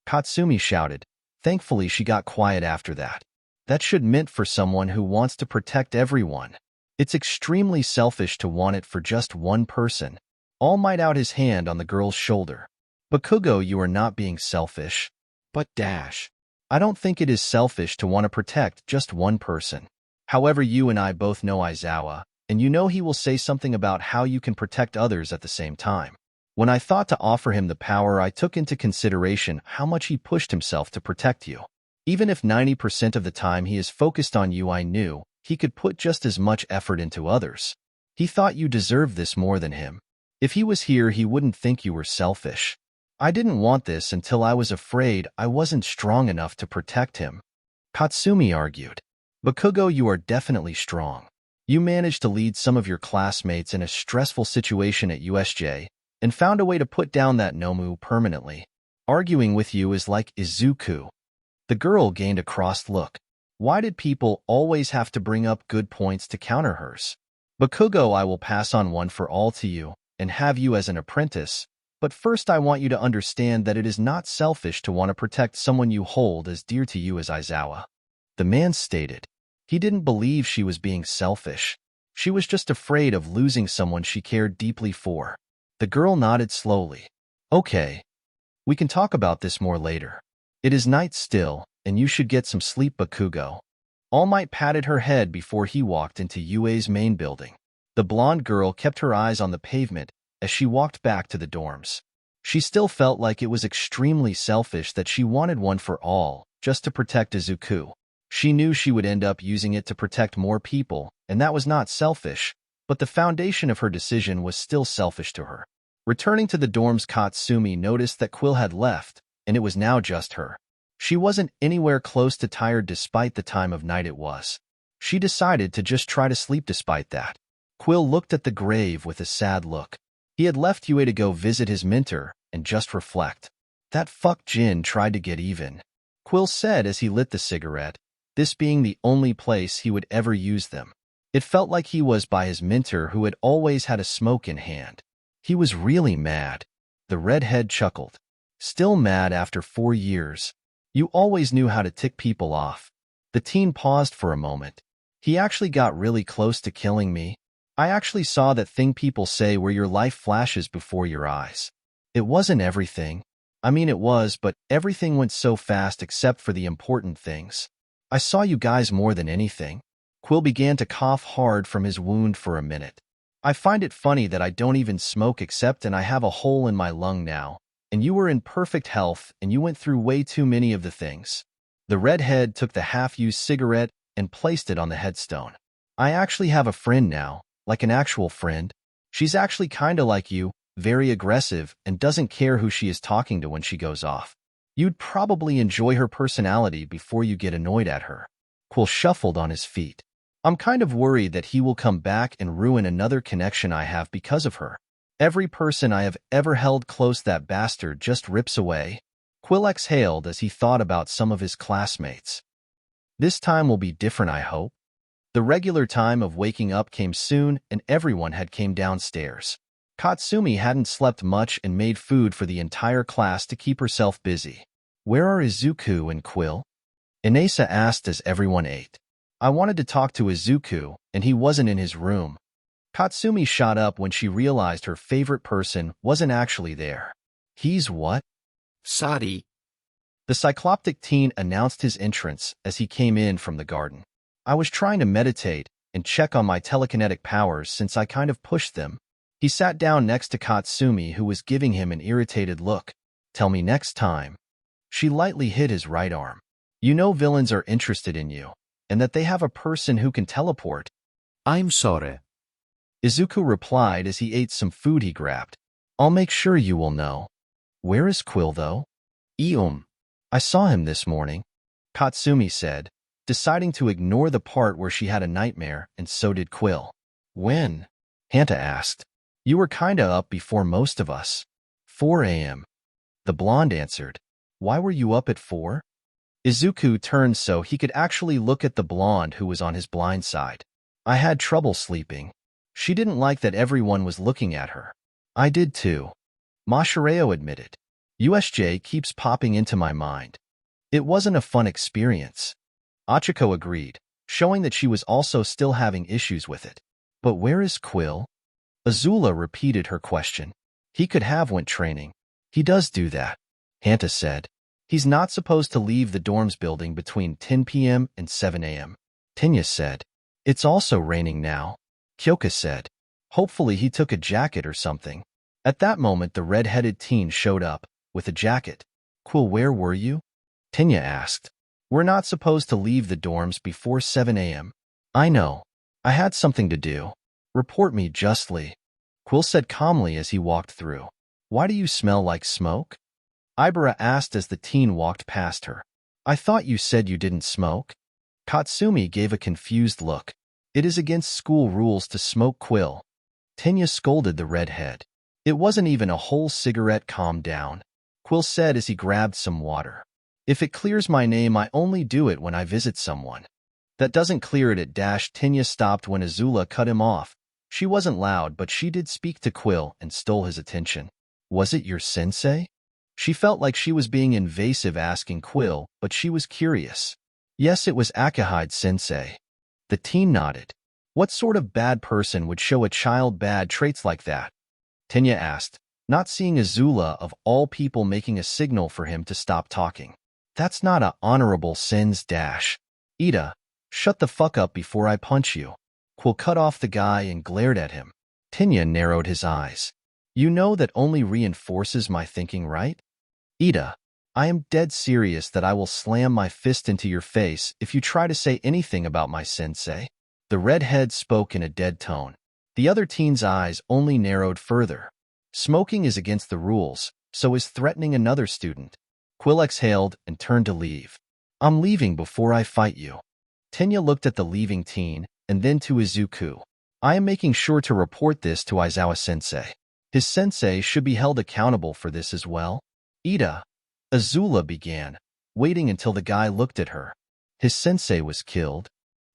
Katsumi shouted. Thankfully, she got quiet after that. That should meant for someone who wants to protect everyone. It's extremely selfish to want it for just one person. All Might out his hand on the girl's shoulder. "Bakugo, you are not being selfish." But dash. I don't think it is selfish to want to protect just one person. However, you and I both know Aizawa, and you know he will say something about how you can protect others at the same time. When I thought to offer him the power, I took into consideration how much he pushed himself to protect you. Even if 90% of the time he is focused on you, I knew he could put just as much effort into others. He thought you deserved this more than him. If he was here, he wouldn't think you were selfish. I didn't want this until I was afraid I wasn't strong enough to protect him. Katsumi argued. Bakugo, you are definitely strong. You managed to lead some of your classmates in a stressful situation at USJ and found a way to put down that Nomu permanently. Arguing with you is like Izuku. The girl gained a crossed look. Why did people always have to bring up good points to counter hers? Bakugo, I will pass on one for all to you and have you as an apprentice, but first I want you to understand that it is not selfish to want to protect someone you hold as dear to you as Aizawa. The man stated. He didn't believe she was being selfish. She was just afraid of losing someone she cared deeply for. The girl nodded slowly. Okay. We can talk about this more later. It is night still, and you should get some sleep, Bakugo. All Might patted her head before he walked into UA's main building. The blonde girl kept her eyes on the pavement as she walked back to the dorms. She still felt like it was extremely selfish that she wanted one for all, just to protect Izuku. She knew she would end up using it to protect more people, and that was not selfish, but the foundation of her decision was still selfish to her. Returning to the dorms, Katsumi noticed that Quill had left, and it was now just her. She wasn't anywhere close to tired despite the time of night it was. She decided to just try to sleep despite that. Quill looked at the grave with a sad look. He had left UA to go visit his mentor and just reflect. That fuck Jin tried to get even, Quill said as he lit the cigarette, this being the only place he would ever use them. It felt like he was by his mentor who had always had a smoke in hand. He was really mad. The redhead chuckled. Still mad after 4 years. You always knew how to tick people off. The teen paused for a moment. He actually got really close to killing me. I actually saw that thing people say where your life flashes before your eyes. It wasn't everything. I mean it was, but everything went so fast except for the important things. I saw you guys more than anything. Quill began to cough hard from his wound for a minute. I find it funny that I don't even smoke except and I have a hole in my lung now. And you were in perfect health and you went through way too many of the things. The redhead took the half-used cigarette and placed it on the headstone. I actually have a friend now, like an actual friend. She's actually kinda like you, very aggressive and doesn't care who she is talking to when she goes off. You'd probably enjoy her personality before you get annoyed at her. Quill shuffled on his feet. I'm kind of worried that he will come back and ruin another connection I have because of her. Every person I have ever held close, that bastard just rips away. Quill exhaled as he thought about some of his classmates. This time will be different, I hope. The regular time of waking up came soon and everyone had came downstairs. Katsumi hadn't slept much and made food for the entire class to keep herself busy. Where are Izuku and Quill? Inesa asked as everyone ate. I wanted to talk to Izuku, and he wasn't in his room. Katsumi shot up when she realized her favorite person wasn't actually there. He's what? Sadi. The cycloptic teen announced his entrance as he came in from the garden. I was trying to meditate and check on my telekinetic powers since I kind of pushed them. He sat down next to Katsumi, who was giving him an irritated look. Tell me next time. She lightly hit his right arm. You know villains are interested in you, and that they have a person who can teleport. I'm sorry. Izuku replied as he ate some food he grabbed. I'll make sure you will know. Where is Quill, though? I saw him this morning, Katsumi said, deciding to ignore the part where she had a nightmare, and so did Quill. When? Hanta asked. You were kinda up before most of us. 4 a.m. The blonde answered. Why were you up at 4? Izuku turned so he could actually look at the blonde who was on his blind side. I had trouble sleeping. She didn't like that everyone was looking at her. I did too. Mashireo admitted. USJ keeps popping into my mind. It wasn't a fun experience. Achiko agreed, showing that she was also still having issues with it. But where is Quill? Azula repeated her question. He could have went training. He does do that, Hanta said. He's not supposed to leave the dorms building between 10 p.m. and 7 a.m. Tenya said. It's also raining now, Kyoka said. Hopefully he took a jacket or something. At that moment, the red-headed teen showed up, with a jacket. Quill, where were you? Tenya asked. We're not supposed to leave the dorms before 7 a.m. I know. I had something to do. Report me justly, Quill said calmly as he walked through. Why do you smell like smoke? Ibara asked as the teen walked past her. I thought you said you didn't smoke? Katsumi gave a confused look. It is against school rules to smoke, Quill. Tenya scolded the redhead. It wasn't even a whole cigarette. Calm down, Quill said as he grabbed some water. If it clears my name, I only do it when I visit someone. That doesn't clear it. Tenya stopped when Azula cut him off. She wasn't loud, but she did speak to Quill and stole his attention. Was it your sensei? She felt like she was being invasive asking Quill, but she was curious. Yes, it was Akihide sensei. The teen nodded. What sort of bad person would show a child bad traits like that? Tenya asked, not seeing Azula of all people making a signal for him to stop talking. That's not a honorable sins dash. Ida, shut the fuck up before I punch you. Quill cut off the guy and glared at him. Tenya narrowed his eyes. You know that only reinforces my thinking, right? Ida, I am dead serious that I will slam my fist into your face if you try to say anything about my sensei. The redhead spoke in a dead tone. The other teen's eyes only narrowed further. Smoking is against the rules, so is threatening another student. Quill exhaled and turned to leave. I'm leaving before I fight you. Tenya looked at the leaving teen and then to Izuku. I am making sure to report this to Aizawa sensei. His sensei should be held accountable for this as well. Ida, Azula began, waiting until the guy looked at her. His sensei was killed.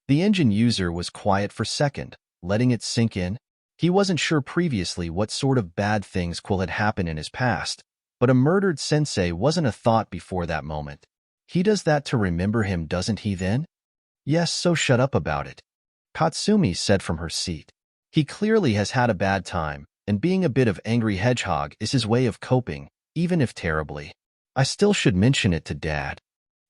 The engine user was quiet for a second, letting it sink in. He wasn't sure previously what sort of bad things Quill had happened in his past, but a murdered sensei wasn't a thought before that moment. He does that to remember him, doesn't he then? Yes, so shut up about it, Katsumi said from her seat. He clearly has had a bad time, and being a bit of angry hedgehog is his way of coping, even if terribly. I still should mention it to Dad,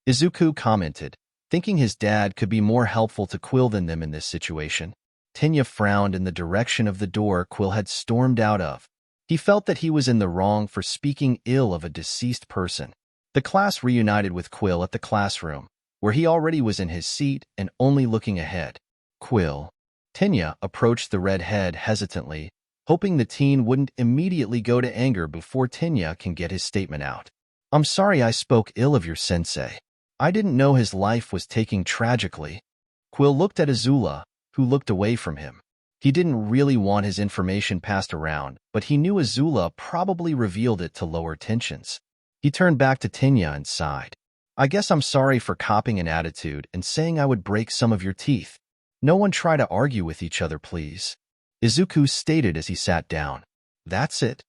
Izuku commented, thinking his dad could be more helpful to Quill than them in this situation. Tenya frowned in the direction of the door Quill had stormed out of. He felt that he was in the wrong for speaking ill of a deceased person. The class reunited with Quill at the classroom, where he already was in his seat and only looking ahead. Quill. Tenya approached the redhead hesitantly, hoping the teen wouldn't immediately go to anger before Tenya can get his statement out. I'm sorry I spoke ill of your sensei. I didn't know his life was taking tragically. Quill looked at Azula, who looked away from him. He didn't really want his information passed around, but he knew Azula probably revealed it to lower tensions. He turned back to Tenya and sighed. I guess I'm sorry for copying an attitude and saying I would break some of your teeth. No one try to argue with each other, please, Izuku stated as he sat down. That's it.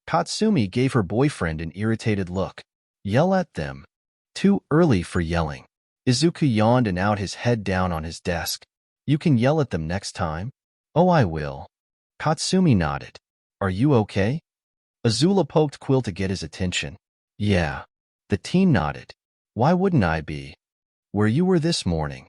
Katsumi gave her boyfriend an irritated look. Yell at them. Too early for yelling. Izuku yawned and out his head down on his desk. You can yell at them next time. Oh, I will. Katsumi nodded. Are you okay? Azula poked Quill to get his attention. Yeah. The teen nodded. Why wouldn't I be? Where you were this morning?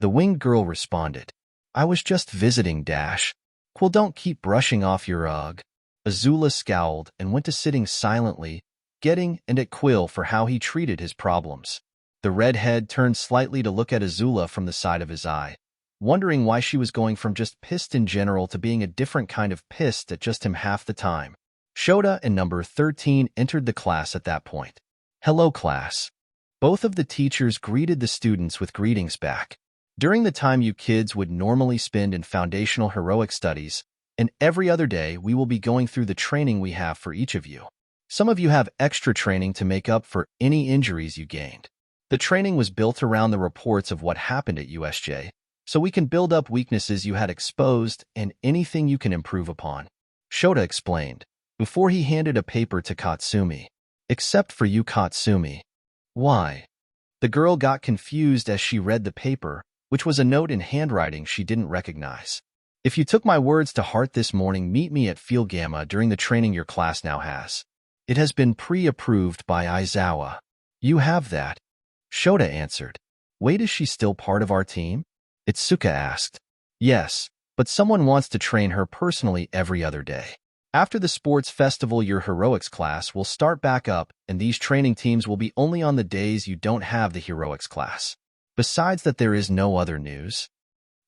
The winged girl responded. I was just visiting dash. Quill, don't keep brushing off your ugh. Azula scowled and went to sitting silently, getting and at Quill for how he treated his problems. The redhead turned slightly to look at Azula from the side of his eye, wondering why she was going from just pissed in general to being a different kind of pissed at just him half the time. Shota and number 13 entered the class at that point. Hello, class. Both of the teachers greeted the students with greetings back. During the time you kids would normally spend in foundational heroic studies, and every other day we will be going through the training we have for each of you. Some of you have extra training to make up for any injuries you gained. The training was built around the reports of what happened at USJ, so we can build up weaknesses you had exposed and anything you can improve upon. Shota explained, before he handed a paper to Katsumi. Except for you, Katsumi. Why? The girl got confused as she read the paper, which was a note in handwriting she didn't recognize. If you took my words to heart this morning, meet me at Field Gamma during the training your class now has. It has been pre-approved by Aizawa. You have that. Shota answered. Wait, is she still part of our team? Itsuka asked. Yes, but someone wants to train her personally every other day. After the sports festival, your heroics class will start back up, and these training teams will be only on the days you don't have the heroics class. Besides that, there is no other news.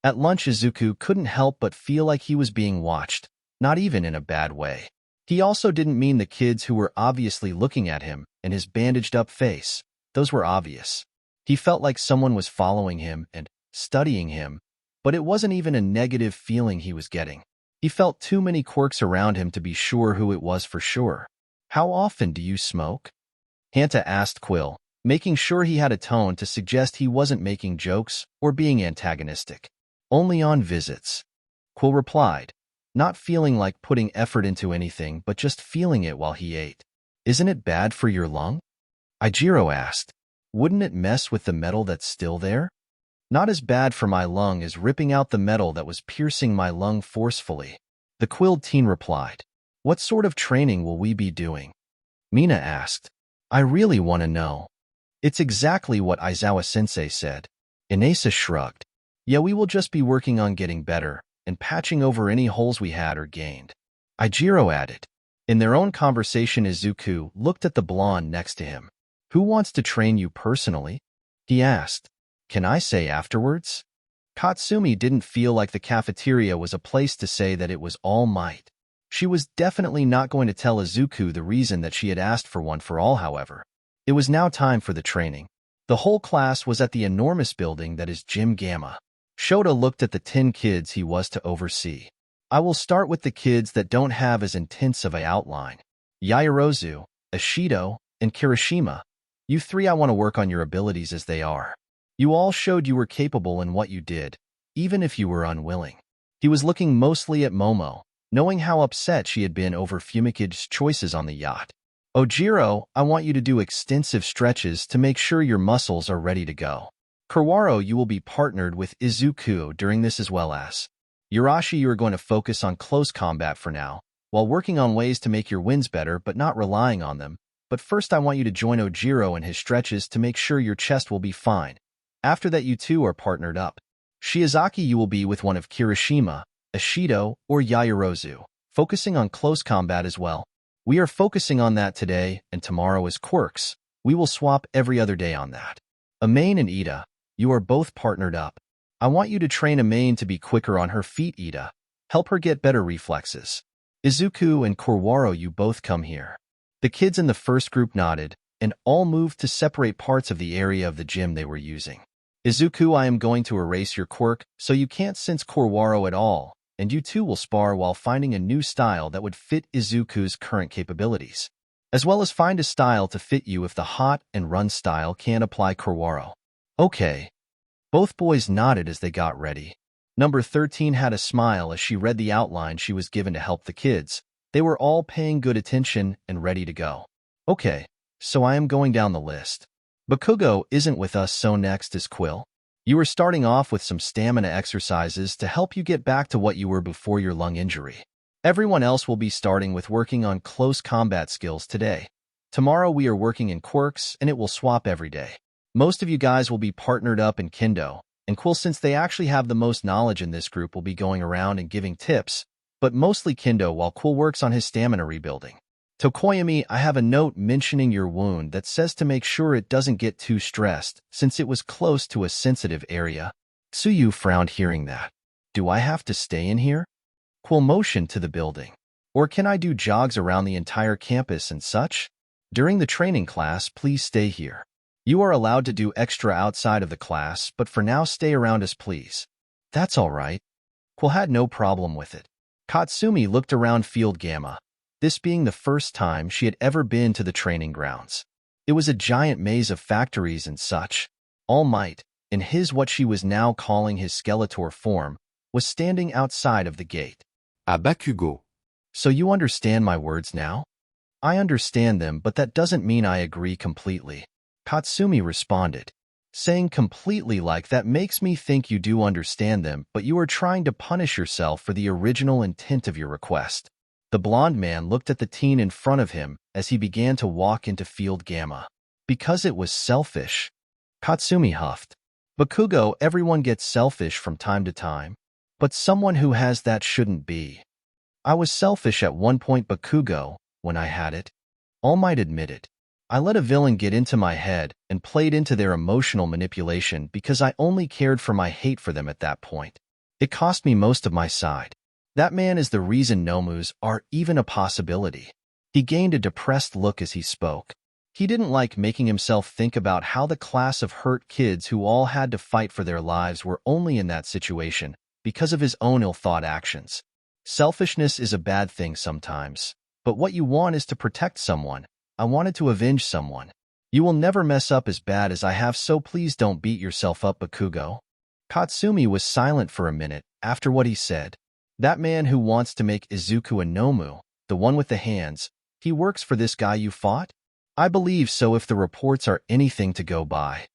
At lunch, Izuku couldn't help but feel like he was being watched, not even in a bad way. He also didn't mean the kids who were obviously looking at him and his bandaged-up face. Those were obvious. He felt like someone was following him and studying him, but it wasn't even a negative feeling he was getting. He felt too many quirks around him to be sure who it was for sure. How often do you smoke? Hanta asked Quill, making sure he had a tone to suggest he wasn't making jokes or being antagonistic. Only on visits. Quill replied, not feeling like putting effort into anything but just feeling it while he ate. Isn't it bad for your lung? Ijiro asked. Wouldn't it mess with the metal that's still there? Not as bad for my lung as ripping out the metal that was piercing my lung forcefully. The quilled teen replied. What sort of training will we be doing? Mina asked. I really want to know. It's exactly what Aizawa-sensei said. Inasa shrugged. Yeah, we will just be working on getting better and patching over any holes we had or gained. Ijiro added. In their own conversation, Izuku looked at the blonde next to him. Who wants to train you personally? He asked. Can I say afterwards? Katsumi didn't feel like the cafeteria was a place to say that it was all might. She was definitely not going to tell Izuku the reason that she had asked for one for all, however. It was now time for the training. The whole class was at the enormous building that is Gym Gamma. Shota looked at the 10 kids he was to oversee. I will start with the kids that don't have as intense of an outline. Yaoyorozu, Ishido, and Kirishima. You three, I want to work on your abilities as they are. You all showed you were capable in what you did, even if you were unwilling. He was looking mostly at Momo, knowing how upset she had been over Fumicage's choices on the yacht. Ojiro, I want you to do extensive stretches to make sure your muscles are ready to go. Kurwaro, you will be partnered with Izuku during this as well as. Yurashi, you are going to focus on close combat for now, while working on ways to make your wins better but not relying on them. But first I want you to join Ojiro in his stretches to make sure your chest will be fine. After that, you two are partnered up. Shiozaki, you will be with one of Kirishima, Ishido, or Yaoyorozu, focusing on close combat as well. We are focusing on that today, and tomorrow is quirks. We will swap every other day on that. Amain and Ida, you are both partnered up. I want you to train Amain to be quicker on her feet, Ida. Help her get better reflexes. Izuku and Kurwaro, you both come here. The kids in the first group nodded, and all moved to separate parts of the area of the gym they were using. Izuku, I am going to erase your quirk, so you can't sense Kurwaro at all, and you two will spar while finding a new style that would fit Izuku's current capabilities, as well as find a style to fit you if the hot and run style can't apply Kurwaro. Okay. Both boys nodded as they got ready. Number 13 had a smile as she read the outline she was given to help the kids. They were all paying good attention and ready to go. Okay, so I am going down the list. Bakugo isn't with us, so next is Quill. You are starting off with some stamina exercises to help you get back to what you were before your lung injury. Everyone else will be starting with working on close combat skills today. Tomorrow we are working in quirks, and it will swap every day. Most of you guys will be partnered up in Kendo, and Quill, since they actually have the most knowledge in this group, will be going around and giving tips, but mostly Kendo while Quill works on his stamina rebuilding. Tokoyami, I have a note mentioning your wound that says to make sure it doesn't get too stressed, since it was close to a sensitive area. Tsuyu frowned hearing that. Do I have to stay in here? Quill motioned to the building. Or can I do jogs around the entire campus and such? During the training class, please stay here. You are allowed to do extra outside of the class, but for now stay around us, please. That's all right. Quill had no problem with it. Katsumi looked around Field Gamma, this being the first time she had ever been to the training grounds. It was a giant maze of factories and such. All Might, in his what she was now calling his Skeletor form, was standing outside of the gate. Bakugo. So you understand my words now? I understand them, but that doesn't mean I agree completely. Katsumi responded, saying completely like that makes me think you do understand them, but you are trying to punish yourself for the original intent of your request. The blond man looked at the teen in front of him as he began to walk into Field Gamma. Because it was selfish. Katsumi huffed. Bakugo, everyone gets selfish from time to time, but someone who has that shouldn't be. I was selfish at one point, Bakugo, when I had it. All Might admit it. I let a villain get into my head and played into their emotional manipulation because I only cared for my hate for them at that point. It cost me most of my side. That man is the reason Nomus are even a possibility. He gained a depressed look as he spoke. He didn't like making himself think about how the class of hurt kids who all had to fight for their lives were only in that situation because of his own ill-thought actions. Selfishness is a bad thing sometimes, but what you want is to protect someone. I wanted to avenge someone. You will never mess up as bad as I have, so please don't beat yourself up, Bakugo. Katsumi was silent for a minute after what he said. That man who wants to make Izuku a Nomu, the one with the hands, he works for this guy you fought? I believe so if the reports are anything to go by.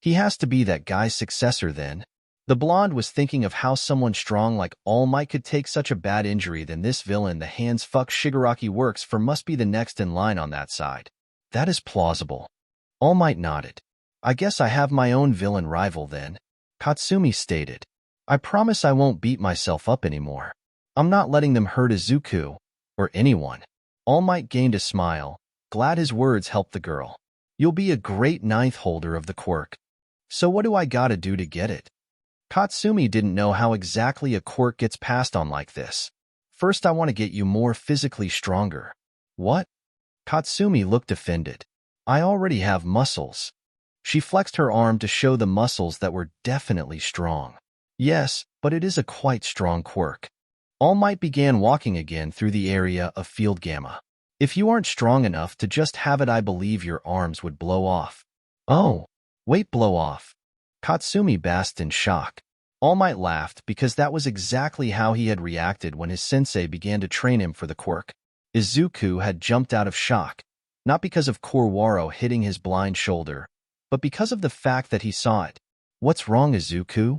He has to be that guy's successor then. The blonde was thinking of how someone strong like All Might could take such a bad injury. Then this villain the hands fuck Shigaraki works for must be the next in line on that side. That is plausible. All Might nodded. I guess I have my own villain rival then. Katsumi stated. I promise I won't beat myself up anymore. I'm not letting them hurt Izuku, or anyone. All Might gained a smile, glad his words helped the girl. You'll be a great ninth holder of the quirk. So what do I gotta do to get it? Katsumi didn't know how exactly a quirk gets passed on like this. First, I want to get you more physically stronger. What? Katsumi looked offended. I already have muscles. She flexed her arm to show the muscles that were definitely strong. Yes, but it is a quite strong quirk. All Might began walking again through the area of Field Gamma. If you aren't strong enough to just have it, I believe your arms would blow off. Oh, wait, blow off. Katsumi basked in shock. All Might laughed because that was exactly how he had reacted when his sensei began to train him for the quirk. Izuku had jumped out of shock, not because of Korwaro hitting his blind shoulder, but because of the fact that he saw it. What's wrong, Izuku?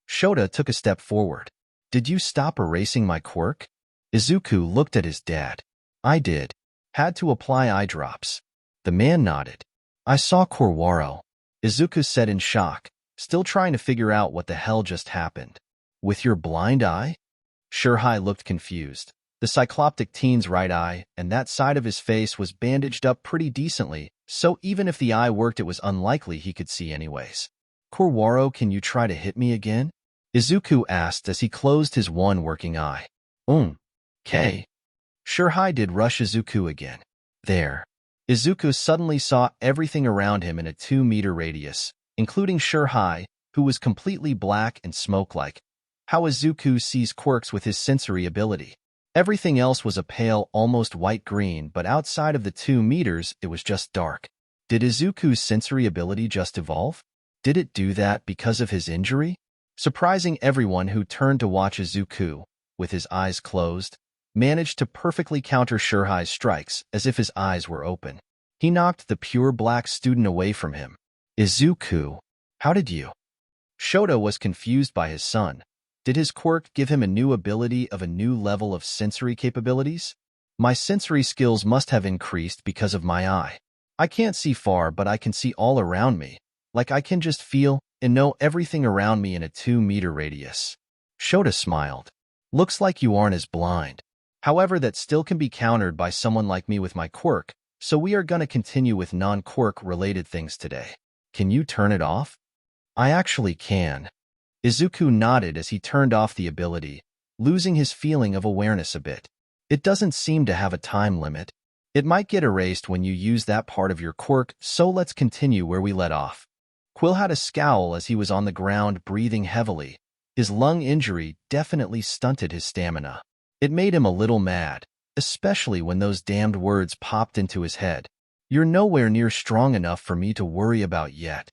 Shota took a step forward. Did you stop erasing my quirk? Izuku looked at his dad. I did. Had to apply eye drops. The man nodded. I saw Korwaro. Izuku said in shock, still trying to figure out what the hell just happened. With your blind eye? Shurhai looked confused. The cycloptic teen's right eye and that side of his face was bandaged up pretty decently, so even if the eye worked it was unlikely he could see anyways. Korwaro, can you try to hit me again? Izuku asked as he closed his one working eye. K. Shurhai did rush Izuku again. There. Izuku suddenly saw everything around him in a 2-meter radius, including Shurhai, who was completely black and smoke-like. How Izuku sees quirks with his sensory ability. Everything else was a pale, almost white-green, but outside of the 2 meters, it was just dark. Did Izuku's sensory ability just evolve? Did it do that because of his injury? Surprising everyone who turned to watch Izuku, with his eyes closed, managed to perfectly counter Shurhai's strikes as if his eyes were open. He knocked the pure black student away from him. Izuku, how did you? Shota was confused by his son. Did his quirk give him a new ability of a new level of sensory capabilities? My sensory skills must have increased because of my eye. I can't see far, but I can see all around me. Like I can just feel and know everything around me in a 2-meter radius. Shota smiled. Looks like you aren't as blind. However, that still can be countered by someone like me with my quirk, so we are gonna continue with non-quirk related things today. Can you turn it off? I actually can. Izuku nodded as he turned off the ability, losing his feeling of awareness a bit. It doesn't seem to have a time limit. It might get erased when you use that part of your quirk, so let's continue where we let off. Quill had a scowl as he was on the ground breathing heavily. His lung injury definitely stunted his stamina. It made him a little mad, especially when those damned words popped into his head. You're nowhere near strong enough for me to worry about yet.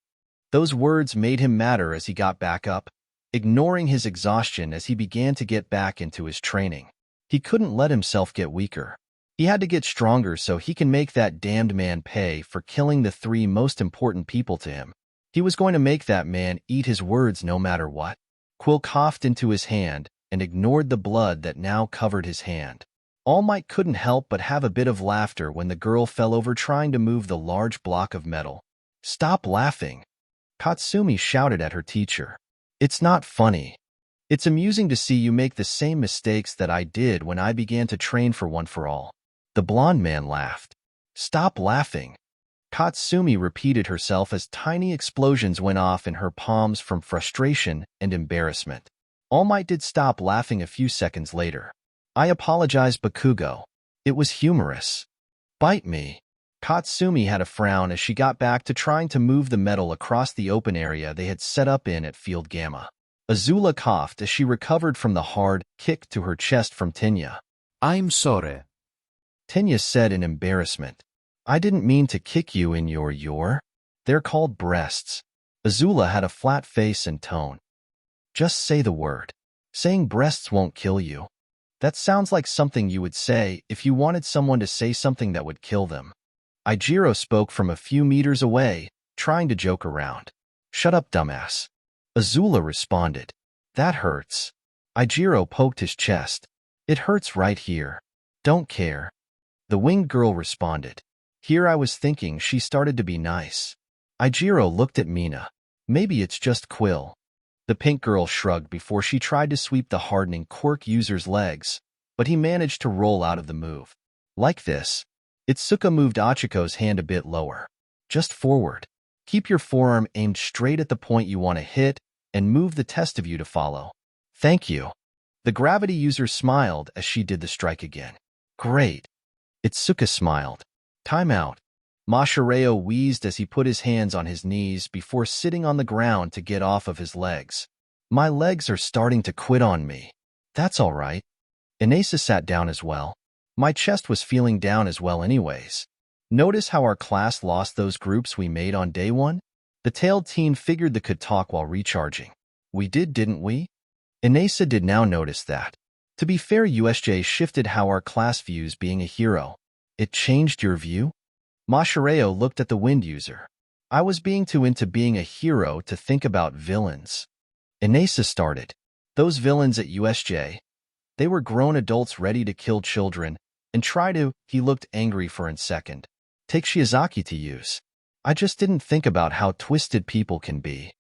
Those words made him madder as he got back up, ignoring his exhaustion as he began to get back into his training. He couldn't let himself get weaker. He had to get stronger so he can make that damned man pay for killing the 3 most important people to him. He was going to make that man eat his words no matter what. Quill coughed into his hand and ignored the blood that now covered his hand. All Might couldn't help but have a bit of laughter when the girl fell over trying to move the large block of metal. "Stop laughing," Katsumi shouted at her teacher. "It's not funny. It's amusing to see you make the same mistakes that I did when I began to train for One for All." The blonde man laughed. "Stop laughing." Katsumi repeated herself as tiny explosions went off in her palms from frustration and embarrassment. All Might did stop laughing a few seconds later. "I apologize, Bakugo. It was humorous." "Bite me." Katsumi had a frown as she got back to trying to move the metal across the open area they had set up in at Field Gamma. Azula coughed as she recovered from the hard kick to her chest from Tinya. I'm sorry. Tinya said in embarrassment. "I didn't mean to kick you in your. They're called breasts." Azula had a flat face and tone. "Just say the word. Saying breasts won't kill you. That sounds like something you would say if you wanted someone to say something that would kill them." Ijiro spoke from a few meters away, trying to joke around. "Shut up, dumbass." Azula responded. "That hurts." Ijiro poked his chest. "It hurts right here. Don't care." The winged girl responded. "Here I was thinking she started to be nice." Ijiro looked at Mina. "Maybe it's just Quill." The pink girl shrugged before she tried to sweep the hardening quirk user's legs, but he managed to roll out of the move. Like this. Itsuka moved Achiko's hand a bit lower. "Just forward. Keep your forearm aimed straight at the point you want to hit, and move the test of you to follow." "Thank you." The gravity user smiled as she did the strike again. "Great." Itsuka smiled. "Time out." Mashireo wheezed as he put his hands on his knees before sitting on the ground to get off of his legs. "My legs are starting to quit on me." "That's all right." Inesa sat down as well. "My chest was feeling down as well anyways. Notice how our class lost those groups we made on day one?" The tailed teen figured they could talk while recharging. "We did, didn't we?" Inesa did now notice that. To be fair, USJ shifted how our class views being a hero. "It changed your view?" Mashireo looked at the wind user. "I was being too into being a hero to think about villains." Inesa started. "Those villains at USJ, they were grown adults ready to kill children and try to." He looked angry for a second. "Take Shiozaki to use. I just didn't think about how twisted people can be.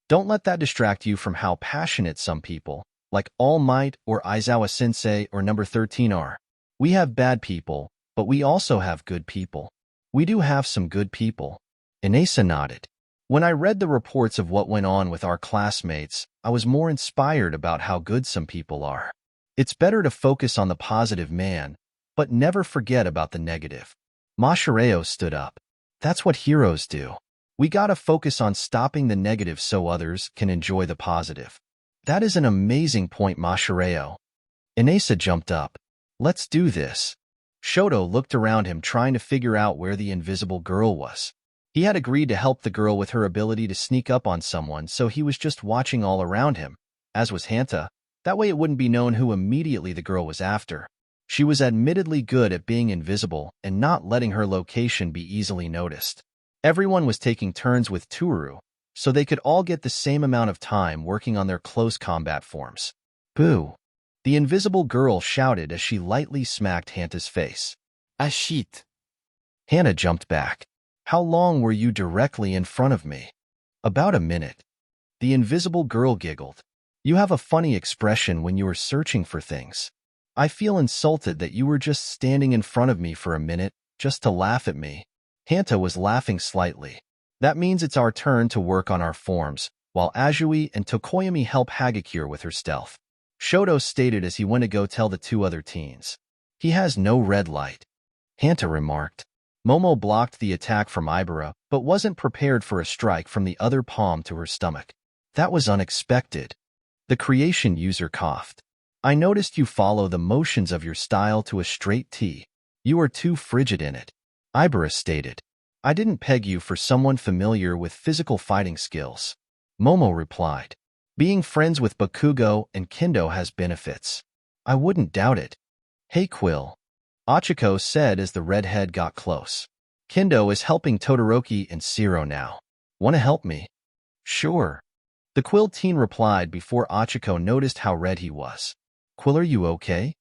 Don't let that distract you from how passionate some people, like All Might or Aizawa-sensei or Number 13 are. We have bad people, but we also have good people." "We do have some good people." Inesa nodded. "When I read the reports of what went on with our classmates, I was more inspired about how good some people are. It's better to focus on the positive, man, but never forget about the negative." Mashireo stood up. "That's what heroes do. We gotta focus on stopping the negative so others can enjoy the positive." "That is an amazing point, Mashireo." Inesa jumped up. "Let's do this." Shoto looked around him trying to figure out where the invisible girl was. He had agreed to help the girl with her ability to sneak up on someone, so he was just watching all around him, as was Hanta. That way it wouldn't be known who immediately the girl was after. She was admittedly good at being invisible and not letting her location be easily noticed. Everyone was taking turns with Toru, so they could all get the same amount of time working on their close combat forms. "Boo!" the invisible girl shouted as she lightly smacked Hanta's face. Ah shit. Hanta jumped back. "How long were you directly in front of me?" "About a minute." The invisible girl giggled. "You have a funny expression when you are searching for things. I feel insulted that you were just standing in front of me for a minute, just to laugh at me." Hanta was laughing slightly. "That means it's our turn to work on our forms, while Azui and Tokoyami help Hagakure with her stealth," Shoto stated as he went to go tell the two other teens. "He has no red light," Hanta remarked. Momo blocked the attack from Ibara, but wasn't prepared for a strike from the other palm to her stomach. "That was unexpected." The creation user coughed. "I noticed you follow the motions of your style to a straight T. You are too frigid in it," Ibara stated. "I didn't peg you for someone familiar with physical fighting skills," Momo replied. "Being friends with Bakugo and Kendo has benefits." "I wouldn't doubt it." "Hey Quill," Achiko said as the redhead got close. "Kendo is helping Todoroki and Shiro now. Want to help me?" "Sure." The Quill teen replied before Achiko noticed how red he was. "Quill, are you okay?"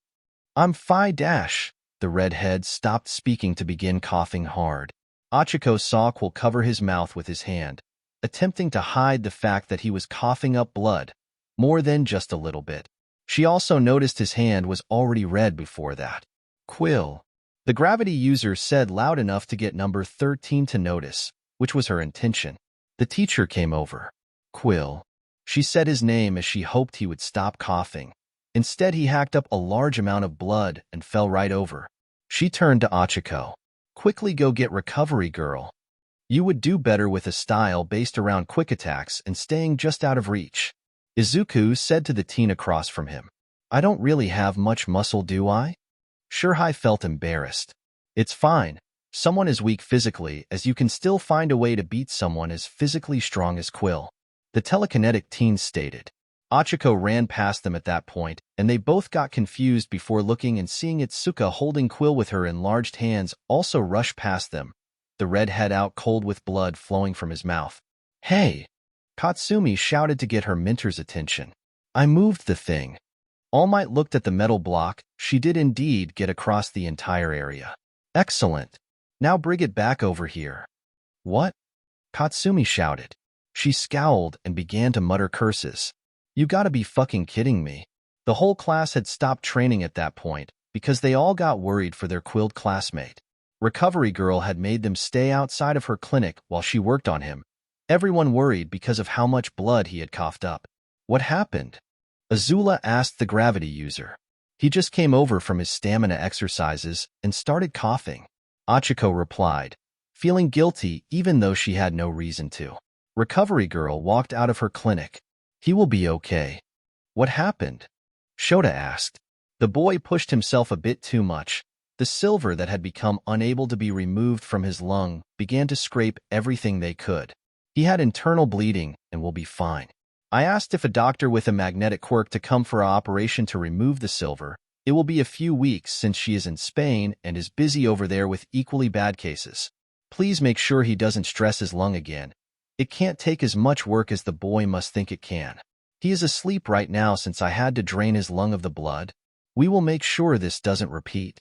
I'm Phi Dash. The redhead stopped speaking to begin coughing hard. Achiko saw Quill cover his mouth with his hand, attempting to hide the fact that he was coughing up blood, more than just a little bit. She also noticed his hand was already red before that. Quill. The gravity user said loud enough to get number 13 to notice, which was her intention. The teacher came over. Quill. She said his name as she hoped he would stop coughing. Instead, he hacked up a large amount of blood and fell right over. She turned to Achiko. Quickly go get Recovery Girl. You would do better with a style based around quick attacks and staying just out of reach. Izuku said to the teen across from him. I don't really have much muscle, do I? Shurhai felt embarrassed. It's fine. Someone is weak physically, as you can still find a way to beat someone as physically strong as Quill. The telekinetic teen stated. Achiko ran past them at that point, and they both got confused before looking and seeing Itsuka holding Quill with her enlarged hands also rush past them, the redhead out cold with blood flowing from his mouth. Hey! Katsumi shouted to get her mentor's attention. I moved the thing. All Might looked at the metal block. She did indeed get across the entire area. Excellent. Now bring it back over here. What? Katsumi shouted. She scowled and began to mutter curses. You gotta be fucking kidding me. The whole class had stopped training at that point because they all got worried for their Quilled classmate. Recovery Girl had made them stay outside of her clinic while she worked on him. Everyone worried because of how much blood he had coughed up. What happened? Azula asked the gravity user. He just came over from his stamina exercises and started coughing. Achiko replied, feeling guilty even though she had no reason to. Recovery Girl walked out of her clinic. He will be okay. What happened? Shota asked. The boy pushed himself a bit too much. The silver that had become unable to be removed from his lung began to scrape everything they could. He had internal bleeding and will be fine. I asked if a doctor with a magnetic quirk to come for an operation to remove the silver. It will be a few weeks since she is in Spain and is busy over there with equally bad cases. Please make sure he doesn't stress his lung again. It can't take as much work as the boy must think it can. He is asleep right now since I had to drain his lung of the blood. We will make sure this doesn't repeat.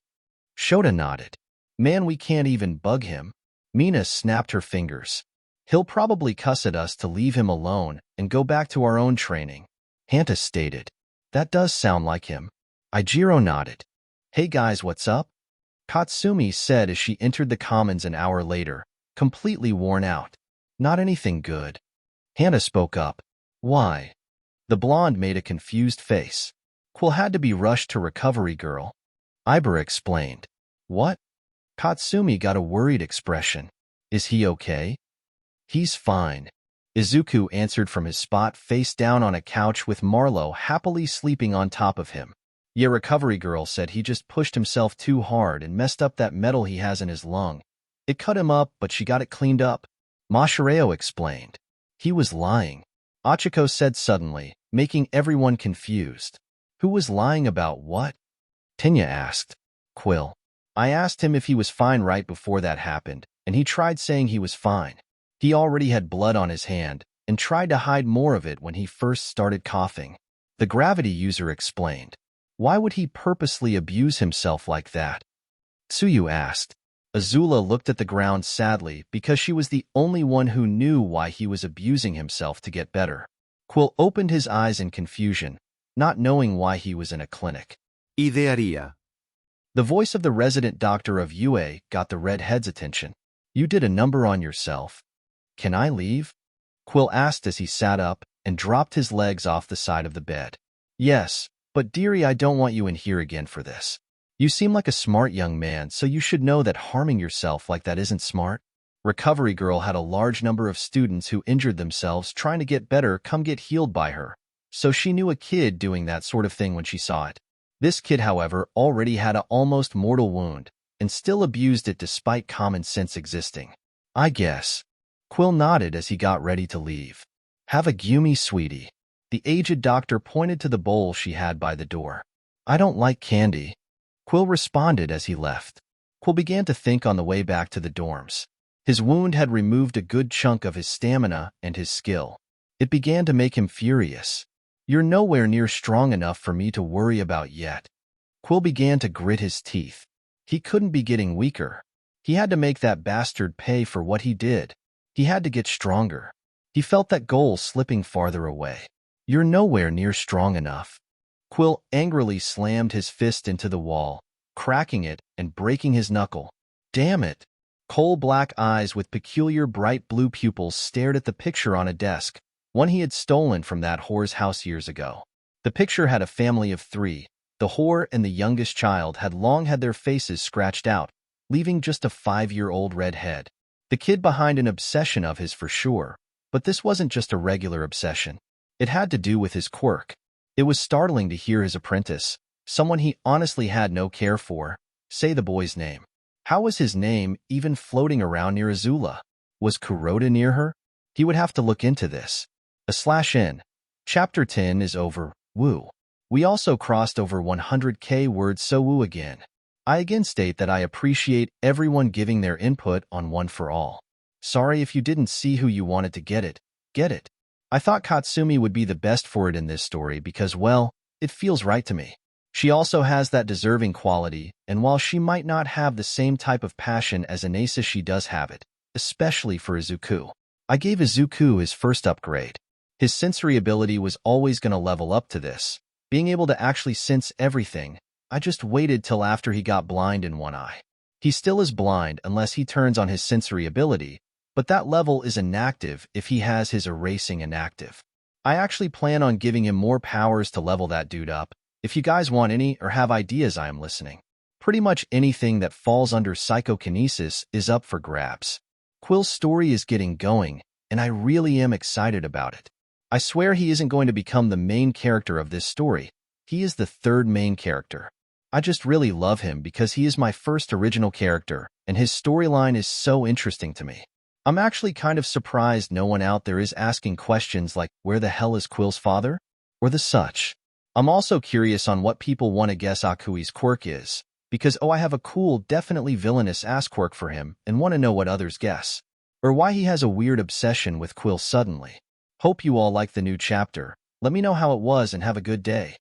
Shota nodded. Man, we can't even bug him. Mina snapped her fingers. He'll probably cuss at us to leave him alone and go back to our own training. Hanta stated. That does sound like him. Ijiro nodded. Hey guys, what's up? Katsumi said as she entered the commons an hour later, completely worn out. Not anything good. Hanta spoke up. Why? The blonde made a confused face. Quill had to be rushed to Recovery Girl. Ibera explained. What? Katsumi got a worried expression. Is he okay? He's fine. Izuku answered from his spot face down on a couch with Marlowe happily sleeping on top of him. Yeah, Recovery Girl said he just pushed himself too hard and messed up that metal he has in his lung. It cut him up, but she got it cleaned up. Mashireo explained. He was lying. Achiko said suddenly, making everyone confused. Who was lying about what? Tenya asked. Quill. I asked him if he was fine right before that happened, and he tried saying he was fine. He already had blood on his hand and tried to hide more of it when he first started coughing. The gravity user explained. Why would he purposely abuse himself like that? Tsuyu asked. Azula looked at the ground sadly because she was the only one who knew why he was abusing himself to get better. Quill opened his eyes in confusion, not knowing why he was in a clinic. Idearía. The voice of the resident doctor of UA got the redhead's attention. You did a number on yourself. Can I leave? Quill asked as he sat up and dropped his legs off the side of the bed. Yes, but dearie, I don't want you in here again for this. You seem like a smart young man, so you should know that harming yourself like that isn't smart. Recovery Girl had a large number of students who injured themselves trying to get better come get healed by her, so she knew a kid doing that sort of thing when she saw it. This kid, however, already had an almost mortal wound and still abused it despite common sense existing. I guess. Quill nodded as he got ready to leave. Have a gummy, sweetie. The aged doctor pointed to the bowl she had by the door. I don't like candy. Quill responded as he left. Quill began to think on the way back to the dorms. His wound had removed a good chunk of his stamina and his skill. It began to make him furious. You're nowhere near strong enough for me to worry about yet. Quill began to grit his teeth. He couldn't be getting weaker. He had to make that bastard pay for what he did. He had to get stronger. He felt that goal slipping farther away. You're nowhere near strong enough. Quill angrily slammed his fist into the wall, cracking it and breaking his knuckle. Damn it! Coal-black eyes with peculiar bright blue pupils stared at the picture on a desk, one he had stolen from that whore's house years ago. The picture had a family of 3. The whore and the youngest child had long had their faces scratched out, leaving just a 5-year-old red head. The kid behind an obsession of his for sure, but this wasn't just a regular obsession. It had to do with his quirk. It was startling to hear his apprentice, someone he honestly had no care for, say the boy's name. How was his name even floating around near Azula? Was Kuroda near her? He would have to look into this. /N. Chapter 10 is over. Woo. We also crossed over 100k words, so woo again. I again state that I appreciate everyone giving their input on One for All. Sorry if you didn't see who you wanted to get it. Get it. I thought Katsumi would be the best for it in this story because, well, it feels right to me. She also has that deserving quality, and while she might not have the same type of passion as Anasa, she does have it, especially for Izuku. I gave Izuku his first upgrade. His sensory ability was always going to level up to this, being able to actually sense everything. I just waited till after he got blind in one eye. He still is blind unless he turns on his sensory ability, but that level is inactive if he has his erasing inactive. I actually plan on giving him more powers to level that dude up. If you guys want any or have ideas, I am listening. Pretty much anything that falls under psychokinesis is up for grabs. Quill's story is getting going, and I really am excited about it. I swear he isn't going to become the main character of this story. He is the 3rd main character. I just really love him because he is my first original character, and his storyline is so interesting to me. I'm actually kind of surprised no one out there is asking questions like, where the hell is Quill's father? Or the such. I'm also curious on what people want to guess Akui's quirk is, because I have a cool, definitely villainous ass quirk for him and want to know what others guess. Or why he has a weird obsession with Quill suddenly. Hope you all like the new chapter. Let me know how it was and have a good day.